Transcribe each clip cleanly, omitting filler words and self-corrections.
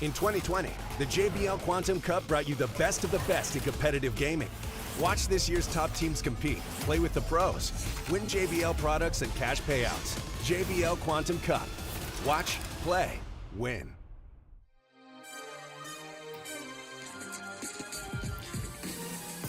In 2020, the JBL Quantum Cup brought you the best of the best in competitive gaming. Watch this year's top teams compete, play with the pros, win JBL products and cash payouts. JBL Quantum Cup. Watch, play, win.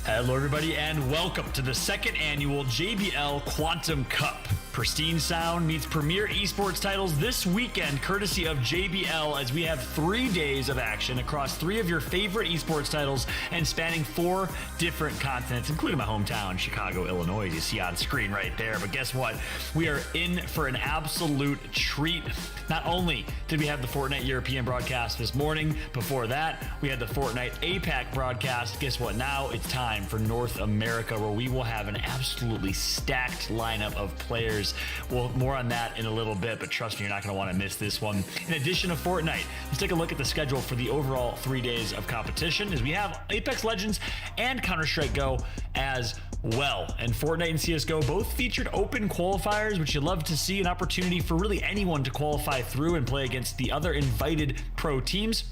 Hello everybody and welcome to the second annual JBL Quantum Cup. Pristine sound meets premier esports titles this weekend courtesy of JBL, as we have 3 days of action across 3 of your favorite esports titles and spanning 4 different continents, including my hometown, Chicago, Illinois, as you see on screen right there. But guess what? We are in for an absolute treat. Not only did we have the Fortnite European broadcast this morning, before that, we had the Fortnite APAC broadcast. Guess what? Now it's time for North America, where we will have an absolutely stacked lineup of players. Well, more on that in a little bit, but trust me, you're not going to want to miss this one. In addition to Fortnite, let's take a look at the schedule for the overall 3 days of competition, as we have Apex Legends and Counter-Strike Go as well. And Fortnite and CSGO both featured open qualifiers, which you love to see, an opportunity for really anyone to qualify through and play against the other invited pro teams.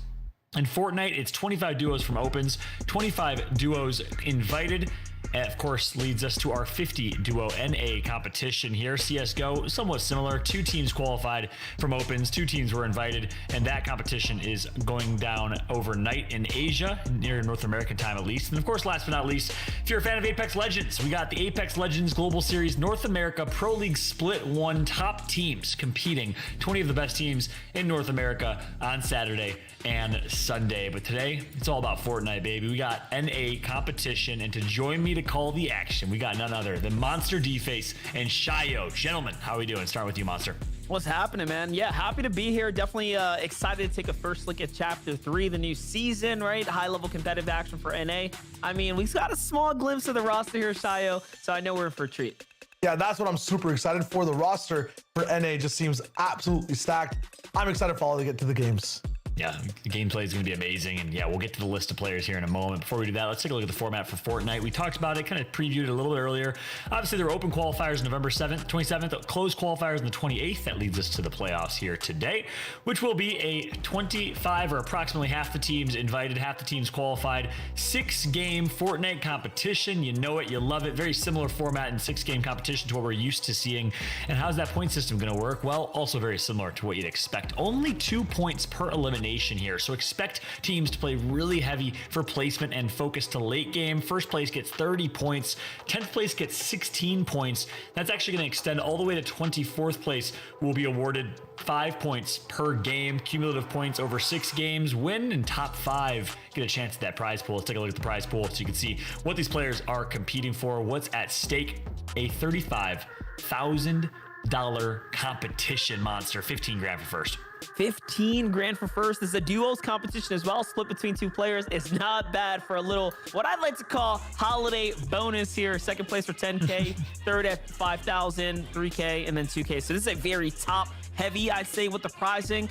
In Fortnite, it's 25 duos from opens, 25 duos invited. And of course, leads us to our 50 duo NA competition here. CSGO, somewhat similar. 2 teams qualified from opens, 2 teams were invited, and that competition is going down overnight in Asia, near North American time at least. And of course, last but not least, if you're a fan of Apex Legends, we got the Apex Legends Global Series North America Pro League Split 1 top teams competing. 20 of the best teams in North America on Saturday and Sunday. But today, it's all about Fortnite, baby. We got NA competition, and to join me to call the action, we got none other than Monster D-Face and Shio. Gentlemen, how are we doing? Start with you, Monster. What's happening, man? Yeah, happy to be here. Definitely excited to take a first look at Chapter 3, the new season, right? High-level competitive action for NA. I mean, we've got a small glimpse of the roster here, Shio, so I know we're in for a treat. Yeah, that's what I'm super excited for. The roster for NA just seems absolutely stacked. I'm excited for all to get to the games. Yeah, the gameplay is going to be amazing, and yeah, we'll get to the list of players here in a moment. Before we do that, let's take a look at the format for Fortnite. We talked about it, kind of previewed it a little bit earlier. Obviously, there were open qualifiers November 7th, 27th, closed qualifiers on the 28th. That leads us to the playoffs here today, which will be a 25, or approximately half the teams invited, half the teams qualified, 6-game Fortnite competition. You know it, you love it. Very similar format and 6-game competition to what we're used to seeing. And how's that point system going to work? Well, also very similar to what you'd expect. Only 2 points per elimination here, so expect teams to play really heavy for placement and focus to late game. First place gets 30 points, 10th place gets 16 points. That's actually going to extend all the way to 24th place. Will be awarded 5 points per game, cumulative points over 6 games. Win and top 5 get a chance at that prize pool. Let's take a look at the prize pool so you can see what these players are competing for, what's at stake. A $35,000 competition, Monster. 15 grand for first. 15 grand for first. This is a duos competition as well, split between 2 players. It's not bad for a little, what I'd like to call holiday bonus here. Second place for 10K, third at 5,000, 3K, and then 2K. So this is a very top heavy, I'd say, with the pricing.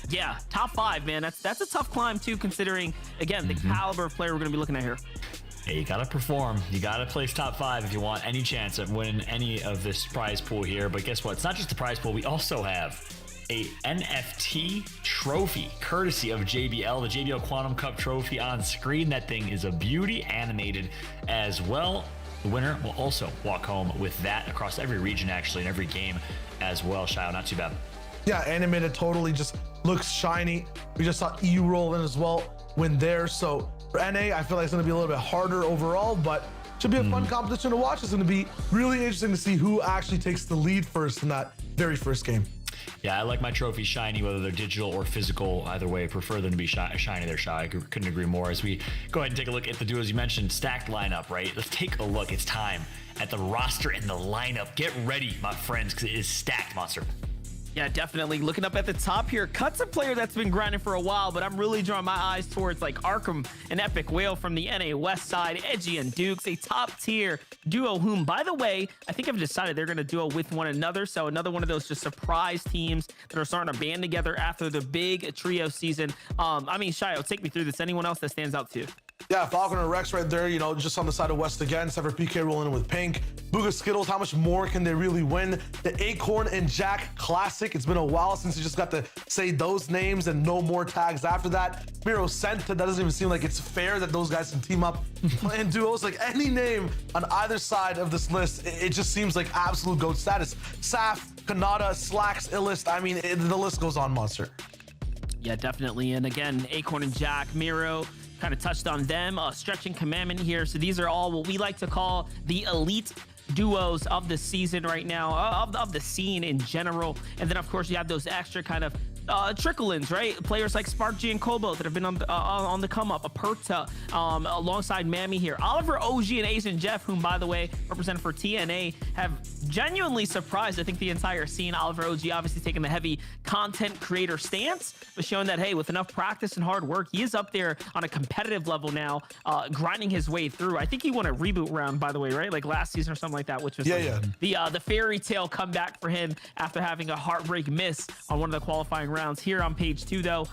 Yeah, top 5, man. That's a tough climb too, considering, again, the caliber of player we're going to be looking at here. Hey, you gotta perform. You gotta place top 5 if you want any chance of winning any of this prize pool here. But guess what? It's not just the prize pool. We also have a NFT trophy courtesy of JBL, the JBL Quantum Cup trophy on screen. That thing is a beauty, animated as well. The winner will also walk home with that across every region, actually, in every game as well. Shio, not too bad. Yeah, animated totally just looks shiny. We just saw EU roll in as well, win there. So for NA, I feel like it's going to be a little bit harder overall, but should be a fun competition to watch. It's going to be really interesting to see who actually takes the lead first in that very first game. Yeah, I like my trophies shiny, whether they're digital or physical. Either way, I prefer them to be shiny. They're shy. I couldn't agree more. As we go ahead and take a look at the duos you mentioned, stacked lineup, right? Let's take a look. It's time at the roster and the lineup. Get ready, my friends, because it is stacked, Monster. Yeah, definitely. Looking up at the top here, Cut's a player that's been grinding for a while, but I'm really drawing my eyes towards like Arkham and Epic Whale from the NA West side, Edgy and Dukes, a top tier duo whom, by the way, I think I've decided they're going to duo with one another. So another one of those just surprise teams that are starting to band together after the big trio season. I mean, Shio, take me through this. Anyone else that stands out to you? Yeah, Falcon and Rex right there, just on the side of West again. SypherPK rolling in with Pink. Booga Skittles, how much more can they really win? The Acorn and Jack Classic. It's been a while since you just got to say those names and no more tags after that. Miro Senta, that doesn't even seem like it's fair that those guys can team up playing duos. Like any name on either side of this list, it just seems like absolute GOAT status. Saf, Kanata, Slacks, Illest. I mean, the list goes on, Monster. Yeah, definitely. And again, Acorn and Jack, Miro, kind of touched on them. Stretching Commandment here. So these are all what we like to call the elite duos of the season right now, of the scene in general. And then, of course, you have those extra kind of trickle-ins, right? Players like Spark G and Kobo that have been on the come-up. Aperta alongside Mammy here. Oliver, OG, and Asian Jeff, whom, by the way, represent for TNA, have genuinely surprised, I think, the entire scene. Oliver, OG, obviously taking the heavy content creator stance, but showing that, hey, with enough practice and hard work, he is up there on a competitive level now, grinding his way through. I think he won a reboot round, by the way, right? Like last season or something like that, which was the fairy tale comeback for him after having a heartbreak miss on one of the qualifying rounds. Here on page 2, though,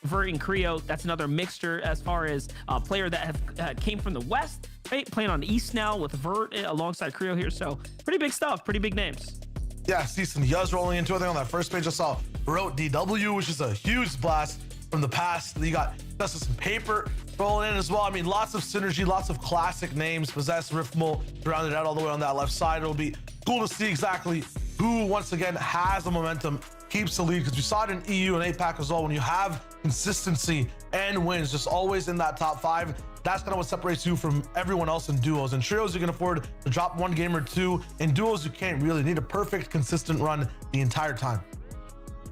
Vert and Creo, that's another mixture as far as player that have came from the West, right? Playing on the East now with Vert alongside Creo here. So pretty big stuff, pretty big names. Yeah, see some Yuz rolling into it. I think on that first page I saw Wrote DW, which is a huge blast from the past. You got Justice and Paper rolling in as well. I mean, lots of synergy, lots of classic names. Possess, Riftmole, rounded out all the way on that left side. It'll be cool to see exactly who, once again, has the momentum, keeps the lead, because we saw it in EU and APAC as well. When you have consistency and wins just always in that top 5, that's kind of what separates you from everyone else in duos. In trios, you can afford to drop one game or two. In duos, you can't really. Need a perfect, consistent run the entire time.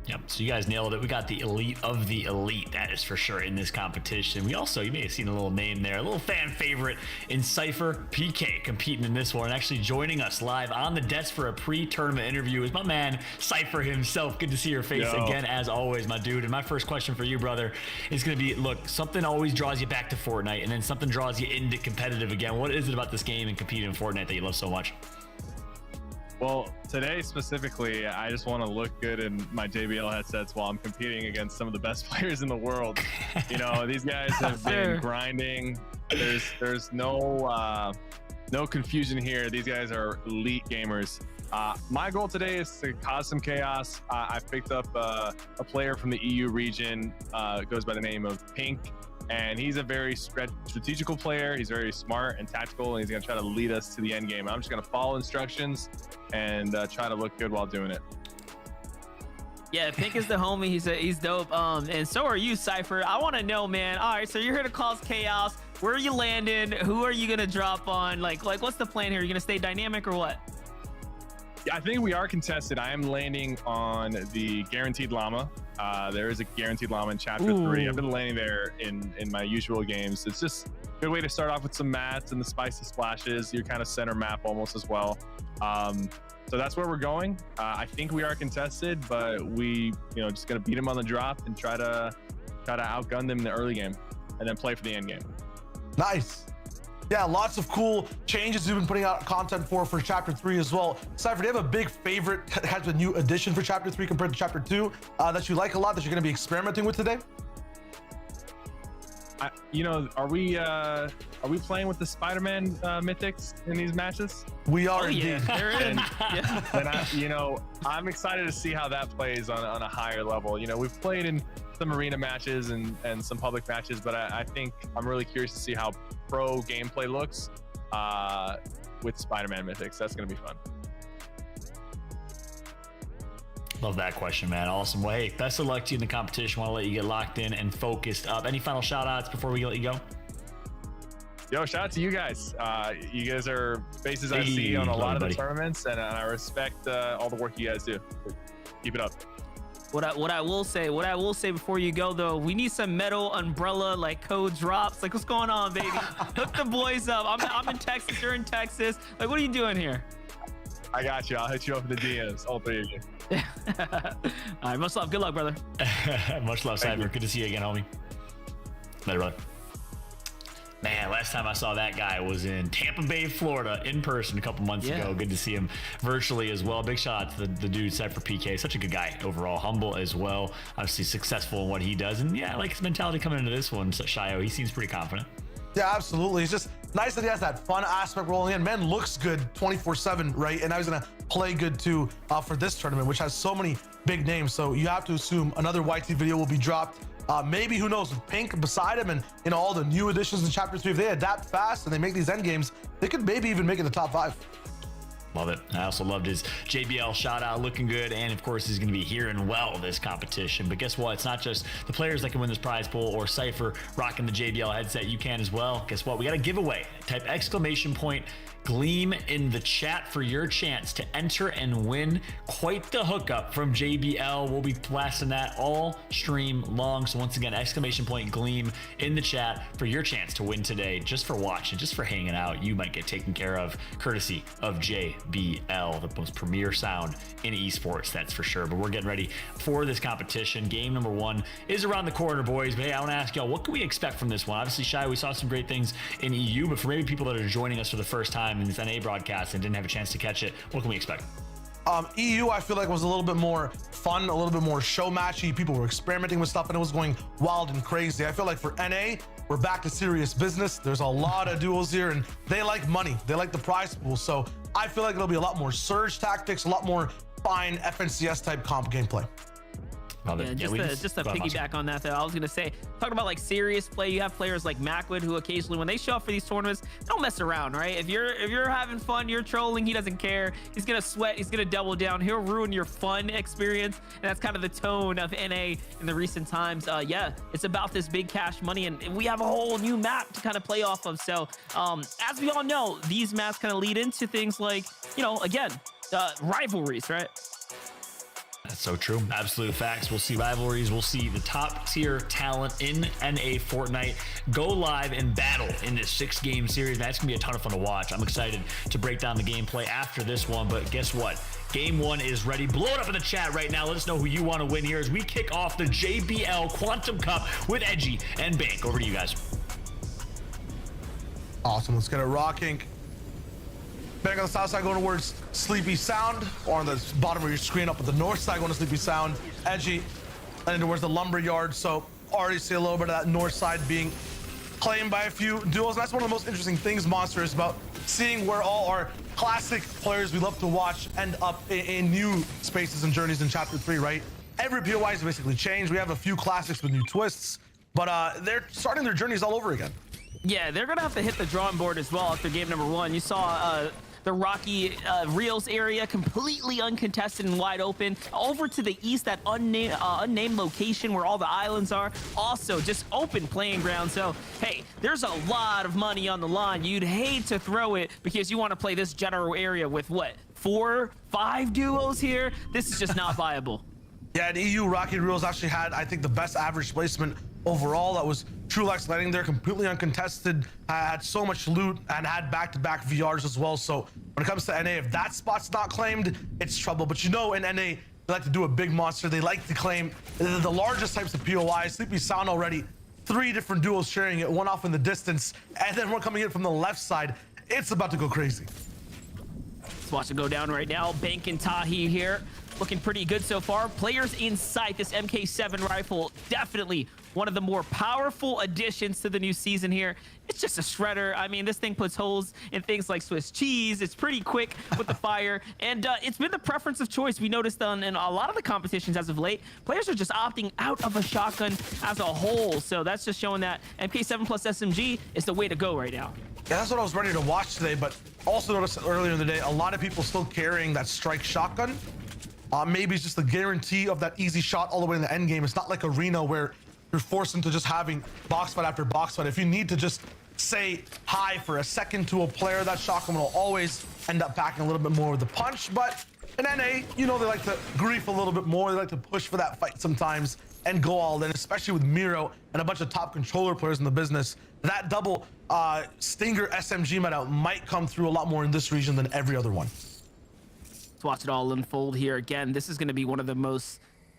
Yep, so you guys nailed it. We got the elite of the elite, that is for sure, in this competition. We also, you may have seen a little name there, a little fan favorite in SypherPK competing in this one. Actually joining us live on the desk for a pre-tournament interview is my man, Sypher himself. Good to see your face again, as always, my dude. And my first question for you, brother, is going to be, look, something always draws you back to Fortnite, and then something draws you into competitive again. What is it about this game and competing in Fortnite that you love so much? Well, today specifically, I just want to look good in my JBL headsets while I'm competing against some of the best players in the world. These guys have been grinding. There's no confusion here. These guys are elite gamers. My goal today is to cause some chaos. I picked up a player from the EU region, goes by the name of Pink. And he's a very strategical player. He's very smart and tactical, and he's going to try to lead us to the end game. I'm just going to follow instructions and try to look good while doing it. Yeah, Pink is the homie. He's dope. And so are you, Sypher. I want to know, man. All right, so you're here to cause chaos. Where are you landing? Who are you going to drop on? Like, what's the plan here? Are you going to stay dynamic or what? Yeah, I think we are contested. I am landing on the Guaranteed Llama. There is a Guaranteed Llama in Chapter 3. I've been landing there in my usual games. It's just a good way to start off with some mats and the spicy splashes. Your kind of center map almost as well. So that's where we're going. I think we are contested, but we, just gonna beat them on the drop and try to outgun them in the early game, and then play for the end game. Nice. Yeah, lots of cool changes we've been putting out content for Chapter 3 as well. Sypher, do you have a big favorite kind of new addition for Chapter 3 compared to Chapter 2 that you like a lot, that you're going to be experimenting with today? Are we playing with the Spider-Man mythics in these matches? We are indeed. Yeah, they're in. And I'm excited to see how that plays on a higher level. We've played in some arena matches and some public matches, but I think I'm really curious to see how pro gameplay looks with Spider-Man mythics. That's going to be fun. Love that question, man. Awesome. Well, hey, best of luck to you in the competition. Want to let you get locked in and focused up. Any final shout outs before we let you go? Yo, shout out to you guys. You guys are faces I see on a lot of the tournaments, and I respect all the work you guys do. Keep it up. What I will say before you go, though, we need some metal umbrella code drops. What's going on, baby? Hook the boys up. I'm in Texas. You're in Texas. What are you doing here? I got you. I'll hit you up in the DMs, all three of you. All right, much love. Good luck, brother. Much love, Sypher. Good to see you again, homie. Later, brother. Man, last time I saw that guy was in Tampa Bay, Florida, in person a couple months ago. Good to see him virtually as well. Big shout out to the dude, SypherPK. Such a good guy overall. Humble as well. Obviously successful in what he does. And yeah, I like his mentality coming into this one. So Shio, he seems pretty confident. Yeah, absolutely. It's just nice that he has that fun aspect rolling in. Man looks good 24/7, right? And now he's gonna play good too for this tournament, which has so many big names. So you have to assume another YT video will be dropped. Maybe, who knows, with Pink beside him and all the new additions in Chapter 3, if they adapt fast and they make these end games, they could maybe even make it the top 5. Love it. I also loved his JBL shout out, looking good. And of course, he's going to be hearing well this competition. But guess what? It's not just the players that can win this prize pool or Cypher rocking the JBL headset. You can as well. Guess what? We got a giveaway. Type !Gleam in the chat for your chance to enter and win quite the hookup from JBL. We'll be blasting that all stream long. So once again, !Gleam in the chat for your chance to win today, just for watching, just for hanging out. You might get taken care of courtesy of JBL, the most premier sound in esports, that's for sure. But we're getting ready for this competition. Game number 1 is around the corner, boys. But hey, I want to ask y'all, what can we expect from this one? Obviously, Shy, we saw some great things in EU, but for maybe people that are joining us for the first time in this NA broadcast and didn't have a chance to catch it, what can we expect? EU, I feel like, was a little bit more fun, a little bit more show matchy. People were experimenting with stuff and it was going wild and crazy. I feel like for NA, we're back to serious business. There's a lot of duels here and they like money. They like the prize pool. So I feel like it'll be a lot more surge tactics, a lot more fine FNCS type comp gameplay. Yeah, just to piggyback on that, though, I was gonna say, talking about like serious play, you have players like Macwood who occasionally, when they show up for these tournaments, don't mess around, right? If you're having fun, you're trolling, he doesn't care. He's gonna sweat, he's gonna double down, he'll ruin your fun experience, and that's kind of the tone of NA in the recent times. Yeah, it's about this big cash money, and we have a whole new map to kind of play off of. So, as we all know, these maps kind of lead into things like, you know, again, rivalries, right? That's so true. Absolute facts. We'll see rivalries. We'll see the top tier talent in NA Fortnite go live and battle in this 6-game series. That's going to be a ton of fun to watch. I'm excited to break down the gameplay after this one. But guess what? Game 1 is ready. Blow it up in the chat right now. Let us know who you want to win here as we kick off the JBL Quantum Cup with Edgy and Bank. Over to you guys. Awesome. Let's get it rocking. Bank on the south side going towards Sleepy Sound, or on the bottom of your screen up at the north side going to Sleepy Sound. Edgy and towards the lumber yard. So already see a little bit of that north side being claimed by a few duels. And that's one of the most interesting things, Monster, is about seeing where all our classic players we love to watch end up in new spaces and journeys in Chapter 3, right? Every POI has basically changed. We have a few classics with new twists, but they're starting their journeys all over again. Yeah, they're gonna have to hit the drawing board as well after game number 1. You saw the Rocky Reels area completely uncontested and wide open. Over to the east, that unnamed location where all the islands are, also just open playing ground. So, hey, there's a lot of money on the line. You'd hate to throw it because you want to play this general area with, what, 4, 5 duos here? This is just not viable. Yeah, and EU Rocky Reels actually had, I think, the best average placement overall. That was Trulex landing there completely uncontested, had so much loot and had back-to-back VRs as well. So when it comes to NA, if that spot's not claimed, it's trouble. But you know, in NA, they like to do a big monster. They like to claim the largest types of POI. Sleepy Sound already, 3 different duos sharing it, one off in the distance, and then one coming in from the left side. It's about to go crazy. Let's watch it go down right now. Bank and Tahi here, looking pretty good so far. Players in sight. This MK7 rifle, definitely one of the more powerful additions to the new season here. It's just a shredder. I mean, this thing puts holes in things like Swiss cheese. It's pretty quick with the fire, and it's been the preference of choice. We noticed in a lot of the competitions as of late, players are just opting out of a shotgun as a whole. So that's just showing that MK7 plus SMG is the way to go right now. Yeah, that's what I was ready to watch today, but also noticed earlier in the day, a lot of people still carrying that strike shotgun. Maybe it's just the guarantee of that easy shot all the way in the end game. It's not like Arena where you're forced into just having box fight after box fight. If you need to just say hi for a second to a player, that shotgun will always end up packing a little bit more with the punch. But in NA, you know, they like to grief a little bit more. They like to push for that fight sometimes and go all in, especially with Miro and a bunch of top controller players in the business. That double Stinger SMG meta might come through a lot more in this region than every other one. Let's watch it all unfold here. Again, this is going to be one of the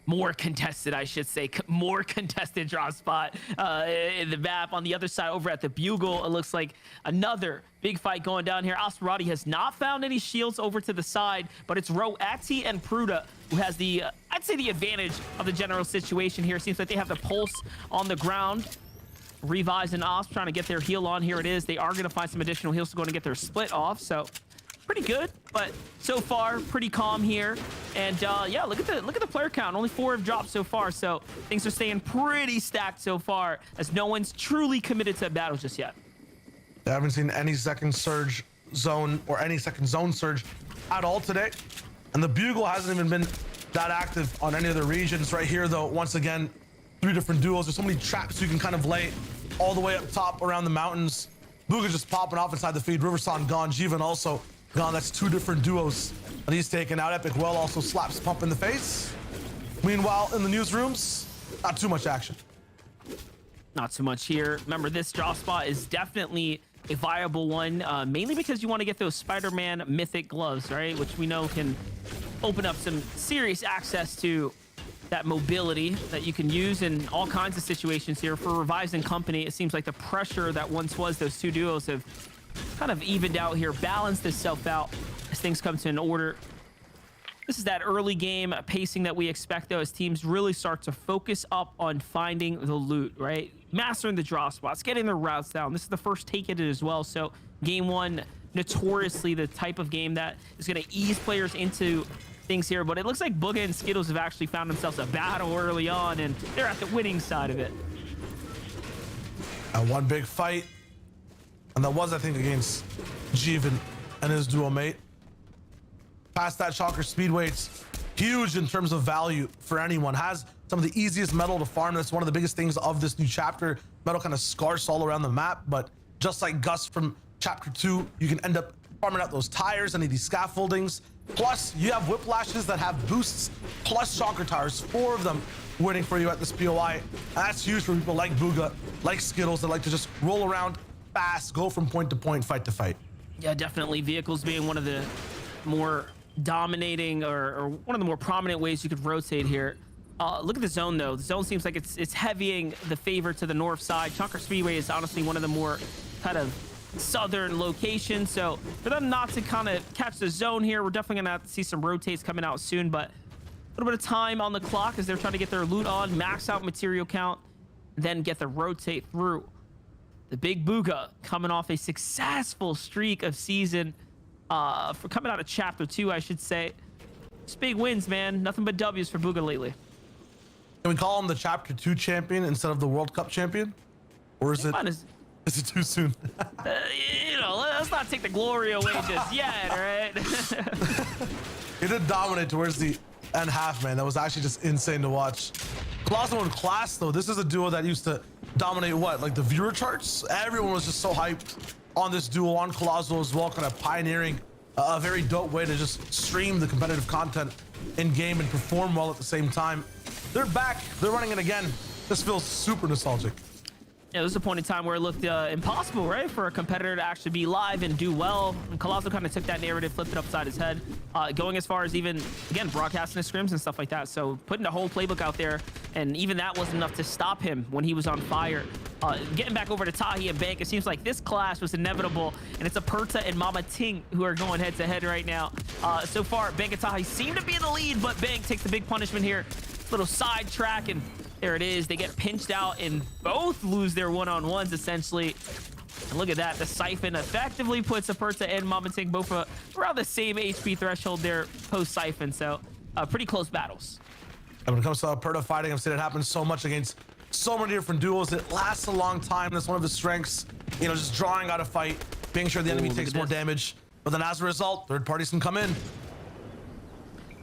more contested, I should say, more contested drop spot in the map. On the other side, over at the Bugle, it looks like another big fight going down here. Asperati has not found any shields over to the side, but it's Roati and Pruda who has the, I'd say, the advantage of the general situation here. Seems like they have the pulse on the ground. Revives and Osp trying to get their heal on. Here it is. They are going to find some additional heals to go and get their split off. So pretty good, but so far pretty calm here. And yeah, look at the player count. Only 4 have dropped so far. So things are staying pretty stacked so far, as no one's truly committed to a battle just yet. I haven't seen any second surge zone or any second zone surge at all today. And the Bugle hasn't even been that active on any of the regions. Right here, though, once again, 3 different duos. There's so many traps you can kind of lay all the way up top around the mountains. Buga just popping off inside the feed. Riverson gone. Jivan also gone. That's 2 different duos that he's taken out. Epic Well also slaps Pump in the face. Meanwhile, in the newsrooms, not too much action. Not too much here. Remember, this drop spot is definitely a viable one, mainly because you want to get those Spider-Man mythic gloves, right? Which we know can open up some serious access to that mobility that you can use in all kinds of situations here. For Revives and company, it seems like the pressure that once was those 2 duos have kind of evened out here, balanced itself out as things come to an order. This is that early game pacing that we expect, though, as teams really start to focus up on finding the loot, right? Mastering the drop spots, getting their routes down. This is the first take at it as well. So game 1, notoriously the type of game that is going to ease players into things here, but it looks like Booga and Skittles have actually found themselves a battle early on, and they're at the winning side of it. One big fight, and that was, I think, against Jivan and his duo mate. Past that, Shocker Speedweight's huge in terms of value for anyone. Has some of the easiest metal to farm. That's one of the biggest things of this new chapter. Metal kind of scarce all around the map, but just like Gus from chapter 2, you can end up farming out those tires, any of these scaffoldings. Plus, you have whiplashes that have boosts, plus shocker tires, 4 of them waiting for you at this POI. And that's huge for people like Booga, like Skittles, that like to just roll around fast, go from point to point, fight to fight. Yeah, definitely. Vehicles being one of the more dominating or one of the more prominent ways you could rotate here. Look at the zone, though. The zone seems like it's heavying the favor to the north side. Shocker Speedway is honestly one of the more kind of southern location, so for them not to kind of catch the zone here, we're definitely gonna have to see some rotates coming out soon. But a little bit of time on the clock as they're trying to get their loot on, max out material count, then get the rotate through. The big Booga coming off a successful streak of season, for coming out of chapter 2, I should say. Just big wins, man. Nothing but W's for Booga lately. Can we call him the chapter 2 champion instead of the World Cup champion, or is it too soon? You know, let's not take the glory away just yet, right? He did dominate towards the end half, man. That was actually just insane to watch. Colossal and Class, though, this is a duo that used to dominate what, like the viewer charts? Everyone was just so hyped on this duo, on Colossal as well, kind of pioneering a very dope way to just stream the competitive content in game and perform well at the same time. They're back. They're running it again. This feels super nostalgic. Yeah, there was a point in time where it looked impossible, right, for a competitor to actually be live and do well. And Colossal kind of took that narrative, flipped it upside his head, going as far as even, again, broadcasting his scrims and stuff like that. So putting the whole playbook out there, and even that wasn't enough to stop him when he was on fire. Getting back over to Tahi and Bank, it seems like this clash was inevitable, and it's Aperta and Mama Ting who are going head-to-head right now. So far, Bank and Tahi seem to be in the lead, but Bank takes the big punishment here. Little side track, and there it is. They get pinched out and both lose their one-on-ones, essentially. And look at that. The Siphon effectively puts Aperta and Mama Ting both around the same HP threshold there post-Siphon. So pretty close battles. And when it comes to Aperta fighting, I've seen it happen so much against so many different duos. It lasts a long time. That's one of his strengths. You know, just drawing out a fight, being sure the enemy takes more damage. But then as a result, third parties can come in.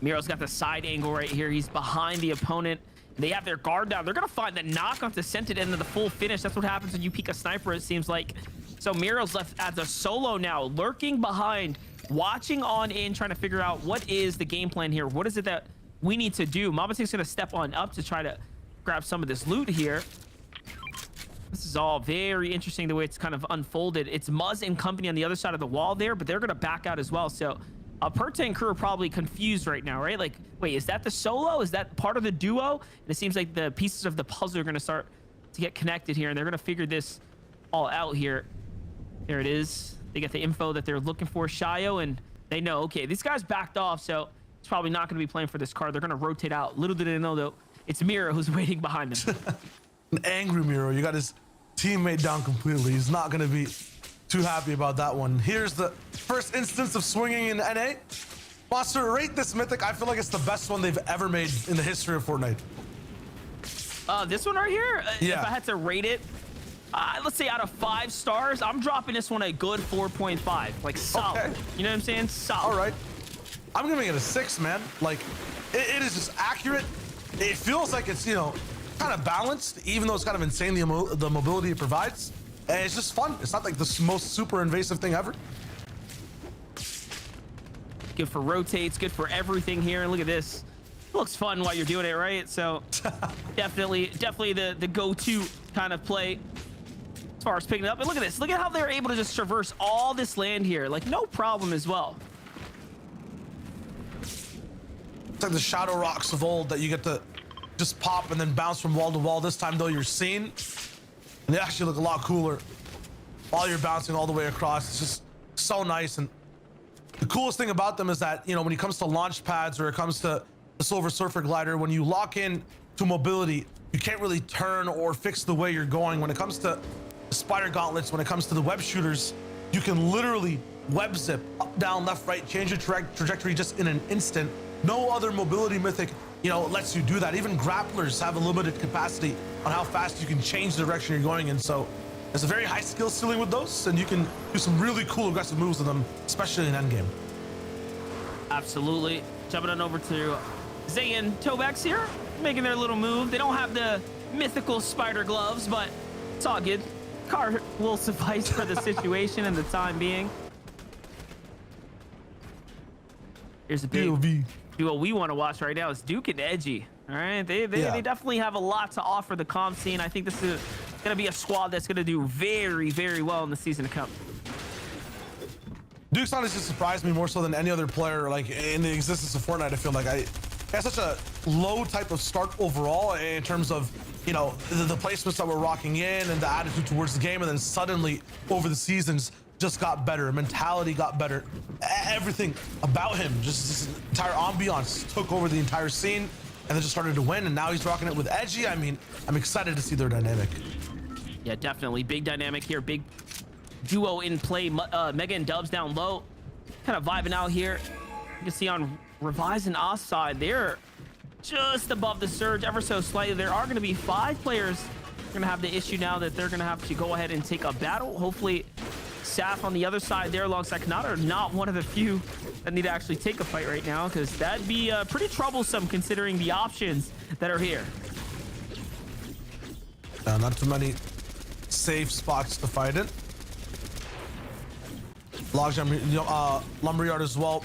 Miro's got the side angle right here. He's behind the opponent. They have their guard down. They're going to find the knock onto Scented into the full finish. That's what happens when you peek a sniper, it seems like. So Miro's left as a solo now, lurking behind, watching on in, trying to figure out what is the game plan here. What is it that we need to do? Mama Ting's going to step on up to try to grab some of this loot here. This is all very interesting the way it's kind of unfolded. It's Muzz and company on the other side of the wall there, but they're going to back out as well. So Aperta and crew are probably confused right now, right? Like, wait, is that the solo? Is that part of the duo? And it seems like the pieces of the puzzle are going to start to get connected here, and they're going to figure this all out here. There it is. They get the info that they're looking for, Shayo, and they know, okay, these guys backed off, so it's probably not going to be playing for this card. They're going to rotate out. Little did they know, though, it's Miro who's waiting behind them. An angry Miro. You got his teammate down completely. He's not going to be too happy about that one. Here's the first instance of swinging in NA. Monster, rate this mythic. I feel like it's the best one they've ever made in the history of Fortnite. This one right here, Yeah. if I had to rate it, let's say out of 5 stars, I'm dropping this one a good 4.5. Like solid. Okay. You know what I'm saying? Solid. All right. I'm giving it a 6, man. Like, it is just accurate. It feels like it's, you know, kind of balanced, even though it's kind of insane the mobility it provides. And it's just fun. It's not like the most super invasive thing ever. Good for rotates, good for everything here. Look at this. It looks fun while you're doing it, right? So definitely the go-to kind of play as far as picking it up. And look at this. Look at how they're able to just traverse all this land here. Like, no problem as well. It's like the shadow rocks of old that you get to just pop and then bounce from wall to wall. This time, though, you're seen. And they actually look a lot cooler while you're bouncing all the way across. It's just so nice. And the coolest thing about them is that, you know, when it comes to launch pads or it comes to the Silver Surfer Glider, when you lock in to mobility, you can't really turn or fix the way you're going. When it comes to the spider gauntlets, when it comes to the web shooters, you can literally web zip up, down, left, right, change your trajectory just in an instant. No other mobility mythic, you know, lets you do that. Even grapplers have a limited capacity on how fast you can change the direction you're going in. So there's a very high skill ceiling with those, and you can do some really cool aggressive moves with them, especially in endgame. Absolutely. Jumping on over to Zay and Tobex here, making their little move. They don't have the mythical spider gloves, but it's all good. Car will suffice for the situation and the time being. Here's a big POV. duo we want to watch right now is Duke and Edgy. All right, they definitely have a lot to offer the comp scene. I think this is going to be a squad that's going to do very, very well in the season to come. Duke's honestly surprised me more so than any other player, like in the existence of Fortnite. I feel like I have such a low type of start overall in terms of, you know, the placements that we're rocking in and the attitude towards the game, and then suddenly over the seasons just got better. Mentality got better. Everything about him, just this entire ambiance took over the entire scene, and then just started to win. And now he's rocking it with Edgy. I mean, I'm excited to see their dynamic. Yeah, definitely big dynamic here. Big duo in play. Mega and Dubs down low, kind of vibing out here. You can see on Revise and Oz side, they're just above the surge ever so slightly. There are going to be 5 players going to have the issue now that they're going to have to go ahead and take a battle. Hopefully Saf on the other side there alongside Kanata are not one of the few that need to actually take a fight right now, because that'd be pretty troublesome considering the options that are here. Not too many safe spots to fight in. Logjam, Lumberyard as well.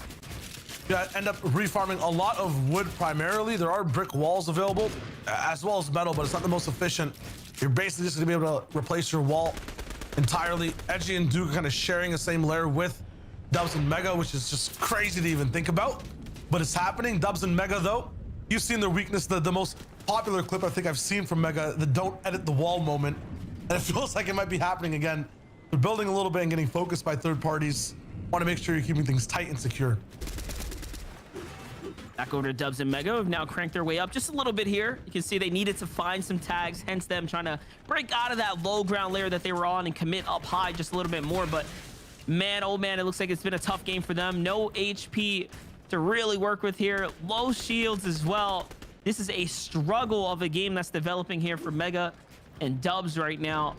You end up refarming a lot of wood primarily. There are brick walls available, as well as metal, but it's not the most efficient. You're basically just gonna be able to replace your wall entirely. Edgy and Duke kind of sharing the same layer with Dubs and Mega, which is just crazy to even think about, but it's happening. Dubs and Mega, though, you've seen their weakness. The most popular clip I think I've seen from Mega, the don't edit the wall moment, and it feels like it might be happening again. They're building a little bit and getting focused by third parties. Want to make sure you're keeping things tight and secure. Back over to Dubs and Mega, have now cranked their way up just a little bit here. You can see they needed to find some tags, hence them trying to break out of that low ground layer that they were on and commit up high just a little bit more. But man, oh man, it looks like it's been a tough game for them. No HP to really work with here. Low shields as well. This is a struggle of a game that's developing here for Mega and Dubs right now.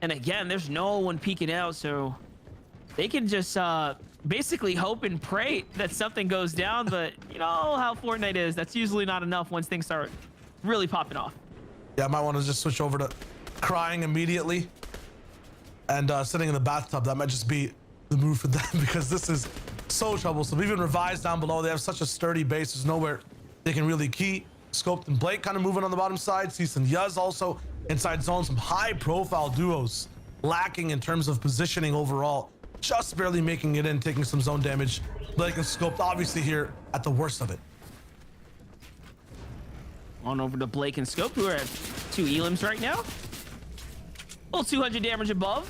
And again, there's no one peeking out, so they can just basically hope and pray that something goes down. But you know how Fortnite is. That's usually not enough once things start really popping off. Yeah, I might want to just switch over to crying immediately and sitting in the bathtub. That might just be the move for them because this is so troublesome. Even Revise down below, they have such a sturdy base. There's nowhere they can really key. Scoped and Blake kind of moving on the bottom side. Cease and Yuz also inside zone. Some high profile duos lacking in terms of positioning overall. Just barely making it in, taking some zone damage. Blake and Scoped obviously here at the worst of it. On over to Blake and Scope, who are at 2 elims right now. Little 200 damage above.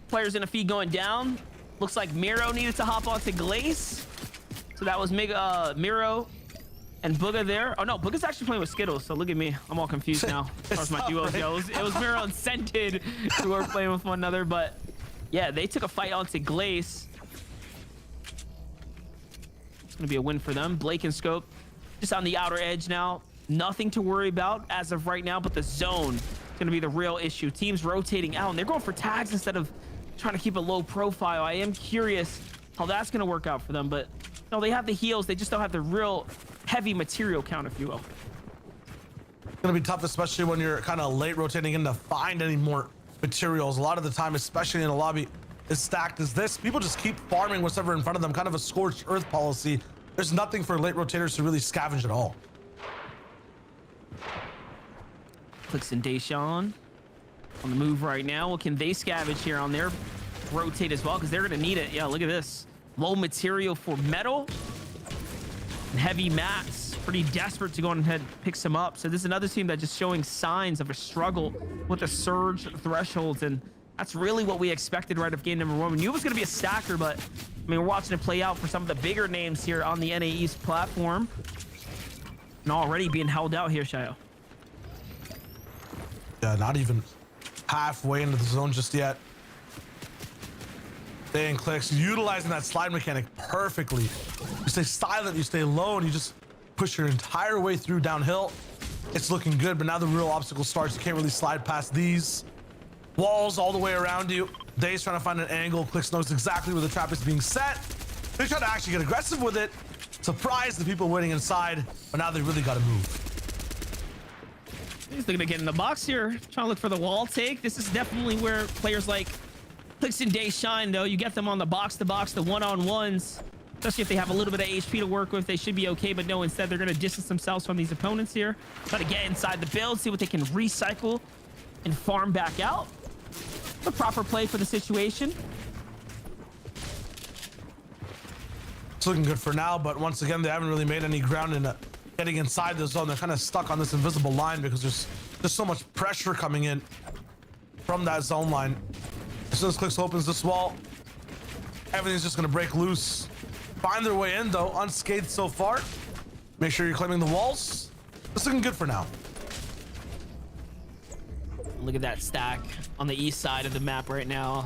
Players in a feed going down. Looks like Miro needed to hop onto Glaze. So that was Miro And Booga there. Oh no, Booga's actually playing with Skittles. So look at me. I'm all confused now as far as my duos go. It was very unscented who were playing with one another. But yeah, they took a fight onto Glace. It's going to be a win for them. Blake and Scope just on the outer edge now. Nothing to worry about as of right now, but the zone is going to be the real issue. Teams rotating out, and they're going for tags instead of trying to keep a low profile. I am curious how that's going to work out for them, but no, they have the heals. They just don't have the real heavy material count, if you will. It's gonna be tough, especially when you're kind of late rotating in to find any more materials. A lot of the time, especially in a lobby as stacked as this, people just keep farming whatever in front of them, kind of a scorched earth policy. There's nothing for late rotators to really scavenge at all. Clicks and Deshawn on the move right now. What can they scavenge here on their rotate as well? Because they're gonna need it. Yeah, look at this. Low material for metal. And heavy mats, pretty desperate to go on ahead and pick some up. So this is another team that's just showing signs of a struggle with the surge thresholds, and that's really what we expected right of game number one. We knew it was going to be a stacker, but I mean, we're watching it play out for some of the bigger names here on the NA East platform, and already being held out here, Shayo. Yeah, not even halfway into the zone just yet. They and Clicks utilizing that slide mechanic perfectly. You stay silent, you stay low, and you just push your entire way through downhill. It's looking good, but now the real obstacle starts. You can't really slide past these walls all the way around you. Day's trying to find an angle. Clicks knows exactly where the trap is being set. They try to actually get aggressive with it, surprise the people waiting inside, but now they really got to move. He's looking to get in the box here, trying to look for the wall take. This is definitely where players like Clicks and Day shine, though. You get them on the box-to-box, the one-on-ones, especially if they have a little bit of HP to work with. They should be okay, but no, instead they're going to distance themselves from these opponents here. Try to get inside the build, see what they can recycle and farm back out. The proper play for the situation. It's looking good for now, but once again, they haven't really made any ground in getting inside the zone. They're kind of stuck on this invisible line because there's so much pressure coming in from that zone line. As soon as Clicks opens this wall, everything's just going to break loose. Find their way in, though, unscathed so far. Make sure you're claiming the walls. It's looking good for now. Look at that stack on the east side of the map right now.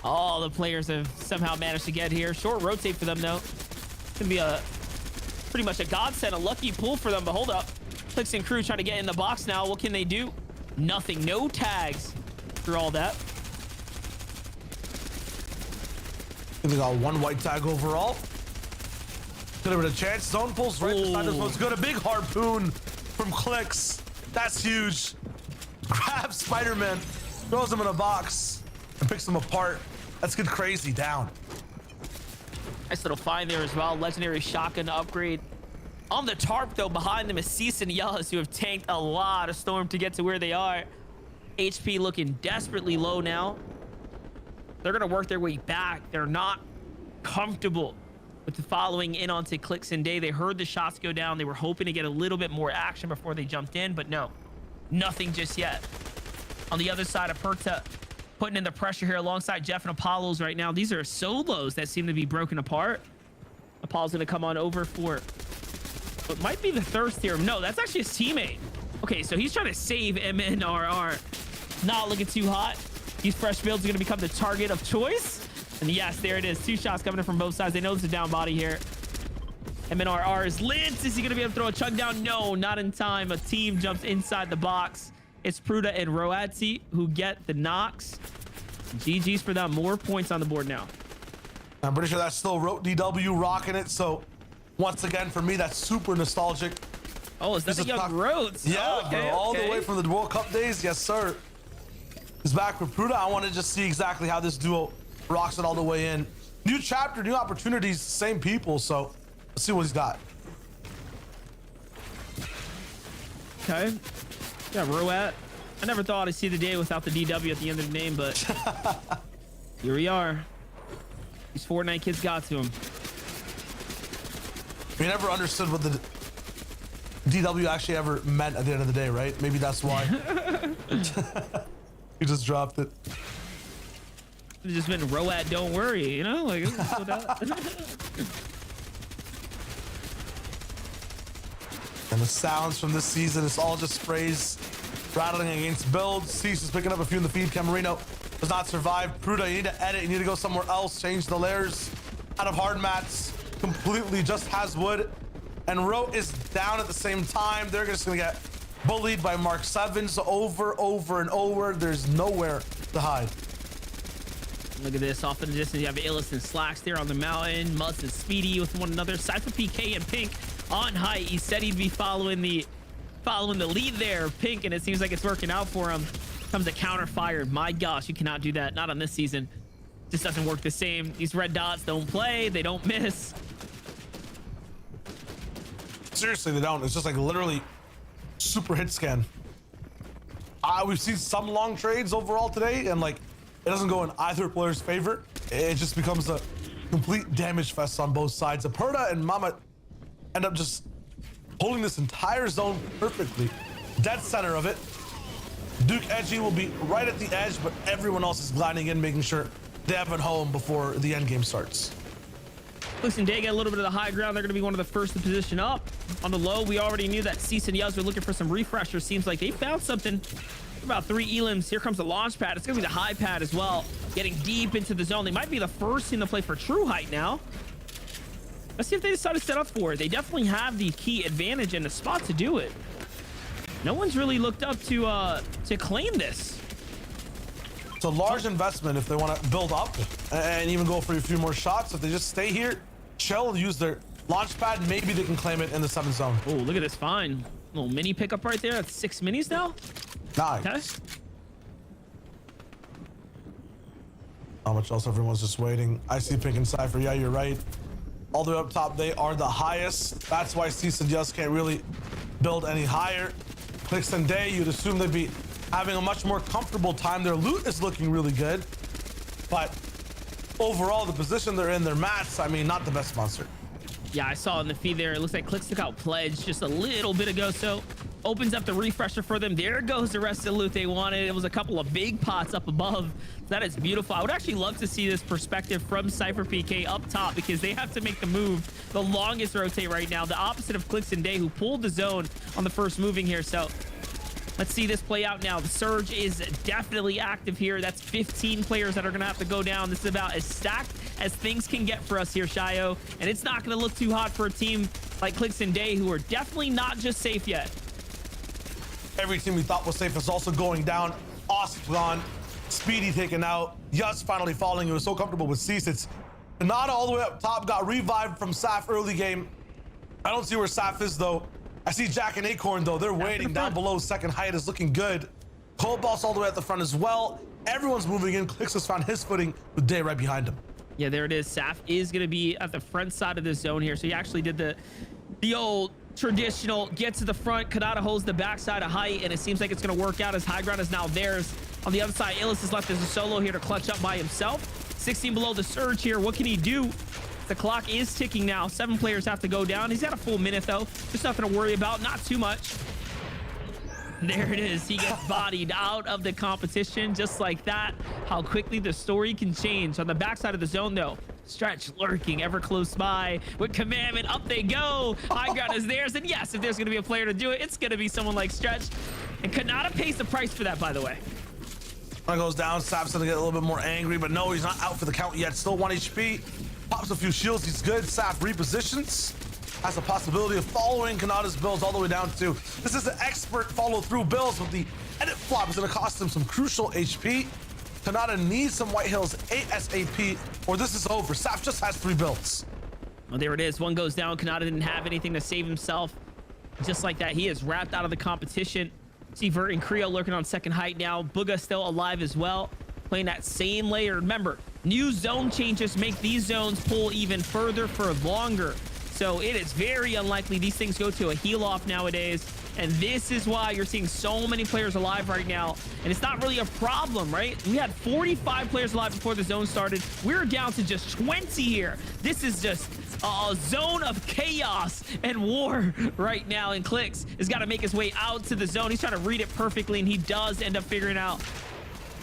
All the players have somehow managed to get here. Short rotate for them, though. It's going to be pretty much a godsend, a lucky pull for them, but hold up. Clicks and crew trying to get in the box now. What can they do? Nothing. No tags for all that. They got one white tag overall. Could have been a chance. Zone pulls right beside this one's good. A big harpoon from Clicks. That's huge. Grabs Spider-Man, throws him in a box, and picks him apart. Let's get crazy down. Nice little find there as well. Legendary shotgun upgrade. On the tarp, though, behind them is Cease and Yellas, who have tanked a lot of Storm to get to where they are. HP looking desperately low now. They're going to work their way back. They're not comfortable with the following in onto Clicks and Day. They heard the shots go down. They were hoping to get a little bit more action before they jumped in, but no, nothing just yet. On the other side of Perta, putting in the pressure here alongside Jeff and Apollo's right now. These are solos that seem to be broken apart. Apollo's going to come on over for what might be the thirst here. No, that's actually his teammate. Okay, so he's trying to save MNRR. Not looking too hot. These fresh builds are going to become the target of choice. And yes, there it is. Two shots coming in from both sides. They know it's a down body here. MNRR is lit. Is he going to be able to throw a chug down? No, not in time. A team jumps inside the box. It's Pruda and Roadzi who get the knocks. GG's for them. More points on the board now. I'm pretty sure that's still DW rocking it. So once again, for me, that's super nostalgic. Oh, is that the young Rhodes? Yeah, oh, okay, all okay. the way from the World Cup days. Yes, sir. He's back with Pruda. I want to just see exactly how this duo rocks it all the way in. New chapter, new opportunities, same people. So let's see what he's got. Okay. Yeah, Roat. I never thought I'd see the day without the DW at the end of the name, but here we are. These Fortnite kids got to him. We never understood what the DW actually ever meant at the end of the day, right? Maybe that's why. He just dropped it. It just been Roat, don't worry, you know? Like, And the sounds from this season, it's all just sprays rattling against builds. Cease is picking up a few in the feed. Camarino does not survive. Pruda, you need to edit. You need to go somewhere else. Change the layers out of hard mats. Completely just has wood. And Ro is down at the same time. They're just going to get bullied by Mark 7. So over and over. There's nowhere to hide. Look at this. Off in the distance, you have Illis and Slacks there on the mountain. Muzz and Speedy with one another. SypherPK and Pink on height. He said he'd be following the lead there, Pink, and it seems like it's working out for him. Comes a counter fire. My gosh, you cannot do that. Not on this season. Just doesn't work the same. These red dots don't play. They don't miss. Seriously, they don't. It's just like literally super hit scan. We've seen some long trades overall today, and like it doesn't go in either player's favor. It just becomes a complete damage fest on both sides. Aperta and Mama end up just holding this entire zone perfectly. Dead center of it. Duke Edgy will be right at the edge, but everyone else is gliding in, making sure they have it home before the end game starts. Clicks and Day get a little bit of the high ground. They're going to be one of the first to position up. On the low, we already knew that Cease and Yuz were looking for some refreshers. Seems like they found something. About 3 elims. Here comes the launch pad. It's going to be the high pad as well. Getting deep into the zone. They might be the first team to play for true height now. Let's see if they decide to set up for it. They definitely have the key advantage and the spot to do it. No one's really looked up to claim this. It's a large investment if they want to build up and even go for a few more shots. If they just stay here, chill, use their launch pad, maybe they can claim it in the 7th zone. Oh, look at this fine little mini pickup right there. That's 6 minis now. Nice. Okay. How much else? Everyone's just waiting. I see Pink and Cypher. Yeah, you're right. All the way up top, they are the highest. That's why Cease and Just can't really build any higher. Clicks and Day, you'd assume they'd be having a much more comfortable time. Their loot is looking really good, but overall, the position they're in, their mats, I mean, not the best monster. Yeah, I saw in the feed there. It looks like Clicks took out Pledge just a little bit ago, so opens up the refresher for them. There goes the rest of the loot they wanted. It was a couple of big pots up above. That is beautiful. I would actually love to see this perspective from SypherPK up top, because they have to make the move the longest rotate right now. The opposite of Clicks and Day, who pulled the zone on the first moving here. So let's see this play out now. The surge is definitely active here. That's 15 players that are going to have to go down. This is about as stacked as things can get for us here, Shio. And it's not going to look too hot for a team like Clicks and Day, who are definitely not just safe yet. Every team we thought was safe is also going down. Osp gone. Speedy taken out. Yuz finally falling. It was so comfortable with Cease. It's Nada all the way up top. Got revived from Saf early game. I don't see where Saf is, though. I see Jack and Acorn, though. They're waiting down below. Second height is looking good. Coldboss all the way at the front as well. Everyone's moving in. Clicks has found his footing with Day right behind him. Yeah, there it is. Saf is going to be at the front side of this zone here. So he actually did the old traditional get to the front. Kanata holds the backside of height, and it seems like it's going to work out as high ground is now theirs. On the other side, Illis is left as a solo here to clutch up by himself. 16 below the surge here. What can he do? The clock is ticking now. 7 players have to go down. He's got a full minute, though. Just nothing to worry about. Not too much. There it is. He gets bodied out of the competition just like that. How quickly the story can change. On the backside of the zone, though, Stretch lurking ever close by with Commandment. Up they go. High ground is theirs. And yes, if there's going to be a player to do it, it's going to be someone like Stretch. And Kanata pays the price for that, by the way. One goes down. Sap's going to get a little bit more angry, but no, he's not out for the count yet. Still 1 HP. Pops a few shields. He's good. Sap repositions. Has a possibility of following Kanata's builds all the way down to. This is an expert follow-through builds, but the edit flop is going to cost him some crucial HP. Kanata needs some White Hills ASAP, or this is over. Sap just has 3 builds. Well, there it is. One goes down. Kanata didn't have anything to save himself. Just like that, he is wrapped out of the competition. See Vert and Creo lurking on second height now. Booga still alive as well, playing that same layer. Remember, new zone changes make these zones pull even further for longer. So it is very unlikely these things go to a heal off nowadays. And this is why you're seeing so many players alive right now. And it's not really a problem, right? We had 45 players alive before the zone started. We're down to just 20 here. This is just a zone of chaos and war right now. And Clicks has got to make his way out to the zone. He's trying to read it perfectly, and he does end up figuring out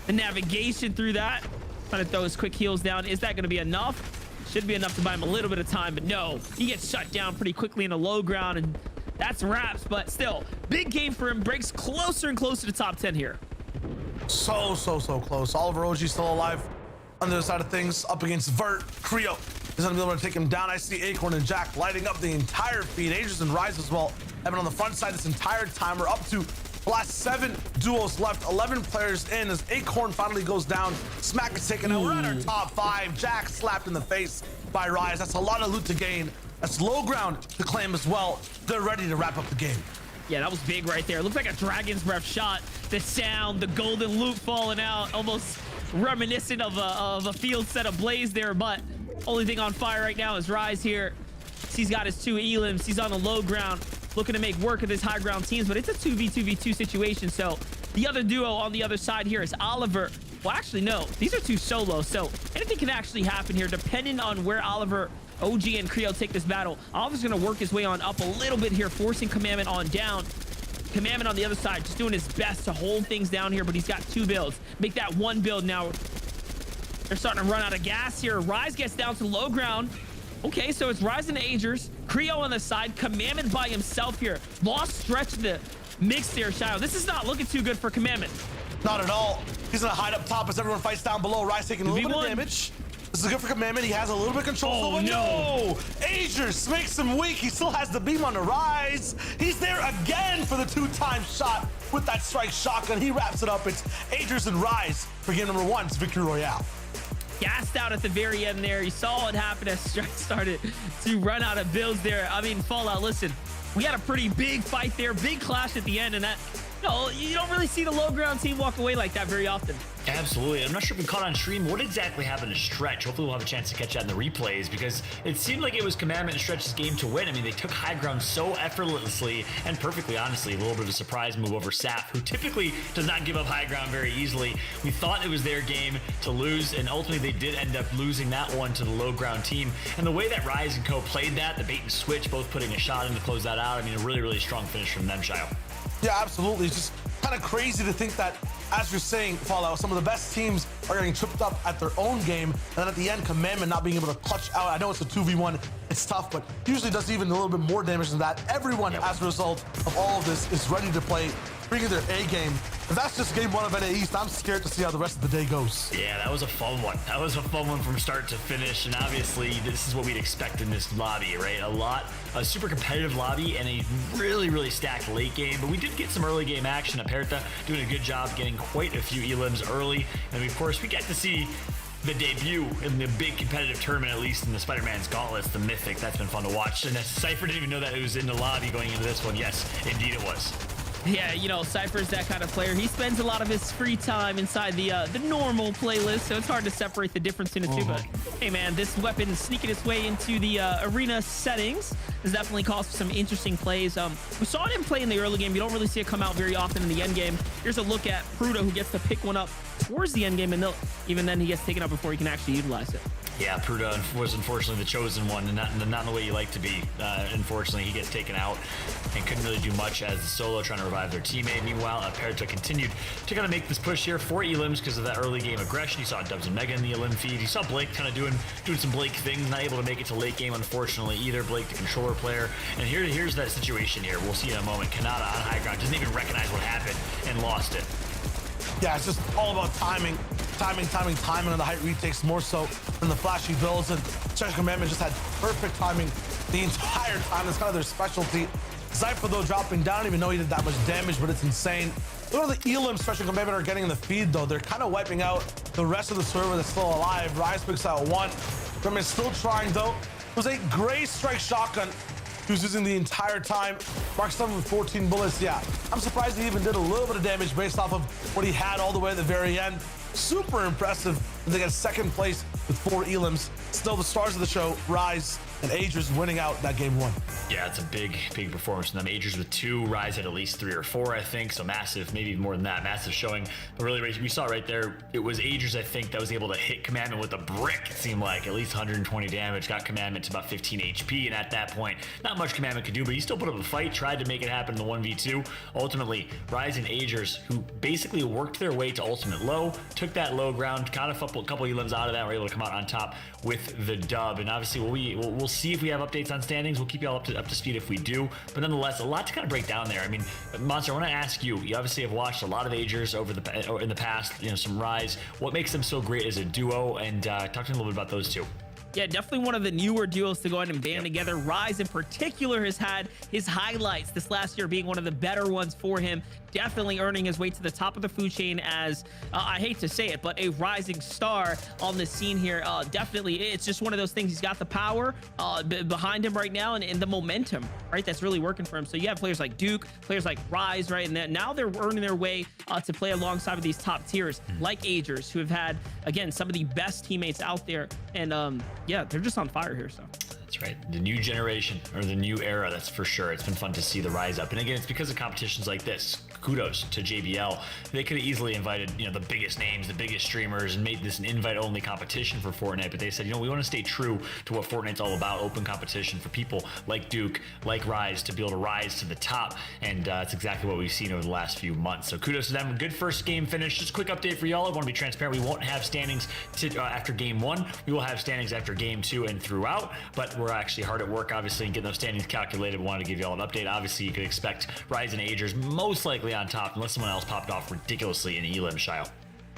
the navigation through that. Trying to throw his quick heals down. Is that going to be enough? Should be enough to buy him a little bit of time, but no. He gets shut down pretty quickly in the low ground, and that's wraps. But still, big game for him. Breaks closer and closer to top 10 here. So close. Oliver OG still alive on the other side of things, up against Vert. Creo is gonna be able to take him down. I see Acorn and Jack lighting up the entire feed. Aegis and Rise as well have been on the front side this entire time. We're up to the last 7 duos left, 11 players in as Acorn finally goes down. Smack is taken out. We're at our top 5. Jack slapped in the face by Rise. That's a lot of loot to gain. That's low ground to claim as well. They're ready to wrap up the game. Yeah, that was big right there. Looked like a Dragon's Breath shot. The sound, the golden loot falling out, almost reminiscent of a field set ablaze there. But only thing on fire right now is Rise here. He's got his 2 elims. He's on the low ground, looking to make work of his high ground teams, but it's a 2v2v2 situation. So the other duo on the other side here is Oliver. Well, actually, no, these are 2 solos, so anything can actually happen here depending on where Oliver, OG, and Creo take this battle. Oliver's gonna work his way on up a little bit here, forcing Commandment on down. Commandment on the other side, just doing his best to hold things down here, but he's got 2 builds. Make that 1 build now. They're starting to run out of gas here. Rise gets down to low ground. Okay, so it's Rise and Agers. Creo on the side. Commandment by himself here. Lost stretch the mix there, Shadow. This is not looking too good for Commandment. Not at all. He's gonna hide up top as everyone fights down below. Rise taking a little bit of damage. This is good for Commandment. He has a little bit of control. Oh, no. Agers makes him weak. He still has the beam on the Rise. He's there again for the 2-time shot with that strike shotgun. He wraps it up. It's Agers and Rise for game number 1. It's Victory Royale. Gassed out at the very end there. You saw what happened as Strike started to run out of builds there. I mean, Fallout, listen, we had a pretty big fight there, big clash at the end, and that, no, you don't really see the low ground team walk away like that very often. Absolutely. I'm not sure if we caught on stream what exactly happened to Stretch. Hopefully we'll have a chance to catch that in the replays, because it seemed like it was Commandment and Stretch's game to win. I mean, they took high ground so effortlessly and perfectly, honestly. A little bit of a surprise move over Saf, who typically does not give up high ground very easily. We thought it was their game to lose, and ultimately they did end up losing that one to the low ground team. And the way that Rise and Co played that, the bait and switch, both putting a shot in to close that out, I mean, a really strong finish from them, Shio. Yeah, absolutely. It's just kind of crazy to think that, as you're saying, Fallout, some of the best teams are getting tripped up at their own game, and then at the end, Commandment not being able to clutch out. I know it's a 2v1, it's tough, but usually does even a little bit more damage than that. Everyone, as a result of all of this, is ready to play, bringing their A game. If that's just game 1 of NA East, I'm scared to see how the rest of the day goes. Yeah, that was a fun one. That was a fun one from start to finish, and obviously this is what we'd expect in this lobby, right? A super competitive lobby and a really stacked late game, but we did get some early game action. Aperta doing a good job getting quite a few elims early, and of course we get to see the debut in the big competitive tournament, at least in the Spider-Man's Gauntlets, the Mythic. That's been fun to watch, and Cypher didn't even know that it was in the lobby going into this one. Yes, indeed it was. Yeah, you know, Cypher's that kind of player. He spends a lot of his free time inside the normal playlist, so it's hard to separate the difference in the two. But hey, man, this weapon sneaking its way into the arena settings has definitely caused some interesting plays. We saw him play in the early game. You don't really see it come out very often in the end game. Here's a look at Pruda, who gets to pick one up towards the end game, and even then he gets taken out before he can actually utilize it. Yeah, Pruda was unfortunately the chosen one, and not in the way you like to be. Unfortunately, he gets taken out and couldn't really do much as the solo trying to revive their teammate. Meanwhile, Aperta continued to kind of make this push here for elims because of that early game aggression. You saw Dubs and Mega in the elim feed. You saw Blake kind of doing some Blake things, not able to make it to late game, unfortunately, either. Blake, the controller player. And here's that situation here. We'll see in a moment. Kanata on high ground doesn't even recognize what happened and lost it. Yeah, it's just all about timing on the height retakes more so than the flashy builds. And Stretch Commandment just had perfect timing the entire time. It's kind of their specialty. Cypher, though, dropping down. I don't even know he did that much damage, but it's insane. Look at the elims Stretch Commandment are getting in the feed, though. They're kind of wiping out the rest of the server that's still alive. Rise picks out 1. Commandment still trying, though. It was a gray strike shotgun he was using the entire time. Mark 7 with 14 bullets. Yeah, I'm surprised he even did a little bit of damage based off of what he had all the way at the very end. Super impressive. They got second place with 4 elims. Still the stars of the show, Rise and Agers winning out that game 1. Yeah, it's a big performance from them. Agers with 2, Rise at least 3 or 4, I think. So massive, maybe even more than that. Massive showing. But really, we saw right there, it was Agers, I think, that was able to hit Commandment with a brick, it seemed like. At least 120 damage. Got Commandment to about 15 HP. And at that point, not much Commandment could do, but he still put up a fight, tried to make it happen in the 1v2. Ultimately, Rise and Agers, who basically worked their way to ultimate low, took that low ground, got a couple elims out of that, were able to come out on top with the dub. And obviously, we'll see if we have updates on standings. We'll keep you all up to speed if we do. But nonetheless, a lot to kind of break down there. I mean, Monster, I want to ask you. You obviously have watched a lot of Agers in the past. You know, some Rise. What makes them so great as a duo? And talk to me a little bit about those two. Yeah, definitely one of the newer duos to go ahead and band together. Rise in particular has had his highlights this last year, being one of the better ones for him. Definitely earning his way to the top of the food chain as, I hate to say it, but a rising star on the scene here. Definitely, it's just one of those things. He's got the power behind him right now and the momentum, right? That's really working for him. So you have players like Duke, players like Rise, right? And now they're earning their way to play alongside of these top tiers like Agers, who have had, again, some of the best teammates out there. And yeah, they're just on fire here. So that's right. The new generation or the new era, that's for sure. It's been fun to see the rise up. And again, it's because of competitions like this. Kudos to JBL. They could have easily invited, you know, the biggest names, the biggest streamers, and made this an invite-only competition for Fortnite. But they said, you know, we want to stay true to what Fortnite's all about, open competition for people like Duke, like Rise, to be able to rise to the top. And that's exactly what we've seen over the last few months. So kudos to them. Good first game finish. Just a quick update for y'all. I want to be transparent. We won't have standings after game 1. We will have standings after game 2 and throughout. But we're actually hard at work, obviously, in getting those standings calculated. We wanted to give you all an update. Obviously, you could expect Rise and Agers most likely on top, unless someone else popped off ridiculously in Elim, Shio.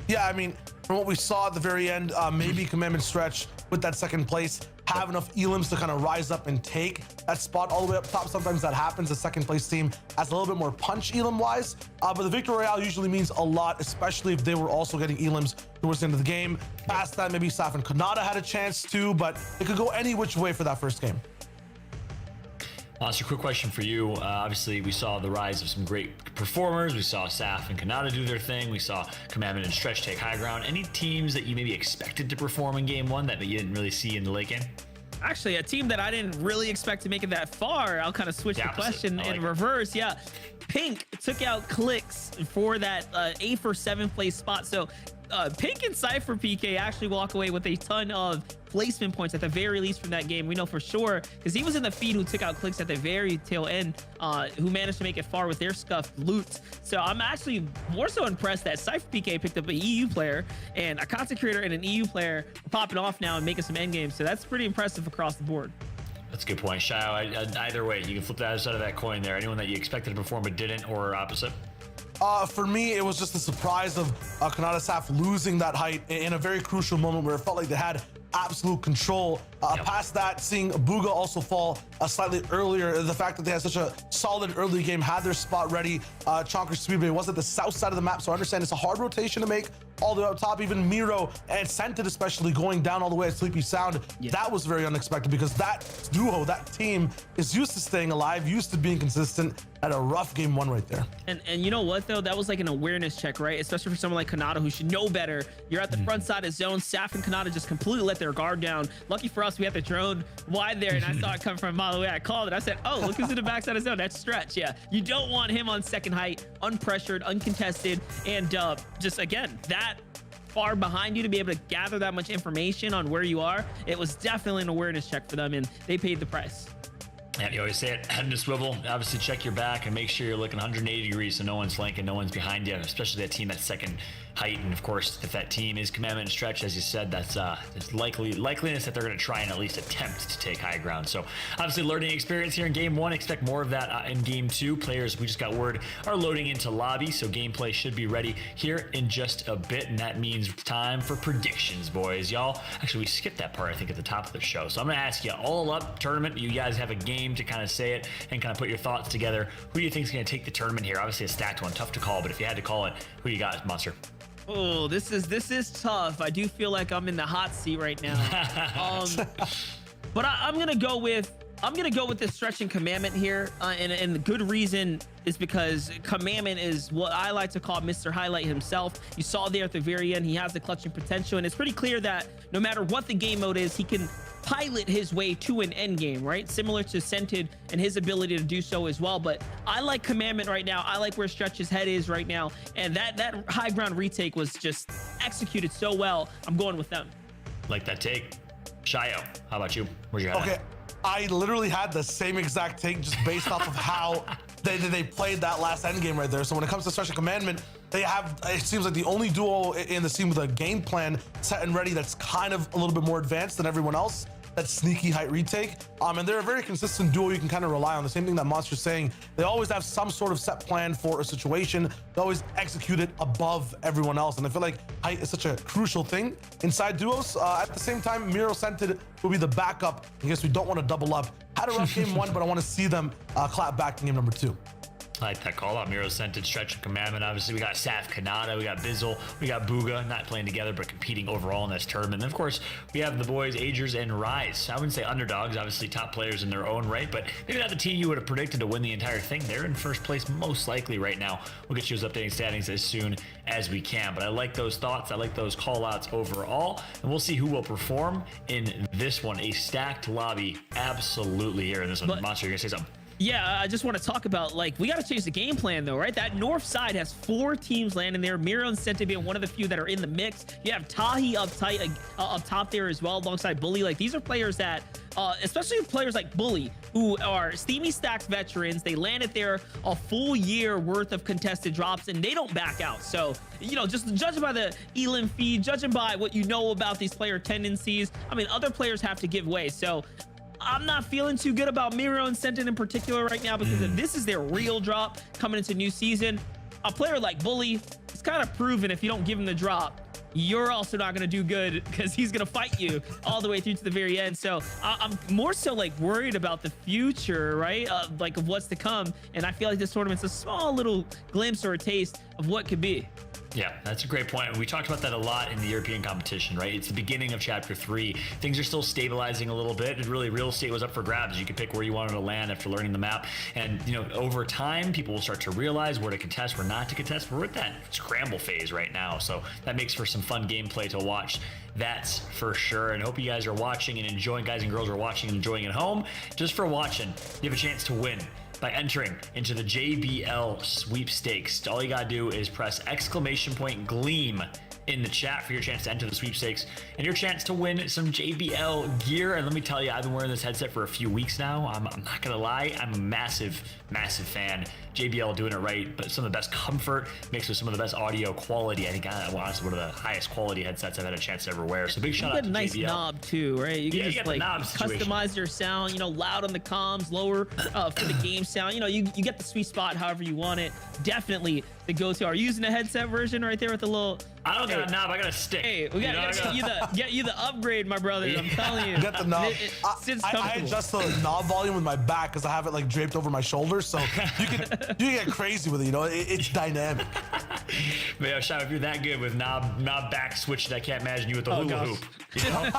Yeah, I mean, from what we saw at the very end, maybe Commandment Stretch with that second place have enough Elims to kind of rise up and take that spot all the way up top. Sometimes that happens. The second place team has a little bit more punch Elim wise, but the Victory Royale usually means a lot, especially if they were also getting Elims towards the end of the game. Past that, maybe Saf and Kanata had a chance too, but it could go any which way for that first game. Monster, quick question for you. Obviously, we saw the rise of some great performers. We saw Saf and Kanata do their thing. We saw Commandment and Stretch take high ground. Any teams that you maybe expected to perform in game 1 that you didn't really see in the late game? Actually, a team that I didn't really expect to make it that far. I'll kind of switch the question in reverse. Yeah, Pink took out Clicks for that 8th or 7th place spot. So Pink and SypherPK actually walk away with a ton of placement points at the very least from that game. We know for sure because he was in the feed who took out Clicks at the very tail end, who managed to make it far with their scuffed loot. So I'm actually more so impressed that SypherPK picked up an EU player and a content creator and an EU player popping off now and making some end games. So that's pretty impressive across the board. That's a good point, Shio. Either way, you can flip the other side of that coin there. Anyone that you expected to perform but didn't, or opposite? For me, it was just the surprise of Kanata Saf losing that height in a very crucial moment where it felt like they had absolute control. Past that, seeing Booga also fall slightly earlier, the fact that they had such a solid early game, had their spot ready. Chonker Speedway was at the south side of the map, so I understand it's a hard rotation to make all the way up top. Even Miro and Scented especially going down all the way at Sleepy Sound. Yeah. That was very unexpected because that duo, that team is used to staying alive, used to being consistent. At a rough game 1 right there. And you know what though, that was like an awareness check, right? Especially for someone like Kanata who should know better. You're at the front side of zone. Saf and Kanata just completely let their guard down. Lucky for us, we had the drone wide there and I saw it come from a mile away. I called it. I said, oh, look who's in the backside of zone. That's Stretch. Yeah, you don't want him on second height, unpressured, uncontested, and just again, that far behind you to be able to gather that much information on where you are. It was definitely an awareness check for them and they paid the price. Yeah, you always say it, head to swivel. Obviously, check your back and make sure you're looking 180 degrees so no one's flanking, no one's behind you, especially that team at second height. And of course, if that team is Commandment and Stretch, as you said, that's there's likeliness that they're going to try and at least attempt to take high ground. So obviously, learning experience here in game 1. Expect more of that in game 2. Players, we just got word, are loading into lobby, so gameplay should be ready here in just a bit, and that means it's time for predictions, boys. Y'all, actually, we skipped that part, I think, at the top of the show. So I'm going to ask you all up tournament. You guys have a game to kind of say it and kind of put your thoughts together. Who do you think is going to take the tournament here? Obviously, a stacked one, tough to call, but if you had to call it, who you got, Monster? Oh, this is tough. I do feel like I'm in the hot seat right now. But I'm gonna go with this Stretch and Commandment here, and the good reason is because Commandment is what I like to call Mr. Highlight himself. You saw there at the very end, he has the clutching potential, and it's pretty clear that no matter what the game mode is, he can pilot his way to an end game, right? Similar to Scented and his ability to do so as well. But I like Commandment right now. I like where Stretch's head is right now. And that high ground retake was just executed so well. I'm going with them. Like that take. Shio, how about you? Where's your head at? I literally had the same exact take just based off of how they played that last end game right there. So when it comes to Stretch and Commandment, they have, it seems like the only duo in the scene with a game plan set and ready that's kind of a little bit more advanced than everyone else. that sneaky height retake. And they're a very consistent duo you can kind of rely on. The same thing that Monster's saying. They always have some sort of set plan for a situation. They always execute it above everyone else. And I feel like height is such a crucial thing inside duos. At the same time, Miro Scented will be the backup in case we don't want to double up. Had a rough game 1, but I want to see them clap back in game number 2. I like that call out. Miro Scented, Stretch, and Commandment. Obviously, we got Saf Kanata, we got Bizzle, we got Booga, not playing together, but competing overall in this tournament. And of course, we have the boys, Agers and Rise. I wouldn't say underdogs, obviously top players in their own right, but maybe not the team you would have predicted to win the entire thing. They're in first place most likely right now. We'll get you those updating standings as soon as we can. But I like those thoughts. I like those call outs overall. And we'll see who will perform in this one. A stacked lobby, absolutely here in this one. Monster, you're going to say something? Yeah, I just want to talk about, like, we got to change the game plan though, right? That north side has 4 teams landing there. Miro and Scented being one of the few that are in the mix. You have Tahi up top there as well, alongside Bully. Like, these are players that, especially players like Bully, who are Steamy Stacks veterans. They landed there a full year worth of contested drops, and they don't back out. So, you know, just judging by the elim feed, judging by what you know about these player tendencies, I mean, other players have to give way. So I'm not feeling too good about Miro and Scented in particular right now, because if this is their real drop coming into new season, a player like Bully, it's kind of proven if you don't give him the drop, you're also not going to do good, because he's going to fight you all the way through to the very end. So I'm more so like worried about the future, right? Like of what's to come. And I feel like this tournament's a small little glimpse or a taste of what could be. Yeah, that's a great point. We talked about that a lot in the European competition, right? It's the beginning of Chapter 3. Things are still stabilizing a little bit. And really, real estate was up for grabs. You could pick where you wanted to land after learning the map. And, you know, over time, people will start to realize where to contest, where not to contest. We're at that scramble phase right now. So that makes for some fun gameplay to watch. That's for sure. And I hope you guys are watching and enjoying, guys and girls are watching and enjoying at home. Just for watching, you have a chance to win by entering into the JBL sweepstakes. All you gotta do is press !Gleam in the chat for your chance to enter the sweepstakes and your chance to win some JBL gear. And let me tell you, I've been wearing this headset for a few weeks now. I'm not gonna lie, I'm a massive fan. JBL doing it right, but some of the best comfort mixed with some of the best audio quality. I think honestly one of the highest quality headsets I've had a chance to ever wear. So big shout out to JBL. You get a nice knob too, right? You can just like customize your sound, you know, loud on the comms, lower for the game sound. You know, you get the sweet spot however you want it. Definitely the go-to. Are you using a headset version right there with the little... I don't got a knob, I got a stick. Hey, we gotta get you the upgrade, my brother. I'm telling you. Get the knob. I adjust the knob volume with my back because I have it like draped over my shoulders, so you can get crazy with it. You know, it's dynamic. But yeah, Shai, if you're that good with knob back switching, I can't imagine you with the hula hoop. You know?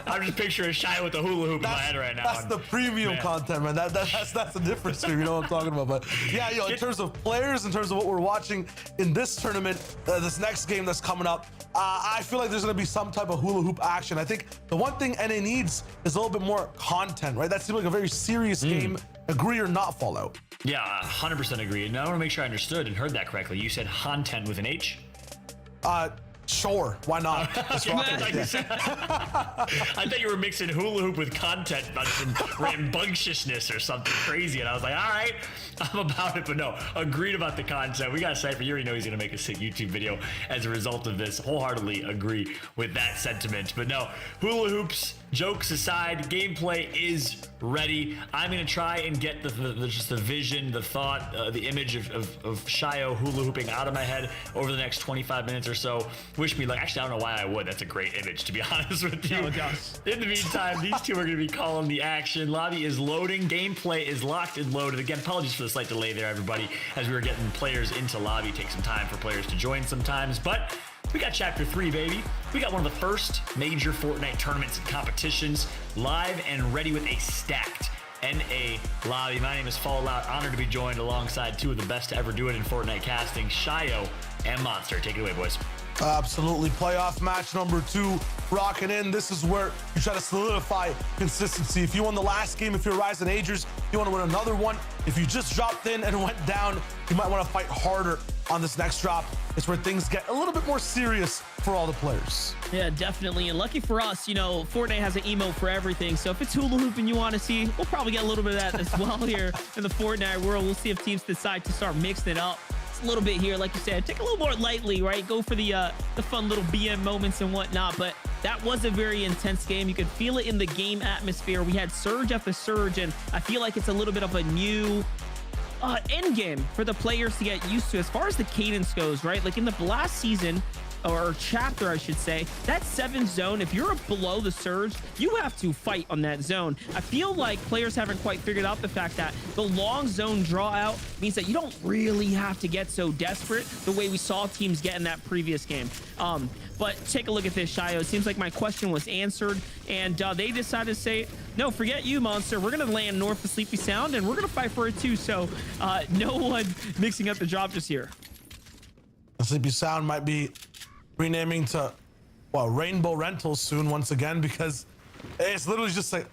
I'm just picturing Shai with the hula hoop in my head right now. That's the premium content, man. That's the difference here. You know what I'm talking about? But yeah, you know, in terms of players, in terms of what we're watching in this tournament, this next game that's coming up, I feel like there's going to be some type of hula hoop action. I think the one thing NA needs is a little bit more content, right? That seems like a very serious game. Agree or not, Fallout? Yeah, 100% agree. And I want to make sure I understood and heard that correctly. You said content with an H? Sure, why not? I thought you were mixing hula hoop with content, about some rambunctiousness or something crazy, and I was like, all right, I'm about it. But no, agreed about the content. We got Sypher. You already know he's gonna make a sick YouTube video as a result of this. Wholeheartedly agree with that sentiment. But no, hula hoops, jokes aside, gameplay is ready. I'm gonna try and get just the vision, the thought, the image of Shio hula hooping out of my head over the next 25 minutes or so. Wish me luck. Actually, I don't know why I would. That's a great image, to be honest with you. In the meantime, these two are going to be calling the action. Lobby is loading. Gameplay is locked and loaded. Again, apologies for the slight delay there, everybody, as we were getting players into lobby. Take some time for players to join sometimes, but we got Chapter 3, baby. We got one of the first major Fortnite tournaments and competitions live and ready with a stacked NA lobby. My name is Fallout. Honored to be joined alongside two of the best to ever do it in Fortnite casting, Shio and Monster. Take it away, boys. Absolutely. Playoff match number 2 rocking in. This is where you try to solidify consistency. If you won the last game, if you're Rising Agers, you want to win another one. If you just dropped in and went down, you might want to fight harder on this next drop. It's where things get a little bit more serious for all the players. Yeah, definitely. And lucky for us, you know, Fortnite has an emote for everything. So if it's hula hooping you want to see, we'll probably get a little bit of that as well here in the Fortnite world. We'll see if teams decide to start mixing it up. just a little bit here, like you said, take a little more lightly, right? Go for the fun little BM moments and whatnot. But that was a very intense game. You could feel it in the game atmosphere. We had surge after surge, and I feel like it's a little bit of a new end game for the players to get used to as far as the cadence goes, right? Like in the last season, or chapter, I should say, that 7th zone, if you're below the surge, you have to fight on that zone. I feel like players haven't quite figured out the fact that the long zone draw out means that you don't really have to get so desperate the way we saw teams get in that previous game. But take a look at this, Shio. It seems like my question was answered, and they decided to say, no, forget you, Monster. We're going to land north of Sleepy Sound, and we're going to fight for it too. So no one mixing up the job just here. Sleepy Sound might be renaming to, well, Rainbow Rentals soon once again, because it's literally just an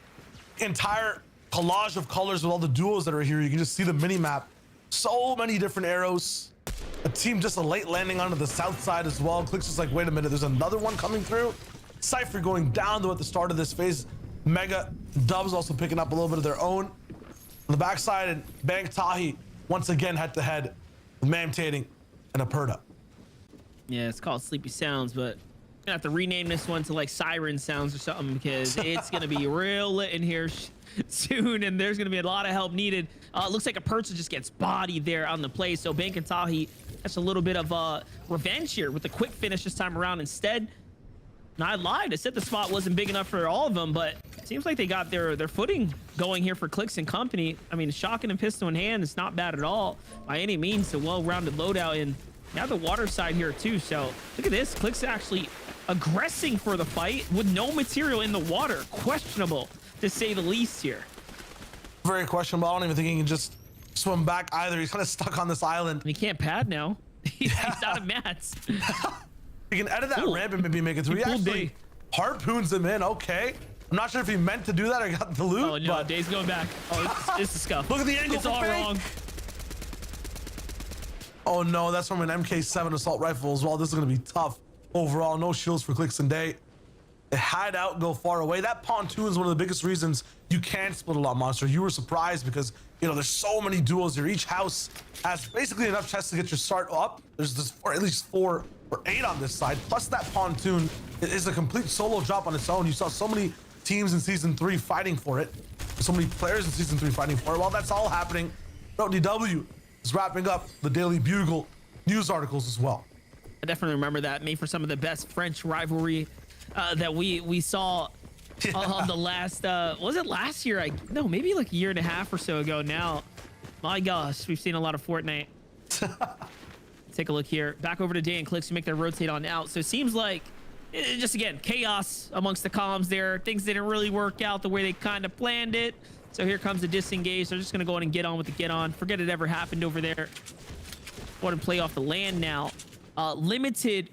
entire collage of colors with all the duos that are here. You can just see the mini map. So many different arrows. A team just a late landing onto the south side as well. Clicks just like, wait a minute, there's another one coming through. Cypher going down though at the start of this phase. Mega Dubs also picking up a little bit of their own. On the backside, and Bank Tahi once again head to head with Mamtating and Aperta. Yeah, it's called Sleepy Sounds, but I'm gonna have to rename this one to like Siren Sounds or something, because it's gonna be real lit in here soon, and there's gonna be a lot of help needed. Looks like Aperta just gets bodied there on the play, so Bank and Tahi, that's a little bit of revenge here with the quick finish this time around instead. And I lied, I said the spot wasn't big enough for all of them, but it seems like they got their footing going here for Clicks and company. I mean, shotgun and pistol in hand is not bad at all by any means. A well-rounded loadout, and now the water side here too. So look at this, Clicks actually aggressing for the fight with no material in the water. Questionable to say the least here. Very questionable. I don't even think he can just swim back either. He's kind of stuck on this island. And he can't pad now. He's out of mats. He can edit that ramp and maybe make it through. He actually harpoons him in. Okay. I'm not sure if he meant to do that or got the loot. Oh no, but Day's going back. Oh, it's a scuff. Look at the angle. It's all wrong. Oh no, that's from an MK7 assault rifle as well. This is going to be tough overall. No shields for Clicks and Day. They hide out, go far away. That pontoon is one of the biggest reasons you can't split a lot, Monster. You were surprised because, you know, there's so many duos here. Each house has basically enough chests to get your start up. There's this, or at least 4 or 8 on this side. Plus that pontoon is a complete solo drop on its own. You saw so many teams in Season 3 fighting for it. So many players in Season 3 fighting for it. While that's all happening, DW is wrapping up the Daily Bugle news articles as well. I definitely remember that. Made for some of the best French rivalry that we saw on the last, was it last year? No, maybe like a year and a half or so ago now. My gosh, we've seen a lot of Fortnite. Take a look here. Back over to Day and Clicks to make their rotate on out. So it seems like, just again, chaos amongst the columns there. Things didn't really work out the way they kind of planned it. So here comes the disengage. They're just going to go in and get on with the get on. Forget it ever happened over there. Want to play off the land now. Limited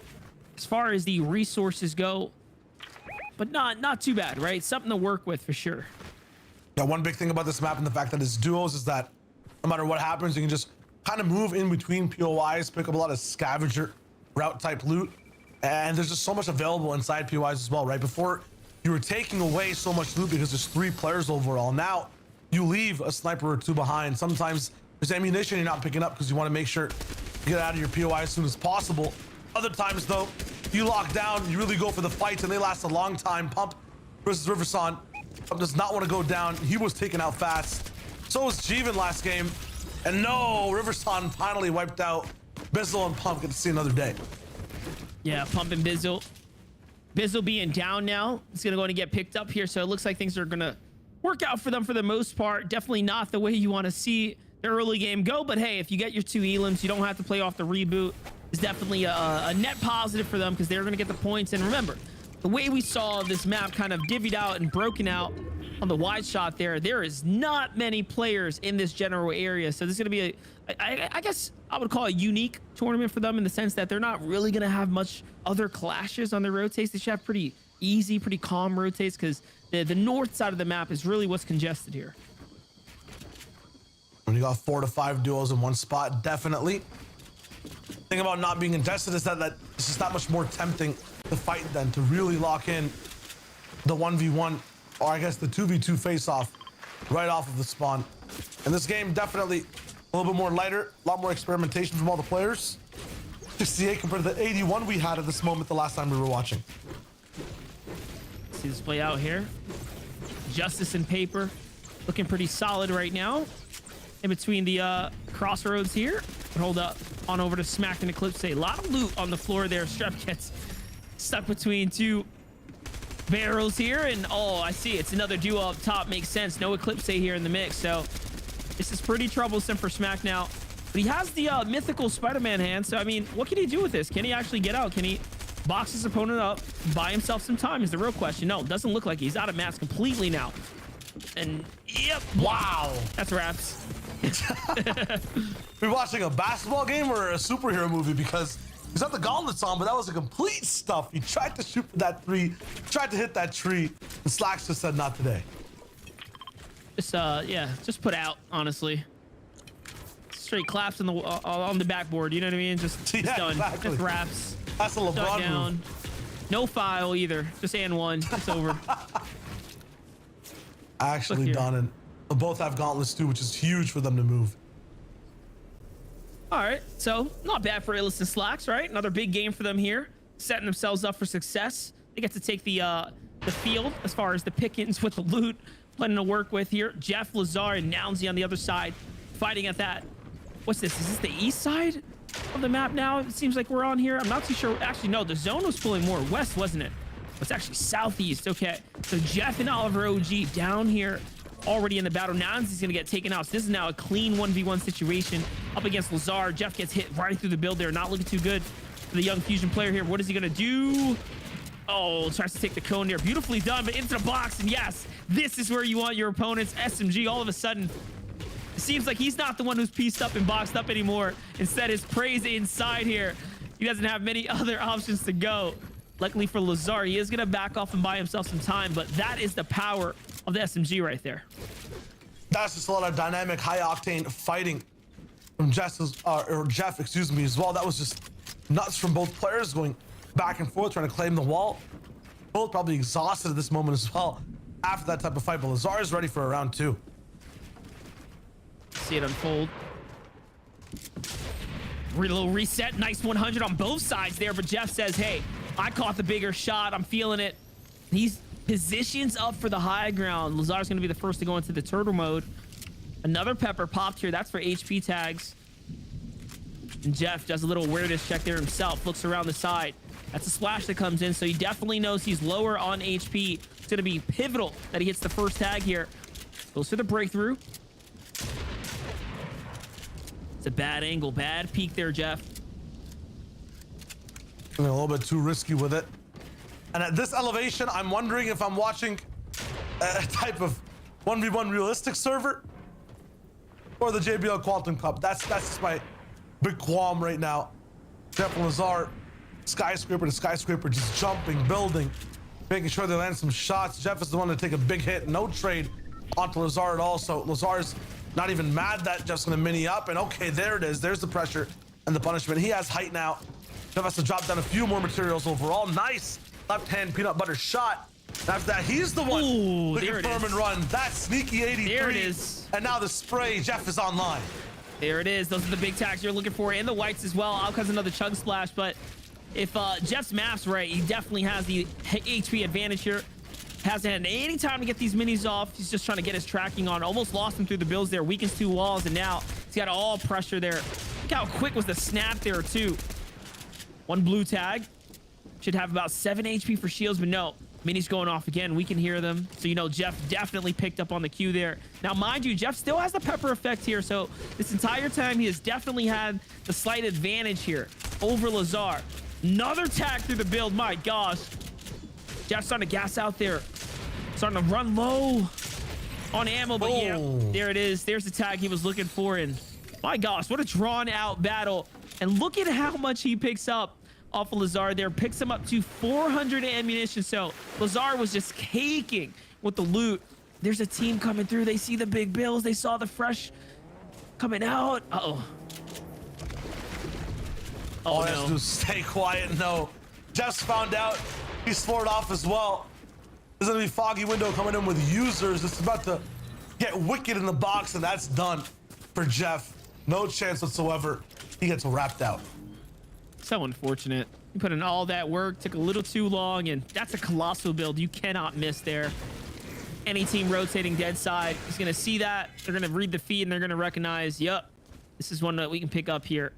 as far as the resources go, but not too bad, right? Something to work with for sure. Yeah, one big thing about this map and the fact that it's duos is that no matter what happens, you can just kind of move in between POIs, pick up a lot of scavenger route type loot, and there's just so much available inside POIs as well, right? Before you were taking away so much loot because there's 3 players overall. Now you leave a sniper or 2 behind. Sometimes there's ammunition you're not picking up because you want to make sure you get out of your POI as soon as possible. Other times though, you lock down, you really go for the fights, and they last a long time. Pump versus Riverson. Pump does not want to go down. He was taken out fast. So was Jeevan last game. And no, Riverson finally wiped out. Bizzle and Pump get to see another day. Yeah, Pump and Bizzle. Bizzle being down now. It's going to go and get picked up here. So it looks like things are going to work out for them for the most part. Definitely not the way you want to see the early game go. But hey, if you get your 2 elims, you don't have to play off the reboot. It's definitely a net positive for them because they're going to get the points. And remember, the way we saw this map kind of divvied out and broken out on the wide shot there is not many players in this general area. So this is going to be I guess I would call it a unique tournament for them in the sense that they're not really going to have much other clashes on their rotates. They should have pretty easy, pretty calm rotates because the north side of the map is really what's congested here. When you got 4 to 5 duos in one spot, definitely. The thing about not being contested is that it's just that much more tempting to fight than to really lock in the 1v1, or I guess the 2v2 face-off right off of the spawn. And this game definitely A little bit more lighter, a lot more experimentation from all the players. 68 compared to the 81 we had at this moment the last time we were watching. See this play out here. Justice and Paper looking pretty solid right now. In between the crossroads here. Hold up on over to Smack and Eclipse. A lot of loot on the floor there. Strep gets stuck between two barrels here. And oh, I see. It's another duo up top. Makes sense. No Eclipse here in the mix. So this is pretty troublesome for Smack now. But he has the mythical Spider-Man hand. So, I mean, what can he do with this? Can he actually get out? Can he box his opponent up, buy himself some time is the real question. No, it doesn't look like he's out of mats completely now. And yep. Wow. That's wraps. We're watching a basketball game or a superhero movie because he's got the gauntlets on, but that was a complete stuff. He tried to shoot for that three, tried to hit that tree, and Slacks just said not today. Just yeah, just put out, honestly. Straight claps on the backboard, you know what I mean? Just Yeah, done. exactly. Just wraps. That's a LeBron Down. move. No foul either. Just and one. It's over. Actually here. done, and they both have gauntlets too, which is huge for them to move. All right, so not bad for Illis and Slacks, right? Another big game for them here, setting themselves up for success. They get to take the field as far as the pickings with the loot, plenty to work with here. Jeff, Lazar, and Nounsy on the other side, fighting at that. What's this? Is this the east side of the map now? It seems like we're on here. I'm not too sure. Actually, no, the zone was pulling more west, wasn't it? It's actually southeast. Okay, so Jeff and Oliver OG down here already in the battle. Nouns gonna get taken out. So this is now a clean 1v1 situation up against Lazar. Jeff gets hit right through the build there. Not looking too good for the young Fusion player here. What is he gonna do? Oh, tries to take the cone there. Beautifully done, but into the box. And yes, this is where you want your opponents. SMG all of a sudden, it seems like he's not the one who's pieced up and boxed up anymore. Instead, his prey's inside here. He doesn't have many other options to go. Luckily for Lazar, he is going to back off and buy himself some time, but that is the power of the SMG right there. That's just a lot of dynamic, high-octane fighting from Jeff, excuse me, as well. That was just nuts from both players going back and forth, trying to claim the wall. Both probably exhausted at this moment as well after that type of fight, but Lazar is ready for a round two. See it unfold. Little reset, nice 100 on both sides there, but Jeff says, hey, I caught the bigger shot. I'm feeling it. He's positions up for the high ground. Lazar's going to be the first to go into the turtle mode. Another pepper popped here. That's for HP tags. And Jeff does a little awareness check there himself. Looks around the side. That's a splash that comes in, so he definitely knows he's lower on HP. It's going to be pivotal that he hits the first tag here. Goes for the breakthrough. It's a bad angle, bad peek there, Jeff. A little bit too risky with it. And at this elevation, I'm wondering if I'm watching a type of 1v1 realistic server or the JBL Quantum Cup. That's just my big qualm right now. Jeff and Lazar, skyscraper to skyscraper, just jumping, building, making sure they land some shots. Jeff is the one to take a big hit, no trade onto Lazar at all. So Lazar's not even mad that Jeff's gonna mini up, and okay, there it is. There's the pressure and the punishment. He has height now. Jeff has to drop down a few more materials overall. Nice left hand peanut butter shot. After that, he's the one who can firm and run. That sneaky 83. There it is. And now the spray. Jeff is online. There it is. Those are the big tags you're looking for, and the whites as well. Out comes another chug splash, but if Jeff's math's right, he definitely has the HP advantage here. Hasn't had any time to get these minis off. He's just trying to get his tracking on. Almost lost him through the builds there. Weakens two walls, and now he's got all pressure there. Look how quick was the snap there, too. One blue tag. Should have about 7 HP for shields, but no. Minis going off again. We can hear them. So, you know, Jeff definitely picked up on the cue there. Now, mind you, Jeff still has the pepper effect here. So this entire time, he has definitely had the slight advantage here over Lazar. Another tag through the build. My gosh. Jeff's starting to gas out there. Starting to run low on ammo, but yeah, there it is. There's the tag he was looking for. And my gosh, what a drawn out battle. And look at how much he picks up off of Lazar there. Picks him up to 400 ammunition. So Lazar was just caking with the loot. There's a team coming through. They see the big bills. They saw the fresh coming out. Uh-oh. All he has to do is stay quiet. No. Jeff's found out. He's floored off as well. There's gonna be foggy window coming in with users. It's about to get wicked in the box, and that's done for Jeff. No chance whatsoever. He gets wrapped out. So unfortunate. You put in all that work, took a little too long, and that's a colossal build you cannot miss there. Any team rotating dead side is going to see that. They're going to read the feed, and they're going to recognize, yep, this is one that we can pick up here.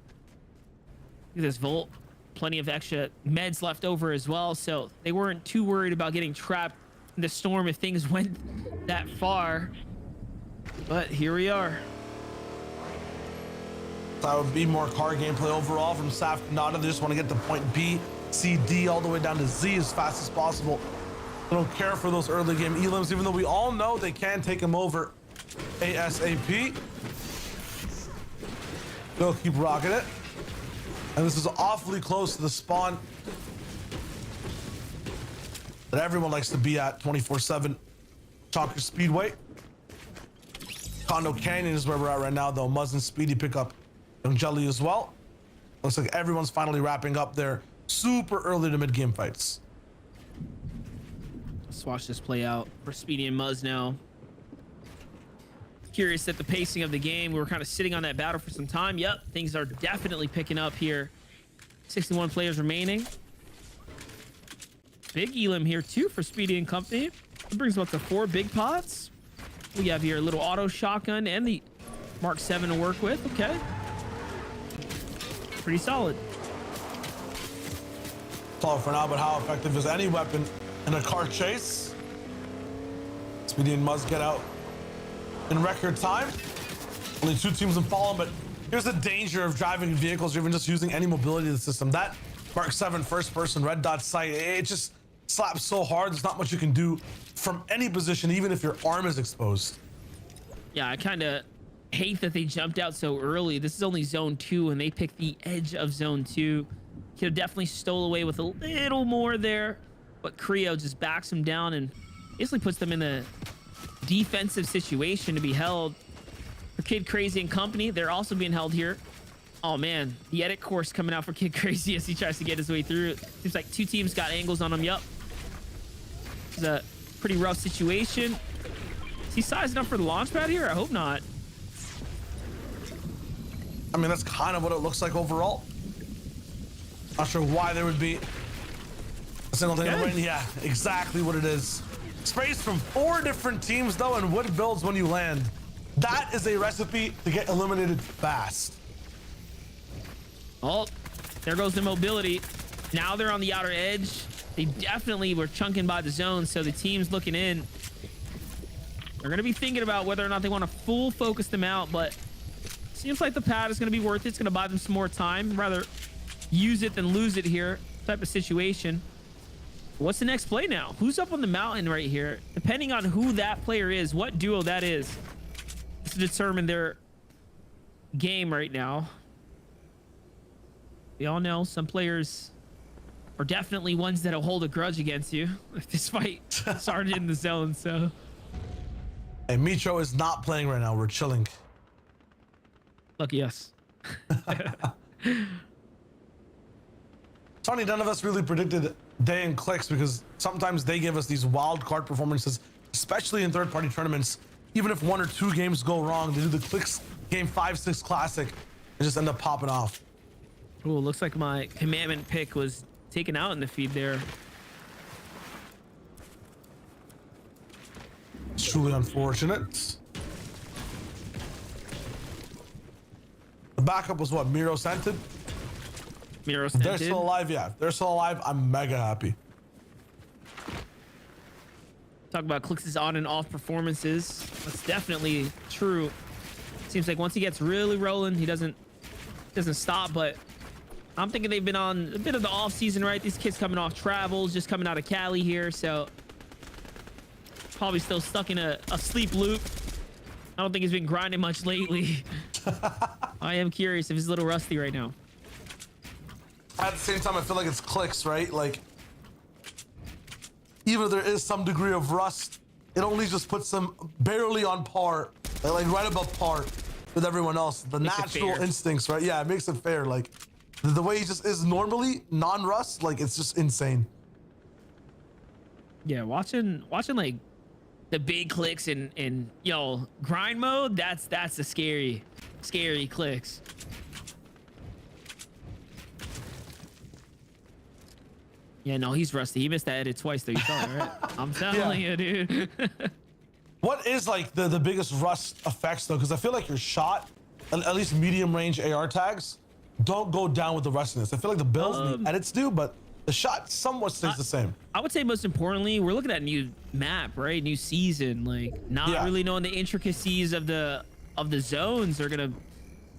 Look at this Volt. Plenty of extra meds left over as well, so they weren't too worried about getting trapped in the storm if things went that far. But here we are. That would be more car gameplay overall from Saf Nada. They just want to get to point B, C, D, all the way down to Z as fast as possible. They don't care for those early game elims, even though we all know they can take him over ASAP. They'll keep rocking it. And this is awfully close to the spawn that everyone likes to be at 24/7. Chalker Speedway. Condo Canyon is where we're at right now, though. Muzz and Speedy pick up Young Jelly as well. Looks like everyone's finally wrapping up their super early to mid game fights. Let's watch this play out for Speedy and Muzz now. Curious at the pacing of the game. We were kind of sitting on that battle for some time. Yep, things are definitely picking up here. 61 players remaining. Big elim here too for Speedy and company. It brings them up to 4 big pots. We have here a little auto shotgun and the Mark 7 to work with. Okay. Pretty solid. Solid for now, but how effective is any weapon in a car chase? Speedy and Muzz get out in record time. Only 2 teams in follow, but here's the danger of driving vehicles or even just using any mobility of the system. That Mark 7 first person red dot sight, it just slaps so hard. There's not much you can do from any position, even if your arm is exposed. Yeah, I kind of hate that they jumped out so early. This is only zone 2 and they picked the edge of zone 2. Could have definitely stole away with a little more there, but Creo just backs them down and basically puts them in a defensive situation to be held. For Kid Crazy and company, they're also being held here. Oh man, the edit course coming out for Kid Crazy as he tries to get his way through. Seems like 2 teams got angles on him. Yup. It's a pretty rough situation. Is he sizing up for the launch pad here? I hope not. I mean, that's kind of what it looks like overall. Not sure why there would be a single thing in the rain. Yeah, exactly what it is. Sprays from 4 different teams though, and wood builds when you land. That is a recipe to get eliminated fast. Oh, there goes the mobility. Now they're on the outer edge. They definitely were chunking by the zone, so the team's looking in. They're going to be thinking about whether or not they want to full focus them out, but seems like the pad is going to be worth it. It's going to buy them some more time. Rather use it than lose it here type of situation. What's the next play now? Who's up on the mountain right here? Depending on who that player is, what duo that is, to determine their game right now. We all know some players are definitely ones that'll hold a grudge against you if this fight started in the zone. So, hey, Mitro is not playing right now. We're chilling. lucky us. Funny, none of us really predicted Day and Clicks because sometimes they give us these wild card performances, especially in third-party tournaments. Even if 1 or 2 games go wrong, they do the Clicks game 5-6 classic and just end up popping off. Oh, looks like my commandment pick was taken out in the feed there. It's truly unfortunate. The backup was what? Miro Scented? Miro If they're Scented. still alive, yeah. If they're still alive, I'm mega happy. Talk about Clix's on and off performances. That's definitely true. Seems like once he gets really rolling, he doesn't stop, but I'm thinking they've been on a bit of the off season, right? These kids coming off travels, just coming out of Cali here, so probably still stuck in a sleep loop. I don't think he's been grinding much lately. I am curious if he's a little rusty right now. At the same time, I feel like it's Clicks, right? Like, even if there is some degree of rust, it only just puts them barely on par, like right above par with everyone else. The Makes it natural fair. instincts, right? Yeah, it makes it fair. Like, the way he just is normally non-rust, like, it's just insane. Yeah, watching like the big clicks in grind mode, that's a scary Scary clicks. Yeah, no, he's rusty. He missed that edit twice, though. You saw it, right? I'm telling you, dude. What is like the biggest rust effects though? Because I feel like your shot, at least medium range AR tags, don't go down with the rustiness. I feel like the builds and the edits do, but the shot somewhat stays the same. I would say most importantly, we're looking at a new map, right? New season. Like not really knowing the intricacies of the zones are gonna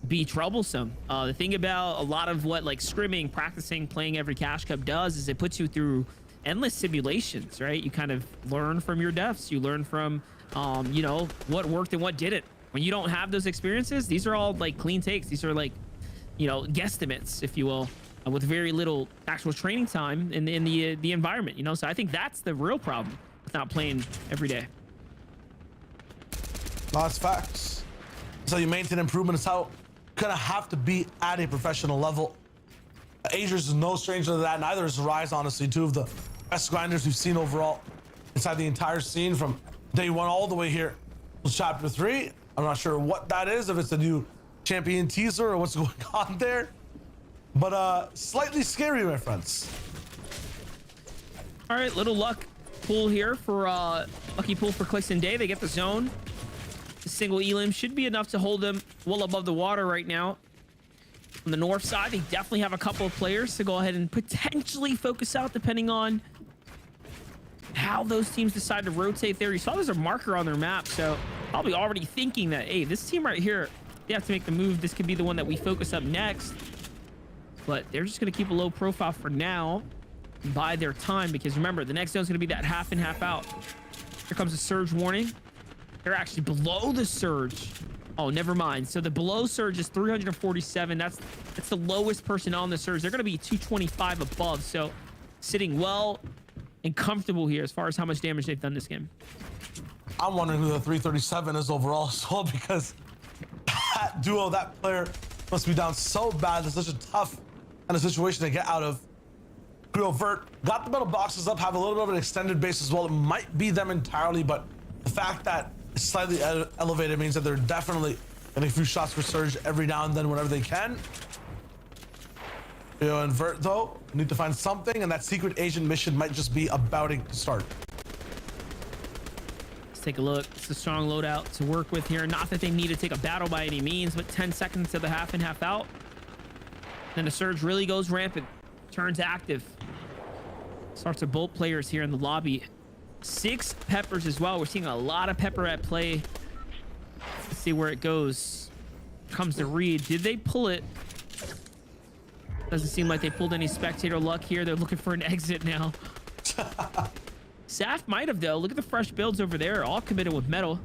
be troublesome. The thing about a lot of what like scrimming, practicing, playing every Cash Cup does is it puts you through endless simulations, right? You kind of learn from your deaths. You learn from, you know, what worked and what didn't. When you don't have those experiences, these are all like clean takes. These are like, you know, guesstimates, if you will, with very little actual training time in the environment, you know? So I think that's the real problem with not playing every day. That's facts. So you maintain improvement is how gonna have to be at a professional level. Azers is no stranger to that. Neither is Rise, honestly. Two of the best grinders we've seen overall inside the entire scene from day one all the way here to chapter 3. I'm not sure what that is, if it's a new champion teaser or what's going on there, but slightly scary, my friends. All right, little luck pull here for lucky pull for Clicks and Day. They get the zone. The single elim should be enough to hold them well above the water right now. On the north side, they definitely have a couple of players to go ahead and potentially focus out depending on how those teams decide to rotate there. You saw there's a marker on their map, so probably already thinking that, hey, this team right here, they have to make the move. This could be the one that we focus up next. But they're just going to keep a low profile for now and buy their time, because remember, the next zone is going to be that half in, half out. Here comes a surge warning. They're actually below the surge. Oh, never mind. So the below surge is 347. That's the lowest person on the surge. They're going to be 225 above. So sitting well and comfortable here as far as how much damage they've done this game. I'm wondering who the 337 is overall as well, because that duo, that player must be down so bad. It's such a tough kind of situation to get out of. Vert got the metal boxes up, have a little bit of an extended base as well. It might be them entirely, but the fact that it's slightly elevated means that they're definitely getting a few shots for Surge every now and then whenever they can. You know, and Vert though, need to find something, and that secret agent mission might just be about to start. Let's take a look. It's a strong loadout to work with here. Not that they need to take a battle by any means, but 10 seconds to the half in, half out. Then the Surge really goes rampant, turns active. Starts to bolt players here in the lobby. 6 peppers as well. We're seeing a lot of pepper at play. Let's see where it goes. Comes to Reed. Did they pull it? Doesn't seem like they pulled any spectator luck here. They're looking for an exit now. Saf might have, though. Look at the fresh builds over there, all committed with metal.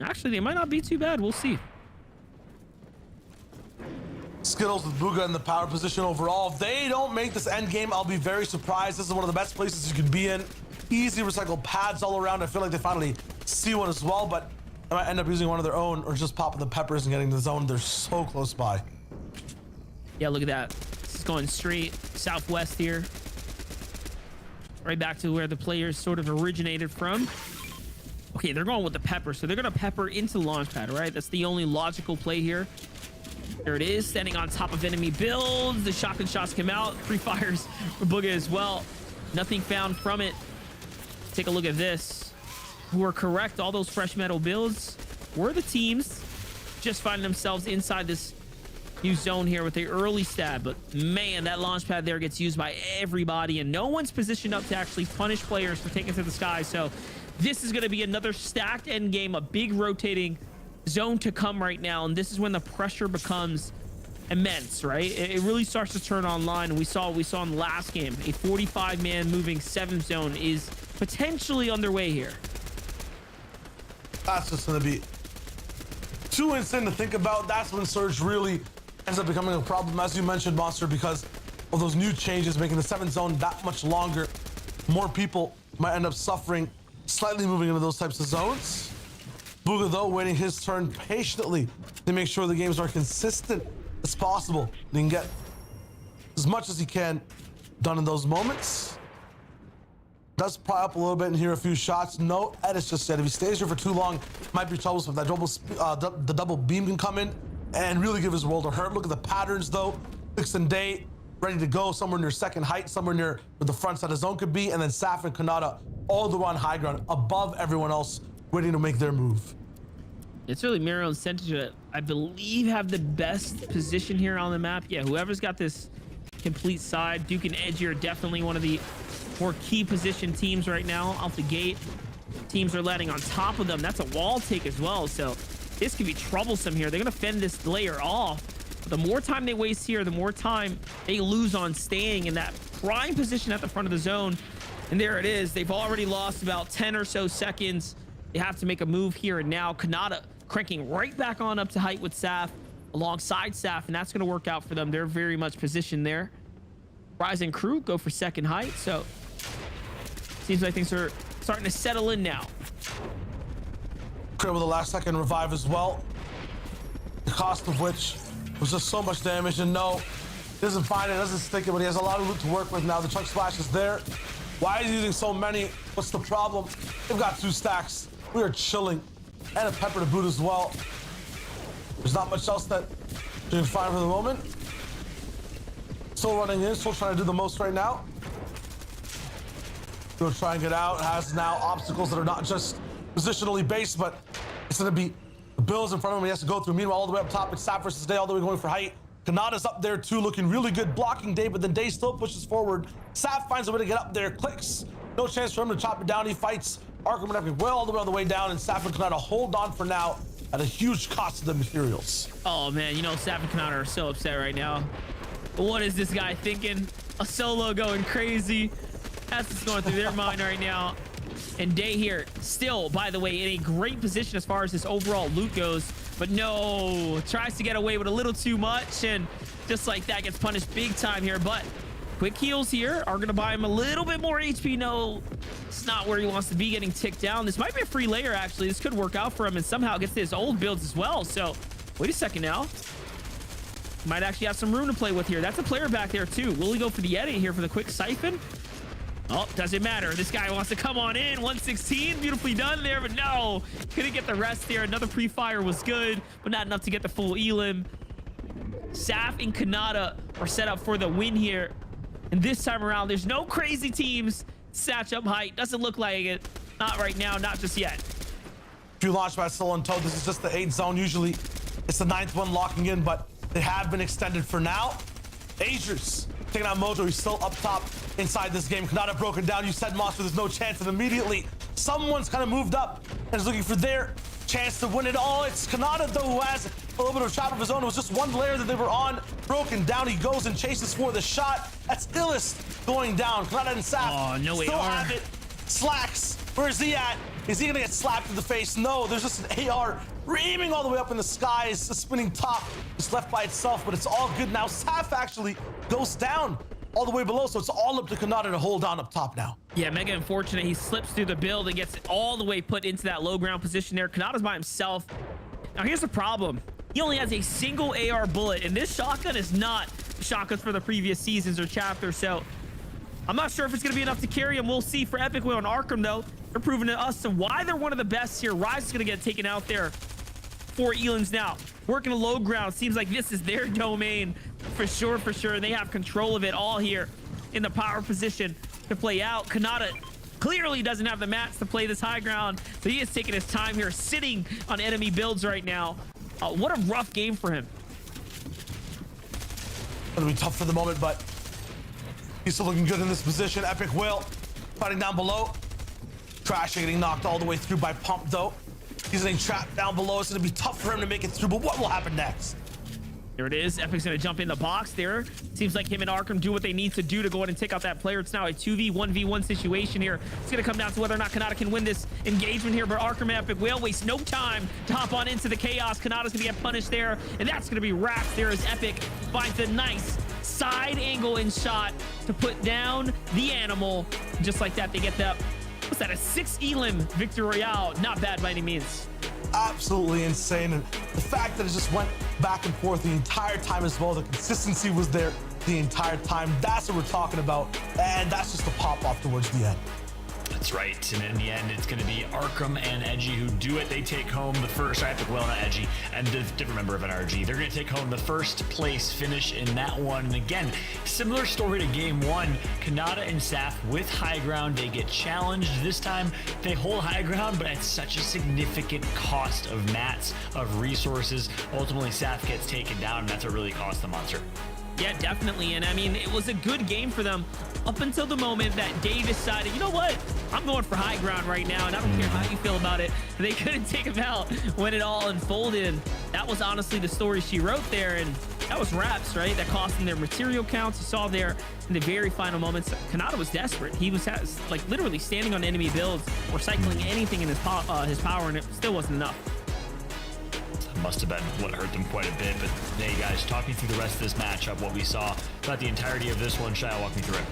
Actually, they might not be too bad. We'll see. Skittles with Bugha in the power position overall. If they don't make this end game, I'll be very surprised. This is one of the best places you could be in. Easy recycled pads all around. I feel like they finally see one as well, but they might end up using one of their own or just popping the peppers and getting the zone. They're so close by. Yeah, look at that. This is going straight southwest here. Right back to where the players sort of originated from. Okay, they're going with the pepper, so they're going to pepper into the launch pad, right? That's the only logical play here. There it is, standing on top of enemy builds. The shotgun shots come out. Free fires for Bugha as well. Nothing found from it. Take a look at this. Who are correct, all those fresh metal builds were the teams just finding themselves inside this new zone here with the early stab. But man, that launch pad there gets used by everybody, and no one's positioned up to actually punish players for taking to the sky. So this is going to be another stacked end game, a big rotating zone to come right now, and this is when the pressure becomes immense, right? It really starts to turn online. We saw in the last game, a 45-man moving 7th zone is potentially underway here. That's just gonna be too insane to think about. That's when Surge really ends up becoming a problem, as you mentioned, Monster, because of those new changes, making the 7th zone that much longer. More people might end up suffering, slightly moving into those types of zones. Bugha, though, waiting his turn patiently to make sure the games are consistent as possible. He can get as much as he can done in those moments. Does pry up a little bit and hear a few shots. No edits just yet. If he stays here for too long, might be troublesome. That the double beam can come in and really give his world a hurt. Look at the patterns though. 6 and Day ready to go somewhere near second height, somewhere near where the front side of zone could be, and then Saf and Kanata all the way on high ground above everyone else, waiting to make their move. It's really Miro and Sentinel, I believe, have the best position here on the map. Yeah, whoever's got this complete side, Duke and Edgy are definitely one of the more key position teams right now off the gate. Teams are landing on top of them. That's a wall take as well, so this could be troublesome here. They're gonna fend this layer off. But the more time they waste here, the more time they lose on staying in that prime position at the front of the zone. And there it is. They've already lost about 10 or so seconds. They have to make a move here and now. Kanata cranking right back on up to height with Saf, alongside Saf, and that's going to work out for them. They're very much positioned there. Rise and Crew go for second height, so seems like things are starting to settle in now. Crit with the last second revive as well, the cost of which was just so much damage. And no, he doesn't find it, doesn't stick it, but he has a lot of loot to work with now. The chunk splash is there. Why is he using so many? What's the problem? They've got 2 stacks. We are chilling. And a pepper to boot as well. There's not much else that you can find for the moment. Still running in, still trying to do the most right now. He'll try and get out. Has now obstacles that are not just positionally based, but it's gonna be the bills in front of him he has to go through. Meanwhile, all the way up top, it's Saf versus Day, all the way going for height. Kanata's up there too, looking really good, blocking Day, but then Day still pushes forward. Saf finds a way to get up there, clicks. No chance for him to chop it down. He fights Arkham and Epic well all the way down, and Saf and Kanata hold on for now at a huge cost to the materials. Oh man, you know Saf and Kanata are so upset right now. What is this guy thinking? A solo going crazy. That's what's going through their mind right now. And Day here, still, by the way, in a great position as far as this overall loot goes. But no, tries to get away with a little too much, and just like that gets punished big time here. But quick heals here are going to buy him a little bit more HP. No, it's not where he wants to be, getting ticked down. This might be a free layer, actually. This could work out for him, and somehow gets to his old builds as well. So wait a second now. Might actually have some room to play with here. That's a player back there too. Will he go for the edit here for the quick siphon? Oh, doesn't matter. This guy wants to come on in. 116, beautifully done there, but no, couldn't get the rest there. Another pre-fire was good, but not enough to get the full elim. Saf and Kanata are set up for the win here. And this time around, there's no crazy teams. Satch up height, doesn't look like it. Not right now, not just yet. Few launch pads still untowed. This is just the 8th zone. Usually it's the 9th one locking in, but they have been extended for now. Agers taking out Mojo. He's still up top inside this game. Kanata broken down. You said Monster, there's no chance, and immediately someone's kind of moved up and is looking for their chance to win it all. It's Kanata though, who has a little bit of trap of his own. It was just one layer that they were on. Broken down, he goes and chases for the shot. That's Illest going down. Kanata and Saf still have it. Slacks, where is he at? Is he gonna get slapped in the face? No, there's just an AR aiming all the way up in the skies. A spinning top is left by itself, but it's all good now. Saf actually goes down all the way below, so it's all up to Kanata to hold on up top now. Yeah, mega unfortunate. He slips through the build and gets it all the way put into that low ground position there. Kanata's by himself. Now here's the problem. He only has a single AR bullet, and this shotgun is not shotguns for the previous seasons or chapters, so I'm not sure if it's going to be enough to carry him. We'll see for Epic Wheel and Arkham, though. They're proving to us why they're one of the best here. Rise is going to get taken out there. 4 Elans now. Working a low ground. Seems like this is their domain for sure, for sure. They have control of it all here in the power position to play out. Kanata clearly doesn't have the mats to play this high ground, so he is taking his time here, sitting on enemy builds right now. What a rough game for him. It'll be tough for the moment, but he's still looking good in this position. Epic Will fighting down below. Crashing, getting knocked all the way through by Pump, though. He's getting trapped down below. It's going to be tough for him to make it through, but what will happen next? There it is. Epic's going to jump in the box there. Seems like him and Arkham do what they need to do to go ahead and take out that player. It's now a 2v1v1 situation here. It's going to come down to whether or not Kanata can win this engagement here, but Arkham and Epic will waste no time to hop on into the chaos. Kanata's going to get punished there, and that's going to be wrapped there as Epic finds a nice side angle and shot to put down the animal. Just like that, they get that. What's that, a 6 elim victory royale? Not bad by any means. Absolutely insane, and the fact that it just went back and forth the entire time as well, the consistency was there the entire time. That's what we're talking about, and that's just a pop off towards the end. That's right. And in the end, it's going to be Arkham and Edgy who do it. They take home the first, well, not Edgy, and a different member of NRG. They're going to take home the first place finish in that one. And again, similar story to game one. Kanata and Saf with high ground. They get challenged. This time, they hold high ground, but at such a significant cost of mats, of resources. Ultimately, Saf gets taken down, and that's what really cost the monster. Yeah, definitely. And I mean, it was a good game for them up until the moment that Dave decided, you know what? I'm going for high ground right now, and I don't care how you feel about it. They couldn't take him out when it all unfolded. And that was honestly the story she wrote there. And that was Raps, right? That cost them their material counts. You saw there in the very final moments, Kanata was desperate. He was like literally standing on enemy builds, recycling anything in his power, and it still wasn't enough. Must have been what hurt them quite a bit. But hey, guys, talk me through the rest of this matchup, what we saw throughout the entirety of this one. Shia, walk me through it.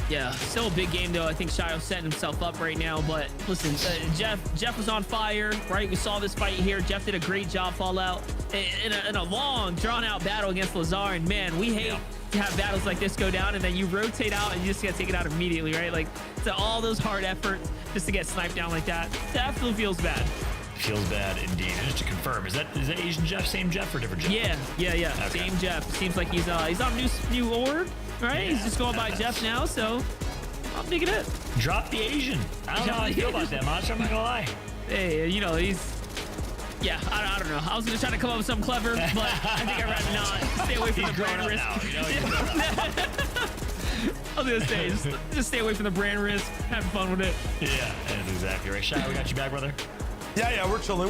Yeah, still a big game though. I think Shio setting himself up right now. But listen, Jeff was on fire, right? We saw this fight here. Jeff did a great job Fallout in a long, drawn-out battle against Lazar. And man, we hate to have battles like this go down, and then you rotate out and you just get taken out immediately, right? Like, to all those hard efforts just to get sniped down like that, definitely feels bad. Feels bad indeed. And just to confirm, is that Asian Jeff, same Jeff, or different Jeff? Yeah. Okay. Same Jeff. Seems like he's on new org, right? Yeah. He's just going by Jeff now, so I'm digging it. Drop the Asian. I don't know how I feel about that much. I'm not gonna lie. Hey, you know, yeah, I don't know. I was gonna try to come up with something clever, but I think I'd rather not. Stay away from the brand risk. I was gonna say, just stay away from the brand risk. Have fun with it. Yeah, that's exactly right. Shai, we got you back, brother. Yeah, we're chilling.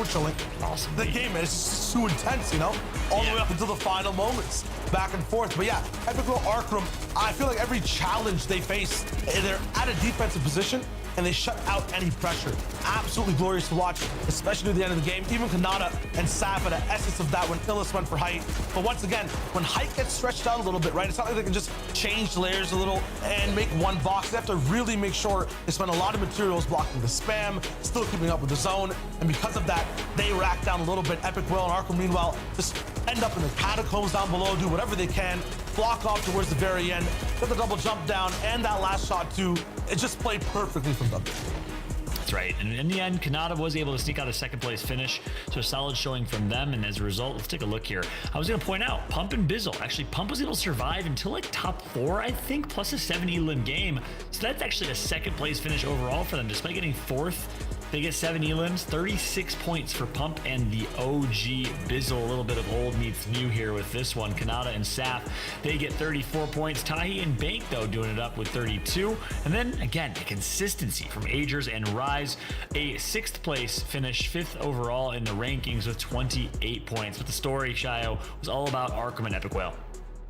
Awesome. The game, man, it's just too intense, you know? All the way up until the final moments, back and forth. But yeah, Epic Will Arkham, I feel like every challenge they face, they're at a defensive position, and they shut out any pressure. Absolutely glorious to watch, especially at the end of the game. Even Kanata and Saf, the essence of that when Illis went for height. But once again, when height gets stretched out a little bit, right, it's not like they can just change layers a little and make one box. They have to really make sure they spend a lot of materials blocking the spam, still keeping up with the zone. And because of that, they rack down a little bit. Epic Will and Arkham, meanwhile, just end up in the catacombs down below, do whatever they can, block off towards the very end, get the double jump down, and that last shot too. It just played perfectly from them. That's right. And in the end, Kanata was able to sneak out a second place finish. So a solid showing from them. And as a result, let's take a look here. I was going to point out, Pump and Bizzle. Actually, Pump was able to survive until like top 4, I think, plus a 7 elim game. So that's actually a second place finish overall for them. Despite getting 4th, they get 7 elims, 36 points for Pump and the OG Bizzle. A little bit of old meets new here with this one. Kanata and Saf, they get 34 points. Tahi and Bank, though, doing it up with 32. And then, again, a consistency from Agers and Rise. A 6th place finish, 5th overall in the rankings with 28 points. But the story, Shio, was all about Arkham and Epic Whale.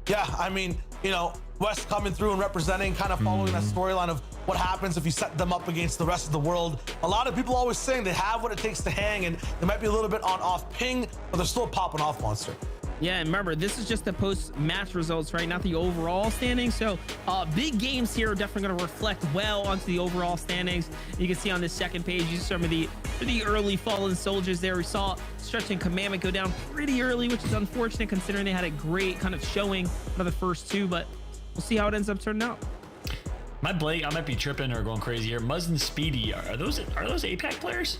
Yeah, I mean, you know, West coming through and representing, kind of following that storyline of what happens if you set them up against the rest of the world. A lot of people always saying they have what it takes to hang, and they might be a little bit on off ping, but they're still popping off monster. Yeah, and remember, this is just the post-match results, right? Not the overall standings. So big games here are definitely going to reflect well onto the overall standings. You can see on this second page, you see some of the early fallen soldiers there. We saw Stretch and Commandment go down pretty early, which is unfortunate considering they had a great kind of showing for the first two, but we'll see how it ends up turning out. My Blake, I might be tripping or going crazy here. Muzz and Speedy, are those APAC players?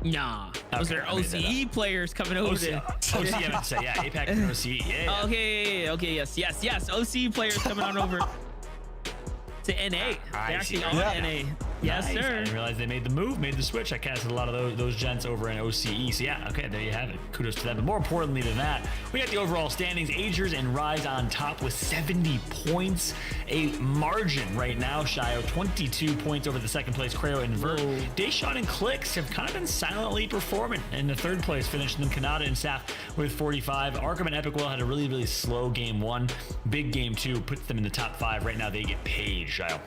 Nah, those Okay, are OCE players coming over there. OCE, I meant to say, yeah, APAC and OCE. Yeah. Okay, yes. OCE players coming on over to NA. They actually on NA. Yes, Nice. sir. I didn't realize they made the switch. I casted a lot of those gents over in OCE. So yeah, okay, there you have it. Kudos to them. But more importantly than that, we got the overall standings. Agers and Rise on top with 70 points. A margin right now, Shio. 22 points over the second place, Creo and Vert. Deshaun and Clicks have kind of been silently performing in the third place finish. And then Kanata and Saf with 45. Arkham and Epic Will had a really, really slow game 1. Big game 2 puts them in the top 5. Right now, they get paid, Shio.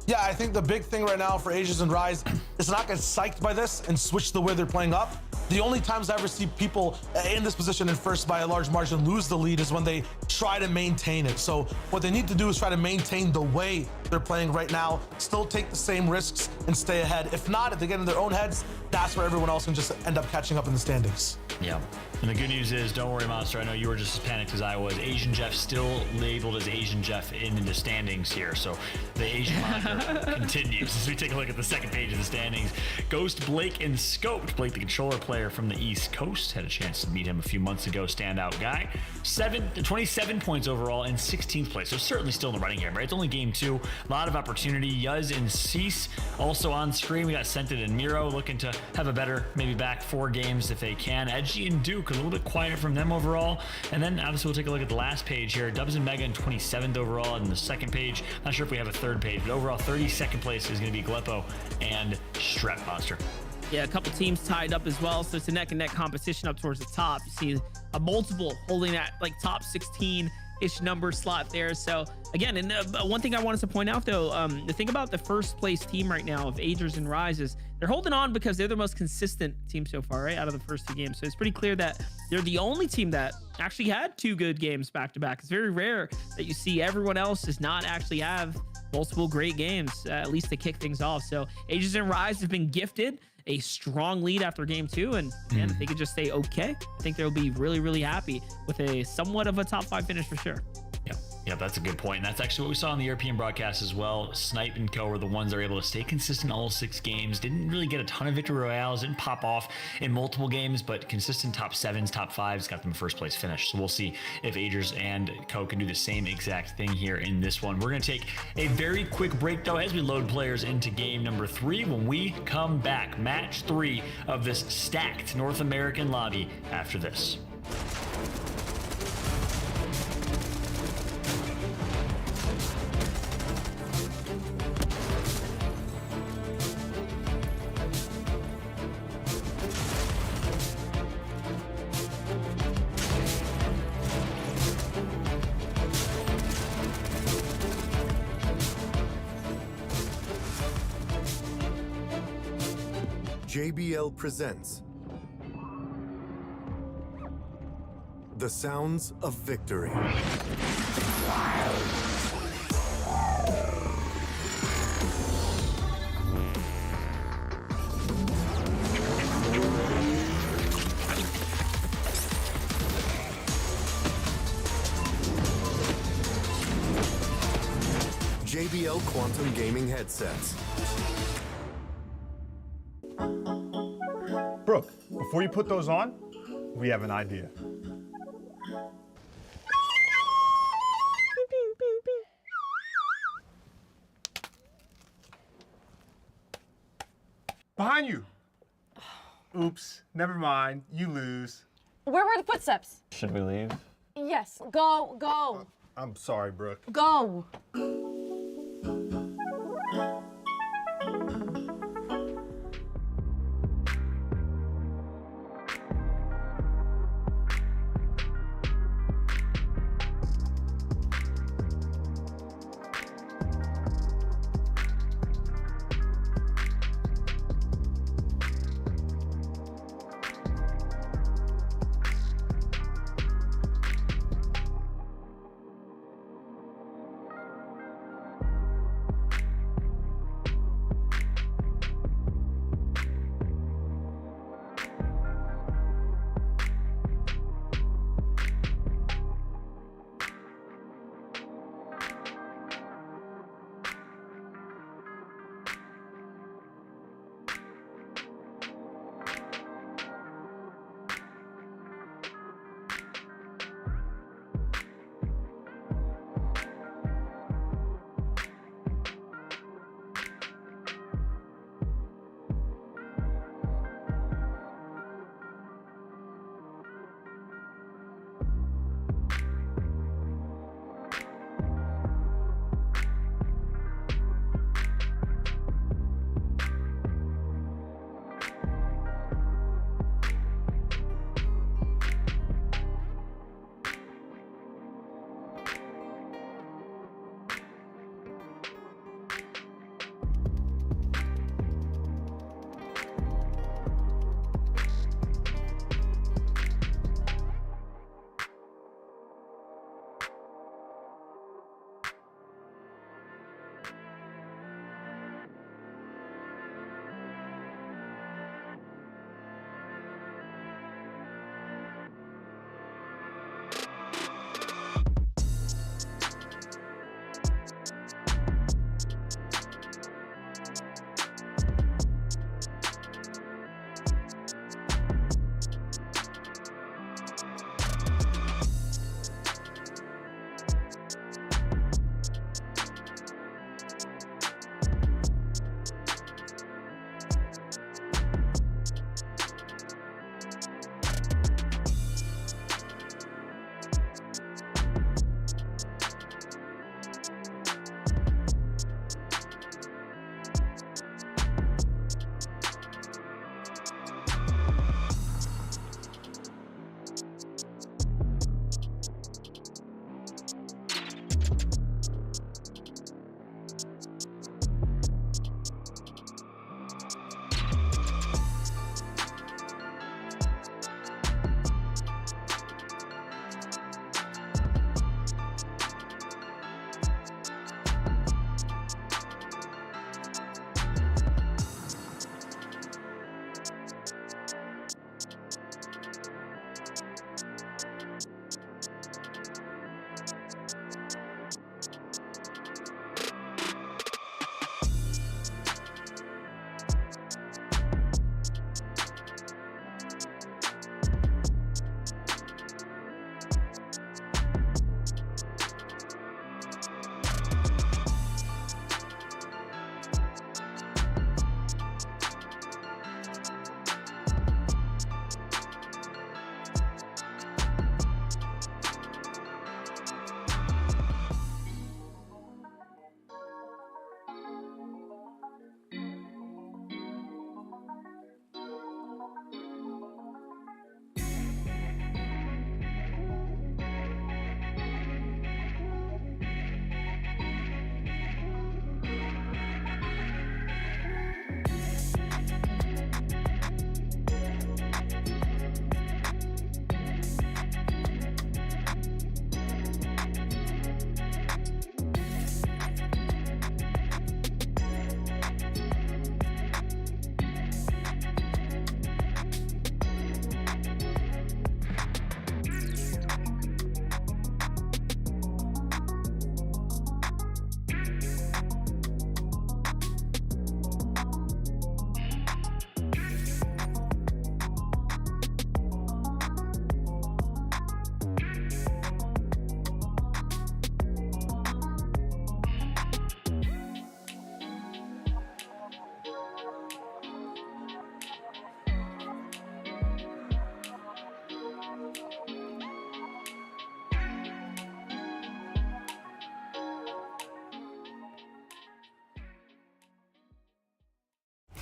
Yeah, I think the big thing right now for Agers and Rise is to not get psyched by this and switch the way they're playing up. The only times I ever see people in this position and first by a large margin lose the lead is when they try to maintain it. So what they need to do is try to maintain the way they're playing right now, still take the same risks and stay ahead. If not, if they get in their own heads, that's where everyone else can just end up catching up in the standings. Yeah. And the good news is, don't worry, Monster. I know you were just as panicked as I was. Asian Jeff still labeled as Asian Jeff in the standings here. So the Asian moniker continues as we take a look at the second page of the standings. Ghost Blake and Scoped. Blake, the controller player from the East Coast. Had a chance to meet him a few months ago. Standout guy. 27 points overall in 16th place. So certainly still in the running game, right? It's only game 2. A lot of opportunity. Yuz and Cease also on screen. We got Sented and Miro looking to have a better, maybe back 4 games if they can. Edgy and Duke, a little bit quiet from them overall. And then obviously we'll take a look at the last page here. Dubs and Mega in 27th overall in the second page. Not sure if we have a third page, but overall 32nd place is going to be Gleppo and Strep Monster. Yeah, a couple teams tied up as well, so it's a neck and neck competition up towards the top. You see a multiple holding that like top 16-ish number slot there. So again, and one thing I wanted to point out though, the thing about the first place team right now of Agers and Rise is they're holding on because they're the most consistent team so far, right, out of the first 2 games. So it's pretty clear that they're the only team that actually had 2 good games back to back. It's very rare that you see everyone else does not actually have multiple great games, at least to kick things off. So Agers and Rise have been gifted a strong lead after game 2, and man, if they could just stay okay, I think they'll be really, really happy with a somewhat of a top 5 finish for sure. Yeah, that's a good point. And that's actually what we saw in the European broadcast as well. Snipe and Co were the ones that were able to stay consistent all 6 games. Didn't really get a ton of victory royales, didn't pop off in multiple games, but consistent top 7s, top 5s got them a first place finish. So we'll see if Agers and Co can do the same exact thing here in this one. We're going to take a very quick break though as we load players into game number 3. When we come back, match 3 of this stacked North American lobby after this. JBL presents The Sounds of Victory. JBL Quantum Gaming Headsets. Brooke, before you put those on, we have an idea. Behind you. Oops, never mind. You lose. Where were the footsteps? Should we leave? Yes, go. I'm sorry, Brooke. Go.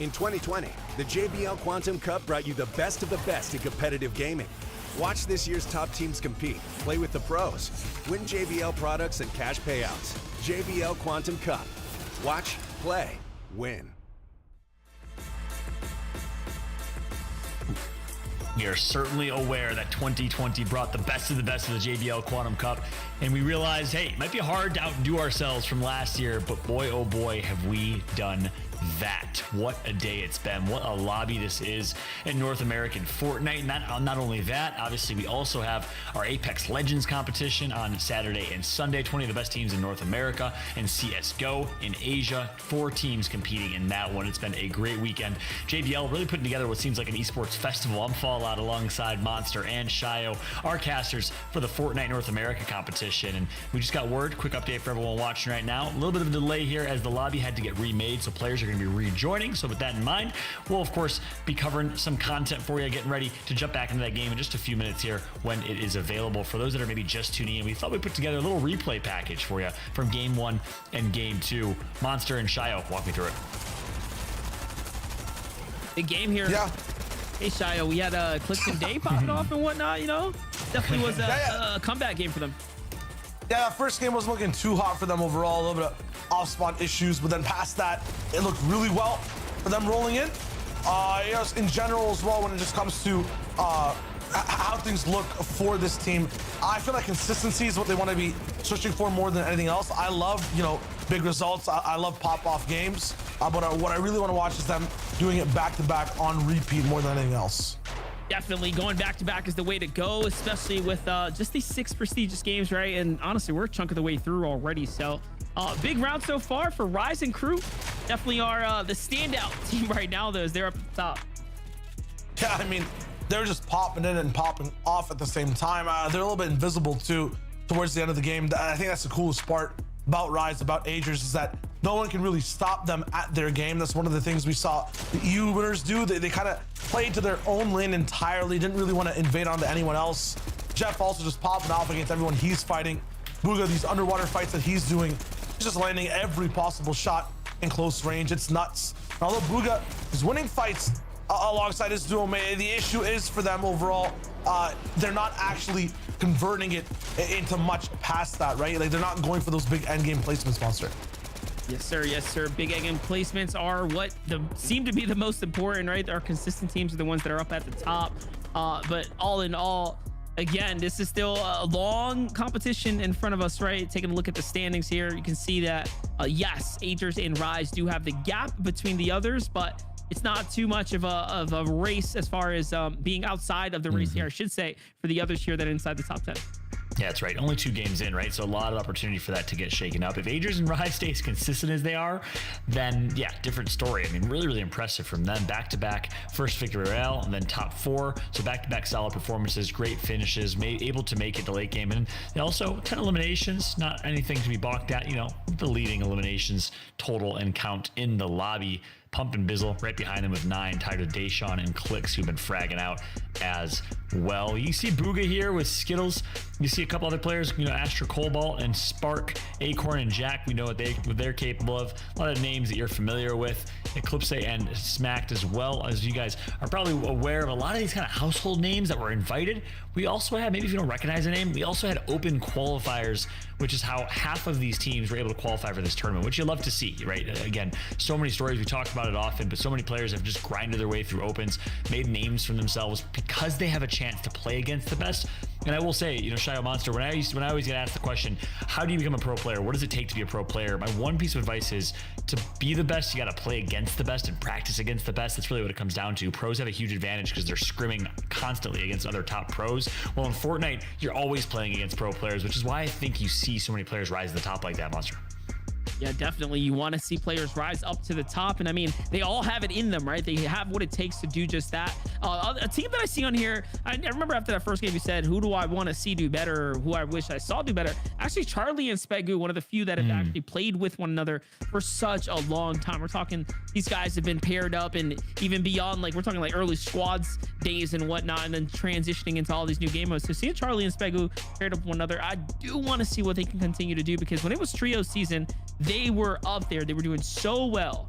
In 2020, the JBL Quantum Cup brought you the best of the best in competitive gaming. Watch this year's top teams compete, play with the pros, win JBL products and cash payouts. JBL Quantum Cup. Watch, play, win. We are certainly aware that 2020 brought the best of the JBL Quantum Cup, and we realized, hey, it might be hard to outdo ourselves from last year, but boy, oh boy, have we done that. What a day it's been. What a lobby this is in North American Fortnite. Not only that, obviously we also have our Apex Legends competition on Saturday and Sunday. 20 of the best teams in North America, and CSGO in Asia. 4 teams competing in that one. It's been a great weekend. JBL really putting together what seems like an esports festival. I'm Fallout alongside Monster and Shio, our casters for the Fortnite North America competition. And we just got word, quick update for everyone watching right now. A little bit of a delay here as the lobby had to get remade, so players are going to be rejoining. So with that in mind, we'll of course be covering some content for you, getting ready to jump back into that game in just a few minutes here when it is available. For those that are maybe just tuning in, we thought we'd put together a little replay package for you from game 1 and game 2. Monster and Shio, walk me through it. Big game here. Yeah. Hey, Shio, we had Clifton Day popping off and whatnot, you know? Definitely was a comeback game for them. Yeah, that first game wasn't looking too hot for them overall. A little bit of off-spawn issues, but then past that, it looked really well for them rolling in. Yes, in general as well, when it just comes to how things look for this team, I feel like consistency is what they want to be searching for more than anything else. I love, big results. I love pop-off games, but what I really want to watch is them doing it back-to-back on repeat more than anything else. Definitely going back-to-back is the way to go, especially with just these 6 prestigious games, right? And honestly, we're a chunk of the way through already, so big round so far for Rise and crew. Definitely are the standout team right now, though, as they're up at the top. Yeah, I mean, they're just popping in and popping off at the same time. They're a little bit invisible too towards the end of the game. I think that's the coolest part about Rise, about Agers, is that no one can really stop them at their game. That's one of the things we saw the EU winners do. They kind of played to their own lane entirely, didn't really want to invade onto anyone else. Jeff also just popping off against everyone he's fighting. Booga, these underwater fights that he's doing, he's just landing every possible shot in close range. It's nuts. And although Booga is winning fights alongside his duo mate, the issue is for them overall, they're not actually converting it into much past that, right? Like, they're not going for those big end game placements, Monster. Yes, sir. Yes, sir. Big egg and placements are what seem to be the most important, right? Our consistent teams are the ones that are up at the top. But all in all, again, this is still a long competition in front of us, right? Taking a look at the standings here, you can see that, yes, Agers and Rise do have the gap between the others, but it's not too much of a race as far as being outside of the race here, I should say, for the others here that are inside the top 10. Yeah, that's right. Only 2 games in, right? So a lot of opportunity for that to get shaken up. If Agers and Rise stay as consistent as they are, then yeah, different story. I mean, really, really impressive from them. Back-to-back first victory royale and then top 4. So back-to-back solid performances, great finishes, able to make it to late game. And also 10 eliminations, not anything to be balked at. The leading eliminations total and count in the lobby. Pump and Bizzle right behind them with 9, tied with Deshaun and Clicks, who've been fragging out as well. You see Booga here with Skittles. You see a couple other players, Astra Cobalt and Spark, Acorn and Jack. We know what they're capable of. A lot of names that you're familiar with. Eclipse and Smacked, as well as you guys are probably aware of a lot of these kind of household names that were invited. We also had, maybe if you don't recognize a name, we also had open qualifiers, which is how half of these teams were able to qualify for this tournament, which you love to see, right? Again, so many stories, we talk about it often, but so many players have just grinded their way through opens, made names for themselves because they have a chance to play against the best. And I will say, Shio Monster, when I always get asked the question, how do you become a pro player? What does it take to be a pro player? My one piece of advice is, to be the best, you got to play against the best and practice against the best. That's really what it comes down to. Pros have a huge advantage because they're scrimming constantly against other top pros. Well, in Fortnite, you're always playing against pro players, which is why I think you see so many players rise to the top like that, Monster. Yeah, definitely. You want to see players rise up to the top. And I mean, they all have it in them, right? They have what it takes to do just that. A team that I see on here, I remember after that first game, you said, who do I want to see do better? Or who I wish I saw do better? Actually, Charlie and Spegu, one of the few that have actually played with one another for such a long time. We're talking, these guys have been paired up and even beyond, like, we're talking like early squads days and whatnot, and then transitioning into all these new game modes. So seeing Charlie and Spegu paired up with one another, I do want to see what they can continue to do, because when it was trio season, they were up there. They were doing so well.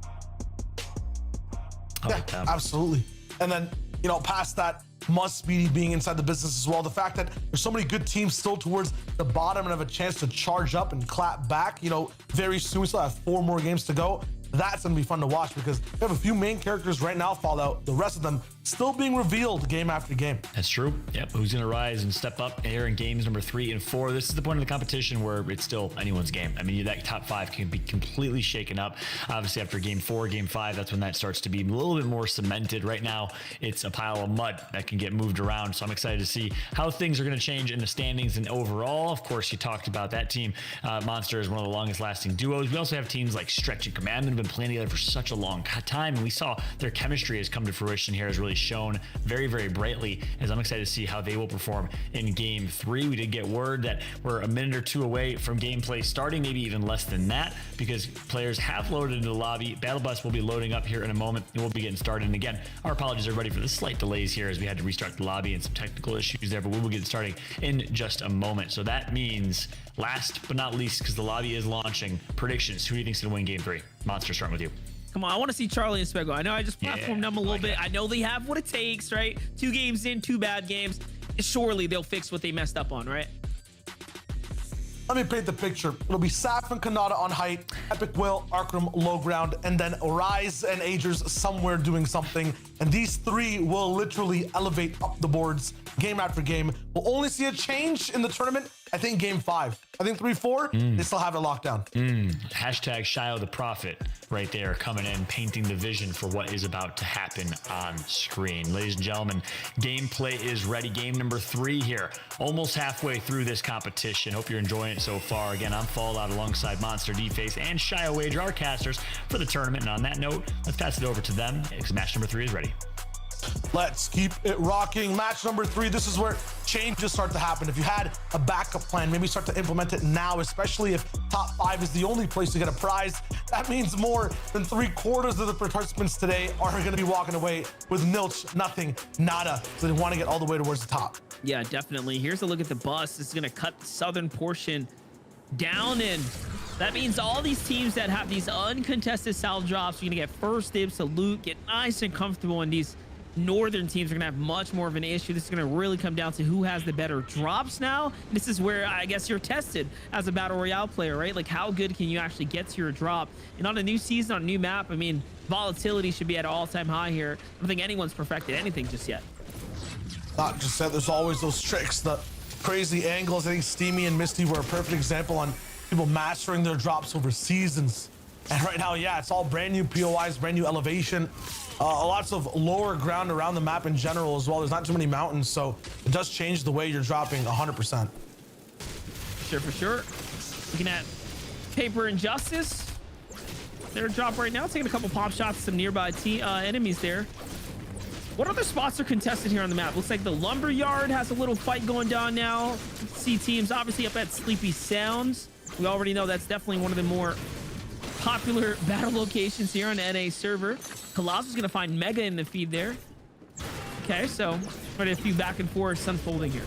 Absolutely. And then, you know, past that, must be being inside the business as well. The fact that there's so many good teams still towards the bottom and have a chance to charge up and clap back, you know, very soon. We still have 4 more games to go. That's going to be fun to watch because we have a few main characters right now Fallout. The rest of them still being revealed game after game. That's true. Yep. Who's going to rise and step up here in games number 3 and 4? This is the point of the competition where it's still anyone's game. I mean, that top 5 can be completely shaken up. Obviously, after game 4, game 5, that's when that starts to be a little bit more cemented. Right now, it's a pile of mud that can get moved around. So I'm excited to see how things are going to change in the standings and overall. Of course, you talked about that team. Monster is one of the longest lasting duos. We also have teams like Stretch and Command that have been playing together for such a long time, and we saw their chemistry has come to fruition here, has really shown very, very brightly, as I'm excited to see how they will perform in game 3. We did get word that we're a minute or 2 away from gameplay starting, maybe even less than that, because players have loaded into the lobby. Battle Bus will be loading up here in a moment, and we'll be getting started. And again, our apologies everybody for the slight delays here as we had to restart the lobby and some technical issues there, but we will get starting in just a moment. So that means, last but not least, because the lobby is launching, predictions. Who do you think's gonna win game 3? Monster, starting with you. Come on, I want to see Charlie and Spego. I know I just platformed them a little bit. I know they have what it takes, right? 2 games in, 2 bad games. Surely they'll fix what they messed up on, right? Let me paint the picture. It'll be Saf and Kanata on height, Epic Will, Arkram low ground, and then Rise and Agers somewhere doing something. And these 3 will literally elevate up the boards game after game. We'll only see a change in the tournament, I think, game 5. I think 3-4, they still have it locked down. Hashtag Shio the Prophet right there, coming in, painting the vision for what is about to happen on screen. Ladies and gentlemen, gameplay is ready. Game number 3 here, almost halfway through this competition. Hope you're enjoying it so far. Again, I'm Fallout alongside Monster, D-Face, and Shio Wager, our casters for the tournament. And on that note, let's pass it over to them because match number 3 is ready. Let's keep it rocking. Match number 3, this is where changes start to happen. If you had a backup plan, maybe start to implement it now, especially if top 5 is the only place to get a prize. That means more than 3/4 of the participants today are going to be walking away with nilch, nothing, nada. So they want to get all the way towards the top. Yeah, definitely. Here's a look at the bus. It's going to cut the southern portion down, and that means all these teams that have these uncontested salve drops are going to get first dibs to loot, get nice and comfortable, and these northern teams are gonna have much more of an issue. This is gonna really come down to who has the better drops now. This is where I guess you're tested as a battle royale player, right? Like, how good can you actually get to your drop? And on a new season, on a new map, I mean, volatility should be at an all-time high here. I don't think anyone's perfected anything just yet. Not just that, there's always those tricks, the crazy angles. I think Steamy and Misty were a perfect example on people mastering their drops over seasons. And right now, yeah, it's all brand new POIs, brand new elevation. Lots of lower ground around the map in general as well. There's not too many mountains, so it does change the way you're dropping 100%. For sure. Looking at Paper and Justice. Their drop right now, taking a couple pop shots, some nearby enemies there. What other spots are contested here on the map? Looks like the Lumberyard has a little fight going down now. See teams obviously up at Sleepy Sounds. We already know that's definitely one of the more popular battle locations here on the NA server. Colossus gonna find Mega in the feed there. Okay, so quite a few back and forth unfolding here.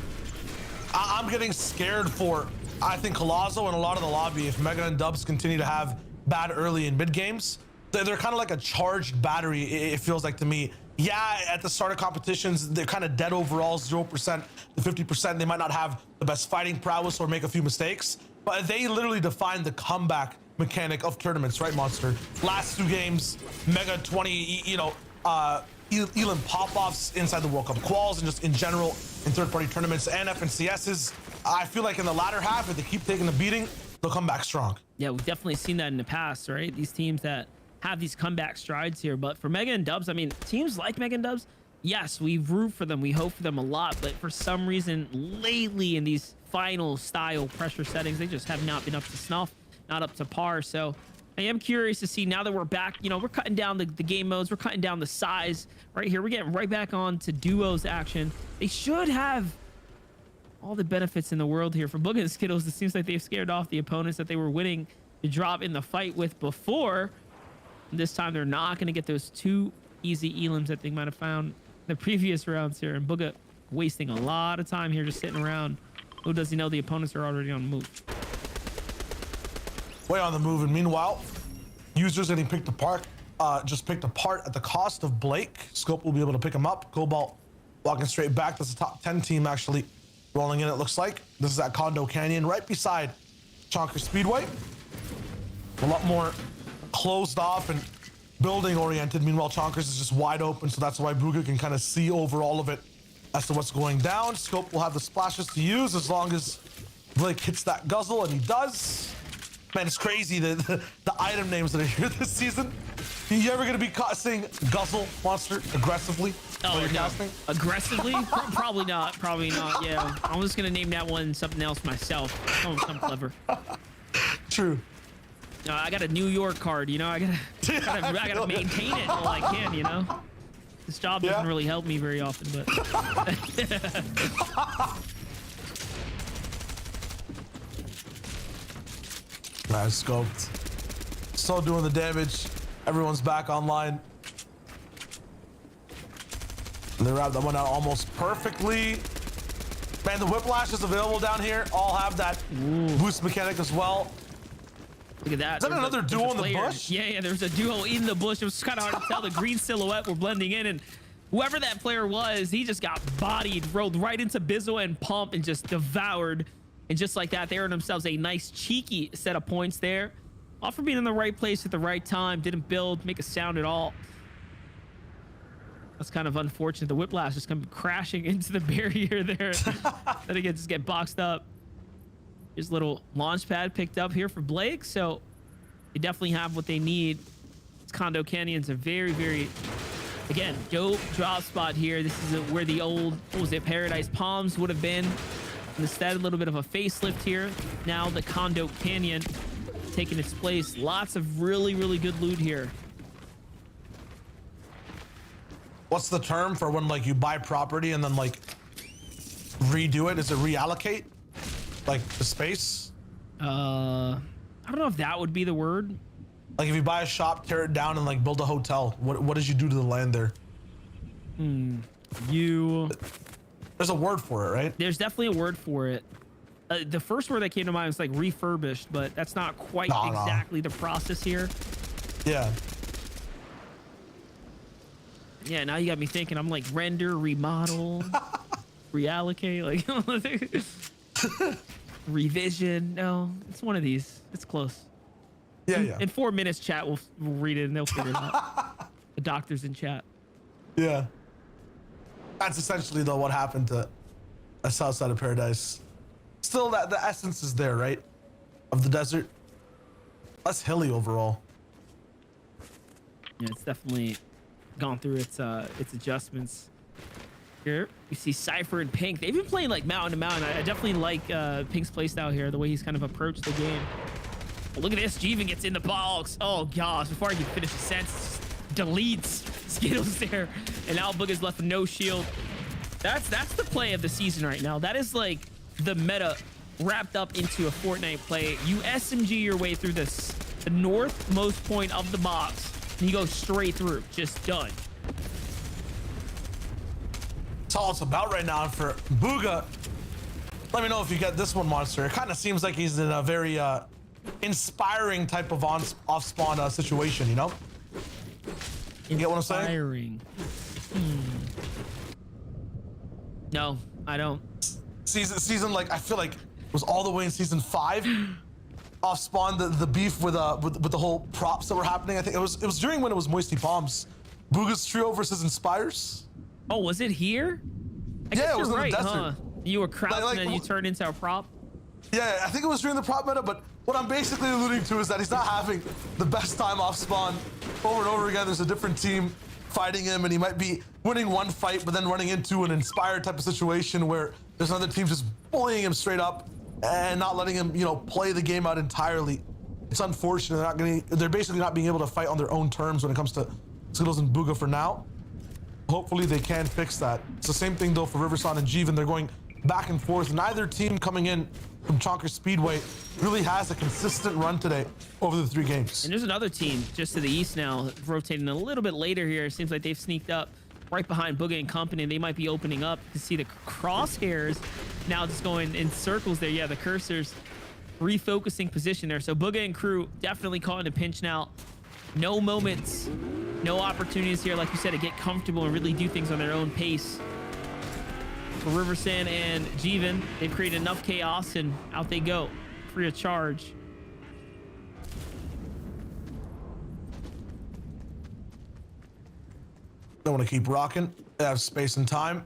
I'm getting scared for, I think, Colossus and a lot of the lobby. If Mega and Dubs continue to have bad early and mid games, they're kind of like a charged battery, it feels like to me. Yeah, at the start of competitions, they're kind of dead overall, 0% to 50%. They might not have the best fighting prowess or make a few mistakes, but they literally define the comeback mechanic of tournaments, right, Monster? Last 2 games, Mega 20, Elam pop-offs inside the World Cup quals and just in general in third-party tournaments and FNCSs. I feel like in the latter half, if they keep taking the beating, they'll come back strong. Yeah, we've definitely seen that in the past, right? These teams that have these comeback strides here. But for Mega and Dubs, I mean, teams like Mega and Dubs, yes, we root for them, we hope for them a lot, but for some reason lately in these final style pressure settings, they just have not been up to snuff, not up to par. So I am curious to see, now that we're back, you know, we're cutting down the game modes, we're cutting down the size right here, we're getting right back on to duos action. They should have all the benefits in the world here. For Booga and Skittles, it seems like they've scared off the opponents that they were winning the drop in the fight with before. This time they're not going to get those 2 easy elims that they might have found the previous rounds here. And Booga wasting a lot of time here just sitting around. Who does he know the opponents are already on the move? Way on the move, and meanwhile, users getting picked apart. just picked apart at the cost of Blake. Scope will be able to pick him up. Cobalt walking straight back. That's the top 10 team actually rolling in, it looks like. This is at Condo Canyon, right beside Chonker Speedway. A lot more closed off and building oriented. Meanwhile, Chonkers is just wide open, so that's why Booga can kind of see over all of it as to what's going down. Scope will have the splashes to use as long as Blake hits that guzzle, and he does. Man, it's crazy the item names that are here this season. You ever gonna be caught saying guzzle monster aggressively? Oh, no. Aggressively? Probably not. Probably not. Yeah. I'm just gonna name that one something else myself. I'm clever. True. I got a New York card, you know. I gotta maintain it all I can, you know. This job doesn't really help me very often, but. Nice scoped. Still doing the damage. Everyone's back online. And they wrapped that one out almost perfectly. Man, the whiplash is available down here. All have that boost mechanic as well. Look at that. Is that another duo in the bush? Yeah, there's a duo in the bush. It was kind of hard to tell. The green silhouette were blending in, and whoever that player was, he just got bodied, rolled right into Bizzle and Pump, and just devoured. And just like that, they earned themselves a nice cheeky set of points there. All for being in the right place at the right time. Didn't build, make a sound at all. That's kind of unfortunate. The whiplash just come crashing into the barrier there. Then again, just get boxed up. His little launch pad picked up here for Blake. So they definitely have what they need. This Condo Canyon's a very, very, again, dope drop spot here. This is where the old, what was it, Paradise Palms would have been. Instead, a little bit of a facelift here. Now the Condo Canyon taking its place. Lots of really, really good loot here. What's the term for when like you buy property and then like redo it? Is it reallocate? Like the space? I don't know if that would be the word. Like if you buy a shop, tear it down and like build a hotel, what does you do to the land there? There's a word for it, right? There's definitely a word for it. The first word that came to mind was like refurbished, but that's not quite exactly the process here. Yeah. Yeah, now you got me thinking. I'm like render, remodel, reallocate, like revision. No, it's one of these. It's close. Yeah. In 4 minutes, chat will read it and they'll figure it out. The doctor's in chat. Yeah. That's essentially though what happened to a south side of Paradise. Still, that the essence is there, right? Of the desert. Less hilly overall. Yeah, it's definitely gone through its adjustments. Here you see Sypher and Pink. They've been playing like mountain to mountain. I definitely like Pink's playstyle here, the way he's kind of approached the game. But look at this. Jeevan gets in the box. Oh gosh, before I can finish the sentence, deletes Skittles there, and now Booga's left with no shield. That's the play of the season right now. That is like the meta wrapped up into a Fortnite play. You SMG your way through this, the northmost point of the box, and you go straight through. Just done. That's all it's about right now. And for Booga, let me know if you get this one, Monster. It kind of seems like he's in a very inspiring type of off-spawn situation, you know? You get what I'm saying? Inspiring. No, I don't. Season like I feel like it was all the way in season 5. Off spawn the beef with the whole props that were happening. I think it was during when it was Moisty Palms. Booga's trio versus Inspires. Oh, was it here? I guess it was you're in the right, desert. huh? You were crouching and you turned into a prop. Yeah, I think it was during the prop meta, but what I'm basically alluding to is that he's not having the best time off spawn. Over and over again, there's a different team fighting him, and he might be winning one fight, but then running into an Inspired type of situation where there's another team just bullying him straight up and not letting him, play the game out entirely. It's unfortunate. They're basically not being able to fight on their own terms when it comes to Skittles and Booga for now. Hopefully they can fix that. It's the same thing though for Riverson and Jeevan. They're going back and forth. Neither team coming in from Chonker Speedway really has a consistent run today over the 3 games. And there's another team just to the east now, rotating a little bit later here. It seems like they've sneaked up right behind Booga and company. They might be opening up. You can see the crosshairs now just going in circles there. Yeah, the cursors refocusing position there. So Booga and crew definitely caught in a pinch now. no moments, no opportunities here, like you said, to get comfortable and really do things on their own pace. For Riversan and Jeevan, they've created enough chaos and out they go, free of charge. They want to keep rocking. They have space and time,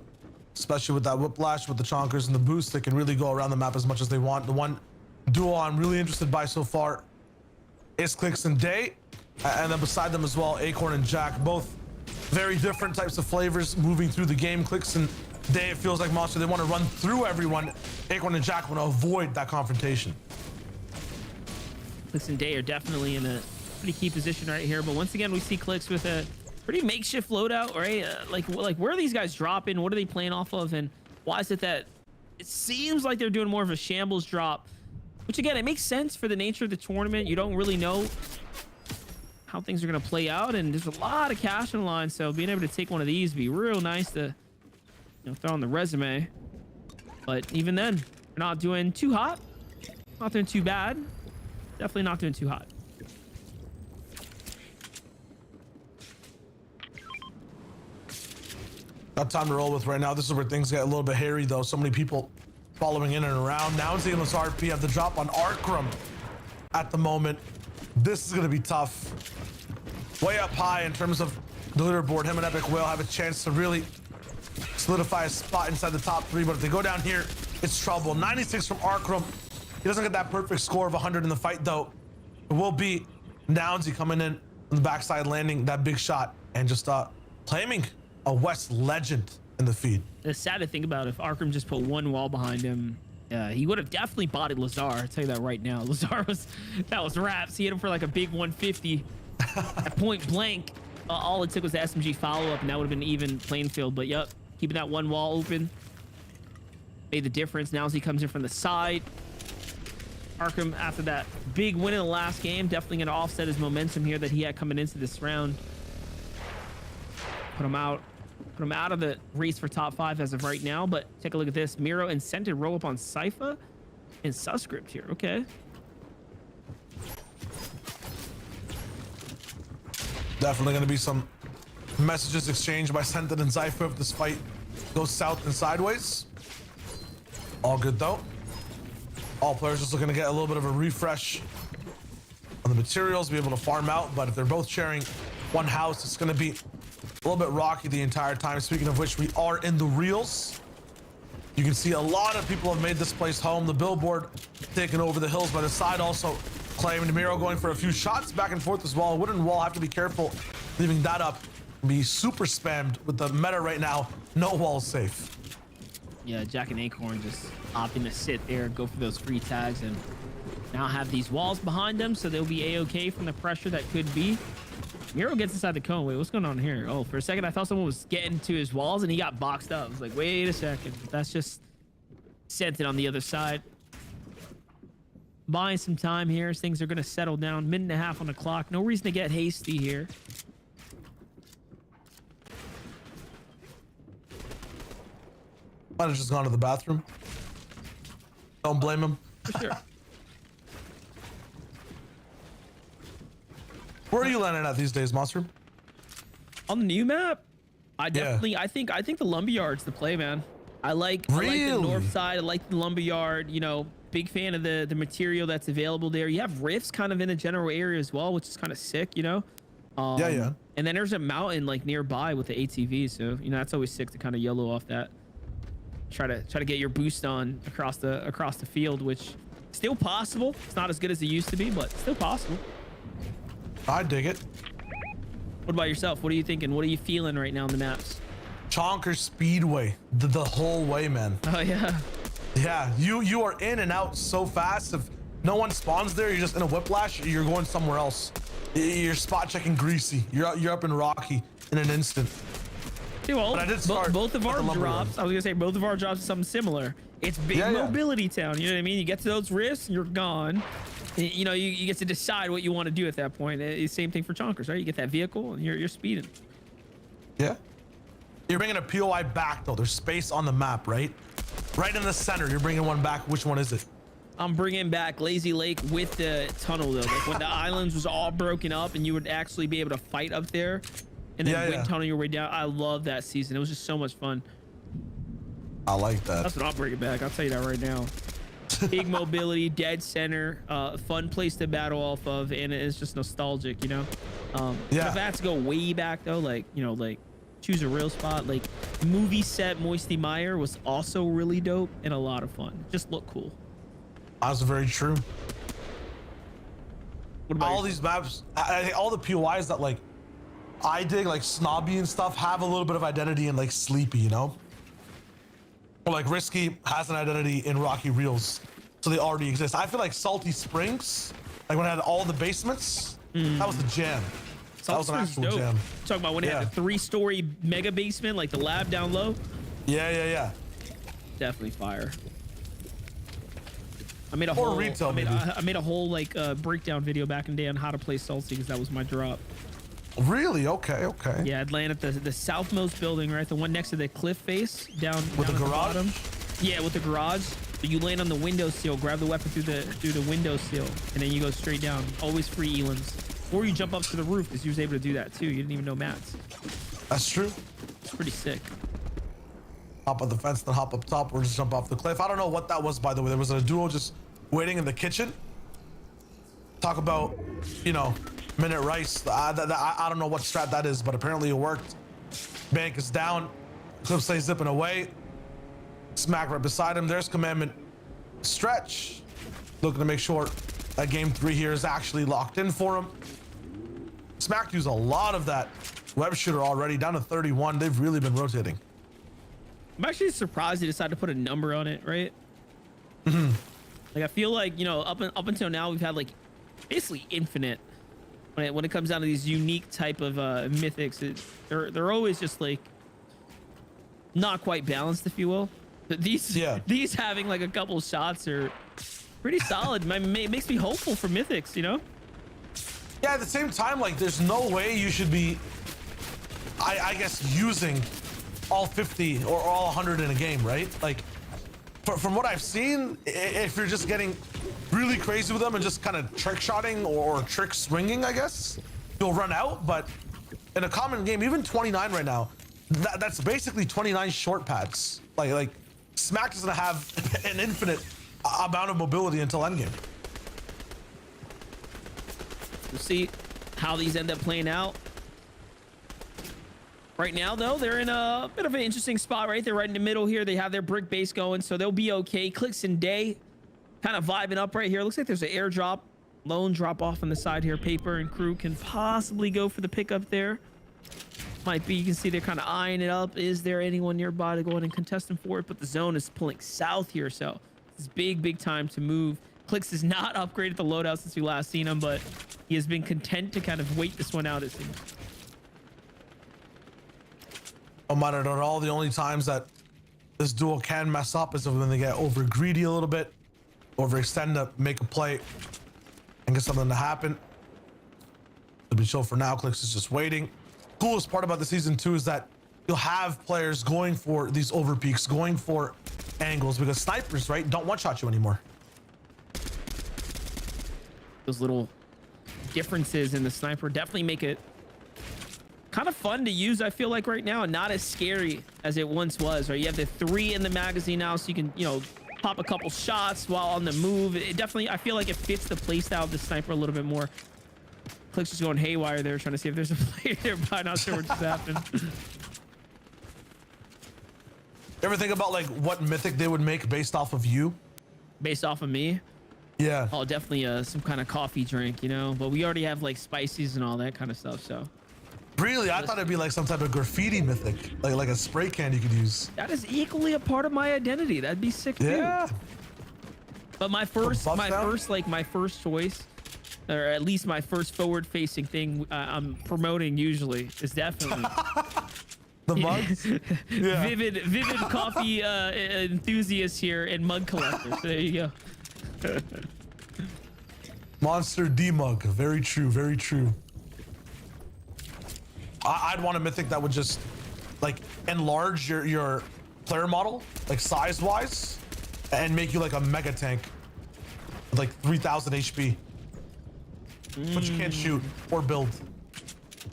especially with that whiplash, with the chonkers and the boost. They can really go around the map as much as they want. The one duo I'm really interested by so far is Clicks and Day, and then beside them as well, Acorn and Jack, both very different types of flavors moving through the game. Clicks and Day, it feels like Monster, they want to run through everyone. Acorn and Jack want to avoid that confrontation. Clicks and Day are definitely in a pretty key position right here, but once again, we see Clicks with a pretty makeshift loadout, right? Like where are these guys dropping? What are they playing off of? And why is it that it seems like they're doing more of a shambles drop? Which again, it makes sense for the nature of the tournament. You don't really know how things are going to play out, and there's a lot of cash in the line. So being able to take one of these would be real nice to, throw on the resume. But even then, we're not doing too hot, not doing too bad. Definitely not doing too hot. Got time to roll with right now. This is where things get a little bit hairy, though. So many people following in and around. Now seeing this RP have the drop on Arkram at the moment. This is going to be tough. Way up high in terms of the leaderboard. Him and Epic Whale have a chance to really solidify a spot inside the top 3. But if they go down here, it's trouble. 96 from Arkram. He doesn't get that perfect score of 100 in the fight, though. It will be Downsy coming in on the backside, landing that big shot and just claiming a West legend in the feed. It's sad to think about if Arkram just put one wall behind him. He would have definitely bodied Lazar. I'll tell you that right now. Lazar that was raps. He hit him for like a big 150 at point blank. All it took was the SMG follow up, and that would have been even playing field. But yep, keeping that one wall open made the difference. Now as he comes in from the side, Arkram, after that big win in the last game, definitely going to offset his momentum here that he had coming into this round. Put him out of the race for top 5 as of right now. But take a look at this. Miro and Scented roll up on Sypha and Suscript here. Okay. Definitely going to be some messages exchanged by Scented and Sypha if this fight goes south and sideways. All good, though. All players just looking to get a little bit of a refresh on the materials, be able to farm out. But if they're both sharing one house, it's going to be a little bit rocky the entire time. Speaking of which, we are in the reels. You can see a lot of people have made this place home. The billboard taking over the hills by the side, also claiming Miro going for a few shots back and forth as well. Wooden wall, have to be careful leaving that up. Be super spammed with the meta right now. No wall safe. Yeah, Jack and Acorn just opting to sit there, go for those free tags, and now have these walls behind them, so they'll be a-okay from the pressure that could be. Miro gets inside the cone. Wait, what's going on here? Oh, for a second, I thought someone was getting to his walls, and he got boxed up. I was like, wait a second. That's just Scented on the other side. Buying some time here as things are going to settle down. Minute and a half on the clock. No reason to get hasty here. Might have just gone to the bathroom. Don't blame him. For sure. Where are you landing at these days, Monster? On the new map, I think the lumberyard's the play, man. I like the north side. I like the lumberyard. Big fan of the material that's available there. You have rifts kind of in the general area as well, which is kind of sick, yeah. And then there's a mountain like nearby with the ATV, so that's always sick to kind of yellow off that. Try to get your boost on across the field, which still possible. It's not as good as it used to be, but still possible. I dig it. What about yourself? What are you thinking? What are you feeling right now on the maps? Chonker Speedway, the whole way, man. Oh yeah. Yeah, you are in and out so fast. If no one spawns there, you're just in a whiplash. You're going somewhere else. You're spot checking Greasy. You're up in Rocky in an instant. Yeah, well, but I did start both of our drops. I was gonna say both of our drops are something similar. It's big mobility town. You know what I mean? You get to those rifts, and you're gone. You get to decide what you want to do at that point. Same thing for Chonkers, right? You get that vehicle, and you're speeding. Yeah. You're bringing a POI back though. There's space on the map, right? Right in the center. You're bringing one back. Which one is it? I'm bringing back Lazy Lake with the tunnel though. Like when the islands was all broken up and you would actually be able to fight up there and then wind tunnel your way down. I love that season. It was just so much fun. I like that. That's what I'll bring it back. I'll tell you that right now. Big mobility, dead center, fun place to battle off of, and it's just nostalgic, you know. If I had to go way back though, like, you know, like choose a real spot, like movie set Moisty Mire was also really dope and a lot of fun. Just looked cool. That's very true. What about all these maps, I think all the POIs that like I dig, like Snobby and stuff, have a little bit of identity in like Sleepy, you know. Or like Risky has an identity in Rocky Reels, so they already exist. I feel like Salty Springs, like when I had all the basements, that was the jam. That was an actual jam. Talking about when it had the 3-story mega basement, like the lab down low. Yeah. Definitely fire. I made a whole retail, I made a whole like breakdown video back in the day on how to play Salty because that was my drop. Really? Okay. Yeah, I'd land at the southmost building, right? The one next to the cliff face down with down the at garage. bottom. Yeah, with the garage. But you land on the windowsill, grab the weapon through the windowsill, and then you go straight down. Always free elims. Or you jump up to the roof because you was able to do that too. You didn't even know mats. That's true. It's pretty sick. Hop on the fence, then hop up top, or just jump off the cliff. I don't know what that was, by the way. There was a duo just waiting in the kitchen. Talk about, you know, minute rice. I don't know what strat that is, but apparently it worked. Bank is down. Clip stays zipping away. Smack right beside him. There's Commandment. Stretch. Looking to make sure that game 3 here is actually locked in for him. Smack used a lot of that web shooter already, down to 31. They've really been rotating. I'm actually surprised they decided to put a number on it, right? Like I feel like, you know, up until now we've had like basically infinite when it comes down to these unique type of mythics. They're always just like not quite balanced, if you will. But these having like a couple shots are pretty solid. It makes me hopeful for mythics, you know. Yeah, at the same time, like there's no way you should be I guess using all 50 or all 100 in a game, right? Like from what I've seen, if you're just getting really crazy with them and just kind of trick shotting or trick swinging, I guess you'll run out. But in a common game, even 29 right now, that's basically 29 short pads. Like Smack doesn't have an infinite amount of mobility until endgame. We'll see how these end up playing out. Right now, though, they're in a bit of an interesting spot, right? They're right in the middle here. They have their brick base going, so they'll be okay. Clicks and Day kind of vibing up right here. Looks like there's an airdrop, lone drop off on the side here. Paper and Crew can possibly go for the pickup there. Might be. You can see they're kind of eyeing it up. Is there anyone nearby to go in and contest them for it? But the zone is pulling south here, so it's big time to move. Clicks is not upgraded the loadout since we last seen him, but he has been content to kind of wait this one out, it seems. No matter at all, the only times that this duo can mess up is when they get over greedy a little bit, overextend to make a play and get something to happen. To be chill for now. Clicks is just waiting. Coolest part about the season 2 is that you'll have players going for these over peaks, going for angles, because snipers, right, don't one-shot you anymore. Those little differences in the sniper definitely make it kind of fun to use, I feel like, right now, and not as scary as it once was, right? You have the 3 in the magazine now, so you can, you know, pop a couple shots while on the move. It definitely, I feel like it fits the playstyle of the sniper a little bit more. Clicks just going haywire there, trying to see if there's a player nearby. Not sure what just happened. Ever think about like what mythic they would make based off of you? Based off of me? Yeah. Oh, definitely some kind of coffee drink, you know? But we already have like spices and all that kind of stuff, so. Really? I thought it'd be like some type of graffiti mythic, like a spray can you could use. That is equally a part of my identity. That'd be sick too. Yeah. But my first choice, or at least my first forward-facing thing I'm promoting usually is definitely the mugs. Yeah. Vivid coffee enthusiast here and mug collector. So there you go. Monster D mug. Very true. Very true. I'd want a mythic that would just like enlarge your player model, like size-wise, and make you like a mega tank. with like 3,000 HP. But you can't shoot or build.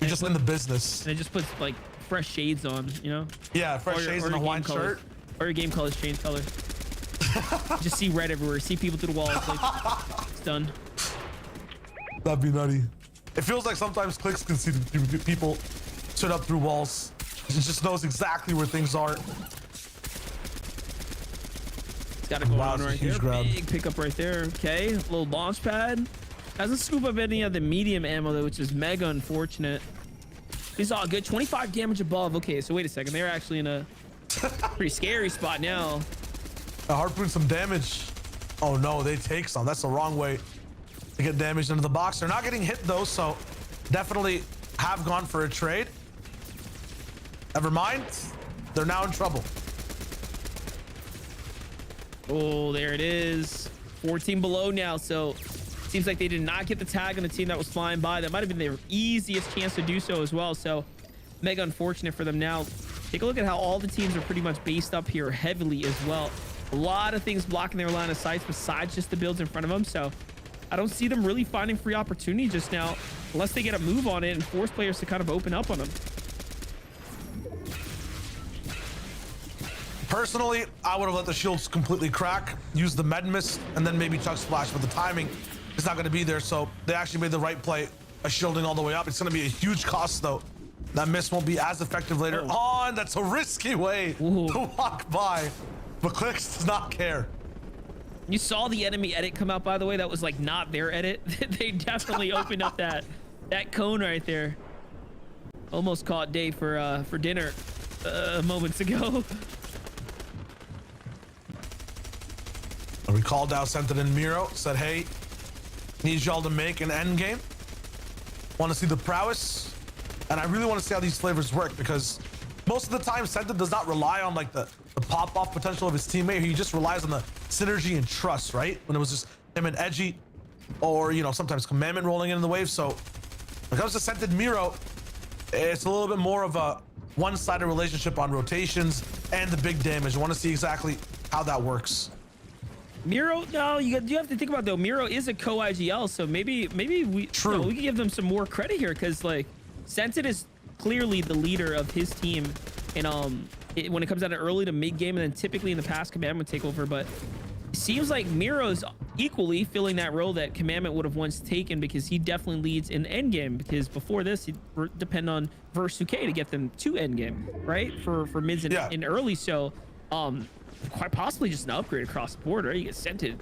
You're just in the business. And it just puts like fresh shades on, you know? Yeah, fresh shades and a Hawaiian shirt. Or your game colors change color. Just see red everywhere. See people through the walls. Like, it's done. That'd be nutty. It feels like sometimes Clicks can see the people sit up through walls. It just knows exactly where things are. It's got to go Wow, on it's a right huge there. grab. Big pickup right there. Okay, little launch pad. Doesn't scoop up any of the medium ammo though, which is mega unfortunate. He's all good. 25 damage above. Okay, so wait a second. They're actually in a pretty scary spot now. Harpoon some damage. Oh no, they take some. That's the wrong way to get damaged into the box. They're not getting hit though, so definitely have gone for a trade. Never mind. They're now in trouble. Oh, there it is. 14 below now, so seems like they did not get the tag on the team that was flying by. That might have been their easiest chance to do so as well, so mega unfortunate for them. Now take a look at how all the teams are pretty much based up here heavily as well. A lot of things blocking their line of sight besides just the builds in front of them, so I don't see them really finding free opportunity just now unless they get a move on it and force players to kind of open up on them. Personally, I would have let the shields completely crack, use the med mist, and then maybe Chug Splash, but the timing is not going to be there, so they actually made the right play, a shielding all the way up. It's going to be a huge cost, though. That mist won't be as effective later on. That's a risky way to walk by, but Clicks does not care. You saw the enemy edit come out, by the way. That was like not their edit. They definitely opened up that cone right there. Almost caught Dave for dinner moments ago. We called out, sent it in Miro, said, hey, need y'all to make an end game. Want to see the prowess, and I really want to see how these flavors work, because most of the time Senta does not rely on like the pop-off potential of his teammate. He just relies on the synergy and trust, right? When it was just him and Edgy, or you know, sometimes Commandment rolling in the wave. So when it comes to Scented Miro, it's a little bit more of a one-sided relationship on rotations and the big damage. I want to see exactly how that works. Miro, no, you have to think about though. Miro is a co-IGL, so maybe we we can give them some more credit here, because like Scented is clearly the leader of his team, and when it comes down to early to mid game, and then typically in the past Commandment would take over, but it seems like Miro's equally filling that role that Commandment would have once taken, because he definitely leads in end game, because before this he'd depend on Verse 2K to get them to end game, right? For mids and early, so quite possibly just an upgrade across the board, right? You get Scented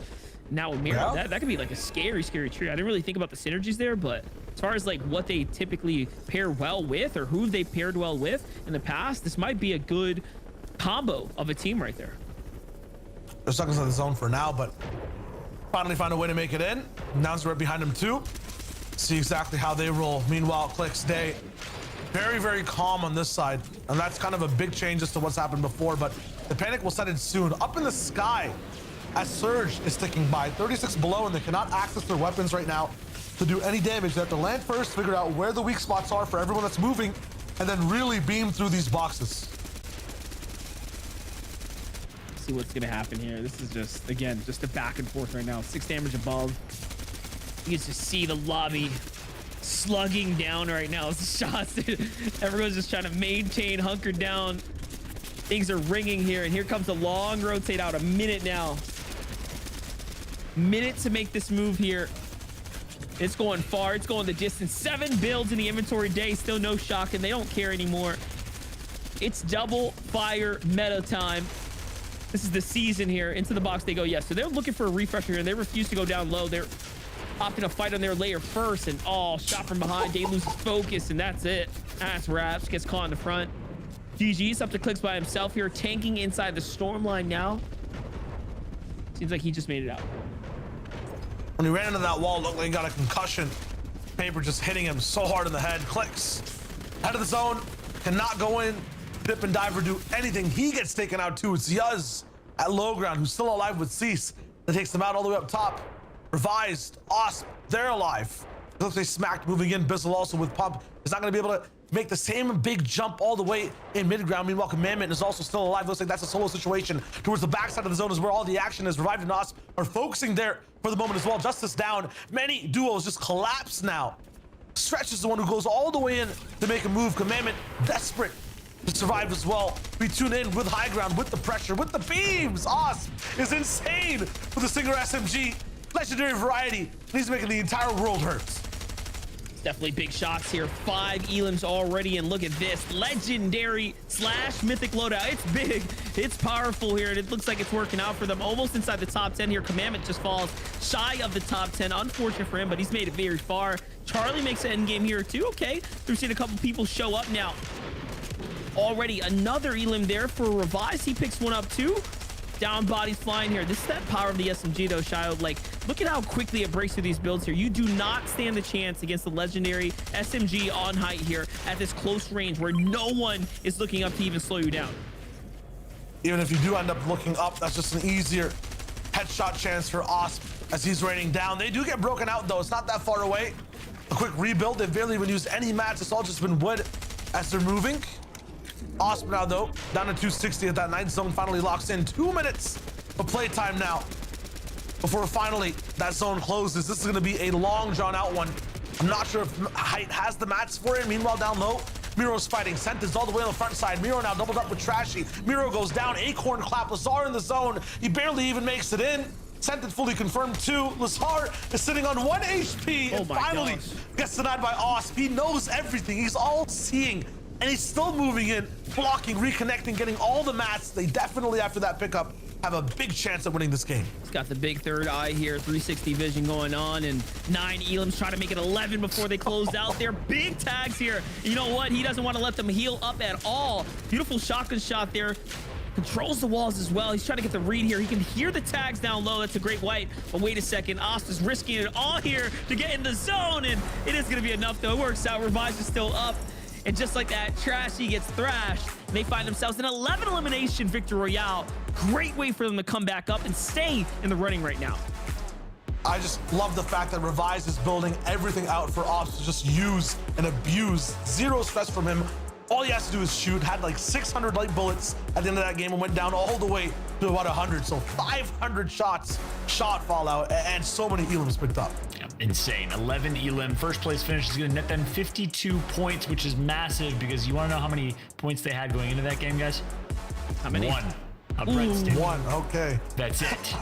now with Miro. That could be like a scary tree. I didn't really think about the synergies there, but as far as like what they typically pair well with, or who they paired well with in the past, this might be a good combo of a team right there. They're stuck inside the zone for now, but finally find a way to make it in. Now's right behind him too. See exactly how they roll. Meanwhile, Clicks Day very, very calm on this side, and that's kind of a big change as to what's happened before, but the panic will set in soon. Up in the sky as Surge is sticking by 36 below, and they cannot access their weapons right now to do any damage. They have to land first, figure out where the weak spots are for everyone that's moving, and then really beam through these boxes. See what's gonna happen here. This is just, again, just a back and forth right now. 6 damage above. You can just see the lobby slugging down right now. Shots. Everyone's just trying to maintain, hunker down. Things are ringing here, and here comes the long rotate out. A minute now. Minute to make this move here. It's going far. It's going the distance. 7 builds in the inventory day. Still no shock, and they don't care anymore. It's double fire meta time. This is the season here. Into the box they go. Yes, so they're looking for a refresher here, and they refuse to go down low. They're opting to fight on their layer first, and shot from behind. They loses focus, and that's it. That's wraps. Gets caught in the front. GG's up to Clicks by himself here, tanking inside the storm line now. Seems like he just made it out. When he ran into that wall, looked like he got a concussion. Paper just hitting him so hard in the head. Clicks head of the zone, cannot go in, dip and dive or do anything. He gets taken out too. It's Yuz at low ground, who's still alive with Cease, that takes them out all the way up top. Revised, Osp, they're alive. Looks like they smacked moving in. Bizzle also with pump is not going to be able to make the same big jump all the way in mid ground. Meanwhile, Commandment is also still alive. Looks like that's a solo situation towards the backside of the zone is where all the action is. Revived and Osp are focusing there for the moment as well. Justice down. Many duos just collapse now. Stretch is the one who goes all the way in to make a move. Commandment desperate to survive as well. We tune in with high ground, with the pressure, with the beams. Osp is insane with the Stinger SMG. Legendary variety. He's making the entire world hurt. Definitely big shots here. 5 elims already, and look at this legendary / mythic loadout. It's big, it's powerful here, and it looks like it's working out for them. Almost inside the top 10 here. Commandment just falls shy of the top 10. Unfortunate for him, but he's made it very far. Charlie makes an end game here too. Okay, we've seen a couple people show up now. Already another elim there for Revise. He picks one up too. Down bodies flying here. This is that power of the SMG though, Shio. Like, look at how quickly it breaks through these builds here. You do not stand the chance against the legendary SMG on height here at this close range where no one is looking up to even slow you down. Even if you do end up looking up, that's just an easier headshot chance for Osp as he's raining down. They do get broken out though. It's not that far away. A quick rebuild. They've barely even used any mats. It's all just been wood as they're moving. Osp now though, down to 260 at that 9th zone, finally locks in. 2 minutes of playtime now before finally that zone closes. This is gonna be a long drawn out one. I'm not sure if Height has the mats for it. Meanwhile down low, Miro's fighting. Sentence all the way on the front side. Miro now doubled up with Trashy. Miro goes down, Acorn clap, Lazar in the zone. He barely even makes it in. Sentence fully confirmed too. Lazar is sitting on 1 HP and finally gets denied by Osp. He knows everything, he's all seeing. And he's still moving in, blocking, reconnecting, getting all the mats. They definitely, after that pickup, have a big chance at winning this game. He's got the big third eye here, 360 vision going on, and 9 elims trying to make it 11 before they close out. They're big tags here. You know what? He doesn't want to let them heal up at all. Beautiful shotgun shot there. Controls the walls as well. He's trying to get the read here. He can hear the tags down low. That's a great wipe. But wait a second. Ost is risking it all here to get in the zone, and it is going to be enough, though. It works out. Revives is still up. And just like that, Trashy gets thrashed. And they find themselves in 11 elimination victory royale. Great way for them to come back up and stay in the running right now. I just love the fact that Revise is building everything out for Ops to just use and abuse. Zero stress from him. All he has to do is shoot. Had like 600 light bullets at the end of that game and went down all the way to about 100. So 500 shots shot Fallout and so many elims picked up. Insane. 11 elim. First place finish is going to net them 52 points, which is massive because you want to know how many points they had going into that game, guys? How many? 1. A breadstick. 1, okay. That's it.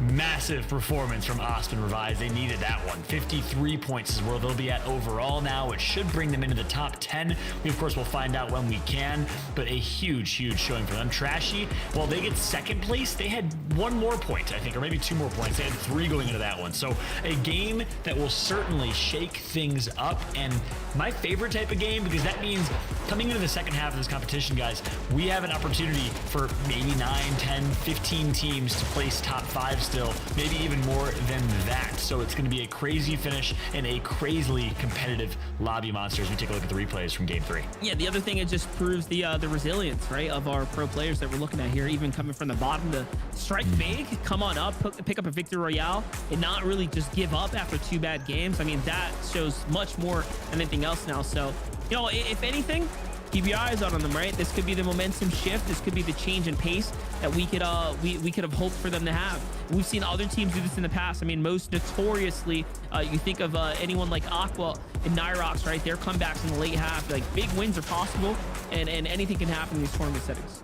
Massive performance from Osp and Revise. They needed that one. 53 points is where they'll be at overall now, which should bring them into the top 10. We, of course, will find out when we can, but a huge, huge showing for them. Trashy, while they get second place, they had 1 more point, I think, or maybe 2 more points. They had 3 going into that one. So a game that will certainly shake things up, and my favorite type of game, because that means coming into the second half of this competition, guys, we have an opportunity for maybe 9, 10, 15 teams to place top 5 still, maybe even more than that. So it's going to be a crazy finish and a crazily competitive lobby monster as we take a look at the replays from game 3. Yeah, the other thing, it just proves the resilience, right, of our pro players that we're looking at here, even coming from the bottom to strike big, come on up, pick up a victory royale, and not really just give up after 2 bad games. I mean, that shows much more than anything else now. So, you know, if anything, keep your eyes out on them, right? This could be the momentum shift. This could be the change in pace that we could have hoped for them to have. We've seen other teams do this in the past. I mean, most notoriously, you think of anyone like Aqua and Nyrox, right? Their comebacks in the late half, like big wins are possible, and anything can happen in these tournament settings.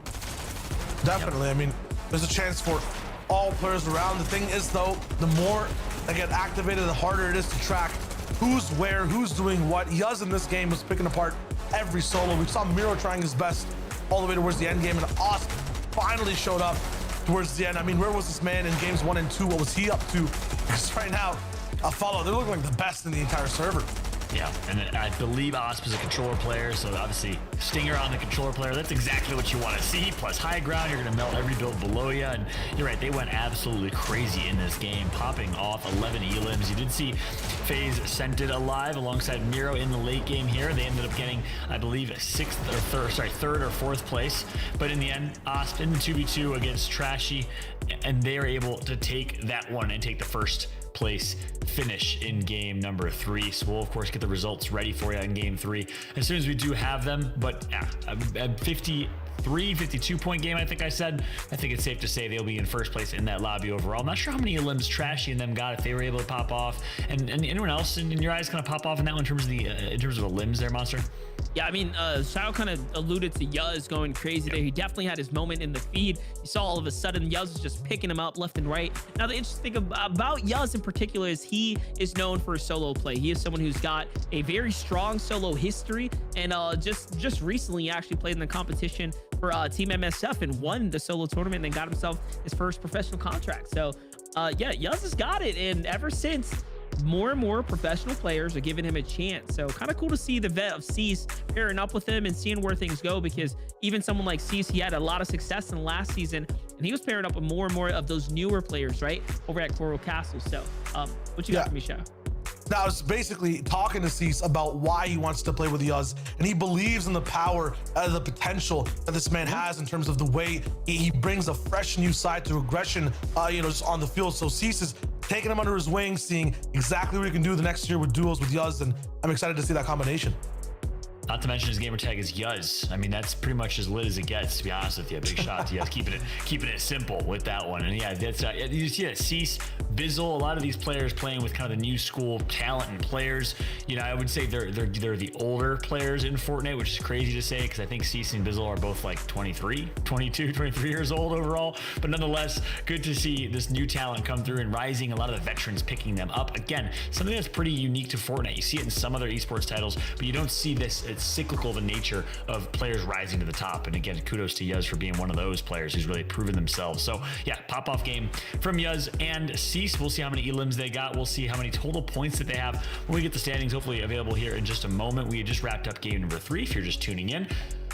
Definitely. I mean, there's a chance for all players around. The thing is, though, the more they get activated, the harder it is to track who's where, who's doing what. Yuz in this game was picking apart every solo. We saw Miro trying his best all the way towards the end game, and Osp finally showed up towards the end. I mean, where was this man in games 1 and 2? What was he up to? Because right now, Follow, they're looking like the best in the entire server. Yeah, and I believe Osp is a controller player, so obviously Stinger on the controller player, that's exactly what you want to see. Plus high ground, you're going to melt every build below you, and you're right, they went absolutely crazy in this game, popping off 11 elims. You did see FaZe Scented alive alongside Miro in the late game here. They ended up getting, I believe, third or fourth place, but in the end, Osp in the 2v2 against Trashy, and they're able to take that one and take the first place finish in game number 3. So we'll of course get the results ready for you in game 3 as soon as we do have them. But yeah, a 52 point game, I think I said. I think it's safe to say they'll be in first place in that lobby overall. I'm not sure how many limbs Trashy and them got if they were able to pop off, and anyone else in your eyes kind of pop off in that one in terms of the limbs there, Monster. Yeah, I mean, Shadow kind of alluded to Yuz going crazy there. He definitely had his moment in the feed. You saw all of a sudden Yuz was just picking him up left and right. Now, the interesting thing about Yuz in particular is he is known for solo play. He is someone who's got a very strong solo history, and just recently he actually played in the competition for Team MSF and won the solo tournament and then got himself his first professional contract. So, yeah, Yuz has got it, and ever since, more and more professional players are giving him a chance. So kind of cool to see the vet of Cease pairing up with him and seeing where things go, because even someone like Cease, he had a lot of success in the last season, and he was pairing up with more and more of those newer players, right, over at Coral Castle. So what you got for me, Shadow? Now, I was basically talking to Cease about why he wants to play with Yuz, and he believes in the power and the potential that this man has in terms of the way he brings a fresh new side to aggression, just on the field. So Cease is taking him under his wing, seeing exactly what he can do the next year with duos with Yuz, and I'm excited to see that combination. Not to mention his gamer tag is Yuz. I mean, that's pretty much as lit as it gets, to be honest with you. Big shot to Yuz, keeping it simple with that one. And yeah, that's you see that Cease, Bizzle, a lot of these players playing with kind of the new school talent and players. You know, I would say they're the older players in Fortnite, which is crazy to say because I think Cease and Bizzle are both like 23 years old overall. But nonetheless, good to see this new talent come through and rising. A lot of the veterans picking them up. Again, something that's pretty unique to Fortnite. You see it in some other esports titles, but you don't see this. It's cyclical, the nature of players rising to the top. And again, kudos to Yuz for being one of those players who's really proven themselves. So yeah, pop-off game from Yuz and Cease. We'll see how many elims they got. We'll see how many total points that they have when we get the standings, hopefully available here in just a moment. We just wrapped up game number 3. If you're just tuning in,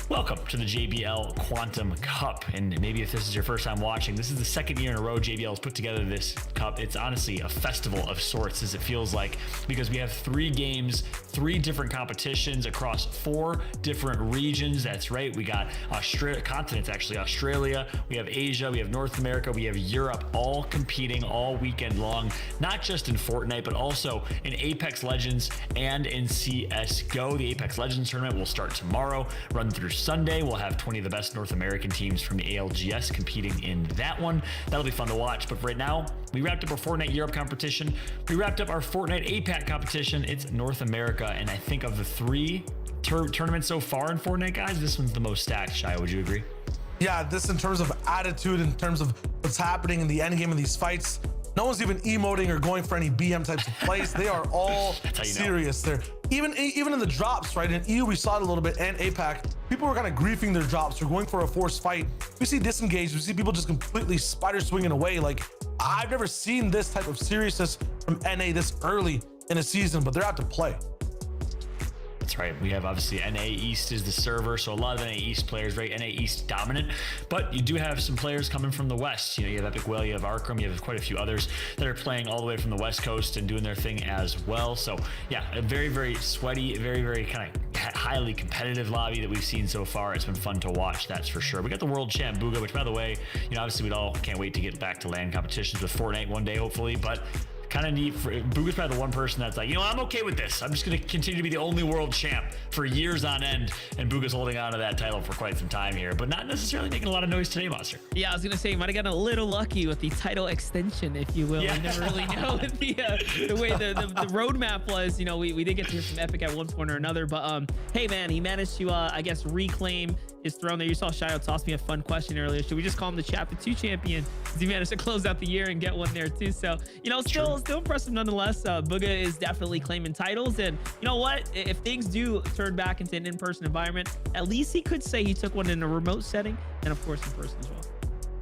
welcome to the JBL Quantum Cup. And maybe if this is your first time watching, this is the second year in a row JBL has put together this cup. It's honestly a festival of sorts, as it feels like, because we have 3 games, 3 different competitions across 4 different regions. That's right. We got continents, actually. Australia, we have Asia, we have North America, we have Europe, all competing all weekend long, not just in Fortnite, but also in Apex Legends and in CSGO. The Apex Legends tournament will start tomorrow, run through Sunday. We'll have 20 of the best North American teams from the ALGS competing in that one. That'll be fun to watch. But right now, we wrapped up our Fortnite Europe competition. We wrapped up our Fortnite APAC competition. It's North America. And I think of the 3 tournaments so far in Fortnite, guys, this one's the most stacked. Shia, would you agree? Yeah, this in terms of attitude, in terms of what's happening in the end game of these fights. No one's even emoting or going for any BM types of plays. They are all serious. They're even in the drops, right? In EU, we saw it a little bit, and APAC, people were kind of griefing their drops. They're going for a forced fight. We see disengaged. We see people just completely spider swinging away. Like, I've never seen this type of seriousness from NA this early in a season, but they're out to play. That's right. We have obviously NA East is the server, so a lot of NA East players, right? NA East dominant, but you do have some players coming from the West. You know, you have Epic Whale, you have Arkham, you have quite a few others that are playing all the way from the West Coast and doing their thing as well. So yeah, a very, very sweaty, very, very kind of highly competitive lobby that we've seen so far. It's been fun to watch, that's for sure. We got the world champ Booga, which by the way, you know, obviously we all can't wait to get back to LAN competitions with Fortnite one day, hopefully, but kind of neat for Booga's probably the one person that's like, you know, I'm okay with this. I'm just going to continue to be the only world champ for years on end. And Booga's holding on to that title for quite some time here, but not necessarily making a lot of noise today, Monster. Yeah, I was going to say, you might have gotten a little lucky with the title extension, if you will. Yeah. You never really know the way the roadmap was. You know, we did get to hear from Epic at one point or another, but hey, man, he managed to, I guess, reclaim his throne there. You saw Shio toss me a fun question earlier. Should we just call him the Chapter 2 champion? Because he managed to close out the year and get one there too. So, you know, still impressive nonetheless. Booga is definitely claiming titles. And you know what? If things do turn back into an in-person environment, at least he could say he took one in a remote setting and of course in person as well.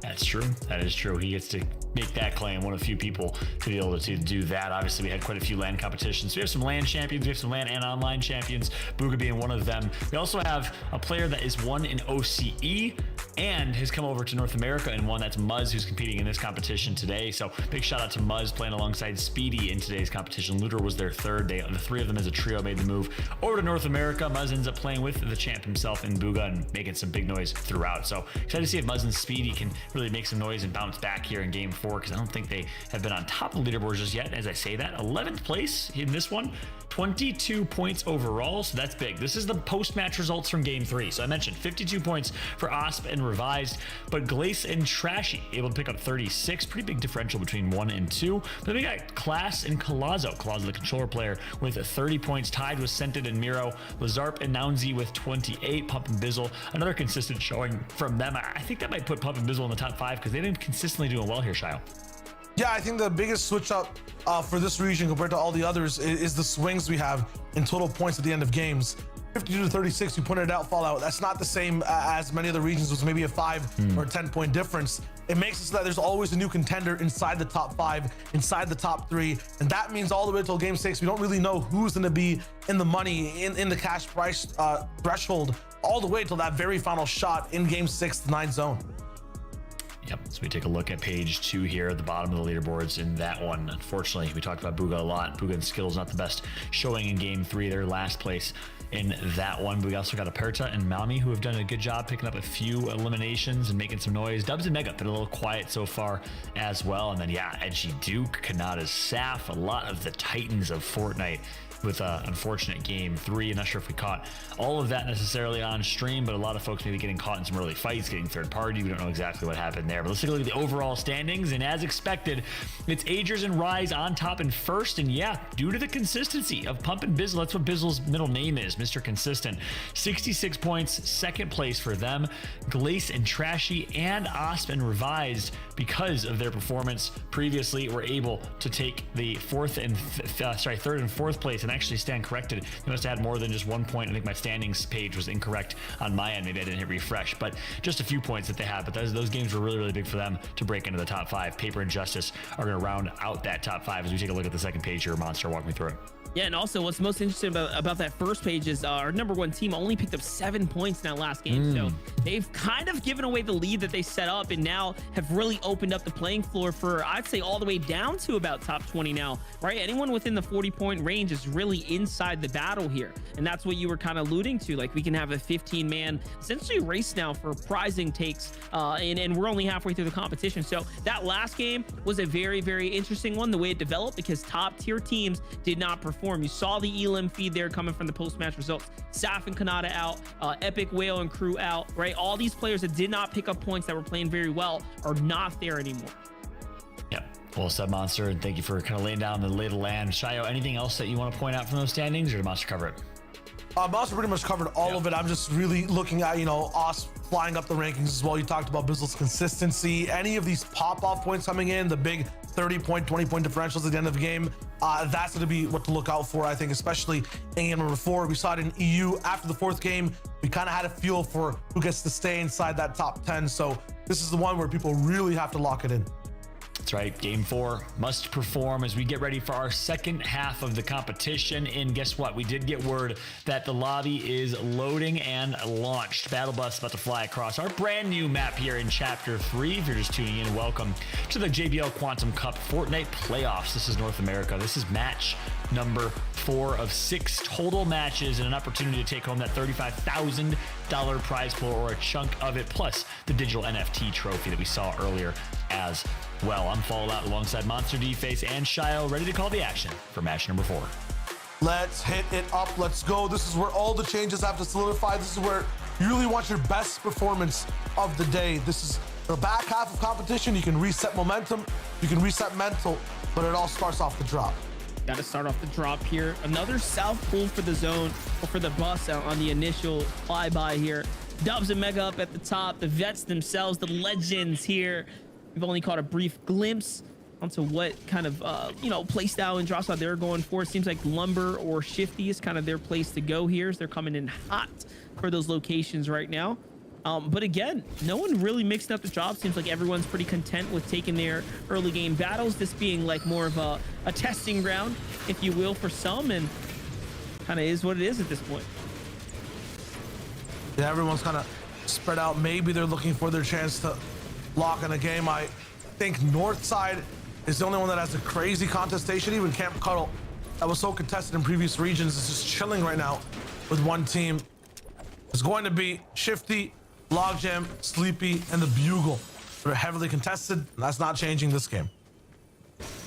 That's true. That is true. He gets to make that claim. One of the few people to be able to do that. Obviously, we had quite a few LAN competitions. We have some LAN champions. We have some LAN and online champions. Booga being one of them. We also have a player that is 1 in OCE. and has come over to North America and won. That's Muzz, who's competing in this competition today. So big shout out to Muzz playing alongside Speedy in today's competition. Looter was their third. The three of them as a trio made the move over to North America. Muzz ends up playing with the champ himself in Booga and making some big noise throughout. So excited to see if Muzz and Speedy can really make some noise and bounce back here in game 4, because I don't think they have been on top of the leaderboards just yet. As I say that, 11th place in this one, 22 points overall, so that's big. This is the post-match results from game 3. So I mentioned 52 points for Osp and Revised, but Glace and Trashy able to pick up 36. Pretty big differential between 1 and 2. But then we got Class and Colazo, the controller player, with 30 points, tied with Scented and Miro. Lazarp and Nounzi with 28. Pump and Bizzle, another consistent showing from them. I think that might put Pump and Bizzle in the top 5 because they've been consistently doing well here, Shio. Yeah, I think the biggest switch up for this region compared to all the others is the swings we have in total points at the end of games. 52 to 36, you pointed out, Fallout. That's not the same as many other regions, with maybe a 5 or 10 point difference. It makes it so that there's always a new contender inside the top 5, inside the top 3. And that means all the way till game 6, we don't really know who's going to be in the money, in the cash price threshold, all the way till that very final shot in game 6, the 9 zone. Yep, so we take a look at page 2 here at the bottom of the leaderboards in that one. Unfortunately, we talked about Booga a lot. Booga and Skittles not the best showing in game 3. They're last place in that one. But we also got Aperta and Mami, who have done a good job picking up a few eliminations and making some noise. Dubs and Mega been a little quiet so far as well. And then, yeah, Edgy Duke, Kanata's Saf, a lot of the Titans of Fortnite with unfortunate game 3. I'm not sure if we caught all of that necessarily on stream, but a lot of folks maybe getting caught in some early fights, getting third party. We don't know exactly what happened there, but let's take a look at the overall standings. And as expected, it's Agers and Rise on top and first. And yeah, due to the consistency of Pump and Bizzle, that's what Bizzle's middle name is, Mr. Consistent. 66 points, second place for them. Glace and Trashy and Osp and Revised, because of their performance previously, were able to take the third and fourth place and actually stand corrected. They must have had more than just 1 point. I think my standings page was incorrect on my end. Maybe I didn't hit refresh, but just a few points that they had. But those games were really, really big for them to break into the top 5. Paper and Justice are going to round out that top 5 as we take a look at the second page here. Monster, walk me through it. Yeah, and also what's most interesting about that first page is our number 1 team only picked up 7 points in that last game. So they've kind of given away the lead that they set up, and now have really opened up the playing floor for, I'd say, all the way down to about top 20 now, right? Anyone within the 40-point range is really inside the battle here. And that's what you were kind of alluding to. Like, we can have a 15-man essentially race now for prizing takes, and we're only halfway through the competition. So that last game was a very, very interesting one, the way it developed, because top-tier teams did not perform. You saw the elim feed there coming from the post-match results. Saf and Kanata out, Epic, Whale, and Crew out, right? All these players that did not pick up points that were playing very well are not there anymore. Yep. Well said, Monster, and thank you for kind of laying down the lay of the land. Shio, anything else that you want to point out from those standings, or did Monster cover it? Monster pretty much covered all of it. I'm just really looking at, us flying up the rankings as well. You talked about Bizzle's consistency. Any of these pop-off points coming in, the big 30-point, 20-point differentials at the end of the game, that's going to be what to look out for, I think, especially in game number 4. We saw it in EU after the 4th game. We kind of had a feel for who gets to stay inside that top 10. So this is the one where people really have to lock it in. That's right. Game 4 must perform as we get ready for our second half of the competition. And guess what? We did get word that the lobby is loading and launched. Battle Bus about to fly across our brand new map here in Chapter 3. If you're just tuning in, welcome to the JBL Quantum Cup Fortnite Playoffs. This is North America. This is match number 4 of 6 total matches, and an opportunity to take home that $35,000 prize pool, or a chunk of it, plus the digital NFT trophy that we saw earlier as well. I'm Fallout alongside Monster, D-Face, and Shio, ready to call the action for match number 4. Let's hit it up. Let's go. This is where all the changes have to solidify. This is where you really want your best performance of the day. This is the back half of competition. You can reset momentum, you can reset mental, but it all starts off the drop. Got to start off the drop here. Another south pull for the zone, or for the bus on the initial flyby here. Dubs and Mega up at the top. The vets themselves, the legends here. We've only caught a brief glimpse onto what kind of, play style and drop style they're going for. It seems like Lumber or Shifty is kind of their place to go here, as they're coming in hot for those locations right now. But again, no one really mixed up the job. Seems like everyone's pretty content with taking their early game battles, this being like more of a testing ground, if you will, for some, and kind of is what it is at this point. Yeah, everyone's kind of spread out. Maybe they're looking for their chance to lock in a game. I think North side is the only one that has a crazy contestation. Even Camp Cuddle, that was so contested in previous regions, is just chilling right now with one team. It's going to be Shifty, Logjam, Sleepy, and the Bugle. They're heavily contested, and that's not changing this game.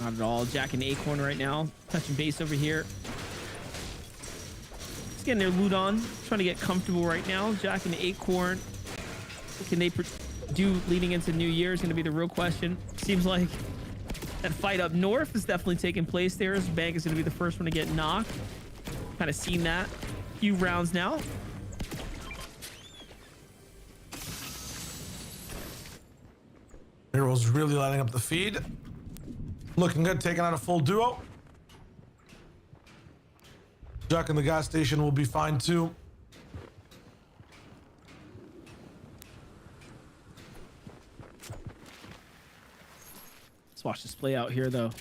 Not at all. Jack and Acorn right now, touching base over here. Just getting their loot on, trying to get comfortable right now. Jack and Acorn, what can they do leading into New Year is going to be the real question. Seems like that fight up north is definitely taking place there. As Bank is going to be the first one to get knocked. Kind of seen that a few rounds now. Heroes really lighting up the feed. Looking good, taking out a full duo. Jack in the gas station will be fine too. Let's watch this play out here, though.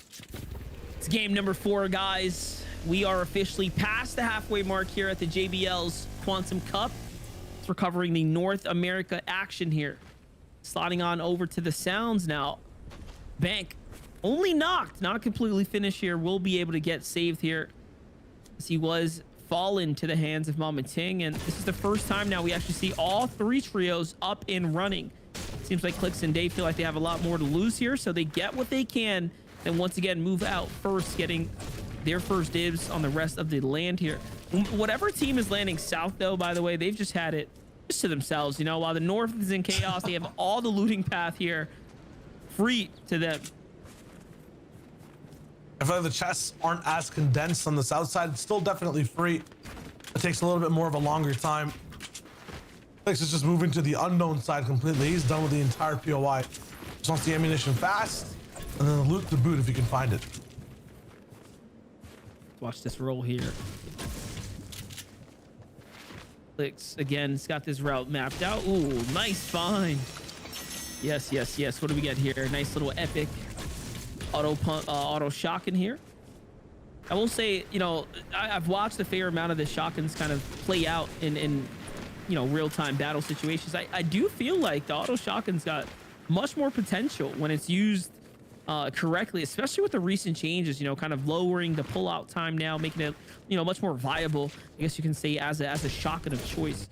It's game number 4, guys. We are officially past the halfway mark here at the JBL's Quantum Cup. We're covering the North America action here. Sliding on over to the sounds now. Bank only knocked, not completely finished here. Will be able to get saved here as he was fallen to the hands of Mama Ting. And this is the first time now we actually see all 3 trios up and running. Seems like Clix and Dave feel like they have a lot more to lose here, so they get what they can and once again move out first, getting their first dibs on the rest of the land here. Whatever team is landing south, though, by the way, they've just had it just to themselves. You know, while the north is in chaos, they have all the looting path here free to them. I feel like the chests aren't as condensed on the south side. It's still definitely free. It takes a little bit more of a longer time. Clix is just moving to the unknown side completely. He's done with the entire POI. Just wants the ammunition fast, and then the loot to boot if he can find it. Watch this roll here. Clix again, it's got this route mapped out. Ooh, nice find. Yes, yes, yes. What do we get here? Nice little epic auto shotgun here. I will say, you know, I've watched a fair amount of the shotguns kind of play out in you know, real-time battle situations. I do feel like the auto shotgun's got much more potential when it's used correctly, especially with the recent changes, you know, kind of lowering the pull-out time now, making it, you know, much more viable, I guess you can say, as a shotgun of choice.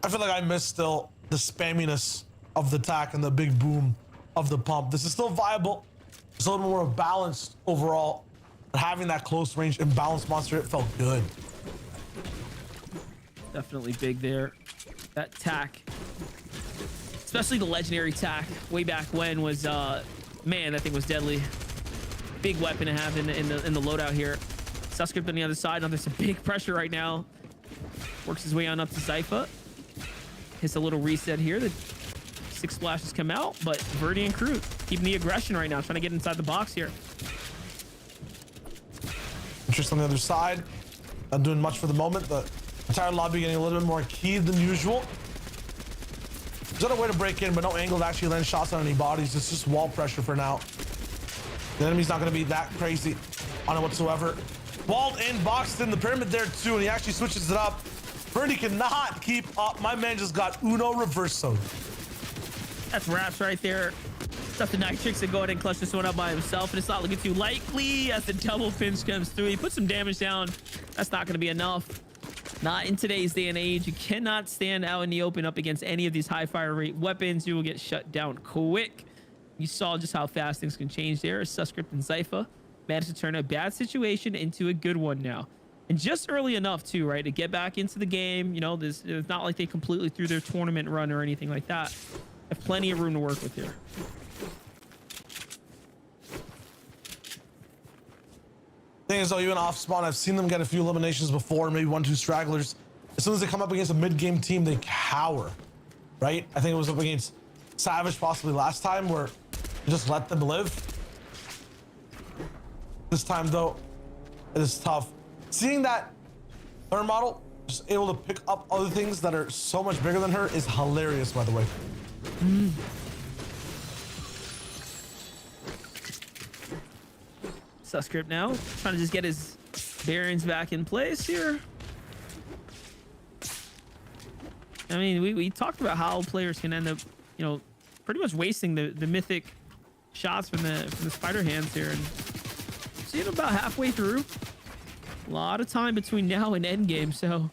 I feel like I miss still the spamminess of the attack and the big boom of the pump. This is still viable. It's a little more balanced overall. But having that close range imbalanced monster, it felt good. Definitely big there. That tack, especially the legendary tack way back when, was man, that thing was deadly. Big weapon to have in the loadout here. Suskript on the other side. Now there's some big pressure right now. Works his way on up to Zypha. Hits a little reset here. The 6 splashes come out, but Verdi and Crew keeping the aggression right now, trying to get inside the box here. Interest on the other side. Not doing much for the moment. The entire lobby getting a little bit more keyed than usual. There's another way to break in, but no angle to actually land shots on any bodies. It's just wall pressure for now. The enemy's not going to be that crazy on it whatsoever. Walled in, boxed in the pyramid there too, and he actually switches it up. Verdi cannot keep up. My man just got Uno reverso. That's Raps right there. Stuff the Nitrix to go ahead and clutch this one up by himself, and it's not looking too likely as the double pinch comes through. He puts some damage down. That's not going to be enough. Not in today's day and age. You cannot stand out in the open up against any of these high fire rate weapons. You will get shut down quick. You saw just how fast things can change there. Suskript and Zypha managed to turn a bad situation into a good one now. And just early enough too, right, to get back into the game. You know, it's not like they completely threw their tournament run or anything like that. Have plenty of room to work with here. Thing is, though, even off spawn, I've seen them get a few eliminations before, maybe 1-2 stragglers. As soon as they come up against a mid-game team, they cower, right? I think it was up against Savage possibly last time, where you just let them live. This time, though, it is tough. Seeing that her model just able to pick up other things that are so much bigger than her is hilarious, by the way. Suskript now trying to just get his bearings back in place here. I mean, we talked about how players can end up, you know, pretty much wasting the mythic shots from the spider hands here, and see it about halfway through. A lot of time between now and end game, so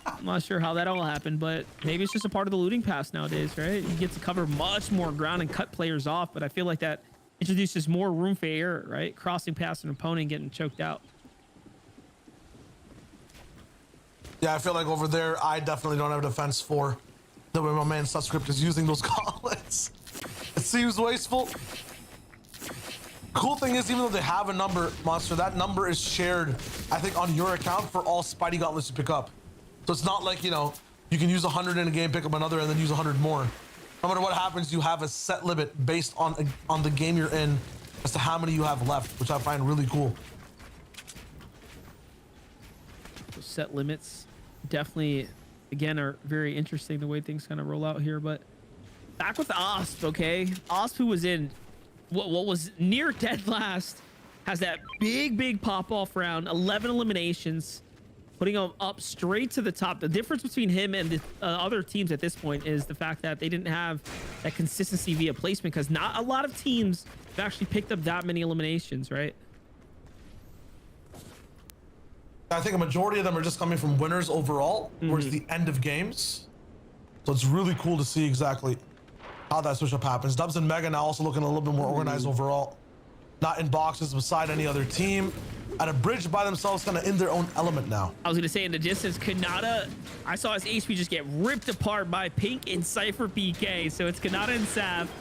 I'm not sure how that all happened, but maybe it's just a part of the looting pass nowadays, right? You get to cover much more ground and cut players off, but I feel like that introduces more room for error, right? Crossing past an opponent, getting choked out. Yeah, I feel like over there, I definitely don't have a defense for the way my man Subscript is using those gauntlets. It seems wasteful. Cool thing is, even though they have a number, Monster, that number is shared, I think, on your account for all Spidey gauntlets to pick up. So it's not like, you know, you can use 100 in a game, pick up another, and then use 100 more. No matter what happens, you have a set limit based on the game you're in as to how many you have left, which I find really cool. Those set limits definitely, again, are very interesting the way things kind of roll out here. But back with Osp, okay? Osp, who was in what was near dead last, has that big pop-off round, 11 eliminations, putting him up straight to the top. The difference between him and the other teams at this point is the fact that they didn't have that consistency via placement, because not a lot of teams have actually picked up that many eliminations, right? I think a majority of them are just coming from winners overall, towards the end of games. So it's really cool to see exactly how that switch up happens. Dubs and Mega now also looking a little bit more organized overall. Not in boxes beside any other team. At a bridge by themselves, kind of in their own element now. I was going to say, in the distance, Kanata, I saw his HP just get ripped apart by Pink and SypherPK. So it's Kanata and Sav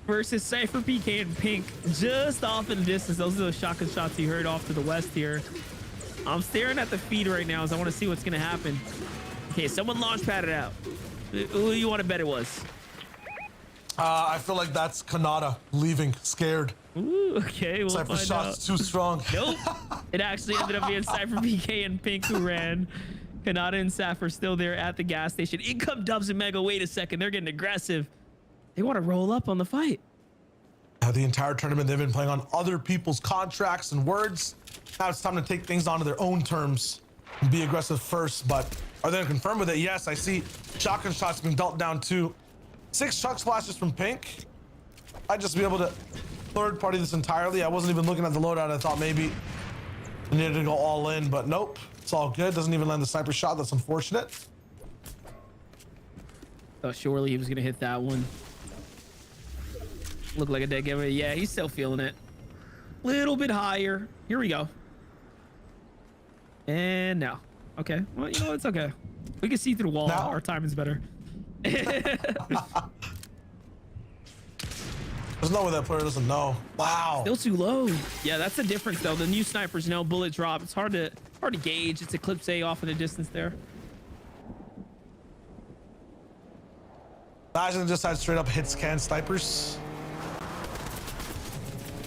versus SypherPK and Pink just off in the distance. Those are those shotgun shots you heard off to the west here. I'm staring at the feed right now as I want to see what's going to happen. Okay, someone launch padded out. Who you want to bet it was? I feel like that's Kanata leaving, scared. Ooh, okay, we'll Cypher find shot's out. too strong. Nope. It actually ended up being SypherPK and Pink who ran. Kanata and Saf are still there at the gas station. In come Dubs and Mega. Wait a second. They're getting aggressive. They want to roll up on the fight. The entire tournament, they've been playing on other people's contracts and words. Now it's time to take things onto their own terms and be aggressive first. But are they confirmed with it? Yes, I see shotgun shots being dealt down too. 6 chuck splashes from Pink. I'd just be able to third party this entirely. I wasn't even looking at the loadout. I thought maybe I needed to go all in, but nope. It's all good. Doesn't even land the sniper shot. That's unfortunate. Oh, surely he was going to hit that one. Looked like a dead giveaway. Yeah, he's still feeling it. Little bit higher. Here we go. And now. Okay. Well, you know, it's okay. We can see through the wall. Now? Our timing's better. There's no way that player doesn't know. Wow. Still too low. Yeah, that's the difference though. The new snipers, you know, bullet drop. It's hard to gauge. It's Eclipse A off in the distance there. Imagine just had straight up hit scan snipers.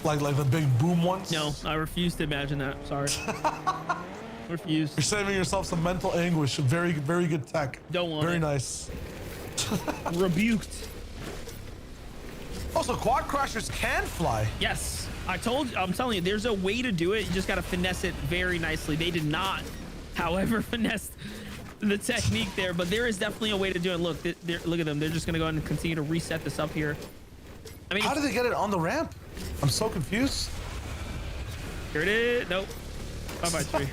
Like the big boom ones. No, I refuse to imagine that. Sorry. Refuse. You're saving yourself some mental anguish. Very, very good tech. Don't want Very it. nice. Rebuked. Also, quad crashers can fly. Yes, I'm telling you, there's a way to do it. You just got to finesse it very nicely. They did not, however, finesse the technique there, but there is definitely a way to do it. Look, look at them. They're just going to go ahead and continue to reset this up here. I mean, How did they get it on the ramp? I'm so confused. Here it is. Nope. Bye-bye, tree.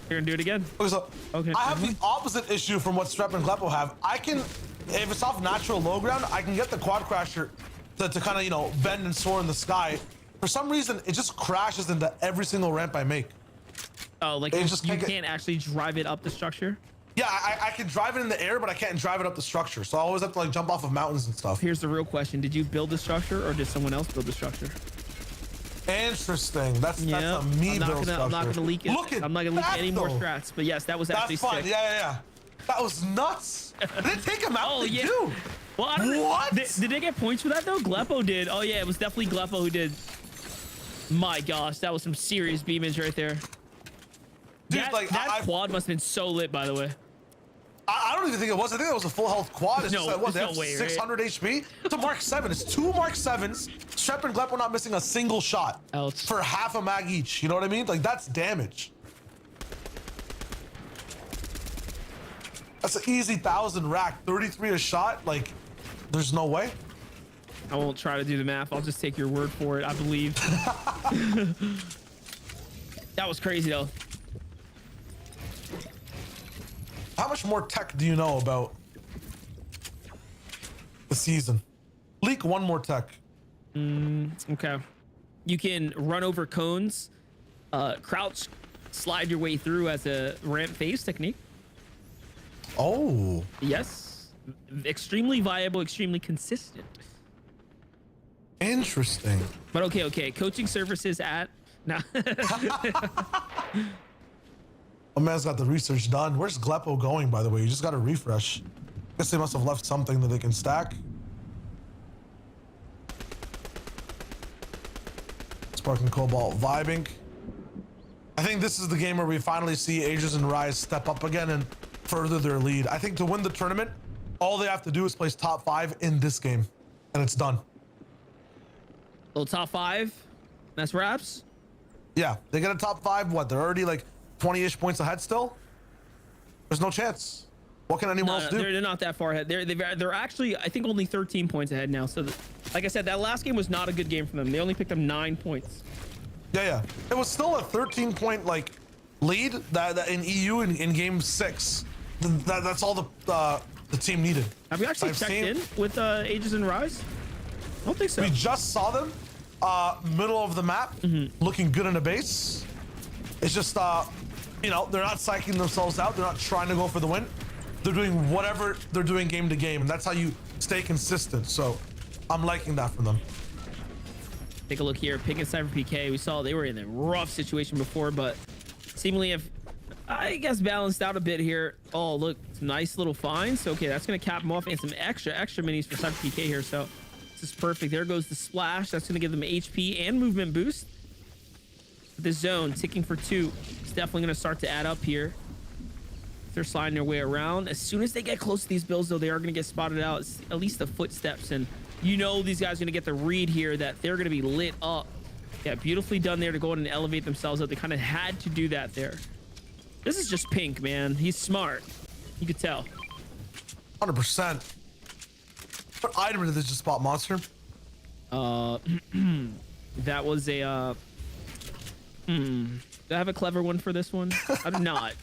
You're going to do it again? Okay, so Okay. I have the opposite issue from what Strep and Gleppo have. I can, if it's off natural low ground, I can get the quad crasher to kind of, you know, bend and soar in the sky. For some reason, it just crashes into every single ramp I make. Oh, like It you just can't actually drive it up the structure? Yeah, I can drive it in the air, but I can't drive it up the structure. So I always have to like jump off of mountains and stuff. Here's the real question. Did you build the structure or did someone else build the structure? Interesting. That's a me build structure. I'm not gonna leak it. I'm not gonna leak any more strats. But yes, that was actually That's fun. sick. Yeah. That was nuts. Did they take him out? Oh, yeah. Dude. Well, I don't know. What? Did they get points for that though? Gleppo did. Oh yeah, it was definitely Gleppo who did. My gosh, that was some serious beamage right there. Dude, that quad must have been so lit, by the way. I don't even think it was. I think it was a full health quad. It's No, just like, what, they there's have no way, 600 HP? It's a Mark 7. It's 2 Mark 7s. Strep and Gleppo not missing a single shot Ouch. for half a mag each. You know what I mean? Like, that's damage. That's an easy 1,000 rack, 33 a shot. Like, there's no way. I won't try to do the math. I'll just take your word for it. I believe. That was crazy though. How much more tech do you know about the season? Leak one more tech. Okay. You can run over cones, crouch, slide your way through as a ramp phase technique. Oh. Yes. Extremely viable, extremely consistent. Interesting. But okay. Coaching services at nah. Oh, man's got the research done. Where's Glepo going, by the way? You just got to refresh. Guess they must have left something that they can stack. Spark and Cobalt vibing. I think this is the game where we finally see Ages and Rise step up again and further their lead. I think to win the tournament, all they have to do is place top 5 in this game, and it's done. Little top 5. That's wraps. Yeah, they get a top 5. What? They're already like 20-ish points ahead still. There's no chance. What can anyone else do? They're not that far ahead. They're actually, I think, only 13 points ahead now. So, like I said, that last game was not a good game for them. They only picked up 9 points. Yeah. It was still a 13-point like lead that in EU in game 6. That's all the team needed. Have we actually checked in with Ages and Rise? I don't think so. We just saw them middle of the map, looking good in a base. It's just you know, they're not psyching themselves out. They're not trying to go for the win. They're doing whatever they're doing game to game, and that's how you stay consistent. So I'm liking that from them. Take a look here. Pink and SypherPK. We saw they were in a rough situation before, but seemingly have, I guess, balanced out a bit here. Oh, look, some nice little finds. Okay, that's going to cap them off, and some extra minis for SypherPK here. So this is perfect. There goes the splash. That's going to give them HP and movement boost. The zone ticking for 2. It's definitely going to start to add up here. They're sliding their way around. As soon as they get close to these builds, though, they are going to get spotted out. It's at least the footsteps, and you know these guys are going to get the read here that they're going to be lit up. Yeah, beautifully done there to go in and elevate themselves up. They kind of had to do that there. This is just Pink, man. He's smart. You could tell. 100%. What item did this just spot, Monster? That was a do I have a clever one for this one? I do not.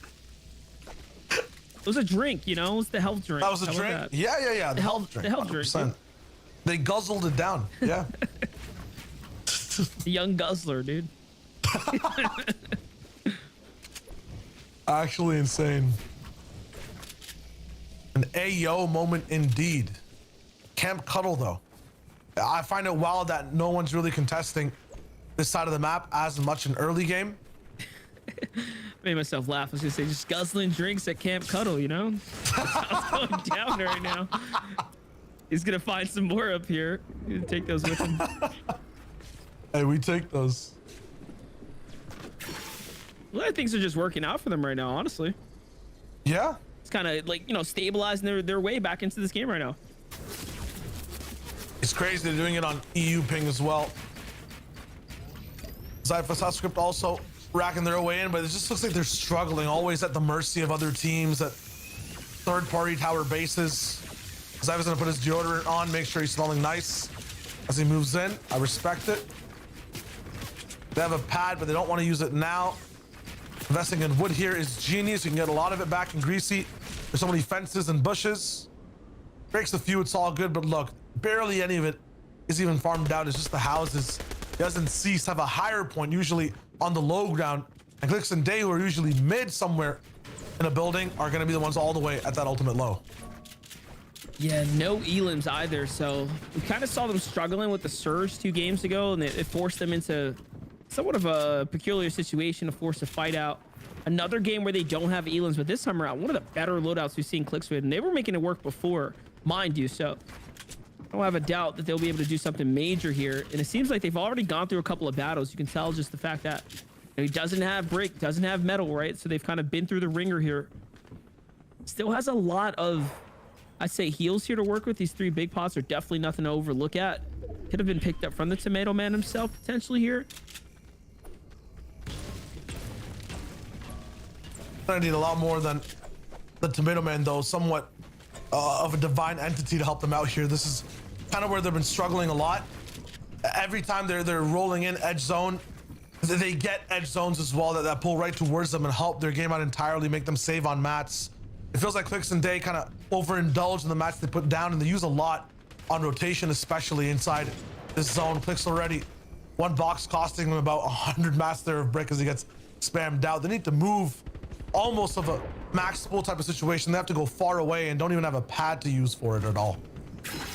It was a drink, you know? It was the health drink. That was a drink? Yeah. The health drink. 100%. They guzzled it down. Yeah. The young guzzler, dude. Actually insane. An Ayo moment indeed. Camp Cuddle, though. I find it wild that no one's really contesting this side of the map as much in early game. Made myself laugh. I was gonna say just guzzling drinks at Camp Cuddle, you know? That's how it's going down right now. He's gonna find some more up here. He's gonna take those with him. Hey, we take those. A lot of things are just working out for them right now, honestly. Yeah. It's kind of like, you know, stabilizing their way back into this game right now. It's crazy they're doing it on EU ping as well. Script also racking their way in, but it just looks like they're struggling, always at the mercy of other teams at third-party tower bases. Zypher's gonna put his deodorant on, make sure he's smelling nice as he moves in. I respect it. They have a pad, but they don't want to use it now. Investing in wood here is genius. You can get a lot of it back in greasy. There's so many fences and bushes. Breaks a few, it's all good, but look, barely any of it is even farmed out. It's just the houses. It doesn't cease, have a higher point, usually on the low ground. And Clicks and Day, who are usually mid somewhere in a building, are going to be the ones all the way at that ultimate low. Yeah, no elims either. So we kind of saw them struggling with the Surge 2 games ago, and it forced them into somewhat of a peculiar situation to force a fight out. Another game where they don't have elims, but this time around, one of the better loadouts we've seen Clicks with, and they were making it work before, mind you. So I don't have a doubt that they'll be able to do something major here. And it seems like they've already gone through a couple of battles. You can tell just the fact that he doesn't have break, doesn't have metal, right? So they've kind of been through the ringer here. Still has a lot of, I'd say, heals here to work with. These 3 big pots are definitely nothing to overlook at. Could have been picked up from the Tomato Man himself potentially here. I need a lot more than the Tomato Man, though, somewhat of a divine entity to help them out here. This is kind of where they've been struggling a lot. Every time they're rolling in edge zone, they get edge zones as well that pull right towards them and help their game out entirely, make them save on mats. It feels like Clix and Day kind of overindulge in the mats they put down, and they use a lot on rotation, especially inside this zone. Clix already one box costing him about 100 mats there of brick as he gets spammed out. They need to move almost of a max pull type of situation. They have to go far away and don't even have a pad to use for it at all.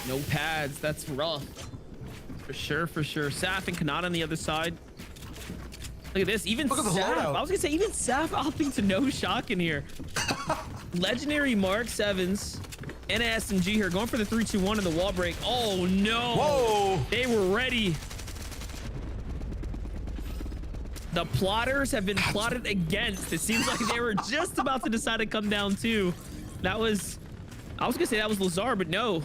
No pads. That's rough. For sure, for sure. Saf and Kanata on the other side. Look at this. Even Look at the Saf. loadout. I was gonna say even Saf opting to no shock in here. Legendary Mark 7s and an SMG here, going for the 3-2-1 in the wall break. Oh no! Whoa! They were ready. The plotters have been plotted against. It seems like they were just about to decide to come down too. That was, I was gonna say that was Lazar, but no.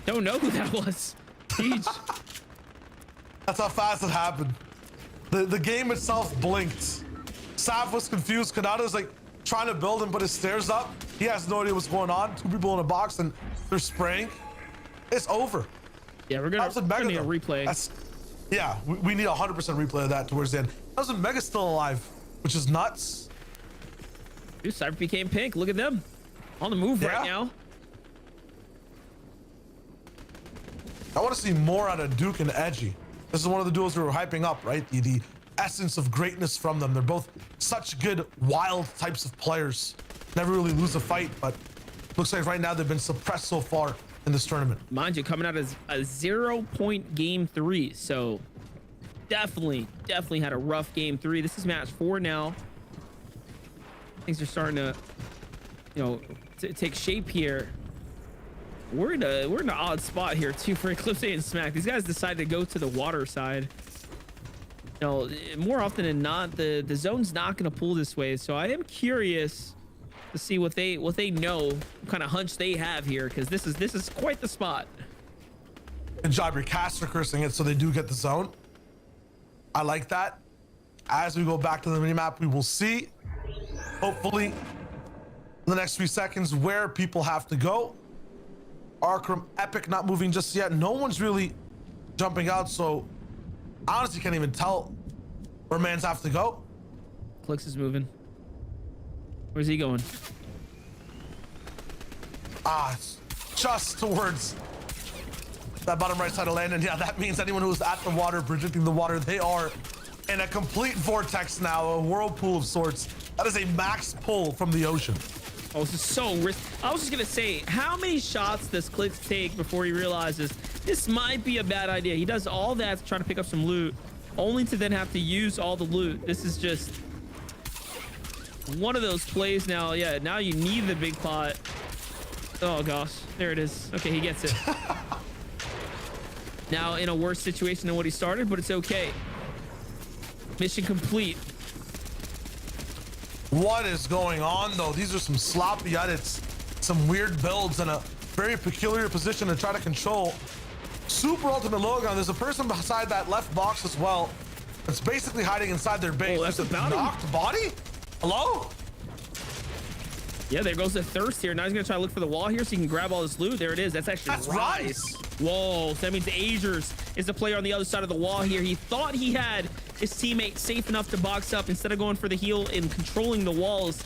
Don't know who that was. Siege. That's how fast it happened. The game itself blinked. Saf was confused. Kanata's like trying to build and put his stairs up. He has no idea what's going on. Two people in a box and they're spraying. It's over. Yeah, we're gonna need a replay. Yeah, we need 100% replay of that towards the end. How's Mega still alive? Which is nuts. Dude, SypherPK and Pink, look at them. On the move right now. I want to see more out of Duke and Edgy. This is one of the duos we were hyping up, right? The essence of greatness from them. They're both such good, wild types of players. Never really lose a fight, but looks like right now they've been suppressed so far in this tournament. Mind you, coming out as a 0-point game 3, so definitely had a rough game 3. This is match 4 now. Things are starting to, you know, take shape here. We're in an odd spot here too for Eclipse and Smack. These guys decided to go to the water side. You know, more often than not, the zone's not going to pull this way. So I am curious to see what they know, what kind of hunch they have here, because this is quite the spot. Good job, your caster cursing it so they do get the zone. I like that. As we go back to the minimap, we will see, hopefully, in the next few seconds, where people have to go. Arkham Epic not moving just yet. No one's really jumping out, so I honestly can't even tell where mans have to go. Clix is moving. Where's he going? It's just towards that bottom right side of land, and yeah, that means anyone who's at the water, predicting the water, they are in a complete vortex now, a whirlpool of sorts. That is a max pull from the ocean. Oh, this is so risky. I was just gonna say, how many shots does Clix take before he realizes this might be a bad idea? He does all that to try to pick up some loot, only to then have to use all the loot. This is just one of those plays now. Yeah, now you need the big pot. Oh gosh, there it is. Okay, he gets it. Now in a worse situation than what he started, but it's okay. Mission complete. What is going on though? These are some sloppy edits, some weird builds, and a very peculiar position to try to control. Super ultimate Logan. There's a person beside that left box as well. It's basically hiding inside their base. Oh, that's a bounty. Knocked body? Hello? Yeah, there goes the thirst here. Now he's gonna try to look for the wall here so he can grab all this loot. There it is. That's actually Rice. Whoa, so that means Azers is the player on the other side of the wall here. He thought he had his teammate safe enough to box up. Instead of going for the heal and controlling the walls,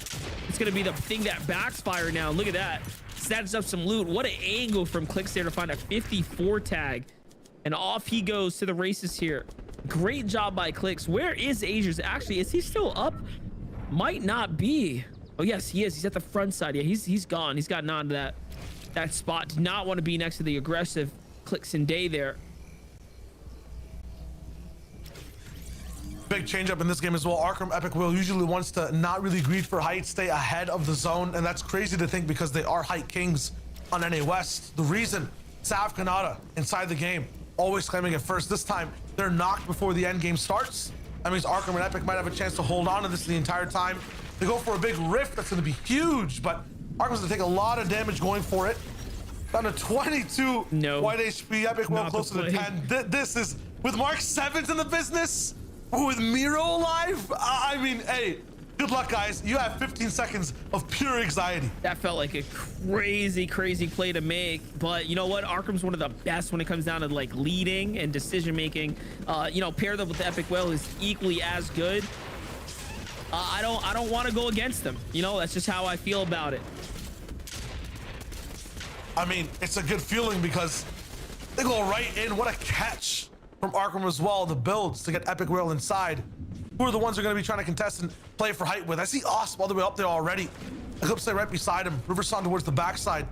it's gonna be the thing that backfire now. Look at that. Snatches up some loot. What an angle from Clix there to find a 54 tag. And off he goes to the races here. Great job by Clix. Where is Azers? Actually, is he still up? Might not be. Oh yes, he is. He's at the front side. Yeah, he's gone. He's gotten onto that spot. Did not want to be next to the aggressive Clix and Day there. Big change up in this game as well. Arkham Epic Will usually wants to not really greed for height, stay ahead of the zone, and that's crazy to think because they are height kings on NA West. The reason Sav Kanata inside the game, always claiming it first. This time they're knocked before the end game starts. That means Arkham and Epic might have a chance to hold on to this the entire time. They go for a big rift that's going to be huge, but Arkham's going to take a lot of damage going for it. Down to 22 white HP. Epic Will closer to 10. This is with Mark 7's in the business, with Miro alive. I mean, hey, Good luck, guys. You have 15 seconds of pure anxiety. That felt like a crazy, crazy play to make. But you know what? Arkham's one of the best when it comes down to like leading and decision making. You know, paired up with the Epic Whale is equally as good. I don't want to go against them. You know, that's just how I feel about it. I mean, it's a good feeling because they go right in. What a catch from Arkham as well. The builds to get Epic Whale inside. Who are the ones who are going to be trying to contest and play for height with? I see Osp all the way up there already. Eclipse right beside him. Riverson towards the backside.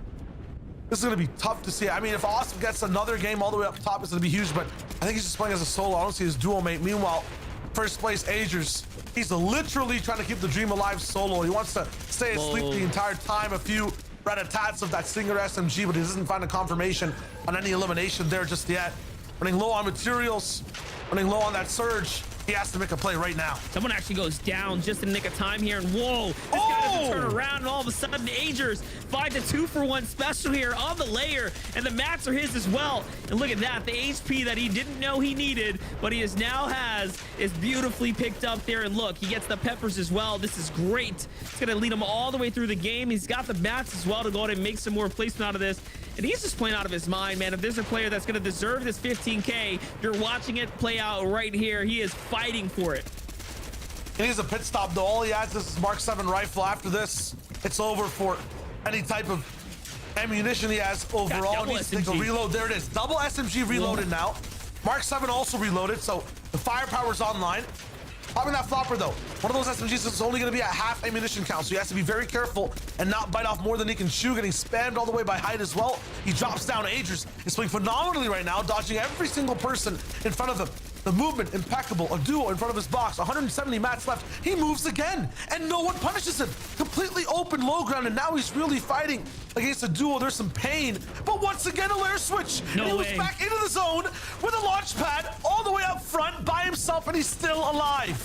This is going to be tough to see. I mean, if Osp gets another game all the way up top, it's going to be huge, but I think he's just playing as a solo. I don't see his duo mate. Meanwhile, first place Agers, he's literally trying to keep the dream alive solo. He wants to stay asleep the entire time. A few rat-a-tats of that Stinger SMG, but he doesn't find a confirmation on any elimination there just yet. Running low on materials, running low on that surge. He has to make a play right now. Someone actually goes down just in the nick of time here, and whoa, this guy doesn't turn around, and all of a sudden, Agers 5 to 2-for-1 special here on the layer, and the mats are his as well. And look at that, the HP that he didn't know he needed, but he now has, is beautifully picked up there. And look, he gets the peppers as well. This is great. It's gonna lead him all the way through the game. He's got the mats as well to go ahead and make some more placement out of this. And he's just playing out of his mind, man. If there's a player that's going to deserve this 15K, you're watching it play out right here. He is fighting for it. He needs a pit stop, though. All he has is his Mark 7 rifle. After this, it's over for any type of ammunition he has overall. He needs to take a reload. There it is. Double SMG reloaded now. Mark 7 also reloaded, so the firepower's online. Popping that flopper, though. One of those SMGs is only going to be at half ammunition count, so he has to be very careful and not bite off more than he can chew. Getting spammed all the way by height as well. He drops down. Agers is playing phenomenally right now, dodging every single person in front of him. The movement, impeccable. A duo in front of his box. 170 mats left. He moves again, and no one punishes him. Completely open low ground, and now he's really fighting against a duo. There's some pain, but once again, a lair switch. No and he way. was back into the zone with a launch pad all the way up front by himself, and he's still alive.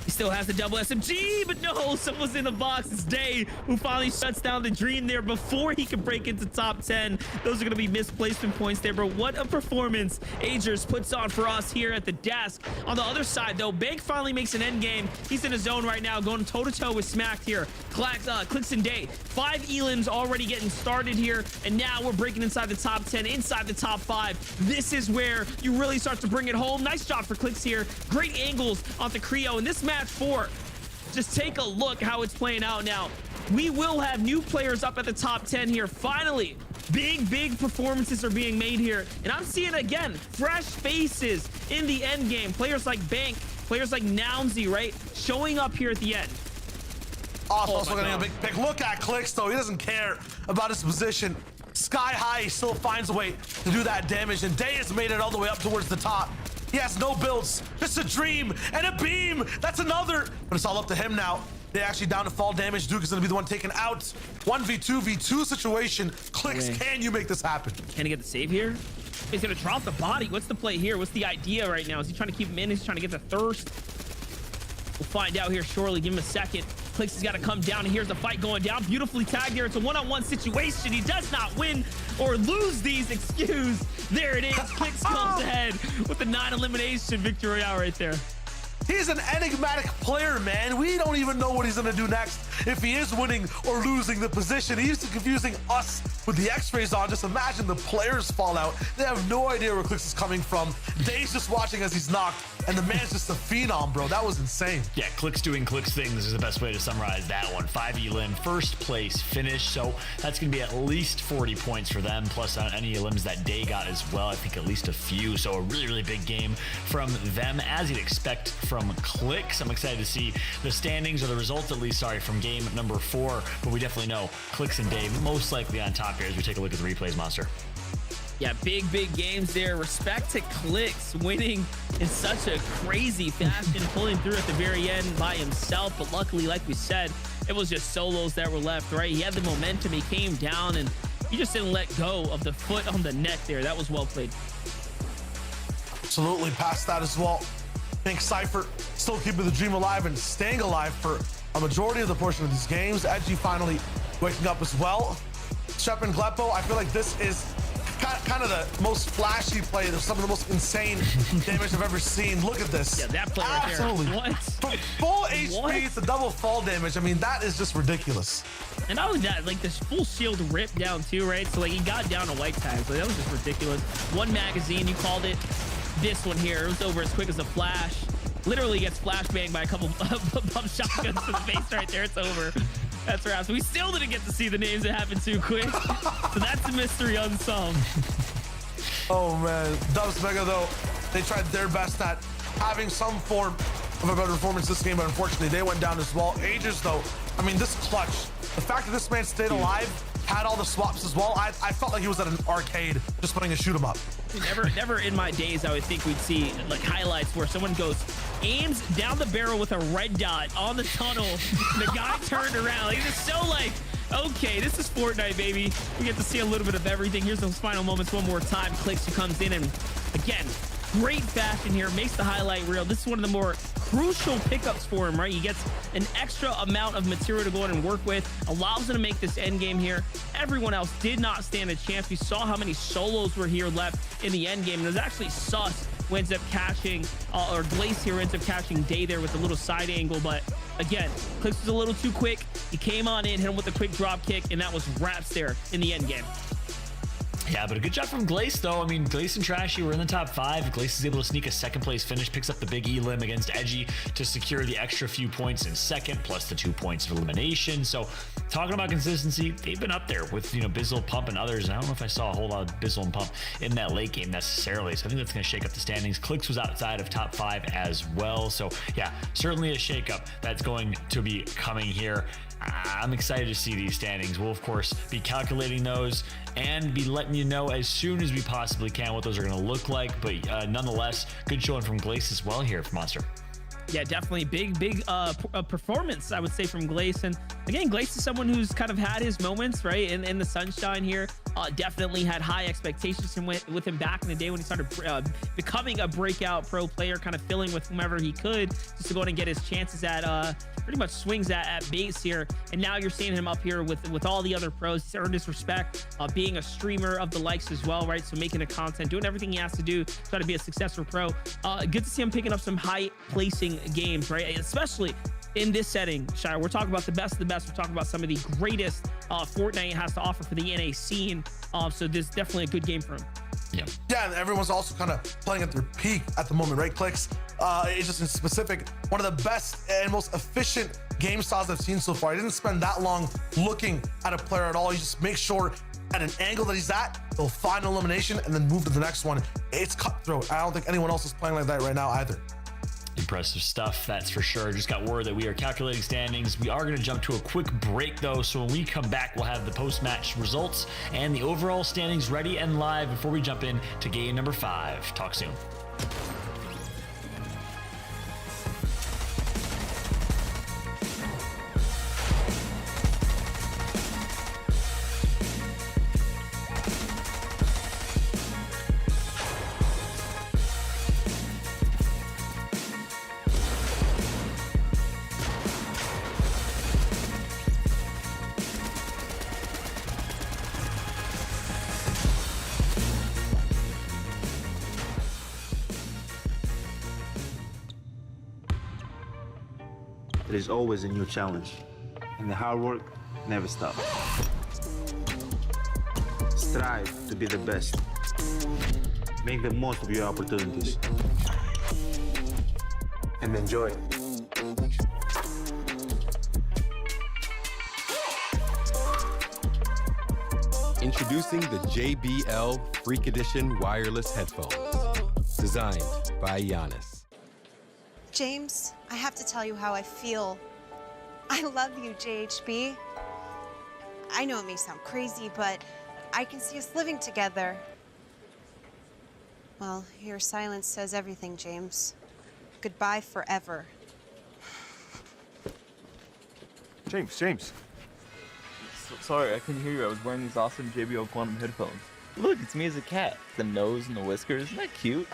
He still has the double SMG, but no, someone's in the box. It's Day who finally shuts down the dream there before he can break into top 10. Those are going to be misplacement points there, but what a performance Agers puts on for us here at the desk. On the other side, though, Bank finally makes an end game. He's in a zone right now, going toe-to-toe with Smacked here. Clicks and Day. 5 elims already getting started here, and now we're breaking inside the top 10, inside the top 5. This is where you really start to bring it home. Nice job for Clicks here. Great angles on the Creo, and this match 4. Just take a look how it's playing out now. We will have new players up at the top 10 here. Finally, big performances are being made here. And I'm seeing, again, fresh faces in the end game. Players like Bank, players like Nounsy, right? Showing up here at the end. Also getting a big pick. Look at Clicks, though. He doesn't care about his position. Sky high, he still finds a way to do that damage. And Day has made it all the way up towards the top. He has no builds, just a dream and a beam. That's another, but it's all up to him now. They're actually down to fall damage. Duke is going to be the one taken out. 1v2v2 situation. Clicks, can you make this happen? Can he get the save here? He's going to drop the body. What's the play here? What's the idea right now? Is he trying to keep him in? Is he trying to get the thirst? We'll find out here shortly. Give him a second. Clicks has got to come down, and here's the fight going down. Beautifully tagged here. It's a one-on-one situation. He does not win or lose these. Excuse. There it is. Clicks comes ahead with the 9 elimination victory royale right there. He's an enigmatic player, man. We don't even know what he's going to do next. If he is winning or losing the position, he's confusing us with the x-rays on. Just imagine the players fall out. They have no idea where Clicks is coming from. Dave's just watching as he's knocked, and the man's just a phenom, bro. That was insane. Yeah, Clicks doing Clicks things is the best way to summarize that one. 5 elim, first place finish, so that's going to be at least 40 points for them, plus on any elims that Day got as well. I think at least a few, so a really big game from them, as you'd expect from Clicks. I'm excited to see the standings, or the results at least, sorry, from game number 4, but we definitely know Clicks and Dave most likely on top here as we take a look at the replays, Monster. Yeah, big games there. Respect to Clicks winning in such a crazy fashion, pulling through at the very end by himself. But luckily, like we said, it was just solos that were left, right? He had the momentum, he came down, and he just didn't let go of the foot on the neck there. That was well played. Absolutely, past that as well. I think Sypher still keeping the dream alive and staying alive for a majority of the portion of these games. Edgy finally waking up as well. Shep and Gleppo, I feel like this is kind of the most flashy play. There's some of the most insane damage I've ever seen. Look at this. Yeah, that play right there. Absolutely. What? From full HP, it's a double fall damage. I mean, that is just ridiculous. And not only that, like this full shield ripped down too, right? So like he got down to white tags. Like, that was just ridiculous. One magazine, you called it. This one here, it was over as quick as a flash. Literally gets flashbanged by a couple pump shotguns to the face right there. It's over. That's right. So we still didn't get to see the names that happened too quick. So that's a mystery unsolved. Oh man, Dubs Mega though, they tried their best at having some form of a better performance this game, but unfortunately they went down as well. Ages though, I mean, this clutch, the fact that this man stayed alive, had all the swaps as well, I felt like he was at an arcade just putting a shoot 'em up. Never in my days I would think we'd see like highlights where someone aims down the barrel with a red dot on the tunnel. And the guy turned around. Like, it's so like, okay, this is Fortnite, baby. We get to see a little bit of everything. Here's those final moments one more time. Clicks who comes in and again, great fashion here, makes the highlight reel. This is one of the more crucial pickups for him, right? He gets an extra amount of material to go in and work with, allows him to make this end game here. Everyone else did not stand a chance. We saw how many solos were here left in the end game. And it was actually Sus who ends up catching, or Glace here ends up catching Day there with a little side angle. But again, Clicks was a little too quick. He came on in, hit him with a quick drop kick, and that was wraps there in the end game. Yeah, but a good job from Glace, though. I mean, Glace and Trashy were in the top 5. Glace is able to sneak a second place finish, picks up the big elim against Edgy to secure the extra few points in second, plus the 2 points of elimination. So talking about consistency, they've been up there with, Bizzle, Pump, and others. And I don't know if I saw a whole lot of Bizzle and Pump in that late game necessarily. So I think that's going to shake up the standings. Clicks was outside of top 5 as well. So yeah, certainly a shakeup that's going to be coming here. I'm excited to see these standings. We'll, of course, be calculating those and be letting you know as soon as we possibly can what those are going to look like. But nonetheless, good showing from Glace as well here for Monster. Yeah, definitely big performance, I would say, from Glace. And again, Glace is someone who's kind of had his moments, right, in the sunshine here. Definitely had high expectations with him back in the day when he started becoming a breakout pro player, kind of filling with whomever he could just to go and get his chances at pretty much swings at base here. And now you're seeing him up here with all the other pros. He's earned his respect, being a streamer of the likes as well, right? So making the content, doing everything he has to do, try to be a successful pro. Good to see him picking up some high placing games, right? Especially in this setting, Shire. We're talking about the best of the best. We're talking about some of the greatest Fortnite has to offer for the NA scene. So this is definitely a good game for him. Yeah, and everyone's also kind of playing at their peak at the moment, right? Clicks, it's just in specific, one of the best and most efficient game styles I've seen so far. He didn't spend that long looking at a player at all. He just makes sure at an angle that he's at, he'll find an elimination and then move to the next one. It's cutthroat. I don't think anyone else is playing like that right now either. Impressive stuff, that's for sure. Just got word that we are calculating standings. We are going to jump to a quick break, though, so when we come back, we'll have the post-match results and the overall standings ready and live before we jump in to game number 5. Talk soon. There is always a new challenge, and the hard work never stops. Strive to be the best. Make the most of your opportunities. And enjoy. Introducing the JBL Freak Edition wireless headphones, designed by Giannis. James, I have to tell you how I feel. I love you, JHB. I know it may sound crazy, but I can see us living together. Well, your silence says everything, James. Goodbye forever. James. Sorry, I couldn't hear you. I was wearing these awesome JBL Quantum headphones. Look, it's me as a cat. The nose and the whiskers. Isn't that cute?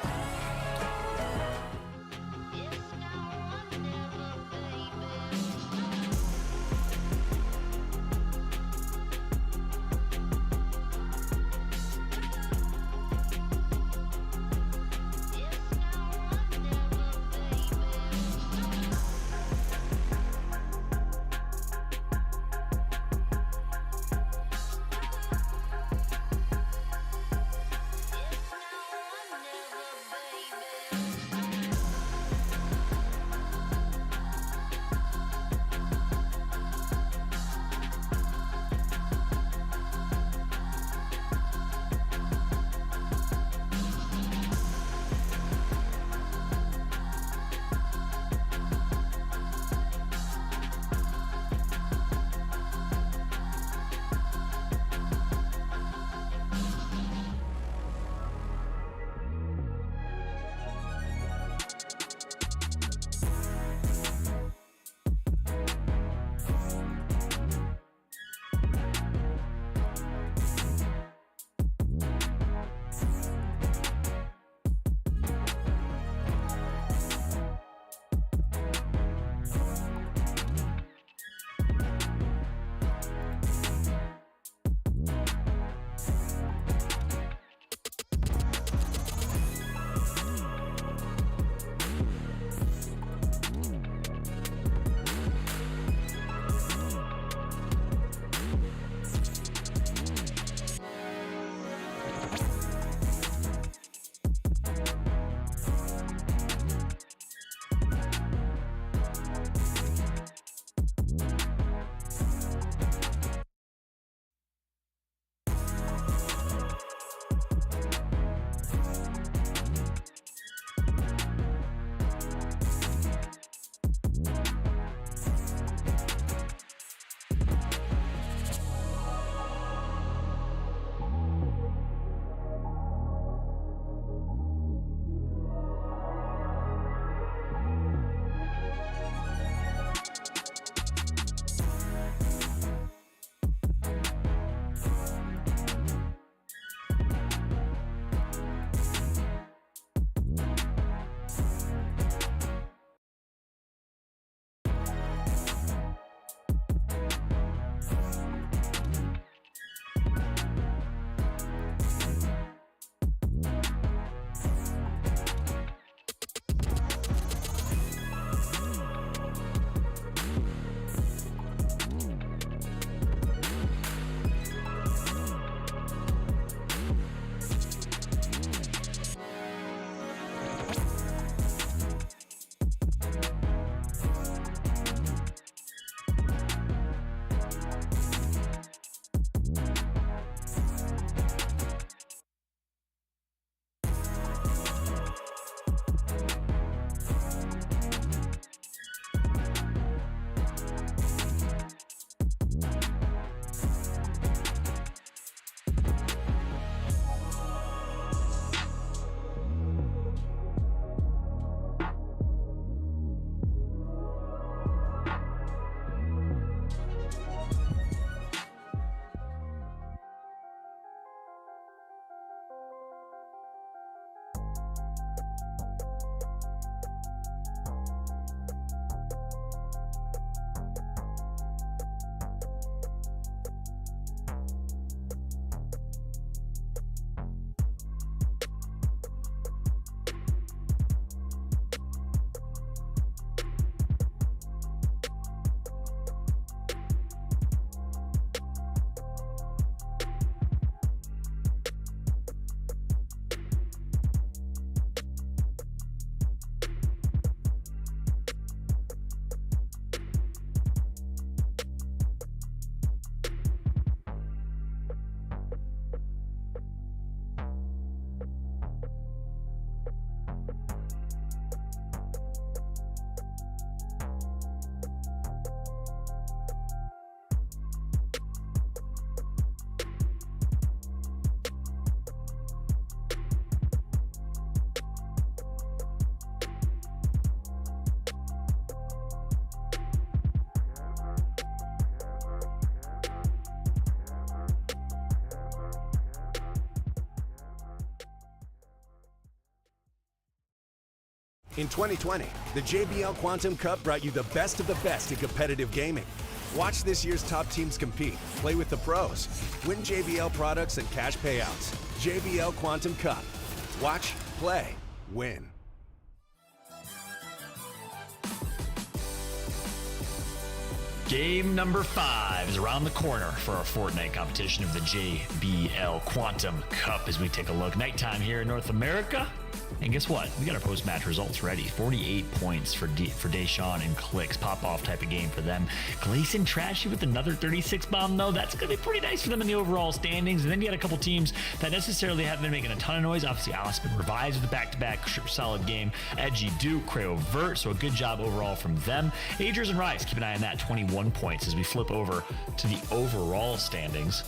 In 2020, the JBL Quantum Cup brought you the best of the best in competitive gaming. Watch this year's top teams compete, play with the pros, win JBL products and cash payouts. JBL Quantum Cup. Watch, play, win. Game number 5 is around the corner for our Fortnite competition of the JBL Quantum Cup as we take a look. Nighttime here in North America. And guess what? We got our post-match results ready. 48 points for Deshaun and Clicks. Pop-off type of game for them. Gleason Trashy with another 36 bomb, though. That's going to be pretty nice for them in the overall standings. And then you got a couple teams that necessarily haven't been making a ton of noise. Obviously, Aspen Revives with a back-to-back solid game. Edgy Duke, Creo Vert, so a good job overall from them. Agers and Rise, keep an eye on that. 21 points as we flip over to the overall standings.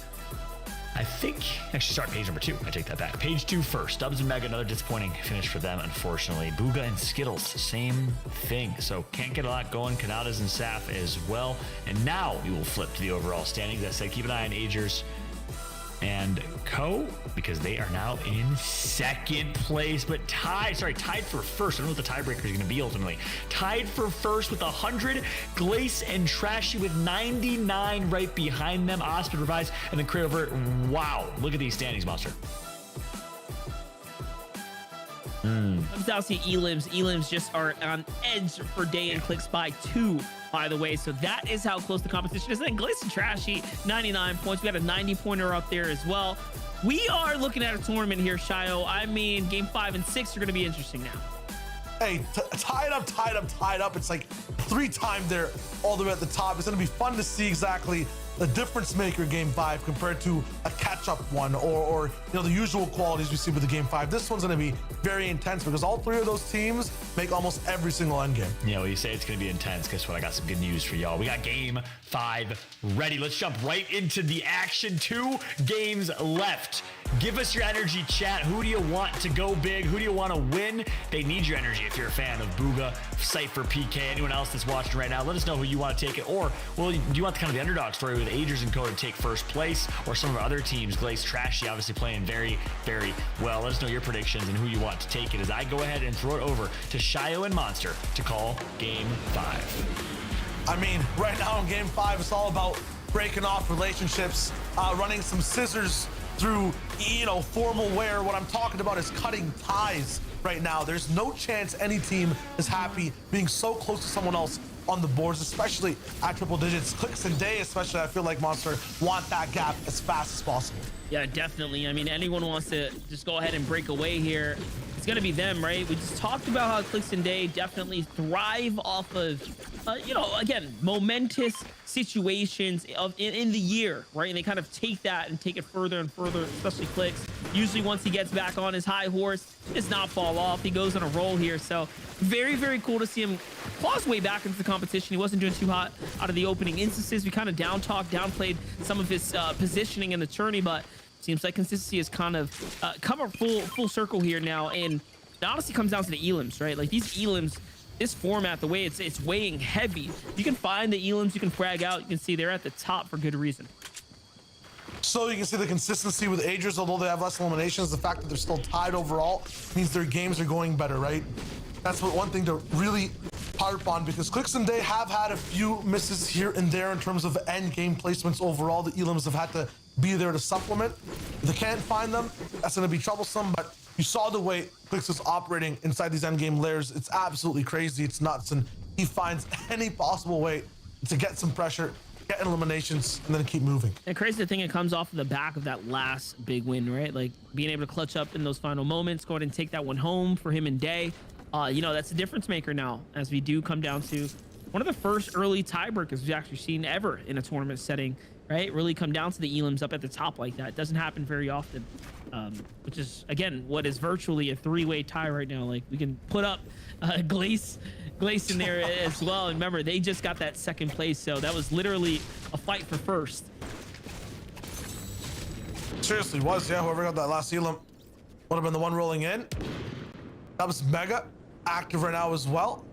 I think, actually, start page number 2. I take that back. Page 2 first. Stubbs and Mega, another disappointing finish for them, unfortunately. Booga and Skittles, same thing. So can't get a lot going. Kanadas and Saf as well. And now we will flip to the overall standings. As I said, keep an eye on Agers and Co, because they are now in second place, but tied for first. I don't know what the tiebreaker is going to be ultimately. Tied for first with 100. Glace and Trashy with 99 right behind them. Aspen Revised and then Creo Vert. Wow, look at these standings, Monster. Comes down to Elims. Elims just are on edge for Day and Clicks by 2, by the way. So that is how close the competition is. And then Glace and Trashy, 99 points. We got a 90-pointer up there as well. We are looking at a tournament here, Shio. I mean, game 5 and 6 are going to be interesting now. Hey, tied up. It's like 3-time there all the way at the top. It's going to be fun to see exactly the difference maker game 5 compared to a catch-up one or you know, the usual qualities we see with the game 5. This one's going to be very intense because all 3 of those teams make almost every single end game. Yeah, well, you say it's going to be intense. Guess what? I got some good news for y'all. We got game 5 ready. Let's jump right into the action. 2 games left. Give us your energy, chat. Who do you want to go big? Who do you want to win? They need your energy if you're a fan of Booga, SypherPK, anyone else that's watching right now. Let us know who you want to take it. Or, well, do you want the kind of the underdog story with Agers and Co to take first place? Or some of our other teams, Glace Trashy, obviously playing very, very well. Let us know your predictions and who you want to take it as I go ahead and throw it over to Shio and Monster to call game 5. I mean, right now in game 5, it's all about breaking off relationships, running some scissors through, you know, formal wear. What I'm talking about is cutting ties right now. There's no chance any team is happy being so close to someone else on the boards, especially at triple digits. Clicks and Day, especially, I feel like Monster want that gap as fast as possible. Yeah, definitely. I mean, anyone wants to just go ahead and break away here, it's going to be them, right? We just talked about how Clicks and Day definitely thrive off of, you know, again, momentous situations in the year, right? And they kind of take that and take it further and further, especially Clicks. Usually once he gets back on his high horse, he does not fall off. He goes on a roll here. So very, very cool to see him claw his way back into the competition. He wasn't doing too hot out of the opening instances. We kind of downplayed some of his positioning in the tourney, but seems like consistency has kind of come a full circle here now. And it honestly comes down to the elims, right? Like these elims, this format, the way it's weighing heavy. You can find the elims, you can frag out. You can see they're at the top for good reason. So you can see the consistency with Agers, although they have less eliminations, the fact that they're still tied overall means their games are going better, right? That's one thing to really harp on, because Clicks and Day have had a few misses here and there in terms of end game placements overall. The elims have had to be there to supplement. If they can't find them, that's going to be troublesome, but you saw the way Clicks is operating inside these end game layers. It's absolutely crazy. It's nuts, and he finds any possible way to get some pressure, get eliminations, and then keep moving. And crazy thing, it comes off of the back of that last big win, right? Like being able to clutch up in those final moments, go ahead and take that one home for him and Day. You know, that's a difference maker now, as we do come down to one of the first early tiebreakers we've actually seen ever in a tournament setting, right? Really come down to the elims up at the top like that. It doesn't happen very often, which is, again, what is virtually a 3-way tie right now. Like, we can put up Glace in there as well. And remember, they just got that second place, so that was literally a fight for first. Seriously was, yeah. Whoever got that last elim would have been the one rolling in. That was Mega, active right now as well.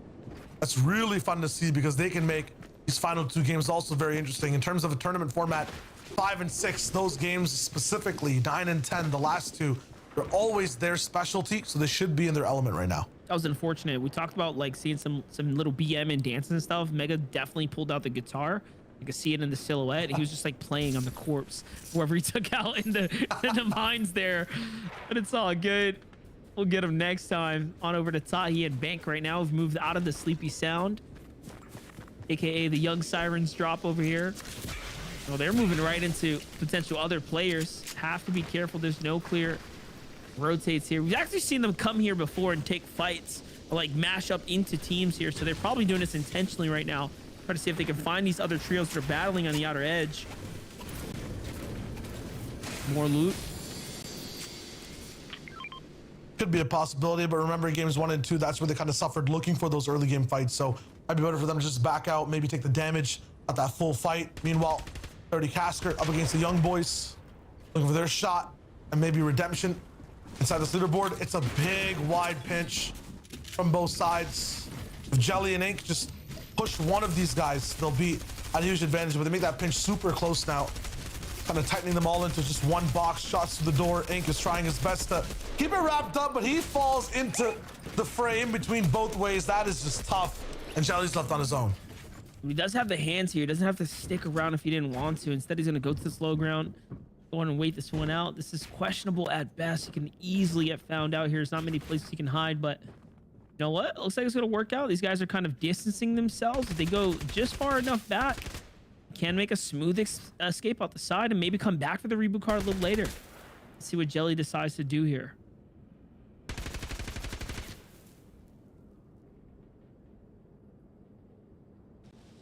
That's really fun to see, because they can make these final 2 games also very interesting. In terms of a tournament format, 5 and 6, those games specifically, 9 and 10, the last 2, they're always their specialty, so they should be in their element right now. That was unfortunate. We talked about like seeing some little BM and dances and stuff. Mega definitely pulled out the guitar. You can see it in the silhouette. He was just like playing on the corpse, whoever he took out in the mines there. But it's all good. We'll get him next time. On over to Tahi and Bank right now. We've moved out of the Sleepy Sound, aka the Young Sirens drop over here. Well, they're moving right into potential other players. Have to be careful. There's no clear rotates here. We've actually seen them come here before and take fights or like mash up into teams here. So they're probably doing this intentionally right now. Try to see if they can find these other trios that are battling on the outer edge. More loot. Could be a possibility, but remember games 1 and 2, that's where they kind of suffered looking for those early game fights. So might be better for them to just back out, maybe take the damage at that full fight. Meanwhile, 30 Casker up against the young boys, looking for their shot and maybe redemption inside this leaderboard. It's a big wide pinch from both sides. If Jelly and Ink just push one of these guys, they'll be at a huge advantage, but they make that pinch super close now. Kind of tightening them all into just one box. Shots to the door. Ink is trying his best to keep it wrapped up, but he falls into the fray in between both ways. That is just tough. And Jelly's left on his own. He does have the hands here. He doesn't have to stick around if he didn't want to. Instead, he's going to go to the slow ground, go on and wait this one out. This is questionable at best. He can easily get found out here. There's not many places he can hide, but you know what? It looks like it's going to work out. These guys are kind of distancing themselves. If they go just far enough back, can make a smooth escape out the side and maybe come back for the reboot card a little later. Let's see what Jelly decides to do here.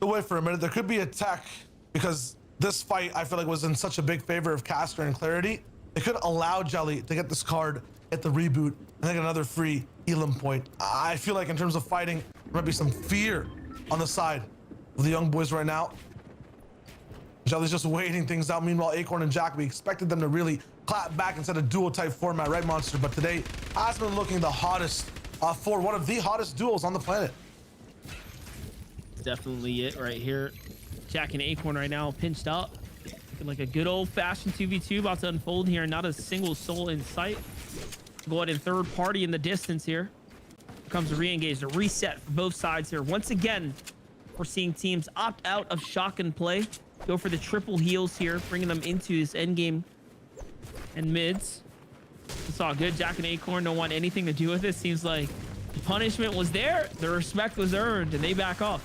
Wait for a minute. There could be a tech because this fight I feel like was in such a big favor of Caster and Clarity. They could allow Jelly to get this card, get the reboot, and then get another free Elam point. I feel like in terms of fighting, there might be some fear on the side of the young boys right now. Jelly's just waiting things out. Meanwhile, Acorn and Jack, we expected them to really clap back instead of duo type format, right, Monster? But today has been looking the hottest for one of the hottest duos on the planet. Definitely it right here. Jack and Acorn right now pinched up. Looking like a good old-fashioned 2v2 about to unfold here. Not a single soul in sight. Go ahead and third party in the distance here. Here comes a re-engage, a reset for both sides here. Once again, we're seeing teams opt out of shotgun play. Go for the triple heals here, bringing them into this endgame and mids. It's all good. Jack and Acorn don't want anything to do with it. Seems like the punishment was there, the respect was earned, and they back off.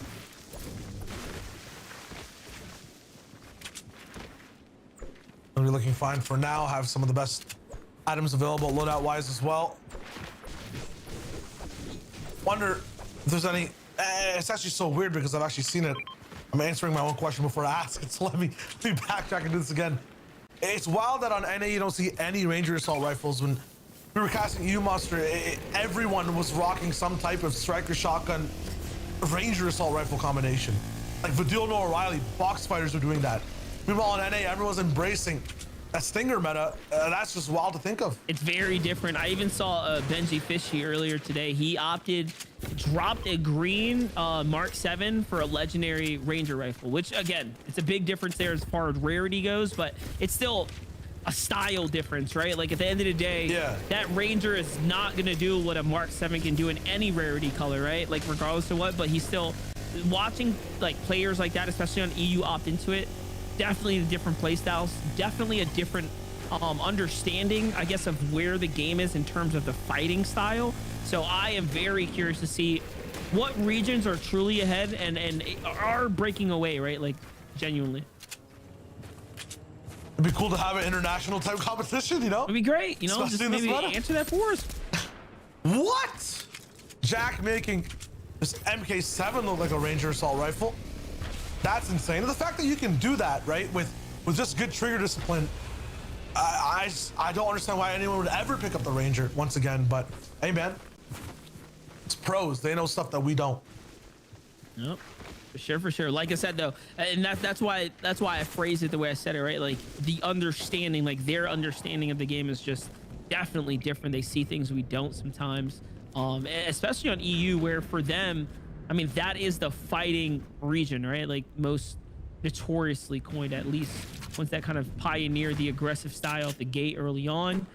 We're looking fine for now. Have some of the best items available loadout wise as well. Wonder if there's any. It's actually so weird because I've actually seen it. I'm answering my own question before I ask it, so let me backtrack and do this again. It's wild that on NA you don't see any Ranger assault rifles. When we were casting EU Monster, everyone was rocking some type of striker shotgun Ranger assault rifle combination. Like Vidil and O'Reilly, box fighters are doing that. Meanwhile on NA, everyone's embracing that Stinger meta. That's just wild to think of. It's very different. I even saw Benji Fishy earlier today. He dropped a green Mark 7 for a legendary Ranger rifle, which again, it's a big difference there as far as rarity goes, but it's still a style difference, right? Like at the end of the day, yeah, that Ranger is not gonna do what a Mark 7 can do in any rarity color, right? Like regardless of what, but he's still watching like players like that, especially on EU, opt into it. Definitely the different play styles, definitely a different understanding, I guess, of where the game is in terms of the fighting style. So I am very curious to see what regions are truly ahead and are breaking away, right? Like genuinely. It'd be cool to have an international type competition, you know? It'd be great, you know, especially just maybe answer that for us. What? Jack making this MK7 look like a Ranger assault rifle. That's insane. And the fact that you can do that, right, with just good trigger discipline, I don't understand why anyone would ever pick up the Ranger once again. But hey, man, it's pros. They know stuff that we don't. Yep, for sure. Like I said, though, and that's why I phrased it the way I said it, right? Like the understanding, like their understanding of the game is just definitely different. They see things we don't sometimes, especially on EU, where for them, I mean, that is the fighting region, right? Like most notoriously coined, at least once that kind of pioneered the aggressive style at the gate early on.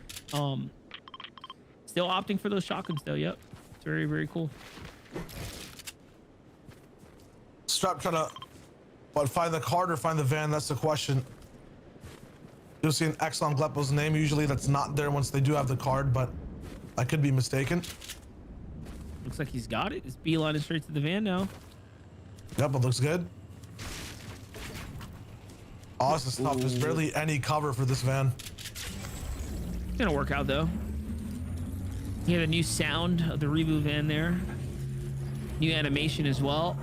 Still opting for those shotguns though. Yep, very, very cool. Strap trying to find the card or find the van. That's the question. You'll see an X on Gleppo's name. Usually that's not there once they do have the card, but I could be mistaken. Looks like he's got it. It's beelining straight to the van now. Yep, it looks good. Oh, this is tough. There's barely any cover for this van. It's gonna work out though. You have a new sound of the reboot van there. New animation as well.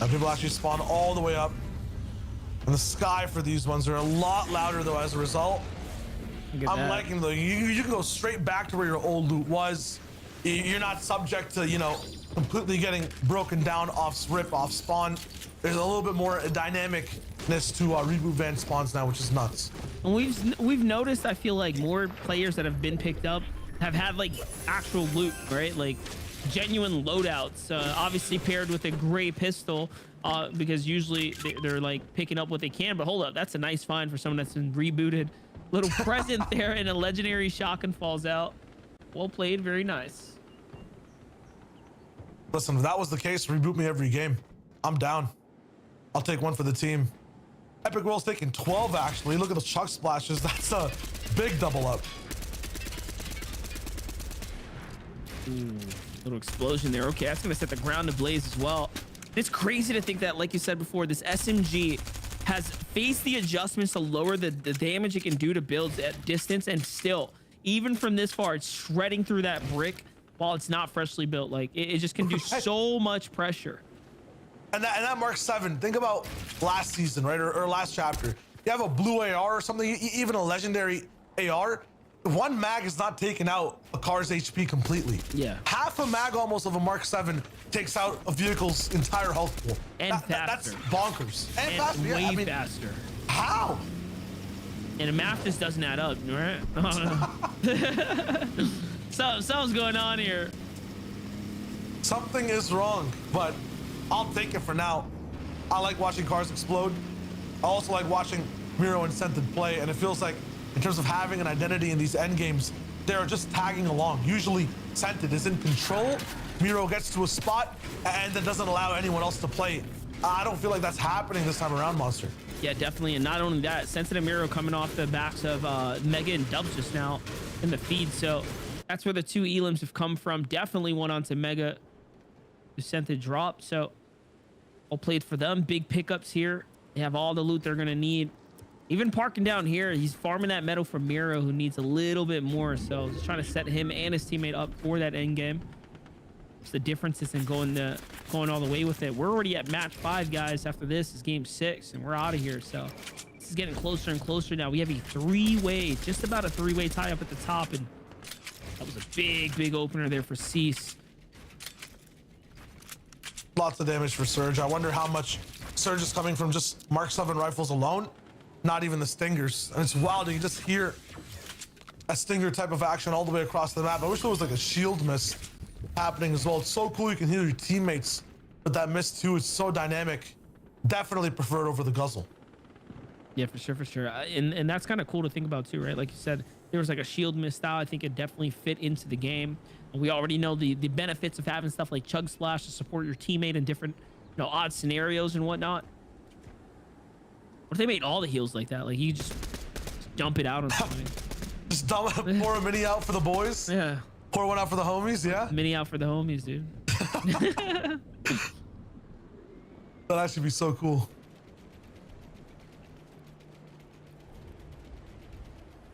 And people actually spawn all the way up. And the sky for these ones are a lot louder though as a result. I'm liking though. You can go straight back to where your old loot was. You're not subject to, you know, completely getting broken down off rip, off spawn. There's a little bit more dynamicness to reboot van spawns now, which is nuts. And we've noticed, I feel like more players that have been picked up have had like actual loot, right? Like genuine loadouts, obviously paired with a gray pistol, because usually they're like picking up what they can. But hold up, that's a nice find for someone that's been rebooted. Little present there, and a legendary shotgun falls out. Well played, very nice. Listen, if that was the case, reboot me every game. I'm down. I'll take one for the team. Epic World's taking 12 actually. Look at the chuck splashes. That's a big double up. Ooh, little explosion there. Okay, that's gonna set the ground ablaze as well. It's crazy to think that, like you said before, this SMG has faced the adjustments to lower the damage it can do to builds at distance, and still, even from this far, it's shredding through that brick while it's not freshly built. Like it just can do so much pressure. And that Mark 7, think about last season, right? Or last chapter. You have a blue AR or something, even a legendary AR. One mag is not taking out a car's HP completely. Yeah. Half a mag almost of a Mark 7 takes out a vehicle's entire health pool. And faster. That's bonkers. And faster, way yeah. I mean, faster. How? And the math just doesn't add up, right? So something's going on here. Something is wrong, but I'll take it for now. I like watching cars explode. I also like watching Miro and Scented play, and it feels like in terms of having an identity in these end games, they're just tagging along. Usually Scented is in control. Miro gets to a spot and then doesn't allow anyone else to play. I don't feel like that's happening this time around, Monster. Yeah, definitely. And not only that, Sensitive Miro coming off the backs of Mega and Dubs just now in the feed. So that's where the two elims have come from. Definitely one onto Mega, who sent the drop. So all played for them. Big pickups here. They have all the loot they're going to need. Even parking down here, he's farming that metal for Miro, who needs a little bit more. So just trying to set him and his teammate up for that end game. It's the differences in going all the way with it. We're already at match 5, guys. After this is game 6, and we're out of here. So this is getting closer and closer now. We have a 3-way, just about a 3-way tie up at the top, and that was a big opener there for Cease. Lots of damage for Surge. I wonder how much Surge is coming from just Mark 7 rifles alone, not even the Stingers. And it's wild, you just hear a Stinger type of action all the way across the map. I wish there was like a shield miss happening as well. It's so cool you can hear your teammates with that miss too. It's so dynamic. Definitely prefer it over the Guzzle. Yeah, for sure. And that's kind of cool to think about too, right? Like you said, there was like a shield miss style. I think it definitely fit into the game. And we already know the benefits of having stuff like Chug Splash to support your teammate in different, odd scenarios and whatnot. What if they made all the heals like that? Like you just dump it out on something. Just pour a mini out for the boys. Yeah. Pour one out for the homies. Yeah. Mini out for the homies, dude. That'd actually be so cool.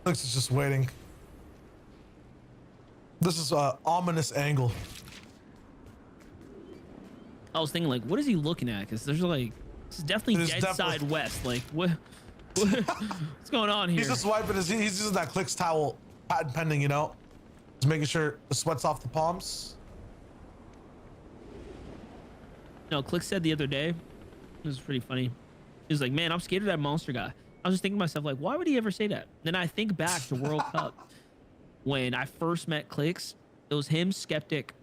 Looks is just waiting. This is an ominous angle. I was thinking, like, what is he looking at? Because there's like, this is definitely dead side west. Like, what's going on here? He's just wiping he's using that Clicks towel, patent pending, Just making sure the sweat's off the palms. No, Click said the other day, this is pretty funny. He was like, man, I'm scared of that monster guy. I was just thinking to myself, like, why would he ever say that? Then I think back to World Cup when I first met Clicks. It was him, Skeptic,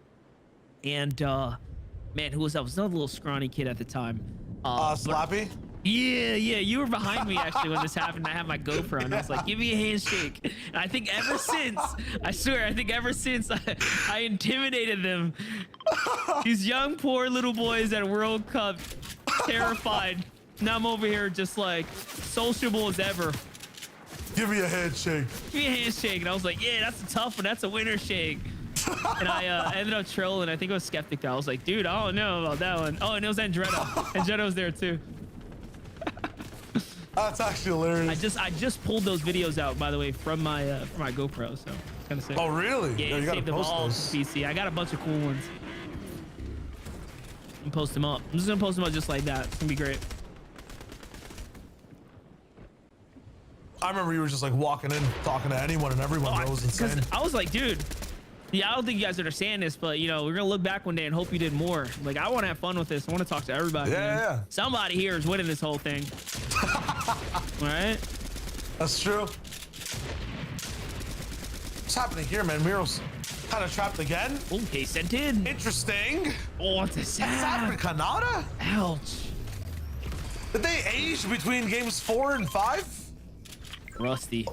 and man, who was that? It was another little scrawny kid at the time. Slappy? Yeah, you were behind me actually when this happened. I had my GoPro and I was like, give me a handshake. And I think ever since, I swear, I intimidated them. These young, poor little boys at World Cup, terrified. Now I'm over here just like sociable as ever. Give me a handshake. Give me a handshake. And I was like, yeah, that's a tough one. That's a winner shake. And I ended up trolling. I think it was Skeptic. I was like, dude, I don't know about that one. Oh, and it was Andretto. Andretto was there too. That's actually hilarious. I just pulled those videos out, by the way, from my GoPro, so it's kind of sick. Oh, really? Yeah, you gotta saved them post all those. to PC. I got a bunch of cool ones. And post them up. I'm just gonna post them up just like that. It's gonna be great. I remember you were just like walking in, talking to anyone and everyone. That was insane. I was like, dude, yeah, I don't think you guys understand this, but you know, we're gonna look back one day and hope you did more. Like, I want to have fun with this. I want to talk to everybody. Yeah. Somebody here is winning this whole thing. All right. That's true. What's happening here, man? Miro's kind of trapped again. Okay, sent in. Interesting. Oh, what's a sound? Canada? Ouch. Did they age between games 4 and 5? Rusty.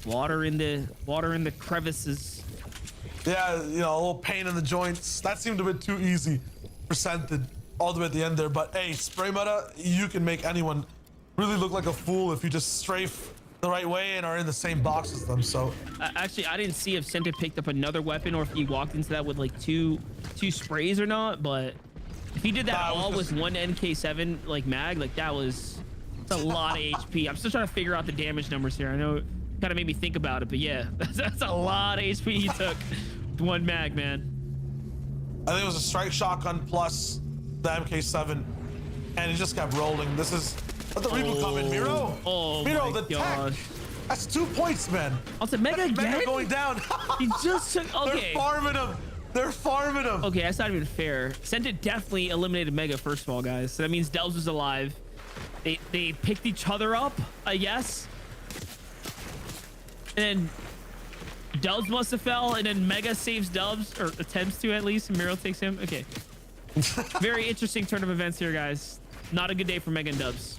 Water in the crevices. Yeah, you know, a little pain in the joints. That seemed a bit too easy for Scented all the way at the end there. But hey, spray meta, you can make anyone really look like a fool if you just strafe the right way and are in the same box as them. So actually, I didn't see if Scented picked up another weapon or if he walked into that with like two sprays or not. But if he did that all with one NK7 like mag, like that's a lot of HP. I'm still trying to figure out the damage numbers here. I know it kind of made me think about it, but yeah, that's a lot of HP he took. One mag, man. I think it was a strike shotgun plus the MK7, and he just kept rolling. This is let the reboot come in, Miro. Oh Miro, my the gosh. tech. That's 2 points, man. Also, Mega again? Mega going down. He just took. Okay. They're farming him. Okay, that's not even fair. Scented definitely eliminated Mega first of all, guys. So that means Delves was alive. They picked each other up, I guess. And then Dubs must have fell, and then Mega saves Dubs, or attempts to at least, and Miro takes him. Okay. Very interesting turn of events here, guys. Not a good day for Mega and Dubs.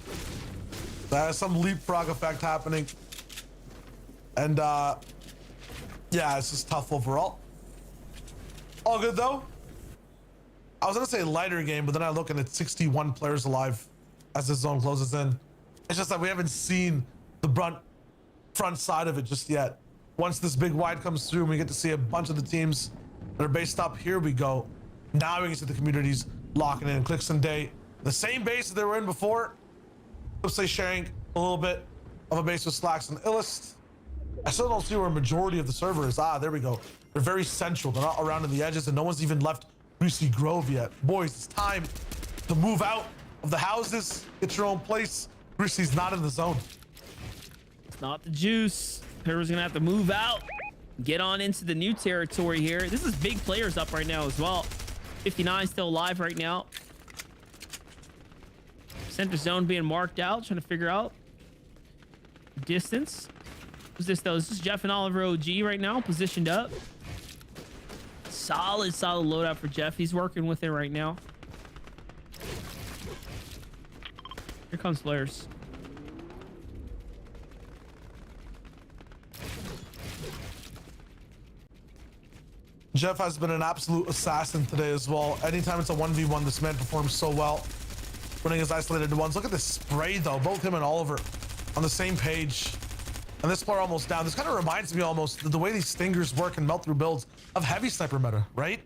There's some leapfrog effect happening. And yeah, it's just tough overall. All good though. I was gonna say lighter game, but then I look and it's 61 players alive as the zone closes in. It's just that we haven't seen the front side of it just yet. Once this big wide comes through and we get to see a bunch of the teams that are based up, here we go. Now we can see the communities locking in. Clicks and Day, the same base that they were in before. Let's say sharing a little bit of a base with Slacks and Illust. I still don't see where a majority of the server is. Ah, there we go. They're very central. They're not around in the edges, and no one's even left Greasy Grove yet. Boys, it's time to move out of the houses, get your own place. Greasy's not in the zone. It's not the juice. Whoever's gonna have to move out, get on into the new territory here. This is big players up right now as well. 59 still alive right now. Center zone being marked out, trying to figure out distance. Who's this though? This is Jeff and Oliver OG right now, positioned up. Solid loadout for Jeff. He's working with it right now. Here comes Flares. Jeff has been an absolute assassin today as well. Anytime it's a 1v1, this man performs so well. Winning his isolated ones. Look at this spray though. Both him and Oliver on the same page. And this player almost down. This kind of reminds me almost of the way these stingers work and melt through builds of heavy sniper meta, right?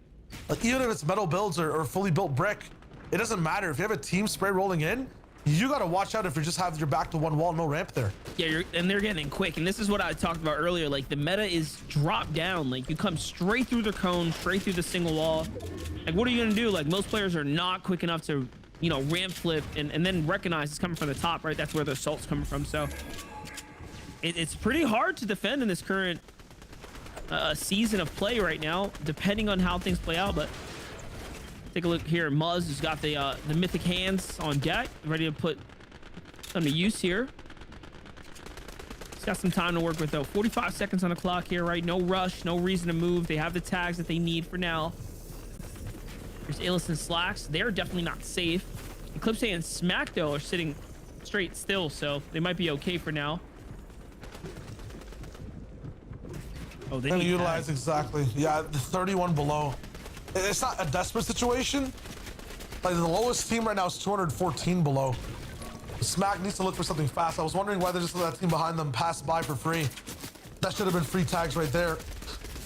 Like even if it's metal builds or fully built brick, it doesn't matter. If you have a team spray rolling in, you got to watch out if you just have your back to one wall, no ramp there. Yeah, and they're getting quick. And this is what I talked about earlier. Like the meta is drop down. Like you come straight through the cone, straight through the single wall. Like what are you going to do? Like most players are not quick enough to, you know, ramp flip and then recognize it's coming from the top, right? That's where the assault's coming from. So it's pretty hard to defend in this current season of play right now, depending on how things play out. But take a look here. Muzz has got the mythic hands on deck, ready to put some to use here. He's got some time to work with though. 45 seconds on the clock here, right? No rush, no reason to move. They have the tags that they need for now. There's Illis and Slacks. They're definitely not safe. Eclipse and Smack though are sitting straight still, so they might be okay for now. Oh, they Gonna need utilize exactly. Yeah, the 31 below. It's not a desperate situation. Like the lowest team right now is 214 below. Smack needs to look for something fast. I was wondering why they just let that team behind them pass by for free. That should have been free tags right there.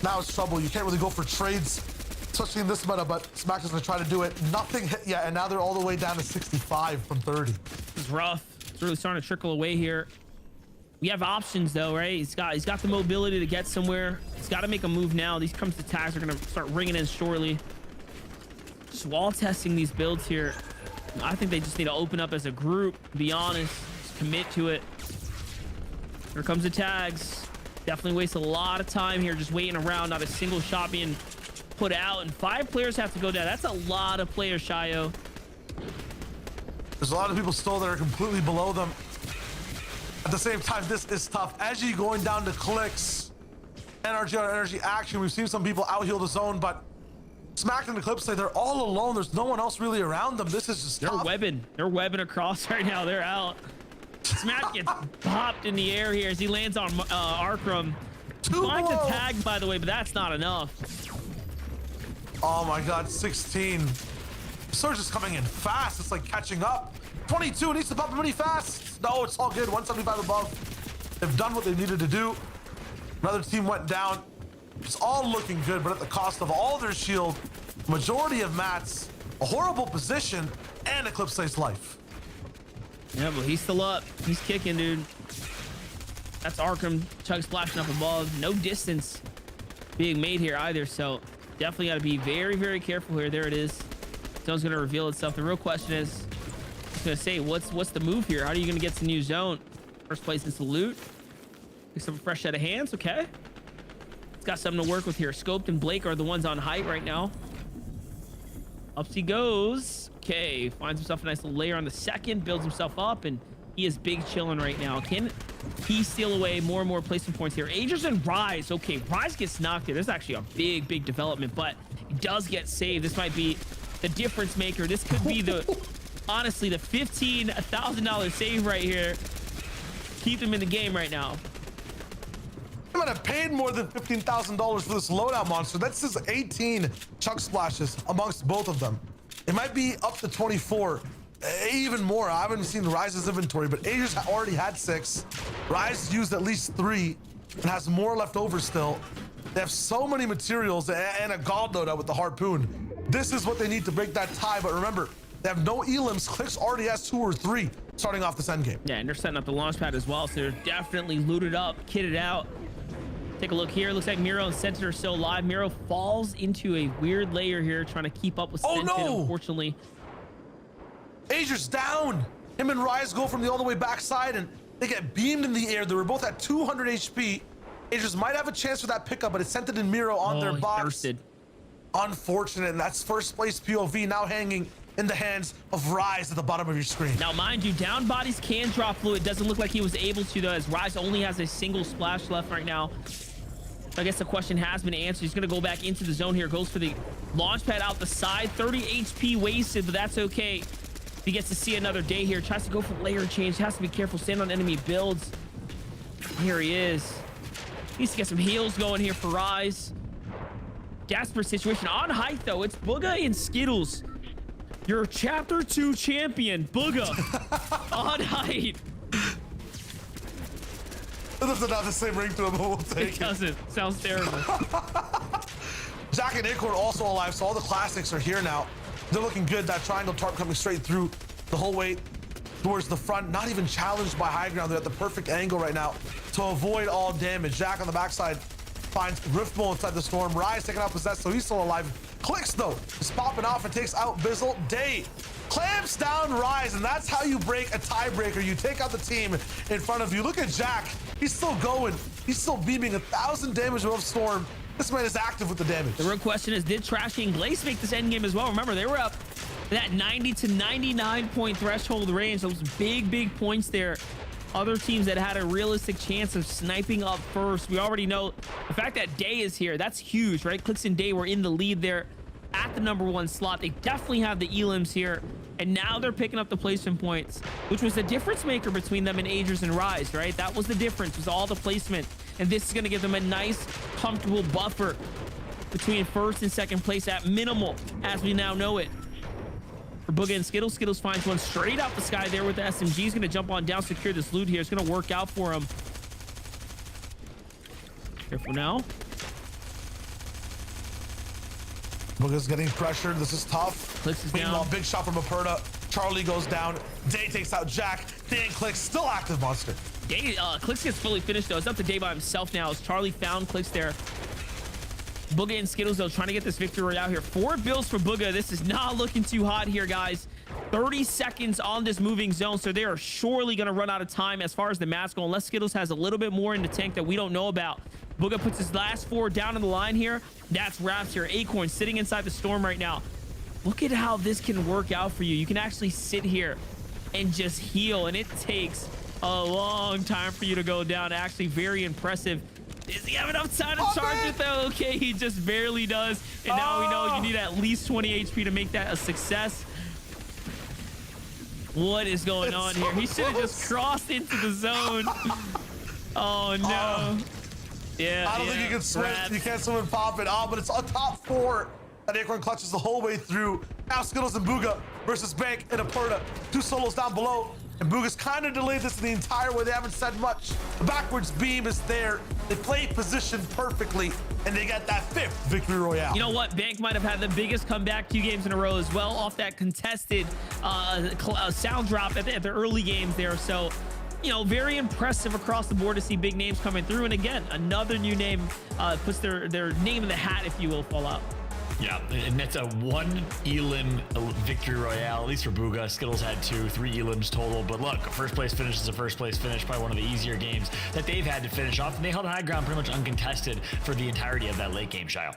Now it's trouble. You can't really go for trades, especially in this meta, but Smack is gonna try to do it. Nothing hit yet, and now they're all the way down to 65 from 30. It's rough. It's really starting to trickle away here. We have options though, right? He's got the mobility to get somewhere. He's got to make a move now. These comes to tags are gonna start ringing in shortly. Just wall testing these builds here. I think they just need to open up as a group, to be honest. Just commit to it. Here comes the tags. Definitely waste a lot of time here just waiting around. Not a single shot being put out, and 5 players have to go down. That's a lot of players, Shio. There's a lot of people still that are completely below them. At the same time, this is tough. As you going down to clicks, energy on energy action, we've seen some people out heal the zone, but Smack and Eclipse say they're all alone. There's no one else really around them. This is just tough. They're webbing across right now. They're out. Smack gets popped in the air here as he lands on Arkram. Finds a tag, by the way, but that's not enough. Oh my God, 16. Surge is coming in fast. It's like catching up. 22 needs to pop pretty fast. No, it's all good. 175 above. They've done what they needed to do. Another team went down. It's all looking good, but at the cost of all their shield, majority of mats, a horrible position, and Eclipse's life. Yeah, but he's still up. He's kicking, dude. That's Arkham. Chug splashing up above. No distance being made here either, so definitely got to be very, very careful here. There it is. Zone's going to reveal itself. The real question is, I was going to say, what's the move here? How are you going to get to the new zone? First place is the loot. Pick some fresh set of hands. Okay. It's got something to work with here. Scoped and Blake are the ones on height right now. Up he goes. Okay. Finds himself a nice little layer on the second. Builds himself up, and he is big chilling right now. Can he steal away more and more placement points here? Aegis and Rise. Okay, Rise gets knocked here. This is actually a big, big development, but he does get saved. This might be the difference maker. This could be the, honestly, the $15,000 save right here. Keep him in the game right now. I'm gonna have paid more than $15,000 for this loadout monster. That's just 18 chug splashes amongst both of them. It might be up to 24, even more. I haven't seen Rise's inventory, but Aegis already had 6. Rise used at least 3 and has more left over still. They have so many materials and a god loadout with the harpoon. This is what they need to break that tie, but remember, they have no elims. Clicks already has 2 or 3 starting off this end game. Yeah, and they're setting up the launch pad as well, so they're definitely looted up, kitted out. Take a look here. Looks like Miro and Sentinel are still alive. Miro falls into a weird layer here, trying to keep up with Sentinel, no! unfortunately. Aegis down. Him and Rise go from the all the way backside, and they get beamed in the air. They were both at 200 HP. Aegis might have a chance for that pickup, but it's Sentinel and Miro on their box. Thirsted. Unfortunate, and that's first place POV now hanging in the hands of Rise at the bottom of your screen. Now, mind you, down bodies can drop fluid. Doesn't look like he was able to, though, as Rise only has a single splash left right now. I guess the question has been answered. He's going to go back into the zone here. Goes for the launch pad out the side. 30 HP wasted, but that's okay. He gets to see another day here. Tries to go for layer change. Has to be careful. Stand on enemy builds. Here he is. Needs to get some heals going here for Rise. Desperate situation. On height, though, it's Booga and Skittles. Your Chapter 2 champion, Booga, on height. It doesn't have the same ring to him, but we'll take it. Doesn't. Sounds terrible. Jack and Acorn also alive, so all the classics are here now. They're looking good. That triangle tarp coming straight through the whole way towards the front. Not even challenged by high ground. They're at the perfect angle right now to avoid all damage. Jack on the backside finds Riftbowl inside the storm. Rise taking out Possessed, so he's still alive. Clicks, though, is popping off and takes out Bizzle. Day clamps down Rise, and that's how you break a tiebreaker. You take out the team in front of you. Look at Jack. He's still going. He's still beaming 1,000 damage above Storm. This man is active with the damage. The real question is, did Trashy and Glaze make this endgame as well? Remember, they were up that 90 to 99 point threshold range. Those big, big points there. Other teams that had a realistic chance of sniping up first. We already know the fact that Day is here. That's huge, right? Clicks and Day were in the lead there at the #1 slot. They definitely have the elims here, and now they're picking up the placement points, which was the difference maker between them and Agers and Rise, right? That was the difference, was all the placement, and this is going to give them a nice, comfortable buffer between first and second place at minimal, as we now know it. For Booga and Skittles, Skittles finds one straight out the sky there with the SMG. He's going to jump on down, secure this loot here. It's going to work out for him. Careful now. Booga's getting pressured. This is tough. Clicks is Meanwhile, down. big shot from Aperta. Charlie goes down. Day takes out Jack. Day and Clicks still active monster. Day, Clicks gets fully finished though. It's up to Day by himself now as Charlie found Clicks there. Booga and Skittles though trying to get this victory out here. 4 bills for Booga. This is not looking too hot here, guys. 30 seconds on this moving zone, so they are surely going to run out of time as far as the match go, unless Skittles has a little bit more in the tank that we don't know about. Booga puts his last 4 down on the line here. That's wraps here. Acorn sitting inside the storm right now. Look at how this can work out for you. You can actually sit here and just heal, and it takes a long time for you to go down. Actually very impressive. Does he have enough time to charge it though? Okay, he just barely does. And now we know you need at least 20 HP to make that a success. What is going on here? He should have just crossed into the zone. Oh no. Yeah, I don't think you can swim. Rats. You can't swim and pop it. But it's a top 4. And Acorn clutches the whole way through. Now Skittles and Booga versus Bank and Aperta. 2 solos down below. And Booga's kind of delayed this the entire way. They haven't said much. The backwards beam is there. They play position perfectly, and they got that 5th victory royale. You know what? Bank might have had the biggest comeback 2 games in a row as well off that contested sound drop at the early games there. So, you know, very impressive across the board to see big names coming through. And again, another new name puts their name in the hat, if you will, Fallout. Yeah, and that's a 1 elim victory royale, at least for Booga. Skittles had 2, 3 elims total. But look, a first place finish is a first place finish, probably one of the easier games that they've had to finish off. And they held high ground pretty much uncontested for the entirety of that late game, Shio.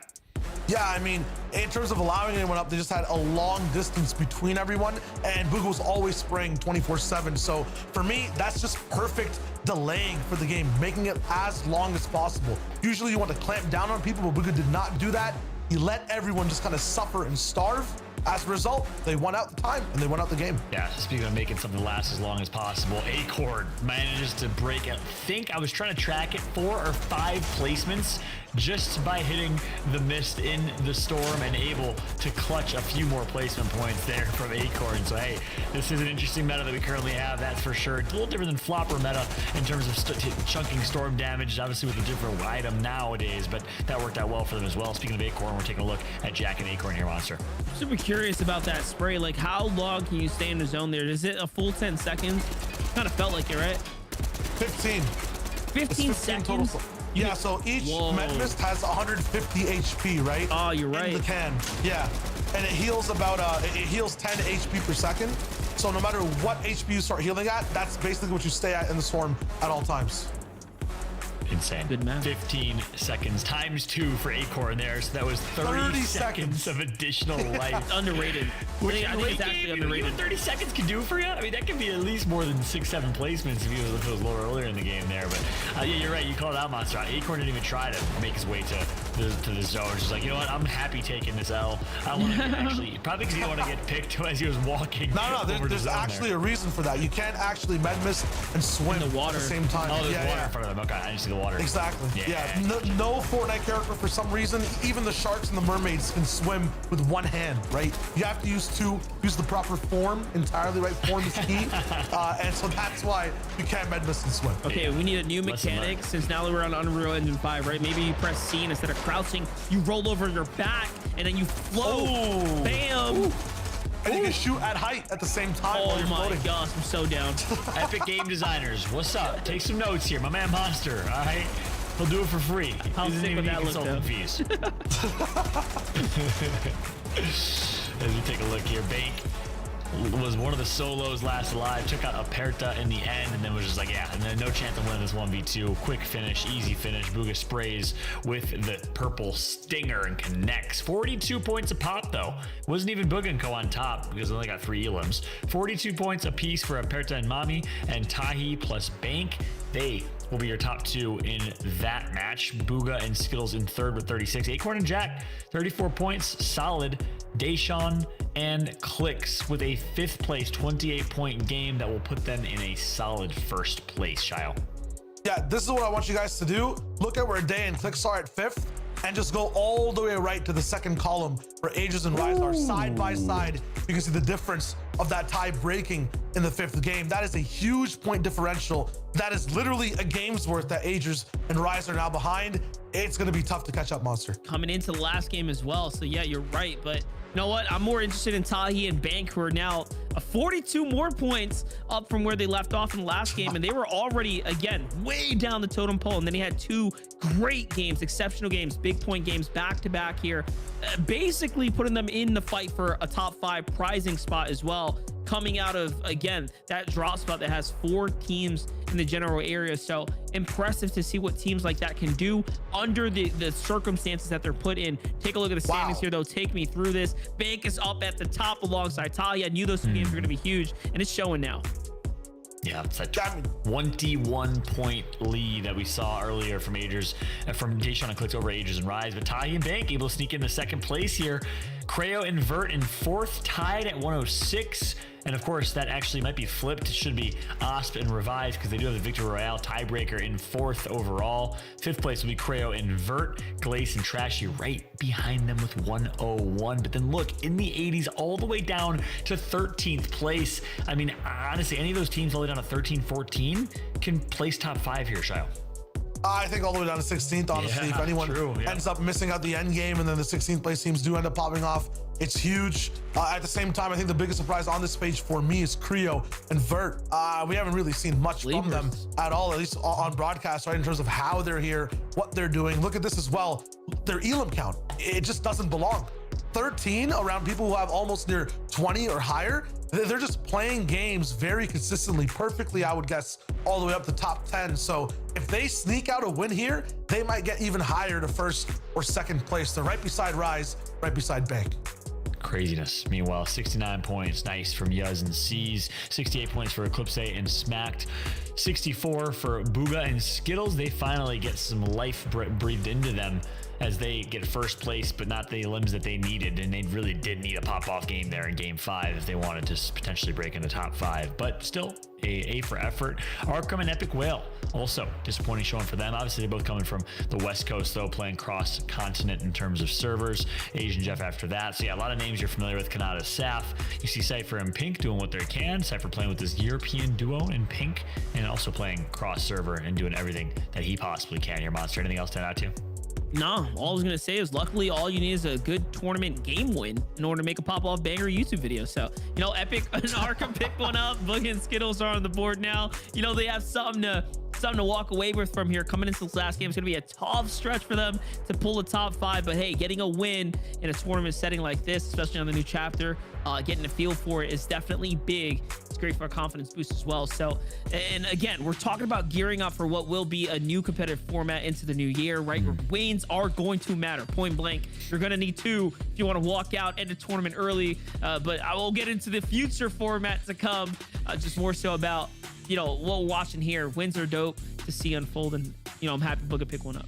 Yeah, I mean, in terms of allowing anyone up, they just had a long distance between everyone, and Booga was always spraying 24/7. So for me, that's just perfect delaying for the game, making it as long as possible. Usually you want to clamp down on people, but Booga did not do that. He let everyone just kind of suffer and starve. As a result, they won out the time and they won out the game. Yeah, speaking of making something last as long as possible, Acorn manages to break it. I think I was trying to track it 4 or 5 placements just by hitting the mist in the storm and able to clutch a few more placement points there from Acorn. So hey, this is an interesting meta that we currently have, that's for sure. It's a little different than flopper meta in terms of chunking storm damage, obviously with a different item nowadays, but that worked out well for them as well. Speaking of Acorn, we're taking a look at Jack and Acorn here, Monster. Super curious about that spray. Like, how long can you stay in the zone there? Is it a full 10 seconds? Kind of felt like it, right? 15. 15 seconds? Total. Yeah, so each med mist has 150 HP, right? Oh, you're right. In the can, yeah. And it heals about, it heals 10 HP per second. So no matter what HP you start healing at, that's basically what you stay at in the storm at all times. Insane. Good math. 15 seconds times 2 for Acorn there. So that was 30 seconds of additional life. Underrated. Which I think it's actually underrated. You know what 30 seconds can do for you? I mean, that could be at least more than 6-7 placements if it was lower earlier in the game there. But yeah, you're right. You called it out, Monster. Acorn didn't even try to make his way to the zone. Just like, you know what? I'm happy taking this L. I want to actually, probably because he didn't want to get picked as he was walking. No, there's actually a reason for that. You can't actually med mist and swim in the water at the same time. Oh, there's water in front of them. Okay, I didn't see the water. Exactly. Yeah. No Fortnite character for some reason. Even the sharks and the mermaids can swim with one hand, right? You have to use 2. Use the proper form. Entirely right form is key. And so that's why you can't med mist and swim. Okay, we need a new mechanic since now that we're on Unreal Engine 5, right? Maybe you press C and instead of crouching, you roll over your back and then you float. Oh. Bam. Ooh. And you can shoot at height at the same time while Oh you're my floating. gosh, I'm so down. Epic Game Designers, what's up? Take some notes here. My man Monster, all right? He'll do it for free. How He doesn't sick even would need that look, consultant fees. As we take a look here, Bank was one of the solos last alive, took out Aperta in the end, and then was just like, yeah, and then no chance of winning this 1v2. Quick finish, easy finish. Booga sprays with the purple stinger and connects. 42 points a pop, though. Wasn't even Booga and Co on top because they only got 3 elims. 42 points apiece for Aperta and Mami, and Tahi plus Bank. They will be your top two in that match. Booga and Skittles in third with 36. Acorn and Jack, 34 points, solid. Deshaun and Clicks with a fifth place 28-point game that will put them in a solid first place. Shio. Yeah, this is what I want you guys to do. Look at where Day and Clicks are at fifth, and just go all the way right to the second column where Ages and Rise are side by side. You can see the difference of that tie breaking in the fifth game. That is a huge point differential. That is literally a game's worth that Ages and Rise are now behind. It's going to be tough to catch up, Monster. Coming into the last game as well. So yeah, you're right. But you know what? I'm more interested in Tahi and Bank, who are now 42 more points up from where they left off in the last game. And they were already, again, way down the totem pole. And then he had two great games, exceptional games, big point games back to back here, basically putting them in the fight for a top 5 prizing spot as well, coming out of, again, that drop spot that has 4 teams in the general area. So impressive to see what teams like that can do under the circumstances that they're put in. Take a look at the standings here, though. Take me through this. Bank is up at the top alongside Talia. I knew those two games were going to be huge, and it's showing now. Yeah, it's a 21-point lead that we saw earlier from Deshaun and Clicks over Ages and Rise. But Tahi and Bank able to sneak into second place here. Creo and Vert in fourth, tied at 106. And of course, that actually might be flipped. It should be Osp and Revive because they do have the Victory Royale tiebreaker in fourth overall. Fifth place will be Creo and Vert. Glace and Trashy right behind them with 101. But then look, in the 80s, all the way down to 13th place. I mean, honestly, any of those teams all the way down to 13, 14 can place top 5 here, Shio. I think all the way down to 16th, honestly. If anyone ends up missing out the end game and then the 16th place teams do end up popping off, it's huge. At the same time, I think the biggest surprise on this page for me is Creo and Vert. We haven't really seen much from them at all, at least on broadcast, right, in terms of how they're here, what they're doing. Look at this as well. Their Elam count, it just doesn't belong. 13 around people who have almost near 20 or higher. They're just playing games very consistently, perfectly, I would guess, all the way up to top 10. So if they sneak out a win here, they might get even higher to first or second place. They're right beside Rise, right beside Bank. Craziness. Meanwhile, 69 points, nice from Yuz and C's. 68 points for Eclipse and Smacked. 64 for Booga and Skittles. They finally get some life breathed into them as they get first place, but not the limbs that they needed. And they really did need a pop-off game there in game 5 if they wanted to potentially break into top 5. But still, A for effort. Arkham and Epic Whale, also disappointing showing for them. Obviously, they're both coming from the West Coast, though, playing cross-continent in terms of servers. Asian Jeff after that. So yeah, a lot of names you're familiar with. Kanata, Saf. You see Cypher and Pink doing what they can. Cypher playing with this European duo in Pink, and also playing cross-server and doing everything that he possibly can here, Monster. Anything else to add to? No, all I was going to say is luckily all you need is a good tournament game win in order to make a pop-off banger YouTube video. So, you know, Epic and Arkham pick one up. Boogie and Skittles are on the board now. You know, they have something to walk away with from here. Coming into this last game, it's going to be a tough stretch for them to pull the top 5. But hey, getting a win in a tournament setting like this, especially on the new chapter, getting a feel for it is definitely big. It's great for a confidence boost as well. So, and again, we're talking about gearing up for what will be a new competitive format into the new year, right? Where wins are going to matter. Point blank, you're going to need 2 if you want to walk out end the tournament early. But I will get into the future format to come, just more so about, you know, what we're watching here. Wins are dope to see unfold, and, you know, I'm happy Booga pick one up.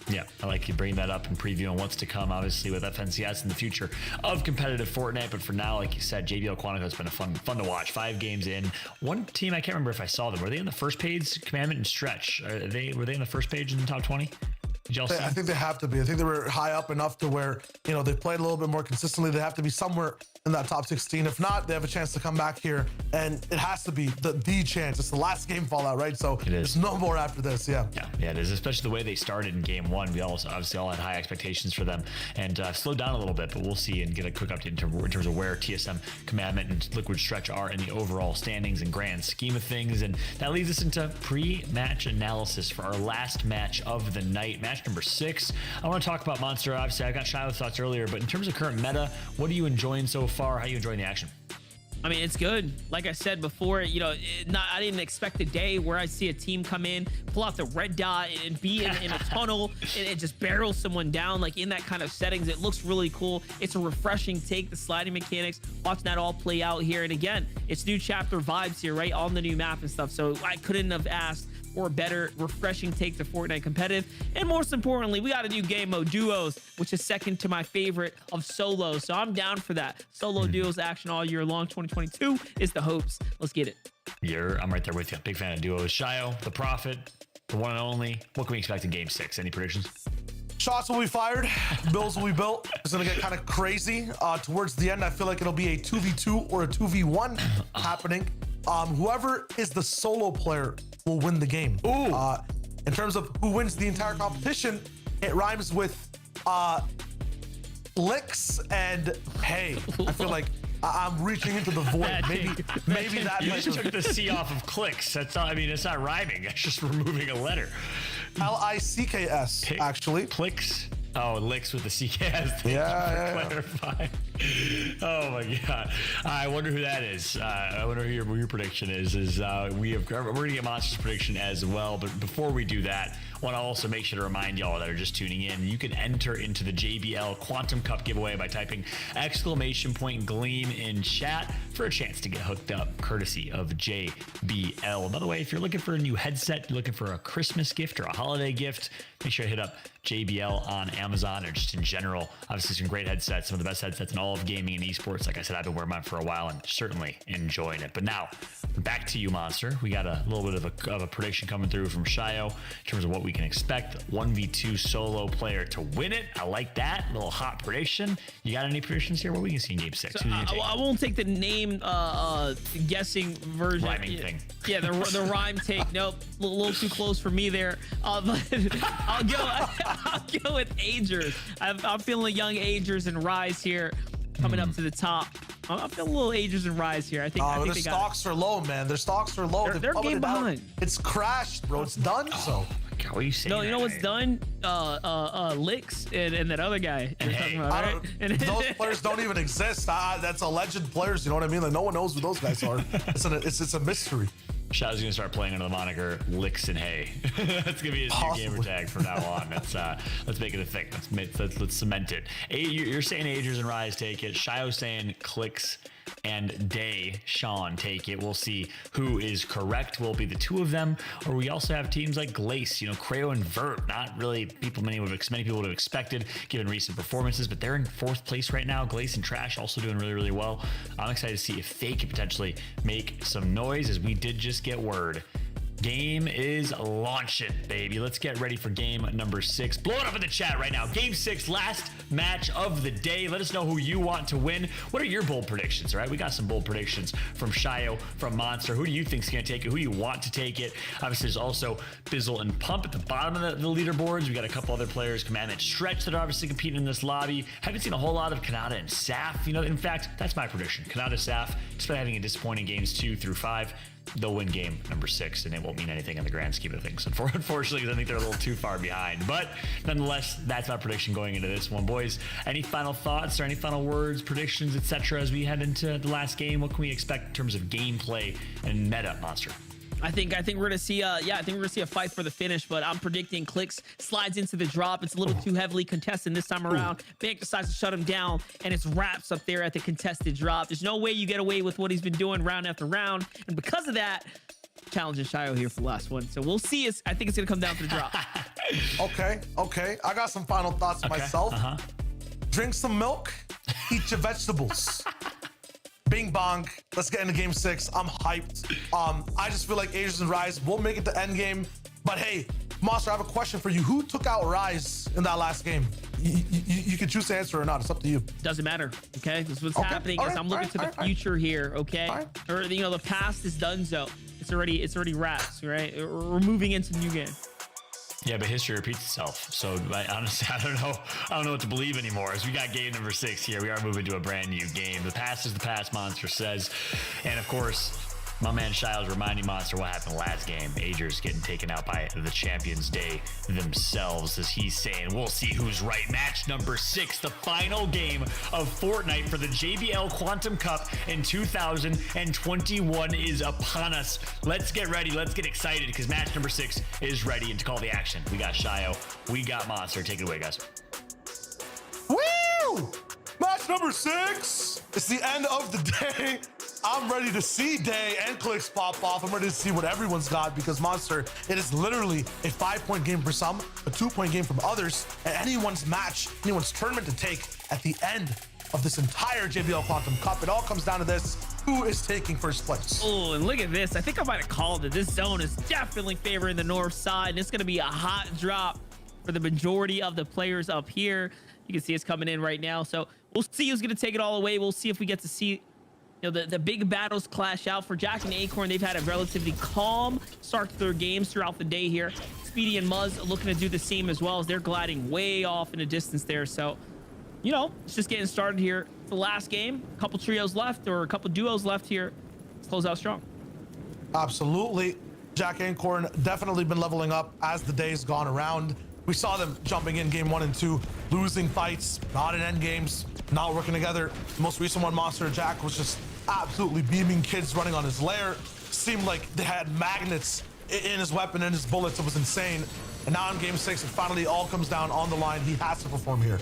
Yeah, I like you bringing that up and previewing what's to come, obviously, with FNCS in the future of competitive Fortnite. But for now, like you said, JBL Quantum Cup has been fun to watch. 5 games in. One team, I can't remember if I saw them. Were they in the first page? Commandment and Stretch. Were they in the first page in the top 20? Did y'all see? I think they have to be. I think they were high up enough to where, you know, they've played a little bit more consistently. They have to be somewhere in that top 16. If not, they have a chance to come back here, and it has to be the chance. It's the last game fallout, right? So there's no more after this. Yeah, it is, especially the way they started in game 1. We obviously all had high expectations for them, and slowed down a little bit, but we'll see and get a quick update in terms of where TSM, Commandment, and Liquid Stretch are in the overall standings and grand scheme of things. And that leads us into pre-match analysis for our last match of the night, match number 6. I want to talk about Monster. Obviously, I got Shiloh's thoughts earlier, but in terms of current meta, what are you enjoying so far? How are you enjoying the action? I mean, it's good. Like I said before, you know, I didn't expect a day where I see a team come in, pull out the red dot, and be in a tunnel and just barrel someone down, like in that kind of settings. It looks really cool. It's a refreshing take, the sliding mechanics, watching that all play out here. And again, it's new chapter vibes here, right, on the new map and stuff. So I couldn't have asked or better, refreshing take to Fortnite competitive. And most importantly, we got a new game mode, duos, which is second to my favorite of solos. So I'm down for that. Solo duos action all year long. 2022 is the hopes. Let's get it. I'm right there with you. Big fan of duos. Shio, the Prophet, the one and only. What can we expect in Game 6? Any predictions? Shots will be fired. Bills will be built. It's going to get kind of crazy. Towards the end, I feel like it'll be a 2v2 or a 2v1 happening. Whoever is the solo player will win the game. Ooh. In terms of who wins the entire competition, it rhymes with licks and hey. I feel like I'm reaching into the void. Maybe that. You just took the C off of clicks. That's not. I mean, it's not rhyming. It's just removing a letter. Licks, actually. Clicks. Oh, licks with the CKS. Yeah. Clarify. Oh my God. I wonder who that is. I wonder who your prediction is. We're gonna get Monster's prediction as well. But before we do that, I want to also make sure to remind y'all that are just tuning in, you can enter into the JBL Quantum Cup giveaway by typing !Gleam in chat for a chance to get hooked up, courtesy of JBL. By the way, if you're looking for a new headset, you're looking for a Christmas gift or a holiday gift, make sure to hit up JBL on Amazon or just in general. Obviously, some great headsets, some of the best headsets in all of gaming and esports. Like I said, I've been wearing mine for a while and certainly enjoying it. But now, back to you, Monster. We got a little bit of a prediction coming through from Shio in terms of what we can expect. 1v2 solo player to win it. I like that. A little hot prediction. You got any predictions here? What we can see in Game 6? So, I won't take the name guessing version. Rhyming thing. Yeah, the rhyme take. Nope, a little too close for me there. But I'll go with Agers. I'm feeling young Agers and Rise here coming up to the top. I'm feeling a little Agers and Rise here. I think their stocks are low, man. Their stocks are low. They're game behind. It's crashed, bro. It's done. So. God, what are you saying? No, you know what's done? Licks and that other guy you're talking about, right? Those players don't even exist. That's alleged players. You know what I mean? Like no one knows who those guys are. It's a mystery. Shadow's gonna start playing under the moniker Licks and Hay. That's gonna be his new gamer tag from now on. Let's make it a thing. Let's cement it. You're saying Agers and Rise take it. Shio's saying Clicks and Day Sean take it. We'll see who is correct. Will it be the two of them, or we also have teams like Glace, Creo and Vert. Not really many people would have expected given recent performances, but they're in 4th place right now. Glace and Trash also doing really, really well. I'm excited to see if they can potentially make some noise, as we did just get word. Game is launching, baby. Let's get ready for game number 6. Blow it up in the chat right now. Game 6, last match of the day. Let us know who you want to win. What are your bold predictions, all right? We got some bold predictions from Shio, from Monster. Who do you think's going to take it? Who do you want to take it? Obviously, there's also Bizzle and Pump at the bottom of the leaderboards. We got a couple other players, Command and Stretch, that are obviously competing in this lobby. Haven't seen a whole lot of Kanata and Saf. In fact, that's my prediction. Kanata, Saf, despite having a disappointing games 2 through 5, they'll win game number 6, and it won't mean anything in the grand scheme of things, unfortunately, because I think they're a little too far behind. But nonetheless, that's my prediction going into this one. Boys, any final thoughts or any final words, predictions, etc. as we head into the last game? What can we expect in terms of gameplay and meta, Monster? I think we're gonna see a fight for the finish, but I'm predicting Clicks slides into the drop. It's a little too heavily contested this time around. Bank decides to shut him down, and it's wraps up there at the contested drop. There's no way you get away with what he's been doing round after round, and because of that, challenging Shio here for the last one. So we'll see. I think it's gonna come down to the drop. Okay. I got some final thoughts myself. Drink some milk, eat your vegetables. Bing bong. Let's get into game 6. I'm hyped. I just feel like Agers and Rise will make it to end game. But hey, Monster, I have a question for you. Who took out Rise in that last game? You can choose to answer or not. It's up to you. Does's matter. Okay, this is what's happening. I'm looking to the future here. Okay, or the past is done. So it's already wrapped. Right, we're moving into the new game. Yeah, but history repeats itself. So honestly, I don't know what to believe anymore. As we got game number 6 here, we are moving to a brand new game. The past is the past, Monster says. And of course, my man Shiles reminding Monster what happened last game. Agers getting taken out by the Champions Day themselves, as he's saying, we'll see who's right. Match number 6, the final game of Fortnite for the JBL Quantum Cup in 2021 is upon us. Let's get ready. Let's get excited, because match number 6 is ready. And to call the action, we got Shio, we got Monster. Take it away, guys. Woo! Match number 6. It's the end of the day. I'm ready to see Day and Clicks pop off. I'm ready to see what everyone's got because Monster, it is literally a 5-point game for some, a 2-point game from others, and anyone's match, anyone's tournament to take at the end of this entire JBL Quantum Cup. It all comes down to this: who is taking first place? Oh, and look at this. I think I might have called it. This zone is definitely favoring the north side, and it's going to be a hot drop for the majority of the players up here. You can see it's coming in right now. So we'll see who's going to take it all away. We'll see if we get to see, you know, the big battles clash out. For Jack and Acorn, they've had a relatively calm start to their games throughout the day here. Speedy and Muzz looking to do the same as well, as they're gliding way off in the distance there. So, you know, it's just getting started here. It's the last game. A couple trios left, or a couple duos left here. Let's close out strong. Absolutely. Jack and Acorn definitely been leveling up as the days gone around. We saw them jumping in game 1 and 2, losing fights, not in end games, not working together. The most recent one, Monster Jack, was just absolutely beaming kids running on his lair. Seemed like they had magnets in his weapon and his bullets. It was insane. And now in game 6, it finally all comes down on the line. He has to perform here.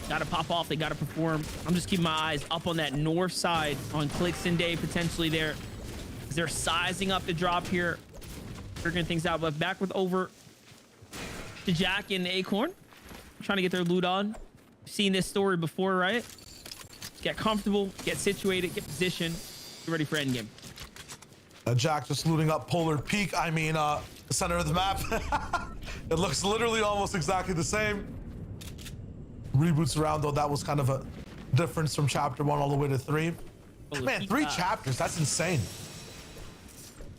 Gotta pop off. They gotta perform. I'm just keeping my eyes up on that north side on Clicks and Day potentially there. They're sizing up the drop here, figuring things out. But back with over to Jack and Acorn, trying to get their loot on. Seen this story before, right? Get comfortable, get situated, get positioned, get ready for endgame. Jack just looting up Polar Peak. I mean, the center of the map. It looks literally almost exactly the same. Reboots around though, that was kind of a difference from chapter 1 all the way to 3. Man, 3 chapters, that's insane.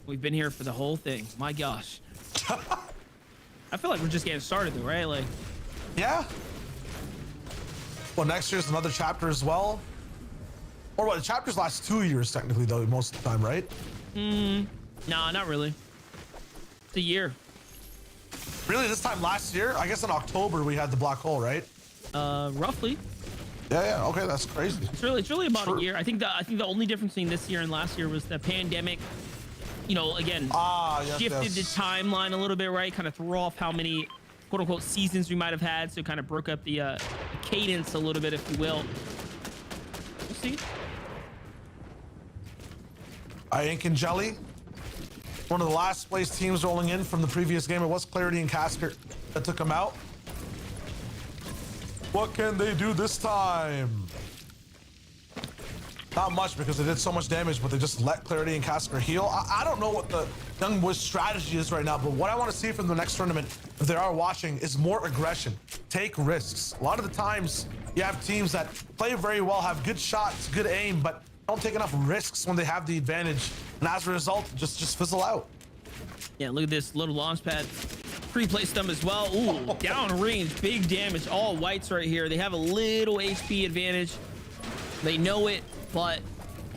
We've been here for the whole thing. My gosh. I feel like we're just getting started though, right? Like, yeah. Well, next year's another chapter as well. Or what, the chapters last 2 years technically though, most of the time, right? Nah, not really. It's a year. Really, this time last year? I guess in October we had the black hole, right? Roughly. Yeah, okay, that's crazy. It's really about a year. I think the only difference between this year and last year was the pandemic. You know, again, shifted the timeline a little bit, right? Kind of threw off how many quote unquote seasons we might have had, so kind of broke up the cadence a little bit, if you will. We'll see. Ink and Jelly, one of the last place teams rolling in from the previous game. It was Clarity and Casker that took them out. What can they do this time? Not much, because they did so much damage, but they just let Clarity and Casker heal. I don't know what the young boys' strategy is right now, but what I want to see from the next tournament, if they are watching, is more aggression. Take risks. A lot of the times, you have teams that play very well, have good shots, good aim, but don't take enough risks when they have the advantage, and as a result, just fizzle out. Yeah, look at this little launch pad. Pre-placed them as well. Ooh, down range, big damage. All whites right here. They have a little HP advantage. They know it, but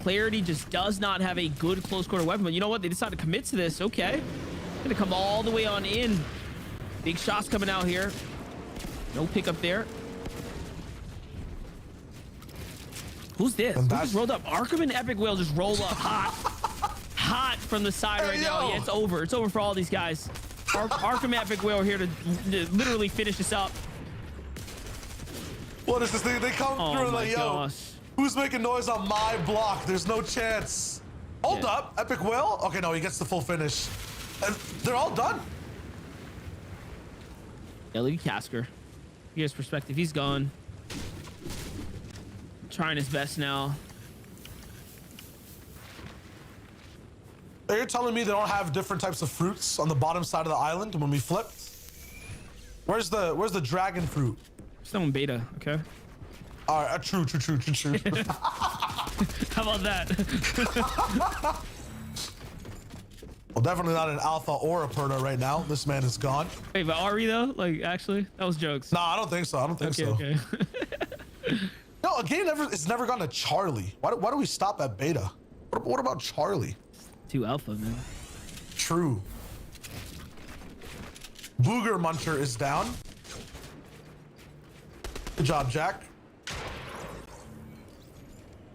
Clarity just does not have a good close quarter weapon. But you know what? They decided to commit to this. Okay. Gonna come all the way on in. Big shots coming out here. No pickup there. Who's this? Who just rolled up? Arkham and Epic Whale just roll up hot. Hot from the side right now. Yeah, it's over. It's over for all these guys. Arkham Epic Whale here to literally finish this up. What is this thing? They come through like, yo, who's making noise on my block? There's no chance. Hold up, Epic Whale? Okay, no, he gets the full finish. And they're all done. Yeah, look at Casker. Here's perspective. He's gone. Trying his best now. You're telling me they don't have different types of fruits on the bottom side of the island when we flipped? Where's the dragon fruit? Still in beta, okay? All right, true. How about that? Well, definitely not an alpha or a perna right now. This man is gone. Wait, but are we though? Like, actually? That was jokes. Nah, I don't think so. Okay. No, a game it's never gone to Charlie. Why do we stop at beta? What about Charlie? Too alpha, man. True. Booger Muncher is down. Good job, Jack.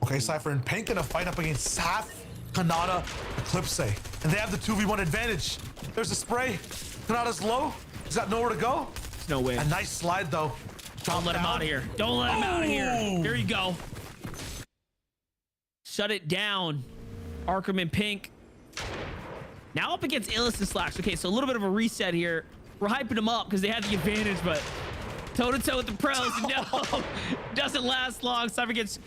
Okay, Cypher and Pink in a fight up against Saf, Kanata, Eclipse. And they have the 2v1 advantage. There's a spray. Kanata's low. He's got nowhere to go. There's no way. A nice slide, though. Don't let him out of here. Don't let him out of here. There you go. shut it down. Arkham in pink. Now up against Illis and Slash. Okay, so a little bit of a reset here. We're hyping them up because they had the advantage, but toe-to-toe with the pros. No, doesn't last long. Cypher gets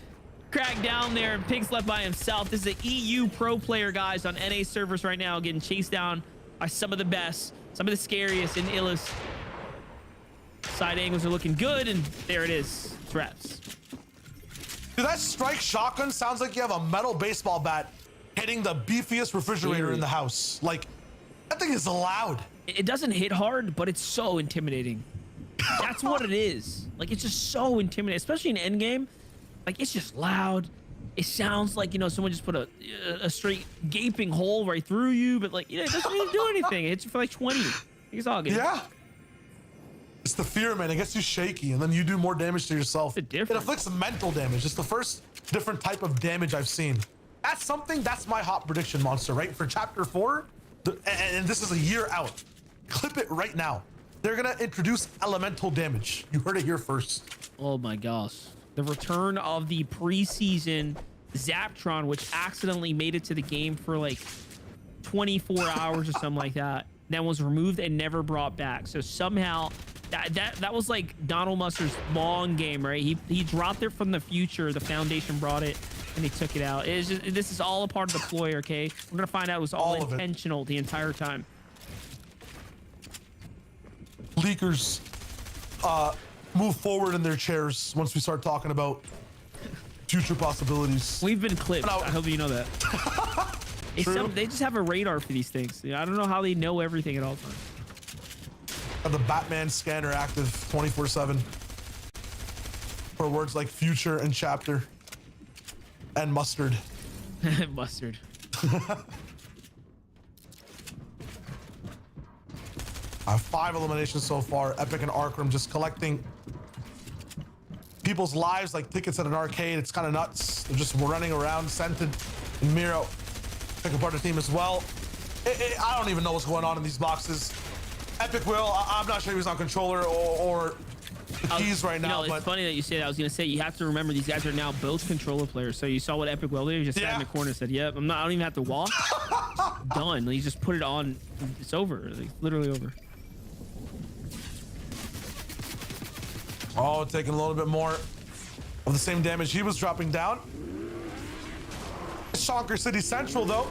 cracked down there, and Pink's left by himself. This is an EU pro player, guys, on NA servers right now, getting chased down by some of the best, some of the scariest in Illis. Side angles are looking good, and there it is. Threats. Dude, that strike shotgun sounds like you have a metal baseball bat hitting the beefiest refrigerator in the house. Like, that thing is loud. It doesn't hit hard, but it's so intimidating. That's what it is. Like, it's just so intimidating, especially in endgame. Like, it's just loud. It sounds like, you know, someone just put a straight gaping hole right through you, but like, you know, it doesn't even do anything. It hits you for like 20. It's all good. Yeah. It's the fear, man. It gets you shaky, and then you do more damage to yourself. It afflicts mental damage. It's the first different type of damage I've seen. That's something, that's my hot prediction, Monster, right? For Chapter 4, and this is a year out. Clip it right now. They're going to introduce elemental damage. You heard it here first. Oh my gosh. The return of the preseason Zaptron, which accidentally made it to the game for like 24 hours or something like that, then was removed and never brought back. So somehow that was like Donald Mustard's long game, right? He dropped it from the future. The Foundation brought it and they took it out. It's just, this is all a part of the ploy, okay? We're gonna find out it was all intentional the entire time. Leakers move forward in their chairs once we start talking about future possibilities. We've been clipped. I hope you know that. They just have a radar for these things. I don't know how they know everything at all times. The Batman scanner active 24/7 for words like future and chapter and mustard. Mustard. I have 5 eliminations so far. Epic and Arkham just collecting people's lives like tickets at an arcade. It's kind of nuts. They're just running around. Scented and Miro picking apart the team as well. I don't even know what's going on in these boxes. Epic will. I'm not sure he was on controller or the keys right now. It's funny that you say that. I was gonna say you have to remember these guys are now both controller players. So you saw what Epic will did. He just sat in the corner and said, "Yep, I don't even have to walk." Done. He just put it on. It's over. Like, literally over. Oh, taking a little bit more of the same damage he was dropping down. Shonker City Central though,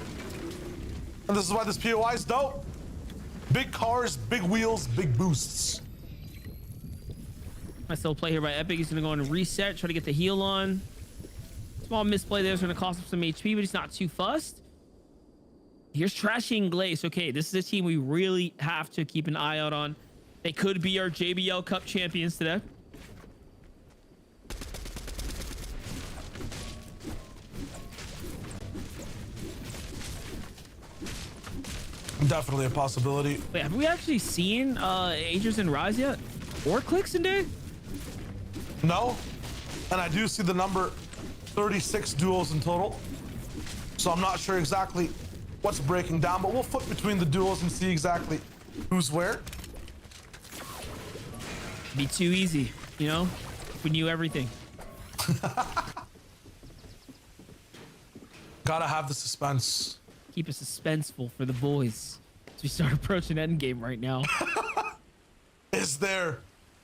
and this is why this POI is dope. Big cars, big wheels, big boosts. Nice little play here by Epic. He's gonna go and reset, try to get the heal on. Small misplay there is gonna cost him some HP, but he's not too fussed. Here's Trashing Glaze. Okay, this is a team we really have to keep an eye out on. They could be our JBL Cup champions today. Definitely a possibility. Wait, have we actually seen Agers and Rise yet? Or Clicks in Day? No. And I do see the number 36 duos in total. So I'm not sure exactly what's breaking down, but we'll flip between the duos and see exactly who's where. Be too easy, you know? If we knew everything. Gotta have the suspense. Keep it suspenseful for the boys as we start approaching endgame right now. Is there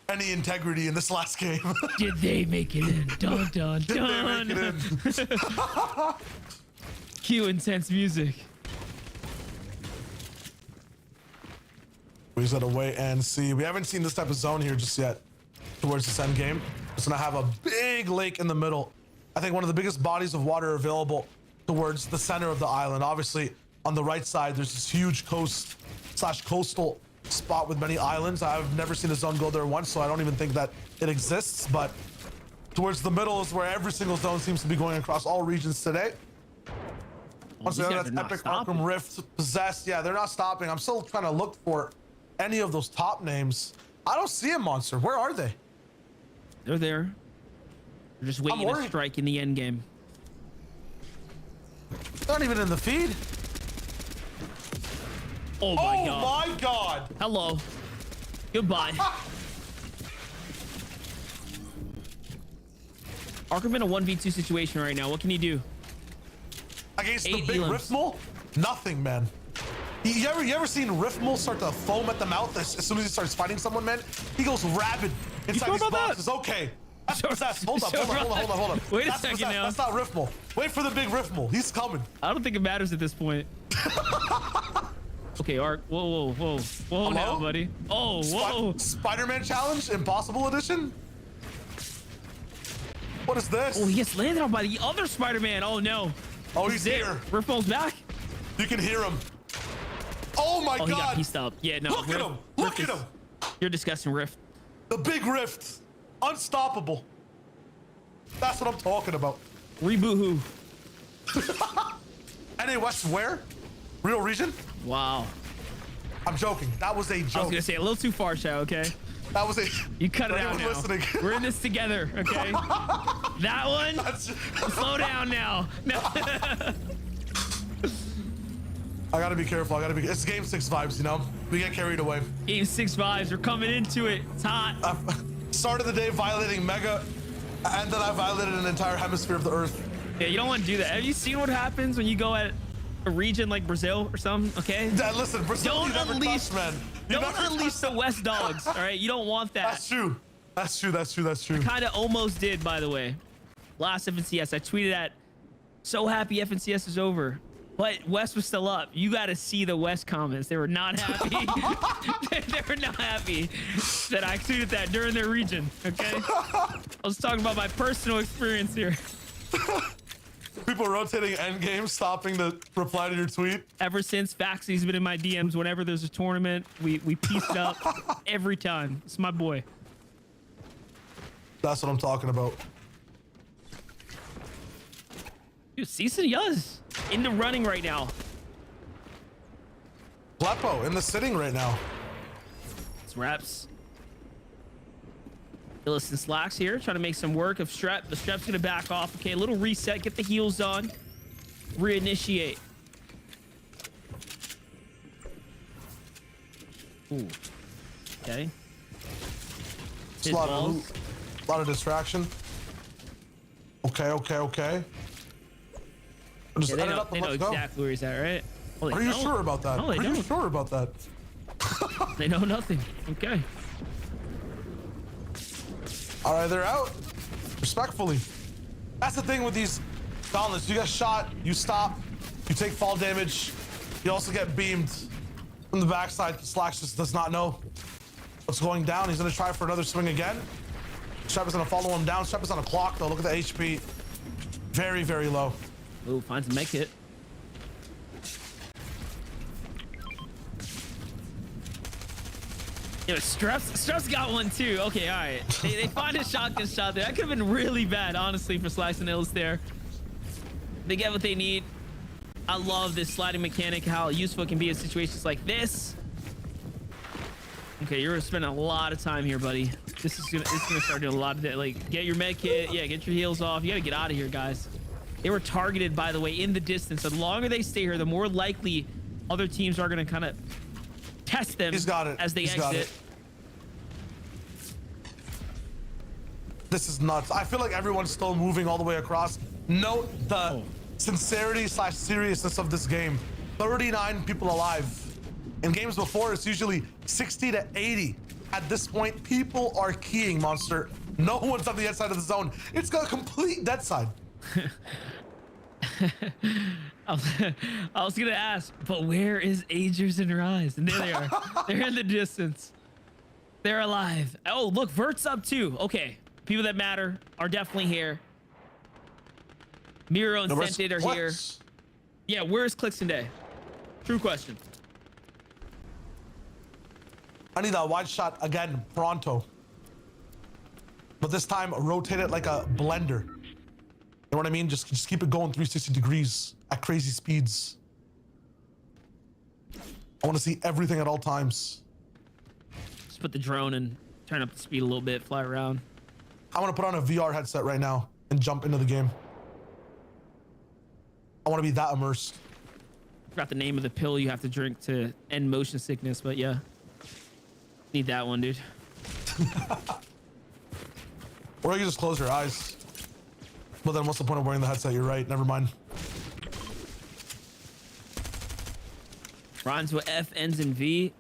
any integrity in this last game? Did they make it in? Dun dun dun. Did they make it in? Cue intense music. We just gotta wait and see. We haven't seen this type of zone here just yet towards this end game. It's gonna have a big lake in the middle. I think one of the biggest bodies of water available towards the center of the island. Obviously, on the right side, there's this huge coastal spot with many islands. I've never seen a zone go there once, so I don't even think that it exists. But towards the middle is where every single zone seems to be going across all regions today. Once again, that's Epic, Arkham Rift, Possessed. Yeah, they're not stopping. I'm still trying to look for any of those top names. I don't see a Monster. Where are they? They're there. They're just waiting to strike in the end game. They're not even in the feed. Oh my god. Oh my god. Hello. Goodbye. Arkham in a 1v2 situation right now. What can he do? Against the 8 big elims. Riftmole, nothing, man. You ever seen Riftmole start to foam at the mouth as soon as he starts fighting someone, man? He goes rabid inside sure these about that? boxes. Okay. That's Sure- possessed. Hold up. sure Hold up. Wait a That's second possessed. now. That's not Riftmole. Wait for the big Riftmole. He's coming. I don't think it matters at this point. Okay, Ark. Whoa. Whoa now, buddy. Oh, whoa. Spider-Man challenge, Impossible Edition. What is this? Oh, he gets landed on by the other Spider-Man. Oh, no. Oh, he's here. Riftmole's back. You can hear him. Oh my Oh, he got God. pieced up. Yeah, no. Look at him. Look at him. You're disgusting, Rift. The big Rift. Unstoppable. That's what I'm talking about. Reboot who? NA West where? Real region? Wow. I'm joking. That was a joke. I was gonna say a little too far, Shao. Okay. That was a. You cut it For out anyone now. listening. We're in this together, okay? That one. Slow down now. No. I gotta be careful. It's game 6 vibes, you know? We get carried away. Game 6 vibes. We're coming into it. It's hot. Started the day violating Mega, and then I violated an entire hemisphere of the Earth. Yeah, you don't want to do that. Have you seen what happens when you go at a region like Brazil or something? Okay. Listen, Brazil, Don't you never unleash, touch, man. Don't unleash the West dogs. All right, you don't want that. That's true. That's true. Kind of almost did, by the way. Last FNCS, I tweeted at, so happy FNCS is over. But West was still up. You got to see the West comments. They were not happy. They were not happy that I tweeted that during their region. Okay. I was talking about my personal experience here. People rotating endgame, stopping to reply to your tweet. Ever since Faxy's been in my DMs, whenever there's a tournament, we pieced up every time. It's my boy. That's what I'm talking about. Dude, Season Yuz in the running right now. Blepo in the sitting right now. It's Reps. Illicit Slacks here, trying to make some work of Strep. The Strep's gonna back off. Okay, a little reset, get the heals on. Reinitiate. Ooh. Okay. It's a lot of distraction. Okay. Just Yeah, they edit know, up and they know let's go. exactly where he's at, right? Oh, they Are you don't. sure about that? No, they Are don't. you sure about that? They know nothing. Okay. All right, they're out. Respectfully. That's the thing with these gauntlets. You get shot, you stop, you take fall damage. You also get beamed from the backside. Slacks just does not know what's going down. He's gonna try for another swing again. Shep is gonna follow him down. Shep is on a clock though. Look at the HP. Very, very low. Ooh, finds a med kit. Yo, Strep's got one too. Okay, all right. They find a shotgun shot there. That could have been really bad, honestly, for Slacks and Ills there. They get what they need. I love this sliding mechanic, how useful it can be in situations like this. Okay, you're gonna spend a lot of time here, buddy. It's gonna start doing a lot of that. Like, get your med kit. Yeah, get your heals off. You gotta get out of here, guys. They were targeted, by the way, in the distance. So the longer they stay here, the more likely other teams are gonna kind of test them as they exit. This is nuts. I feel like everyone's still moving all the way across. Note the sincerity / seriousness of this game. 39 people alive. In games before, it's usually 60 to 80. At this point, people are keying, Monster. No one's on the inside of the zone. It's got a complete dead side. I was gonna ask, but where is Agers and Rise? And there they are. They're in the distance. They're alive. Oh, look, Vert's up too. Okay, people that matter are definitely here. Miro and Scented are here. Yeah, where's Clixton Day? True question. I need a wide shot again, pronto. But this time, rotate it like a blender. You know what I mean? Just keep it going 360 degrees at crazy speeds. I want to see everything at all times. Just put the drone and turn up the speed a little bit, fly around. I want to put on a VR headset right now and jump into the game. I want to be that immersed. Forgot the name of the pill you have to drink to end motion sickness, but yeah. Need that one, dude. Or you can just close your eyes. But then what's the point of wearing the headset? You're right. Never mind. Rhymes with F, ends in V.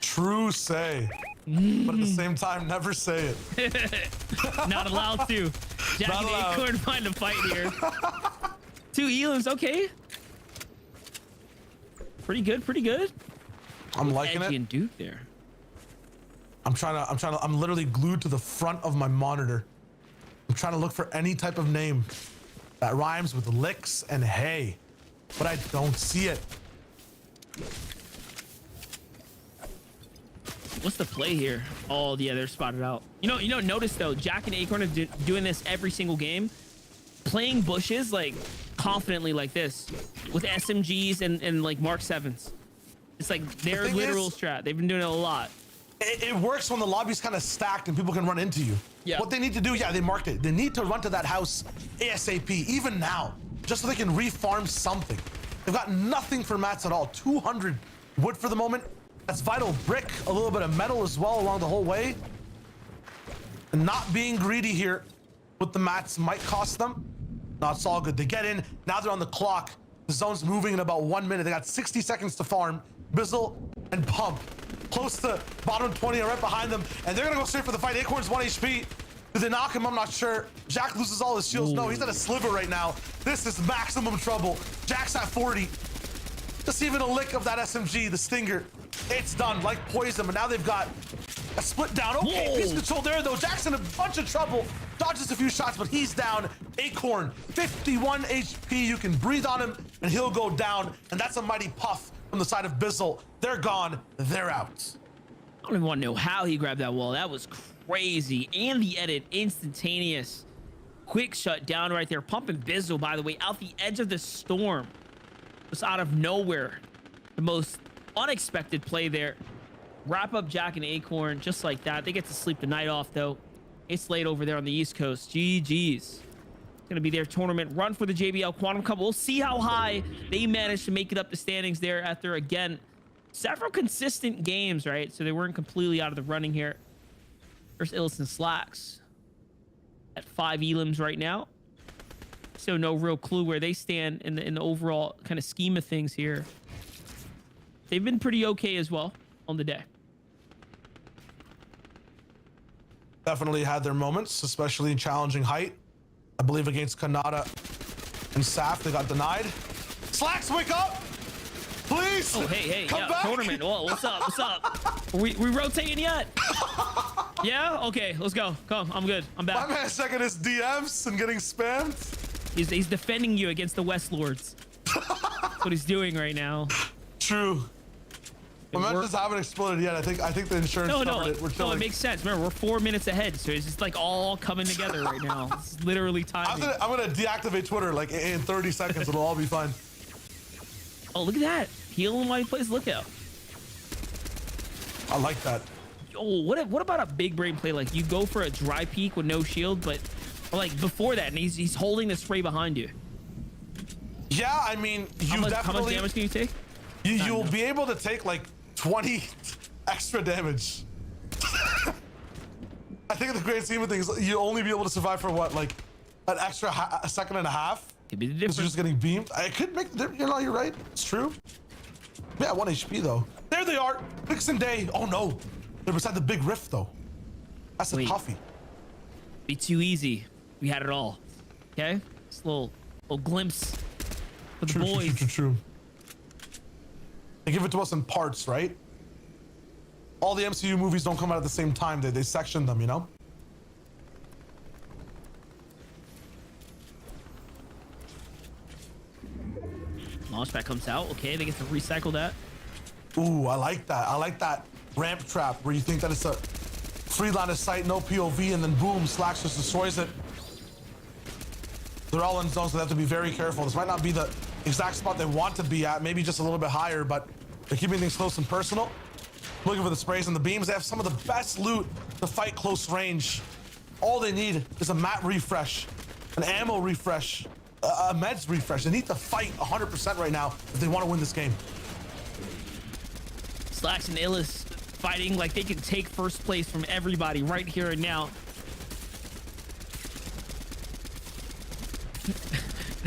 True say. But at the same time, never say it. Not allowed to. Jack and Acorn find a fight here. 2 elims, okay. Pretty good, pretty good. I'm liking Edgy it. and Duke there. I'm literally glued to the front of my monitor. I'm trying to look for any type of name that rhymes with licks and hay, but I don't see it. What's the play here? Oh, yeah, they're spotted out. You know, notice though, Jack and Acorn are doing this every single game, playing bushes like confidently like this with SMGs and like Mark 7s. It's like their literal strat. They've been doing it a lot. It works when the lobby's kind of stacked and people can run into you. Yeah. What they need to do, yeah, they marked it. They need to run to that house ASAP, even now, just so they can refarm something. They've got nothing for mats at all. 200 wood for the moment. That's vital brick, a little bit of metal as well along the whole way. And not being greedy here with the mats might cost them. No, it's all good. They get in, now they're on the clock. The zone's moving in about 1 minute. They got 60 seconds to farm. Bizzle and Pump close to bottom 20 are right behind them, and they're gonna go straight for the fight. Acorn's 1 HP. Do they knock him? I'm not sure. Jack loses all his shields. No, he's at a sliver right now. This is maximum trouble. Jack's at 40. Just even a lick of that SMG, the Stinger. It's done, like poison, but now they've got a split down. Okay, piece control there, though. Jack's in a bunch of trouble. Dodges a few shots, but he's down. Acorn, 51 HP. You can breathe on him, and he'll go down. And that's a mighty puff from the side of Bizzle. They're gone. They're out. I don't even want to know how he grabbed that wall. That was crazy. And the edit, instantaneous. Quick shut down right there. Pumping Bizzle, by the way, out the edge of the storm. Just out of nowhere. The most unexpected play there. Wrap up Jack and Acorn just like that. They get to sleep the night off, though. It's late over there on the East Coast. GG's. Going to be their tournament run for the JBL Quantum Cup. We'll see how high they manage to make it up the standings there after, again, several consistent games, right? So they weren't completely out of the running here. There's Illis and Slacks at 5 elims right now. So no real clue where they stand in the overall kind of scheme of things here. They've been pretty okay as well on the day. Definitely had their moments, especially in challenging height. I believe against Kanata and Saf, they got denied. Slacks, wake up! Please! Oh, hey, come yeah, back. tournament. Whoa, what's up? What's up? We rotating yet? Yeah? Okay, let's go. Come, I'm good. I'm back. My man's checking his DMs and getting spammed. He's defending you against the West Lords. That's what he's doing right now. True. My man just haven't exploded yet. I think the insurance covered it. We're chilling. No, it makes sense. Remember, we're 4 minutes ahead, so it's just like all coming together right now. It's literally timing. I'm gonna deactivate Twitter like in 30 seconds. It'll all be fine. Oh, look at that. Healing while he plays Lookout. I like that. Oh, what about a big brain play? Like you go for a dry peek with no shield, but like before that, and he's holding the spray behind you. Yeah, I mean, how much damage can you take? You'll be able to take like 20 extra damage. I think in the grand scheme of things, you'll only be able to survive for what, like an extra a second and a half? Could be the difference. You're just getting beamed. I could make the difference. You're right. It's true. Yeah, 1 HP though. There they are. Vixen Day. Oh no. They're beside the big rift though. That's a toughie. Be too easy. We had it all. Okay? Just a little glimpse of the boys. True. They give it to us in parts, right? All the MCU movies don't come out at the same time. They section them, you know? Launchpad comes out. Okay, they get to recycle that. Ooh, I like that. I like that ramp trap where you think that it's a free line of sight, no POV, and then boom, Slacks just destroys it. They're all in zones, so they have to be very careful. This might not be the exact spot they want to be at, maybe just a little bit higher, but they're keeping things close and personal. Looking for the sprays and the beams. They have some of the best loot to fight close range. All they need is a mat refresh, an ammo refresh, a meds refresh. They need to fight 100% right now if they want to win this game. Slacks and Illis fighting like they can take first place from everybody right here and now.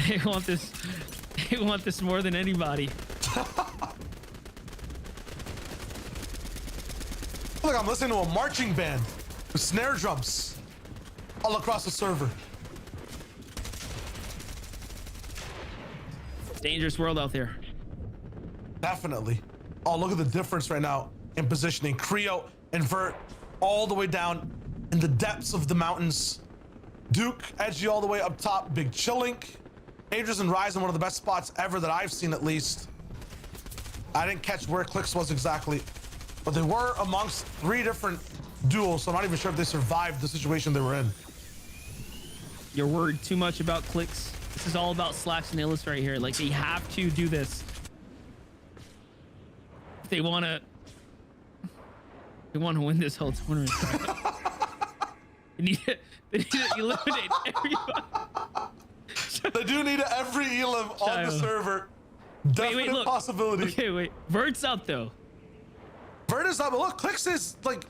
They want this more than anybody. feel like I'm listening to a marching band with snare drums all across the server. Dangerous world out there. Definitely. Oh, look at the difference right now in positioning. Creo and Vert all the way down in the depths of the mountains. Duke, Edgy all the way up top. Big Chillink. Aegis and Ryze in one of the best spots ever that I've seen, at least. I didn't catch where Clix was exactly, but they were amongst 3 different duels, so I'm not even sure if they survived the situation they were in. You're worried too much about Clix. This is all about Slacks and Illis right here. Like, they have to do this. If they want to win this whole tournament. They need to eliminate everybody. They do need every elim on the server. Definite look. possibility. Okay, wait. Vert's up though. Vert is up, but look, Clix is like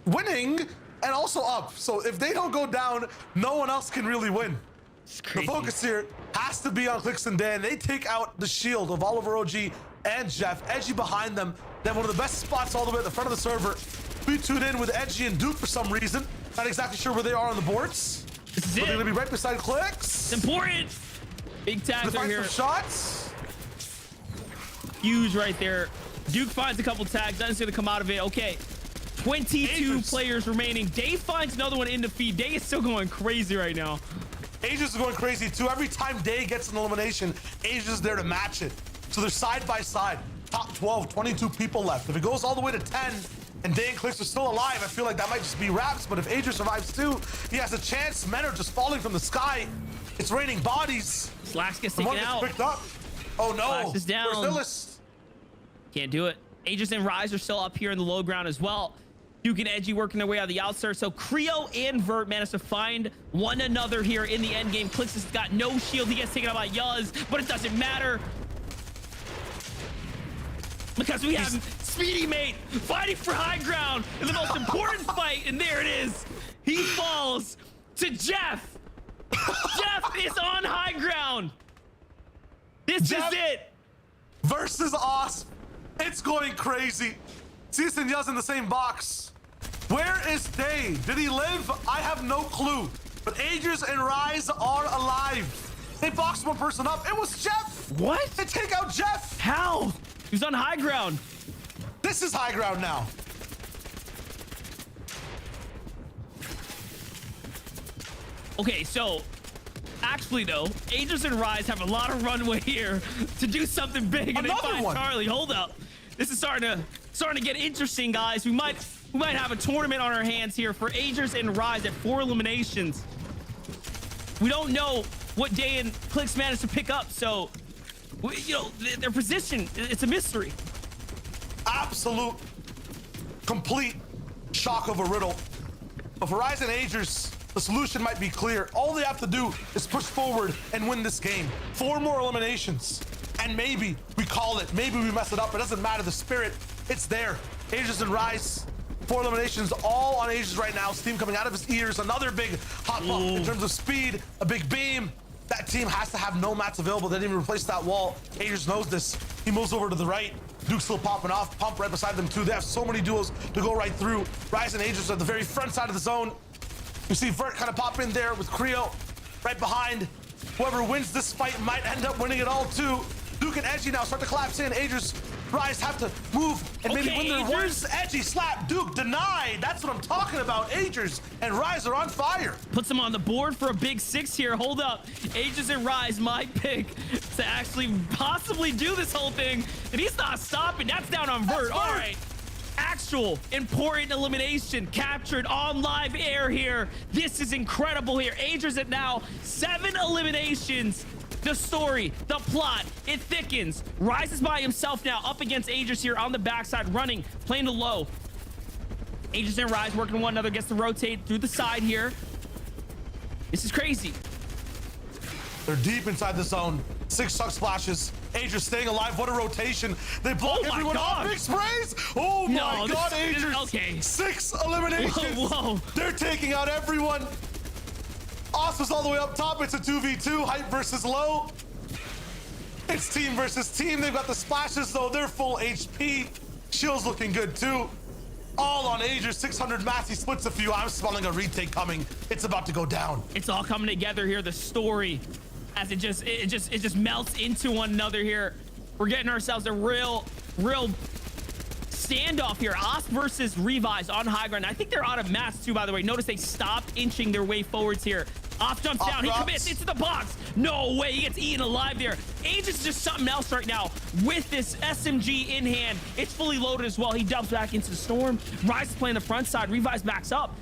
winning and also up. So if they don't go down, no one else can really win. The focus here has to be on Clix and Dan. They take out the shield of Oliver OG and Jeff. Edgy behind them. They have one of the best spots all the way at the front of the server. We tune in with Edgy and Duke for some reason. Not exactly sure where they are on the boards. But they're gonna be right beside Clix. It's important. Big tags are here. Shots. Huge right there. Duke finds a couple tags. Nothing's gonna come out of it. Okay. 22 players remaining. Dave finds another one in the feed. Day is still going crazy right now. Aegis is going crazy too. Every time Day gets an elimination, Aegis is there to match it. So they're side by side. Top 12, 22 people left. If it goes all the way to 10 and Day and Clix are still alive, I feel like that might just be wraps. But if Aegis survives too, he has a chance. Men are just falling from the sky. It's raining bodies. Slacks gets taken out. Picked up. Oh no. Slacks is down. Where's Illis? Can't do it. Aegis and Ryze are still up here in the low ground as well. Duke and Edgy working their way out of the outskirts. So Creo and Vert managed to find one another here in the end game. Clix has got no shield. He gets taken out by Yuz, but it doesn't matter. Because we have Speedy Mate fighting for high ground in the most important fight. And there it is. He falls to Jeff. Jeff is on high ground. This is it. Versus Os. It's going crazy. Cease and Yuz in the same box. Where is Day? Did he live? I have no clue. But Aegis and Ryze are alive. They boxed one person up. It was Jeff. What? They take out Jeff. How? He was on high ground. This is high ground now. Okay, so actually though, Aegis and Ryze have a lot of runway here to do something big, and they find Charlie. Hold up. This is starting to get interesting, guys. We might have a tournament on our hands here for Aegis and Ryze at 4 eliminations. We don't know what Day and Clix managed to pick up, so you know their position. It's a mystery. Absolute, complete shock of a riddle. But for Ryze and Aegis, the solution might be clear. All they have to do is push forward and win this game. 4 more eliminations. And maybe we call it, maybe we mess it up. It doesn't matter, the spirit, it's there. Aegis and Ryze, 4 eliminations, all on Aegis right now. Steam coming out of his ears, another big hot pump in terms of speed, a big beam. That team has to have no mats available. They didn't even replace that wall. Aegis knows this. He moves over to the right. Duke's still popping off, pump right beside them too. They have so many duels to go right through. Ryze and Aegis are at the very front side of the zone. You see Vert kind of pop in there with Creo right behind. Whoever wins this fight might end up winning it all too. Duke and Edgy now start to collapse in. Aegis, Ryze have to move and maybe win their ones. Edgy slap, Duke denied. That's what I'm talking about. Aegis and Ryze are on fire. Puts them on the board for a big 6 here. Hold up. Aegis and Ryze, my pick to actually possibly do this whole thing. And he's not stopping. That's down on Vert. All right. Actual important elimination captured on live air here. This is incredible here. Aegis at now 7 eliminations. The story, the plot, it thickens. Ryze is by himself now, up against Aegis here on the backside, running, playing the low. Aegis and Ryze working one another, gets to rotate through the side here. This is crazy. They're deep inside the zone. 6 suck splashes. Aegis staying alive. What a rotation. They block everyone off. Big sprays. Oh my God, Aegis. Okay. 6 eliminations. Whoa. They're taking out everyone. Os is all the way up top. It's a 2v2. Hype versus low. It's team versus team. They've got the splashes though. They're full HP. Shield's looking good too. all on Ager. 600 mass, he splits a few. I'm smelling a retake coming. It's about to go down. It's all coming together here. The story, as it just melts into one another here. We're getting ourselves a real standoff here. Osp versus Revise on high ground. I think they're out of mass too, by the way. Notice they stopped inching their way forwards here. Osp jumps down. He commits into the box. No way. He gets eaten alive there. Age is just something else right now with this SMG in hand. It's fully loaded as well. He dumps back into the storm. Rise is playing the front side. Revise backs up.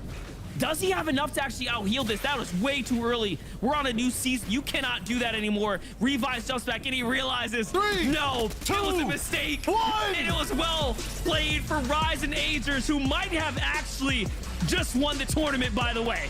Does he have enough to actually out-heal this? That was way too early. We're on a new season. You cannot do that anymore. Revise jumps back in. He realizes, no, it was a mistake. And it was well played for Rise and Agers, who might have actually just won the tournament, by the way.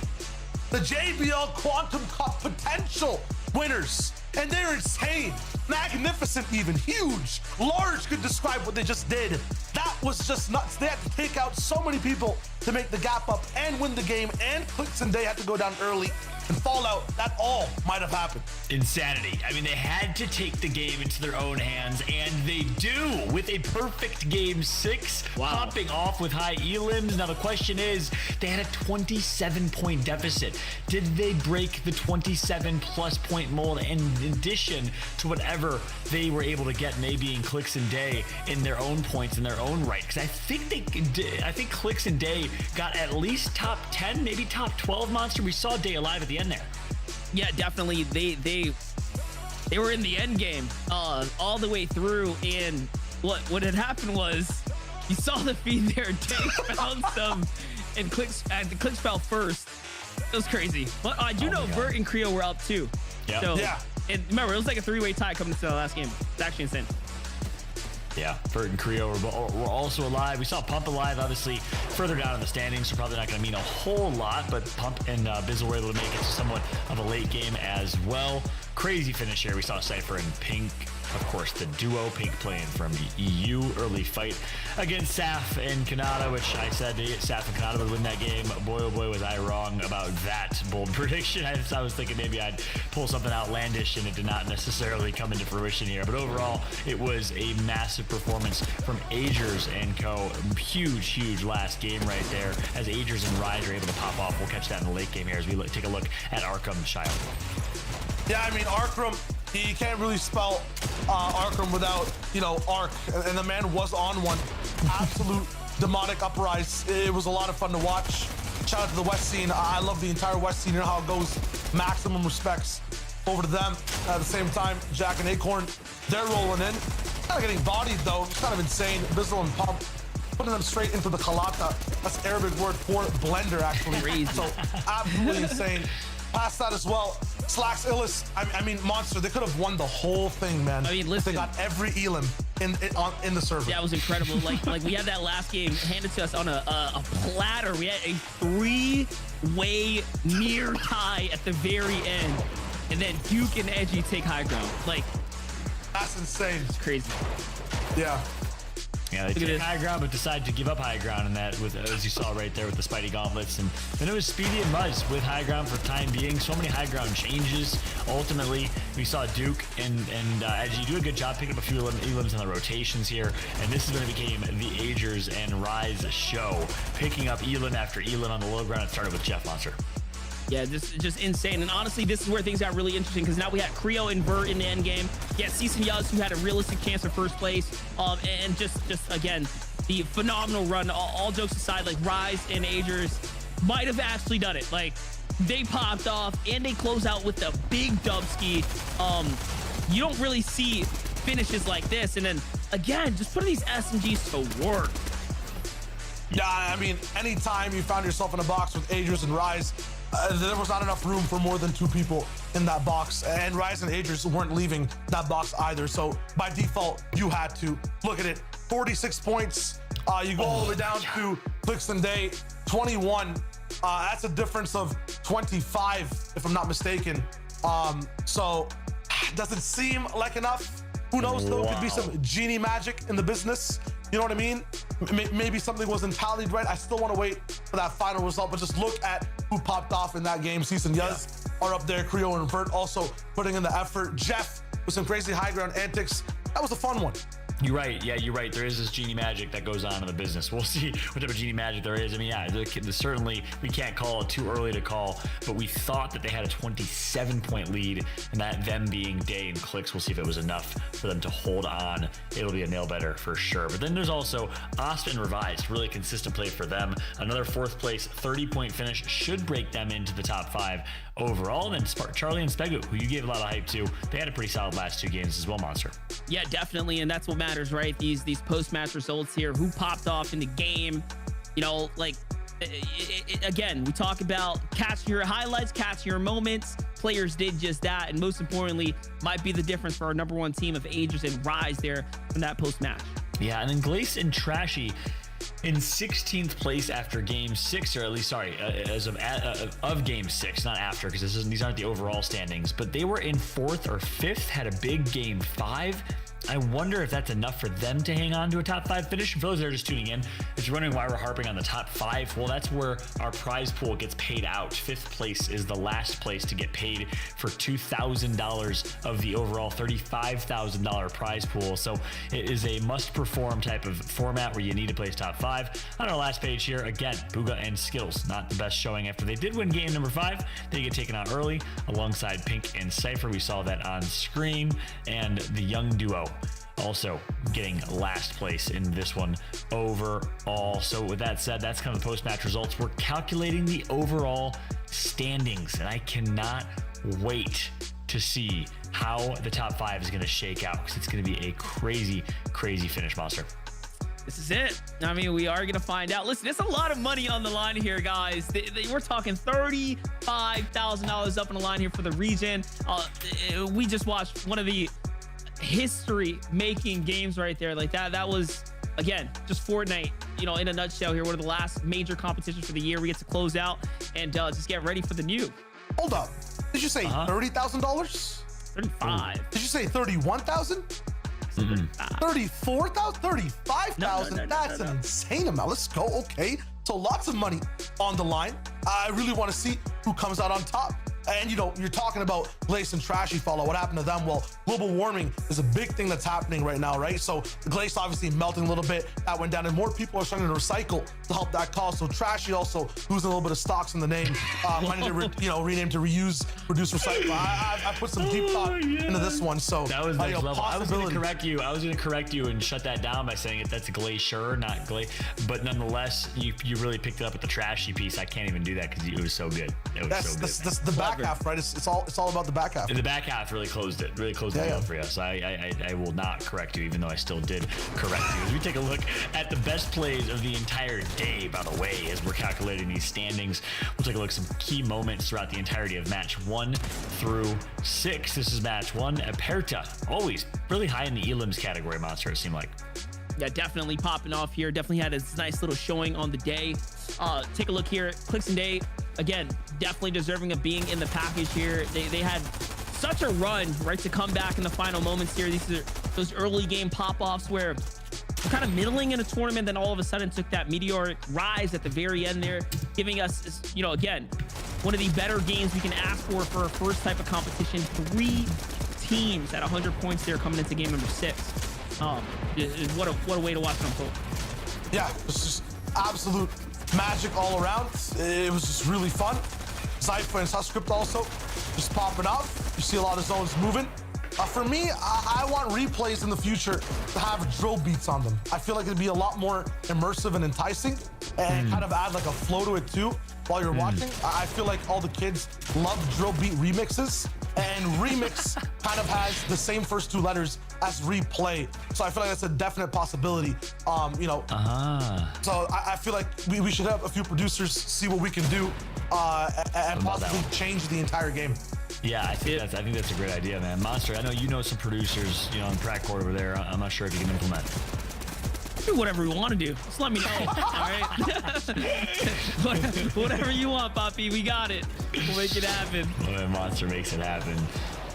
The JBL Quantum Cup potential winners. And they're insane, magnificent even, huge, large could describe what they just did. That was just nuts. They had to take out so many people to make the gap up and win the game, and Clicks and Day had to go down early and fall out. That all might have happened. Insanity. I mean, they had to take the game into their own hands, and they do with a perfect game 6, popping off with high elims. Now the question is, they had a 27-point deficit. Did they break the 27+ point mold in addition to whatever they were able to get, maybe in Clicks and Day in their own points in their own right? Because I think Clicks and Day got at least top 10, maybe top 12 monster. We saw Day alive at the end there. Yeah, definitely. They were in the end game all the way through, and what had happened was you saw the feed there. Day found some, and Clicks fell first. It was crazy. But I do know Vert and Creo were up too. Yeah. So, and remember, it was like a 3-way tie coming into the last game. It's actually insane. Yeah, Vert and Creo were also alive. We saw Pump alive, obviously, further down in the standings, so probably not going to mean a whole lot, but Pump and Bizzle were able to make it to somewhat of a late game as well. Crazy finish here. We saw Cypher and Pink, of course, the duo. Pink playing from EU. Early fight against Saf and Kanata, which I said Saf and Kanata would win that game. Boy, oh boy, was I wrong about that bold prediction. I was thinking maybe I'd pull something outlandish, and it did not necessarily come into fruition here. But overall, it was a massive performance from Agers and co. Huge last game right there, as Agers and Rise are able to pop off. We'll catch that in the late game here as we take a look at Arkham Child. Yeah, I mean, Arkham, he can't really spell Arkham without, Ark. And the man was on one. Absolute demonic uprise. It was a lot of fun to watch. Shout out to the West scene. I love the entire West scene. You know how it goes. Maximum respects over to them. At the same time, Jack and Acorn, they're rolling in. Kind of getting bodied, though. It's kind of insane. Bizzle and Pump putting them straight into the Kalata. That's Arabic word for blender, actually. Crazy. So absolutely insane. Past that as well, Slacks Illis, I mean, Monster, they could have won the whole thing, man. I mean, listen. They got every elim in the server. That was incredible. Like we had that last game handed to us on a platter. We had a 3-way near tie at the very end. And then Duke and Edgy take high ground. Like, that's insane. It's crazy. Yeah. Yeah, they took high ground, but decided to give up high ground in that, with, as you saw right there with the Spidey Gauntlets. And then it was Speedy and Muzz with high ground for the time being. So many high ground changes. Ultimately, we saw Duke and Edgy do a good job picking up a few elims in the rotations here. And this is when it became the Agers and Rise show, picking up elim after elim on the low ground. It started with Jeff Monster. Yeah, just insane. And honestly, this is where things got really interesting, because now we had Creo and Vert in the end game. Yeah, Cease and Yuz, who had a realistic chance for first place. And just again, the phenomenal run. All jokes aside, like Rise and Agers might have actually done it. Like, they popped off and they close out with a big dubski. You don't really see finishes like this. And then again, just putting these SMGs to work. Yeah, I mean, anytime you found yourself in a box with Agers and Rise, there was not enough room for more than 2 people in that box, and Rise and Agers weren't leaving that box either. So by default, you had to look at it. 46 points. You go all the way down to Clicks and Day, 21. That's a difference of 25, if I'm not mistaken. So does it seem like enough? Who knows, though? Could be some genie magic in the business. You know what I mean? Maybe something wasn't tallied right. I still want to wait for that final result, but just look at who popped off in that game. Cease and Yuz are up there. Creo and Vert also putting in the effort. Jeff with some crazy high ground antics. That was a fun one. You're right. Yeah, you're right. There is this genie magic that goes on in the business. We'll see what type of genie magic there is. I mean, yeah, certainly we can't call it too early to call, but we thought that they had a 27-point lead, and that them being Day and Clicks, we'll see if it was enough for them to hold on. It'll be a nail biter for sure. But then there's also Austin Revised, really consistent play for them. Another 4th place, 30-point finish should break them into the top 5 overall. And then Charlie and Spegu, who you gave a lot of hype to, they had a pretty solid last 2 games as well, Monster. Yeah, definitely, and that's what matters, right? These post-match results here, who popped off in the game, you know, like, again, we talk about catching your highlights, catching your moments. Players did just that, and most importantly, might be the difference for our #1 team of Aegis and Rise there from that post-match. Yeah, and then Glace and Trashy in 16th place after game 6, or at least, sorry, as of game 6, not after, because these aren't the overall standings, but they were in 4th or 5th, had a big game 5. I wonder if that's enough for them to hang on to a top 5 finish. For those that are just tuning in, if you're wondering why we're harping on the top 5, well, that's where our prize pool gets paid out. 5th place is the last place to get paid for $2,000 of the overall $35,000 prize pool. So it is a must-perform type of format where you need to place top 5. On our last page here, again, Booga and Skittles, not the best showing after they did win game number 5. They get taken out early alongside Pink and Cypher. We saw that on screen, and the young duo also getting last place in this one overall. So with that said, that's kind of the post-match results. We're calculating the overall standings, and I cannot wait to see how the top 5 is going to shake out, because it's going to be a crazy finish, Monster. This is it. I mean, we are going to find out. Listen, it's a lot of money on the line here, guys. We're talking $35,000 up on the line here for the region. We just watched one of the history-making games right there. Like that was, again, just Fortnite, you know, in a nutshell here. One of the last major competitions for the year. We get to close out and just get ready for the new. Hold up. Did you say $30,000? 35. Did you say 31,000? 34,000? 35,000? That's an insane amount. Let's go. Okay. So lots of money on the line. I really want to see who comes out on top. And you know, you're talking about Glace and Trashy follow. What happened to them? Well, global warming is a big thing that's happening right now, right? So the Glace obviously melting a little bit, that went down, and more people are starting to recycle to help that cause. So Trashy also losing a little bit of stocks in the name, might need to rename to reuse, reduce, recycle. I put some deep thought into this one. So that was next level. I was going to correct you. I was going to correct you and shut that down by saying that's Glacier, not Glace. But nonetheless, you really picked it up with the Trashy piece. I can't even do that because it was so good. It was so good. That's the back half, right? It's all about the back half. The back half really closed it. Really closed it for you. So I will not correct you, even though I still did correct you. As we take a look at the best plays of the entire day, by the way, as we're calculating these standings, we'll take a look at some key moments throughout the entirety of match 1 through 6. This is match 1. Aperta, always really high in the elims category, Monster, it seemed like. Yeah, definitely popping off here. Definitely had a nice little showing on the day. Take a look here. Clicks and Day, again, definitely deserving of being in the package here. They had such a run, right, to come back in the final moments here. These are those early game pop-offs where we're kind of middling in a tournament, then all of a sudden took that meteoric rise at the very end there, giving us, you know, again, one of the better games we can ask for a first type of competition. 3 teams at 100 points there coming into game number 6. What a way to watch it unfold. Yeah, it's just absolute magic all around. It was just really fun. Cypher and Subscript also just popping up. You see a lot of zones moving. For me, I want replays in the future to have drill beats on them. I feel like it'd be a lot more immersive and enticing, and kind of add like a flow to it too while you're watching. I feel like all the kids love drill beat remixes, and remix kind of has the same first 2 letters as replay. So I feel like that's a definite possibility. So I feel like we should have a few producers see what we can do and possibly change the entire game. Yeah, I think that's a great idea, man. Monster, I know you know some producers, you know, on Prac Court over there. I'm not sure if you can implement. Do whatever you want to do. Just let me know. All right. Whatever you want, Poppy. We got it. We'll make it happen. When Monster makes it happen.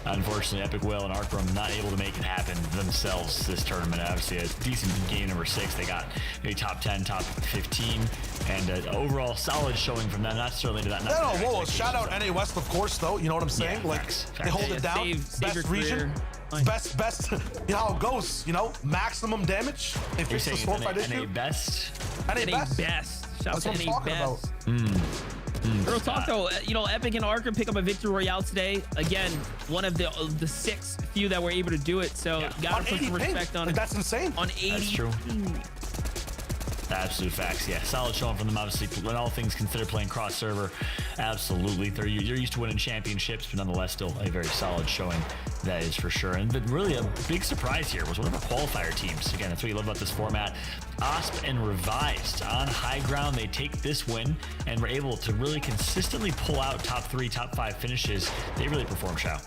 Unfortunately, Epic Whale and Arcrum not able to make it happen themselves this tournament. Obviously, a decent game number 6. They got maybe top 10, top 15, and overall solid showing from them. Not certainly to that. No, whoa, shout out NA West, of course, though. You know what I'm saying? Yeah, like, facts. they hold it down. Save your best region. career. Best, you know how it goes, you know? Maximum damage. They fix the sword fight issue. NA best? NA best. Shout out That's what to I'm NA talking best. about. Real talk though, you know, Epic and Arkham pick up a victory royale today. Again, one of the 6 few that were able to do it. So gotta put some respect on it. That's insane. On 80. That's true. Absolute facts. Yeah, solid showing from them. Obviously, when all things considered, playing cross server, absolutely. You're used to winning championships, but nonetheless, still a very solid showing. That is for sure. And but really, a big surprise here was one of our qualifier teams. Again, that's what you love about this format. OSP and Revised on high ground. They take this win and were able to really consistently pull out top 3, top 5 finishes. They really performed, Shao.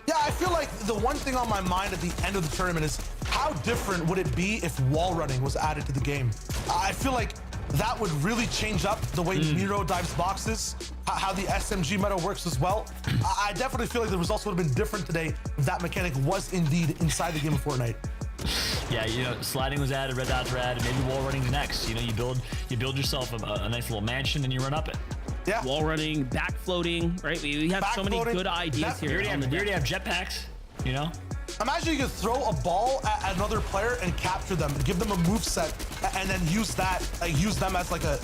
Yeah, I feel like the one thing on my mind at the end of the tournament is how different would it be if wall running was added to the game? I feel like that would really change up the way Miro dives boxes, how the SMG meta works as well. I definitely feel like the results would have been different today if that mechanic was indeed inside the game of Fortnite. Yeah, you know, sliding was added, red dots were added, maybe wall running's next. You know, you build yourself a nice little mansion and you run up it. Yeah. Wall running, back floating, right? We have so many good ideas here. We already have jetpacks, you know? Imagine you could throw a ball at another player and capture them, give them a move set, and then use that, use them as like a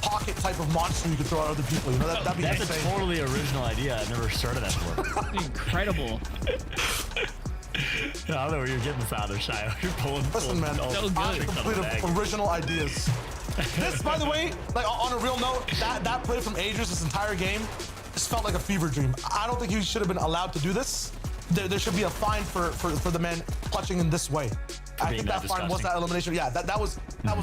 pocket type of monster you could throw at other people. You know, that'd be That's insane. a totally original idea. I've never started that before. Incredible. I don't know where you're getting this out of, Shio. You're pulling. Listen, man, so good. complete original ideas. This, by the way, like on a real note, that play from Aegis this entire game just felt like a fever dream. I don't think he should have been allowed to do this. There should be a fine for the man clutching in this way. I think that fine was that elimination. Yeah, that was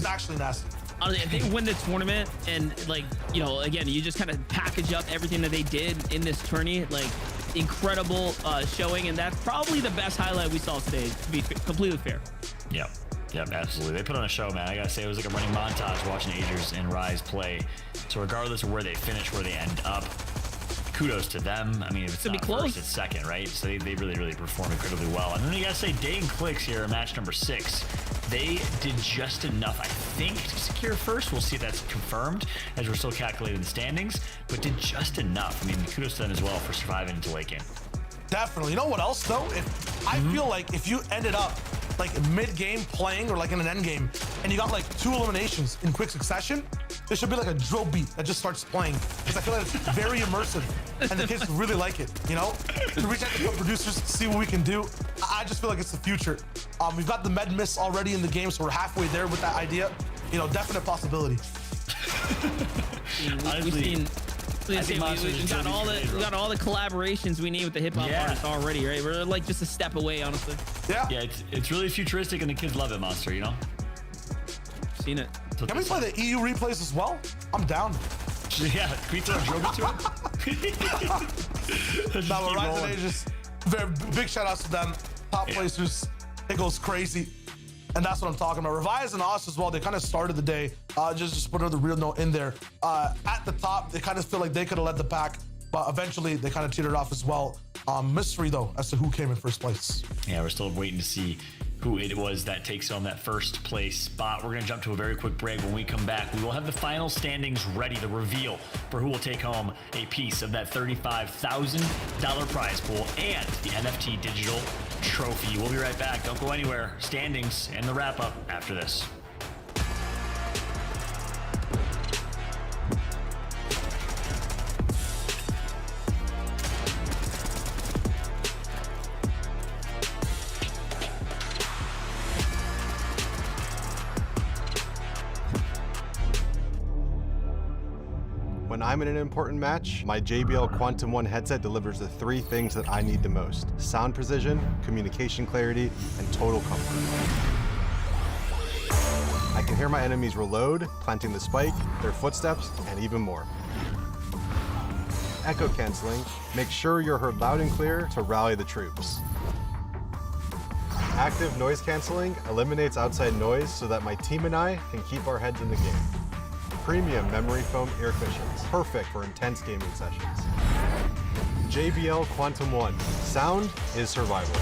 actually nasty. Honestly, if they win the tournament and, like, you know, again, you just kind of package up everything that they did in this tourney, like, incredible showing, and that's probably the best highlight we saw today, to be completely fair. Yep, absolutely. They put on a show, man. I gotta say, it was like a running montage watching Aegis and Rise play. So regardless of where they finish, where they end up, kudos to them. I mean, if it's not first, it's second, right? So they really performed incredibly well. And then you gotta say, Day and Clicks here in match number 6. They did just enough, I think, to secure first. We'll see if that's confirmed as we're still calculating the standings, but did just enough. I mean, kudos to them as well for surviving into late game. Definitely. You know what else, though? I feel like if you ended up like mid-game playing or like in an end game and you got like 2 eliminations in quick succession, there should be like a drill beat that just starts playing, because I feel like it's very immersive and the kids really like it, you know? To reach out to the producers, see what we can do. I just feel like it's the future. We've got the med miss already in the game, so we're halfway there with that idea. You know, definite possibility. We got all the collaborations we need with the hip hop artists already, right? We're like just a step away, honestly. Yeah. Yeah, it's really futuristic and the kids love it, Monster, you know? Seen it. Can we play the EU replays as well? I'm down. Yeah, can we throw a Joby to him? Now, Rise and Aegis, very big shout outs to them. Top placers, it goes crazy. And that's what I'm talking about. Revise and Us as well, they kind of started the day. Just put another real note in there. At the top, they kind of feel like they could have led the pack, but eventually they kind of teetered off as well. Mystery, though, as to who came in first place. Yeah, we're still waiting to see who it was that takes on that first place spot. We're going to jump to a very quick break. When we come back, we will have the final standings ready, the reveal for who will take home a piece of that $35,000 prize pool and the NFT digital trophy. We'll be right back. Don't go anywhere. Standings and the wrap up after this. When I'm in an important match, my JBL Quantum 1 headset delivers the 3 things that I need the most: sound precision, communication clarity, and total comfort. I can hear my enemies reload, planting the spike, their footsteps, and even more. Echo canceling, make sure you're heard loud and clear to rally the troops. Active noise canceling eliminates outside noise so that my team and I can keep our heads in the game. Premium memory foam ear cushions, perfect for intense gaming sessions. JBL Quantum 1. Sound is survival.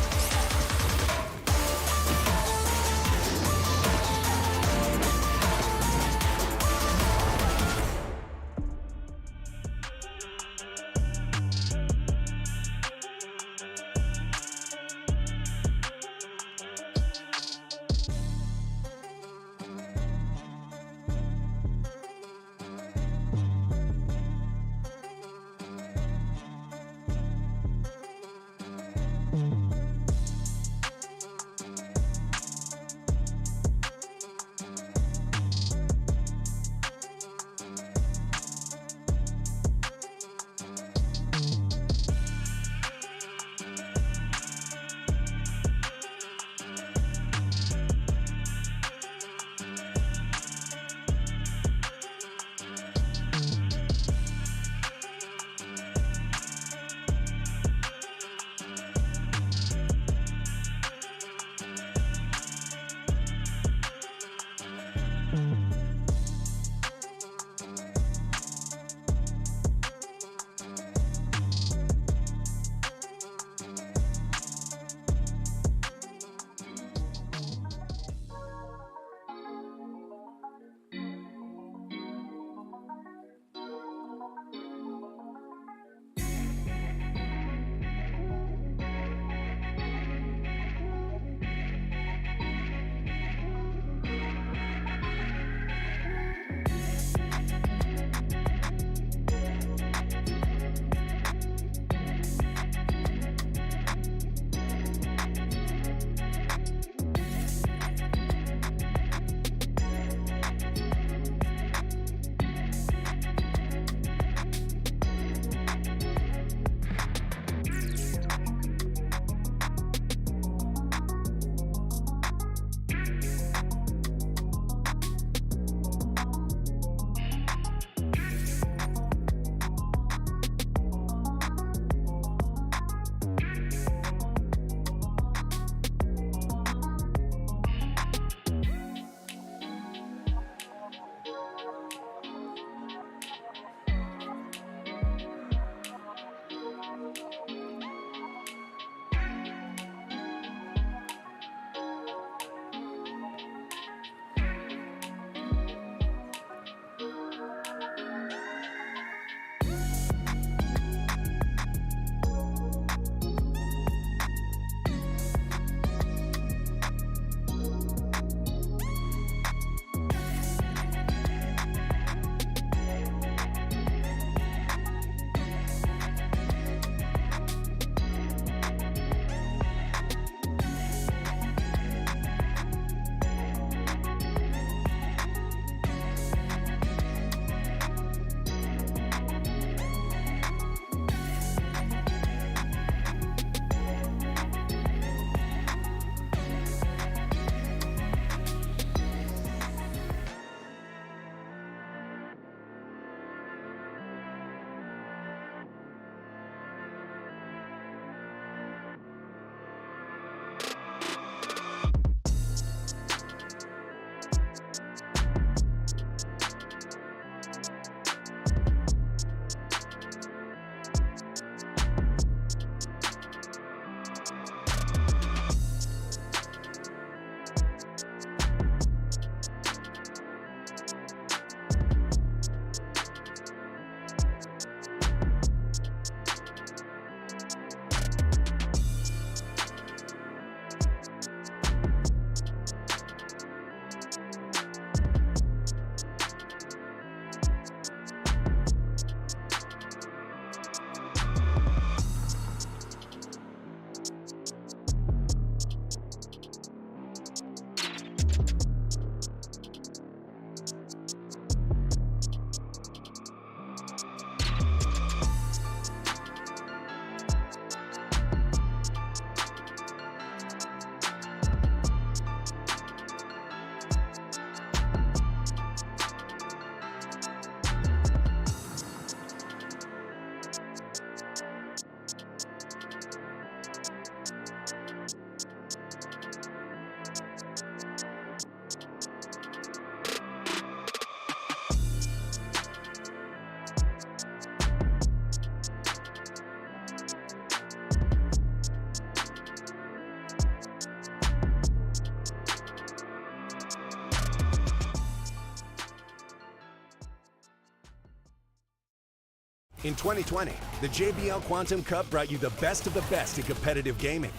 In 2020, the JBL Quantum Cup brought you the best of the best in competitive gaming.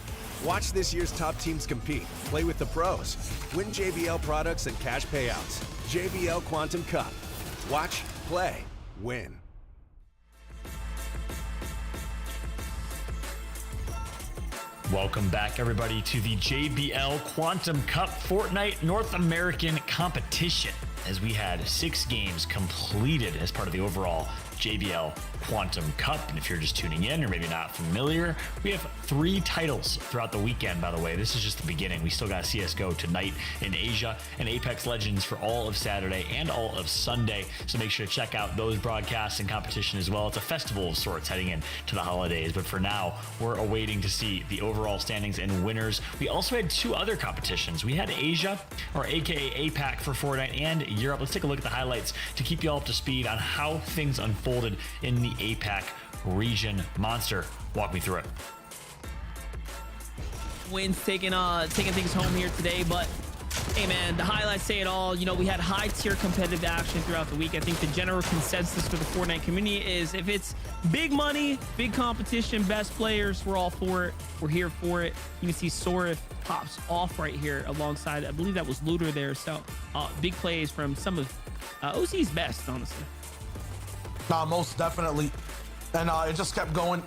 Watch this year's top teams compete, play with the pros, win JBL products and cash payouts. JBL Quantum Cup. Watch, play, win. Welcome back, everybody, to the JBL Quantum Cup Fortnite North American competition, as we had 6 games completed as part of the overall JBL Quantum Cup. And if you're just tuning in or maybe not familiar, we have 3 titles throughout the weekend. By the way, this is just the beginning. We still got CSGO tonight in Asia and Apex Legends for all of Saturday and all of Sunday. So make sure to check out those broadcasts and competition as well. It's a festival of sorts heading into the holidays. But for now, we're awaiting to see the overall standings and winners. We also had 2 other competitions. We had Asia, or AKA APAC for Fortnite, and Europe. Let's take a look at the highlights to keep you all up to speed on how things unfolded in the APAC region. Monster, walk me through it. Wins taking things home here today, but hey man, the highlights say it all. You know, we had high tier competitive action throughout the week. I think the general consensus for the Fortnite community is if it's big money, big competition, best players, we're all for it. We're here for it. You can see Sorif pops off right here alongside, I believe that was Looter there. So big plays from some of OC's best, honestly. Nah, most definitely. And it just kept going.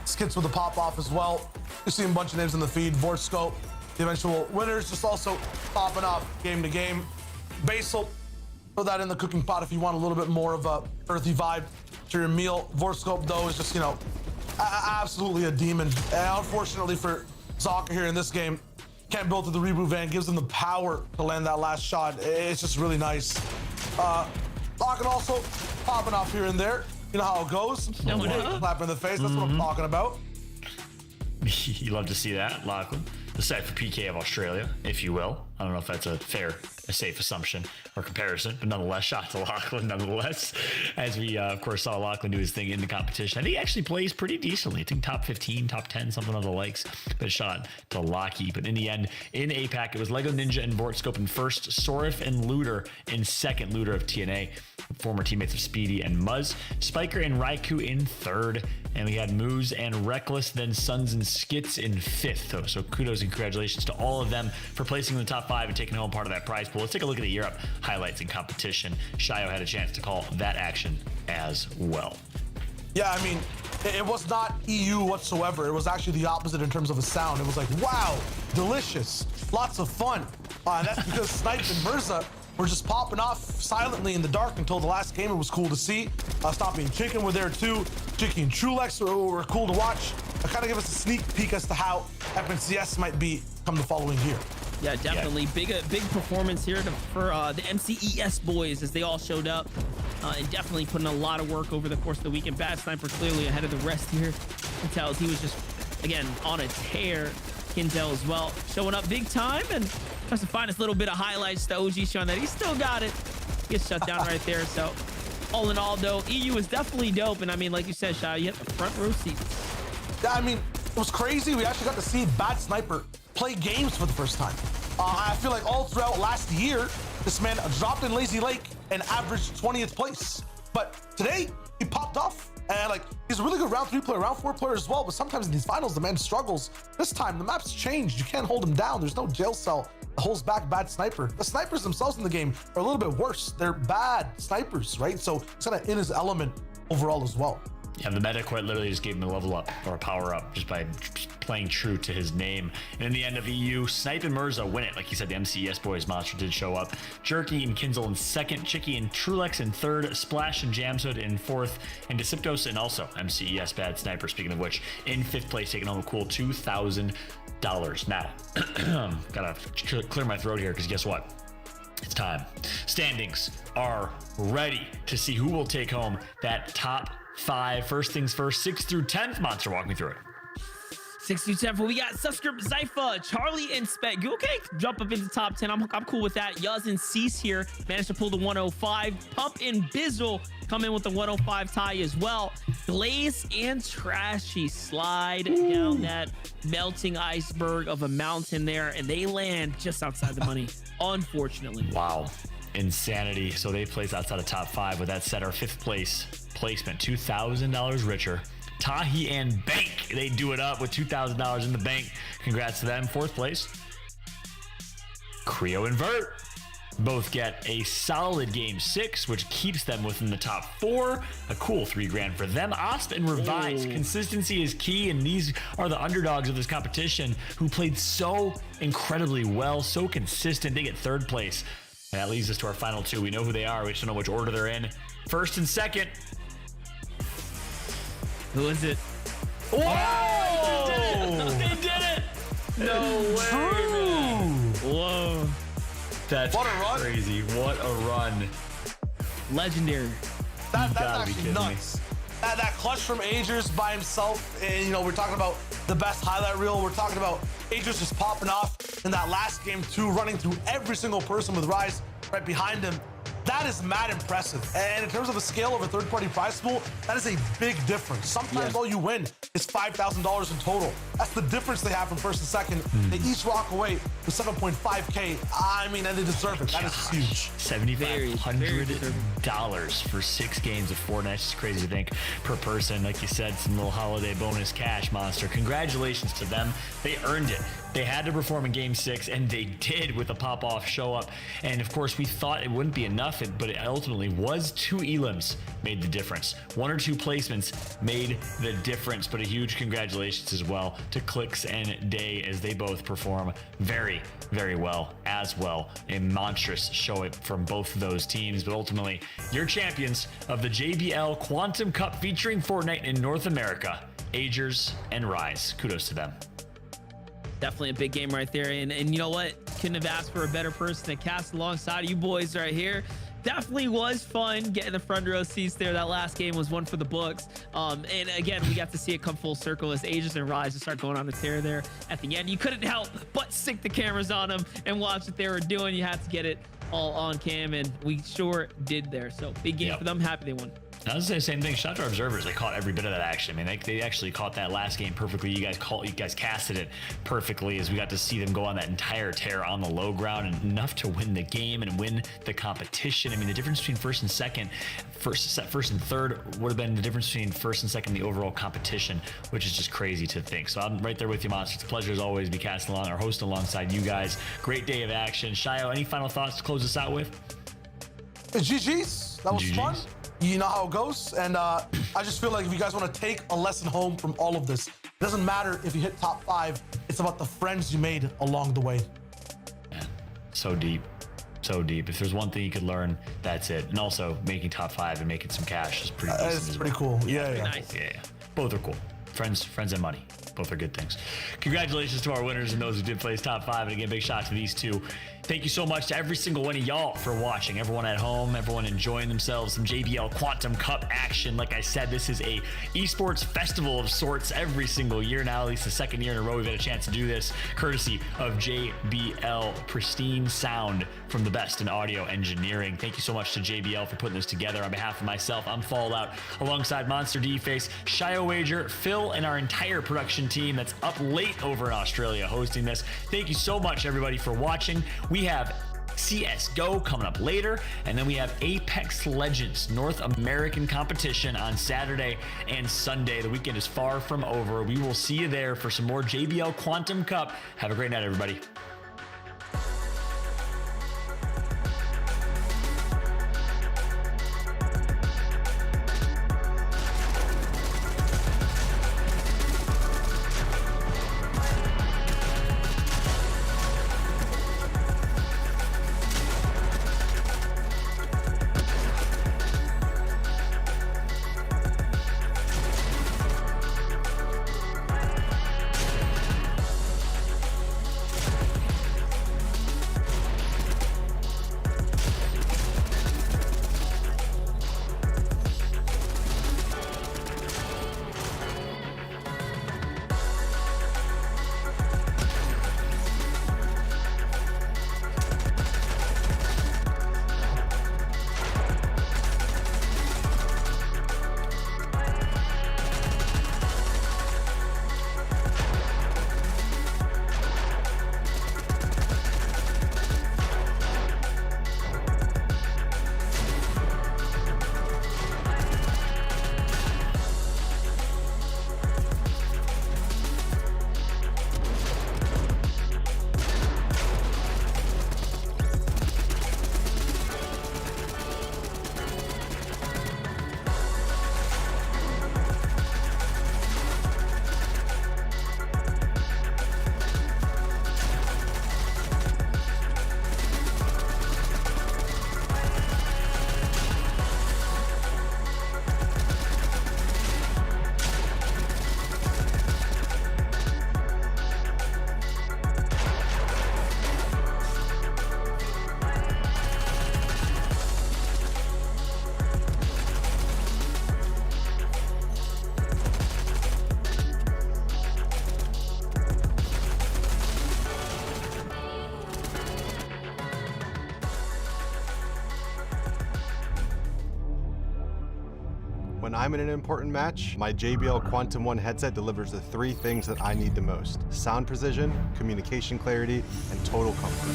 Skits with the pop off as well. You're seeing a bunch of names in the feed. Vortscope, the eventual winners, just also popping off game to game. Basil, throw that in the cooking pot if you want a little bit more of a earthy vibe to your meal. Vortscope, though, is just, you know, absolutely a demon. And unfortunately for Zaka here in this game, can't build to the reboot van, gives him the power to land that last shot. It's just really nice. Locking also popping off here and there. You know how it goes. Clap in the face. That's what I'm talking about. You love to see that, Lachlan. The SypherPK of Australia, if you will. I don't know if that's a safe assumption or comparison, but nonetheless, shout out to Lachlan nonetheless. As we, of course, saw Lachlan do his thing in the competition. I think he actually plays pretty decently. I think top 15, top 10, something of the likes. But shout out to Lockie. But in the end, in APAC, it was Lego Ninja and Vortscope in first, Sorif and Looter in second, Looter of TNA, former teammates of Speedy and Muzz, Spiker and Raikou in third, and we had Moose and Reckless, then Suns and Skits in fifth. So kudos and congratulations to all of them for placing in the top 5 and taking home part of that prize pool. Let's take a look at the Europe highlights and competition. Shio had a chance to call that action as well. Yeah, I mean, it was not EU whatsoever. It was actually the opposite in terms of a sound. It was like, wow, delicious, lots of fun. And that's because Snipe and Mirza were just popping off silently in the dark until the last game. It was cool to see. Stompy and Chicken were there too. Chicky and Trulex were cool to watch. Kind of give us a sneak peek as to how FNCS might be come the following year. Yeah, definitely. Yeah. Big performance here for the MCES boys as they all showed up and definitely putting a lot of work over the course of the weekend. Bad Sniper clearly ahead of the rest here. Quintels, he was just, again, on a tear. Quintel as well, showing up big time and tries to find his little bit of highlights to OG showing that he still got it. Gets shut down right there. So all in all, though, EU is definitely dope. And I mean, like you said, Shai, you have the front row seats. Yeah, I mean, it was crazy. We actually got to see Bad Sniper play games for the first time. I feel like all throughout last year, this man dropped in Lazy Lake and averaged 20th place. But today, he popped off. And like, he's a really good round 3 player, round 4 player as well. But sometimes in these finals, the man struggles. This time, the map's changed. You can't hold him down. There's no jail cell that holds back Bad Sniper. The snipers themselves in the game are a little bit worse. They're bad snipers, right? So it's kind of in his element overall as well. Yeah, the meta quite literally just gave him a level up or a power up just by playing true to his name. And in the end of EU, Snipe and Mirza win it. Like you said, the MCES boys monster did show up. Jerky and Kinzel in second, Chicky and Trulex in third, Splash and Jamshood in fourth, and Decyptos and also MCES Bad Sniper, speaking of which, in fifth place, taking home a cool $2,000. Now, gotta clear my throat here because guess what? It's time. Standings are ready to see who will take home that top 5. First things first, 6th through 10th. Monster, walk me through it. 6 through 10. We got Subscript, Zypha, Charlie, and Spec. Okay, jump up into top 10. I'm cool with that. Yuz and Cease here managed to pull the 105. Pump and Bizzle come in with the 105 tie as well. Glaze and Trashy slide down that melting iceberg of a mountain there, and they land just outside the money, unfortunately. Wow. Insanity. So they place outside of top 5. With that said, our 5th place placement, $2,000 richer. Tahi and Bank, they do it up with $2,000 in the bank. Congrats to them. 4th place. Creo and Vert both get a solid game 6, which keeps them within the top 4. A cool $3,000 for them. Osp and Revise. Consistency is key, and these are the underdogs of this competition who played so incredibly well, so consistent. They get 3rd place. And that leads us to our final 2. We know who they are. We just don't know which order they're in. 1st and 2nd. Who is it? Whoa! They did it! No way, man. Whoa. That's what a run. Crazy. What a run. Legendary. That's actually nuts. That clutch from Agers by himself, and you know, we're talking about the best highlight reel. We're talking about Agers just popping off in that last game too, running through every single person with Rise right behind him. That is mad impressive. And in terms of a scale of a third-party prize pool, that is a big difference. Sometimes all you win is $5,000 in total. That's the difference they have from 1st and 2nd. They each walk away with 7.5K. I mean, and they deserve it. That is huge. $7,500 for 6 games of Fortnite. It's crazy to think per person. Like you said, some little holiday bonus cash monster. Congratulations to them. They earned it. They had to perform in game 6, and they did with a pop-off show up. And of course, we thought it wouldn't be enough, but it ultimately was. 2 elims made the difference. 1 or 2 placements made the difference, but a huge congratulations as well to Clicks and Day as they both perform very, very well as well. A monstrous show up from both of those teams, but ultimately, your champions of the JBL Quantum Cup featuring Fortnite in North America, Agers and Rise. Kudos to them. Definitely a big game right there. And you know what? Couldn't have asked for a better person to cast alongside you boys right here. Definitely was fun getting the front row seats there. That last game was one for the books. And again, we got to see it come full circle as Agers and Rise just start going on a tear there at the end. You couldn't help but sync the cameras on them and watch what they were doing. You had to get it all on cam, and we sure did there. So big game for them. Happy they won. I was saying the same thing. Shout out to our observers. They caught every bit of that action. I mean, they actually caught that last game perfectly. You guys casted it perfectly as we got to see them go on that entire tear on the low ground, and enough to win the game and win the competition. I mean, the difference between 1st and 2nd, first and 3rd would have been the difference between 1st and 2nd in the overall competition, which is just crazy to think. So I'm right there with you, Monster. It's a pleasure as always to be casting along or hosting alongside you guys. Great day of action. Shayo, any final thoughts to close us out with? GG's. That was fun. You know how it goes. And I just feel like if you guys want to take a lesson home from all of this, it doesn't matter if you hit top 5. It's about the friends you made along the way. Man, so deep. So deep. If there's one thing you could learn, that's it. And also making top 5 and making some cash is pretty decent. It's pretty cool. Yeah. Nice. Yeah. Both are cool. Friends and money. Both are good things. Congratulations to our winners and those who did place top 5. And again, big shout out to these 2. Thank you so much to every single one of y'all for watching. Everyone at home, everyone enjoying themselves, some JBL Quantum Cup action. Like I said, this is a esports festival of sorts every single year now, at least the 2nd year in a row we've had a chance to do this, courtesy of JBL. Pristine sound from the best in audio engineering. Thank you so much to JBL for putting this together. On behalf of myself, I'm Fallout, alongside Monster D-Face, Shio Wager, Phil, and our entire production team that's up late over in Australia hosting this. Thank you so much, everybody, for watching. We have CSGO coming up later, and then we have Apex Legends North American competition on Saturday and Sunday. The weekend is far from over. We will see you there for some more JBL Quantum Cup. Have a great night, everybody. When I'm in an important match, my JBL Quantum 1 headset delivers the 3 things that I need the most: sound precision, communication clarity, and total comfort.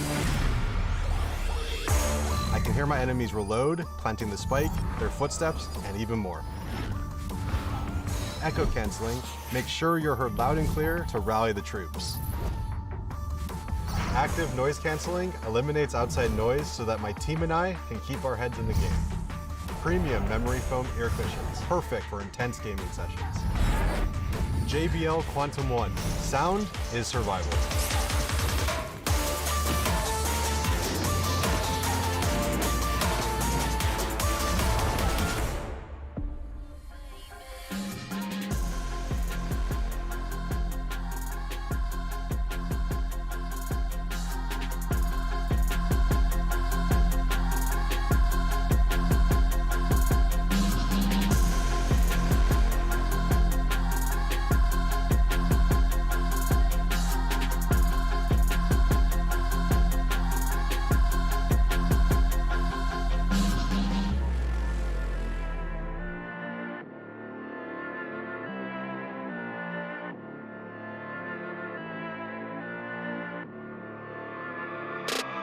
I can hear my enemies reload, planting the spike, their footsteps, and even more. Echo canceling, make sure you're heard loud and clear to rally the troops. Active noise canceling eliminates outside noise so that my team and I can keep our heads in the game. Premium memory foam ear cushions, perfect for intense gaming sessions. JBL Quantum 1, sound is survival.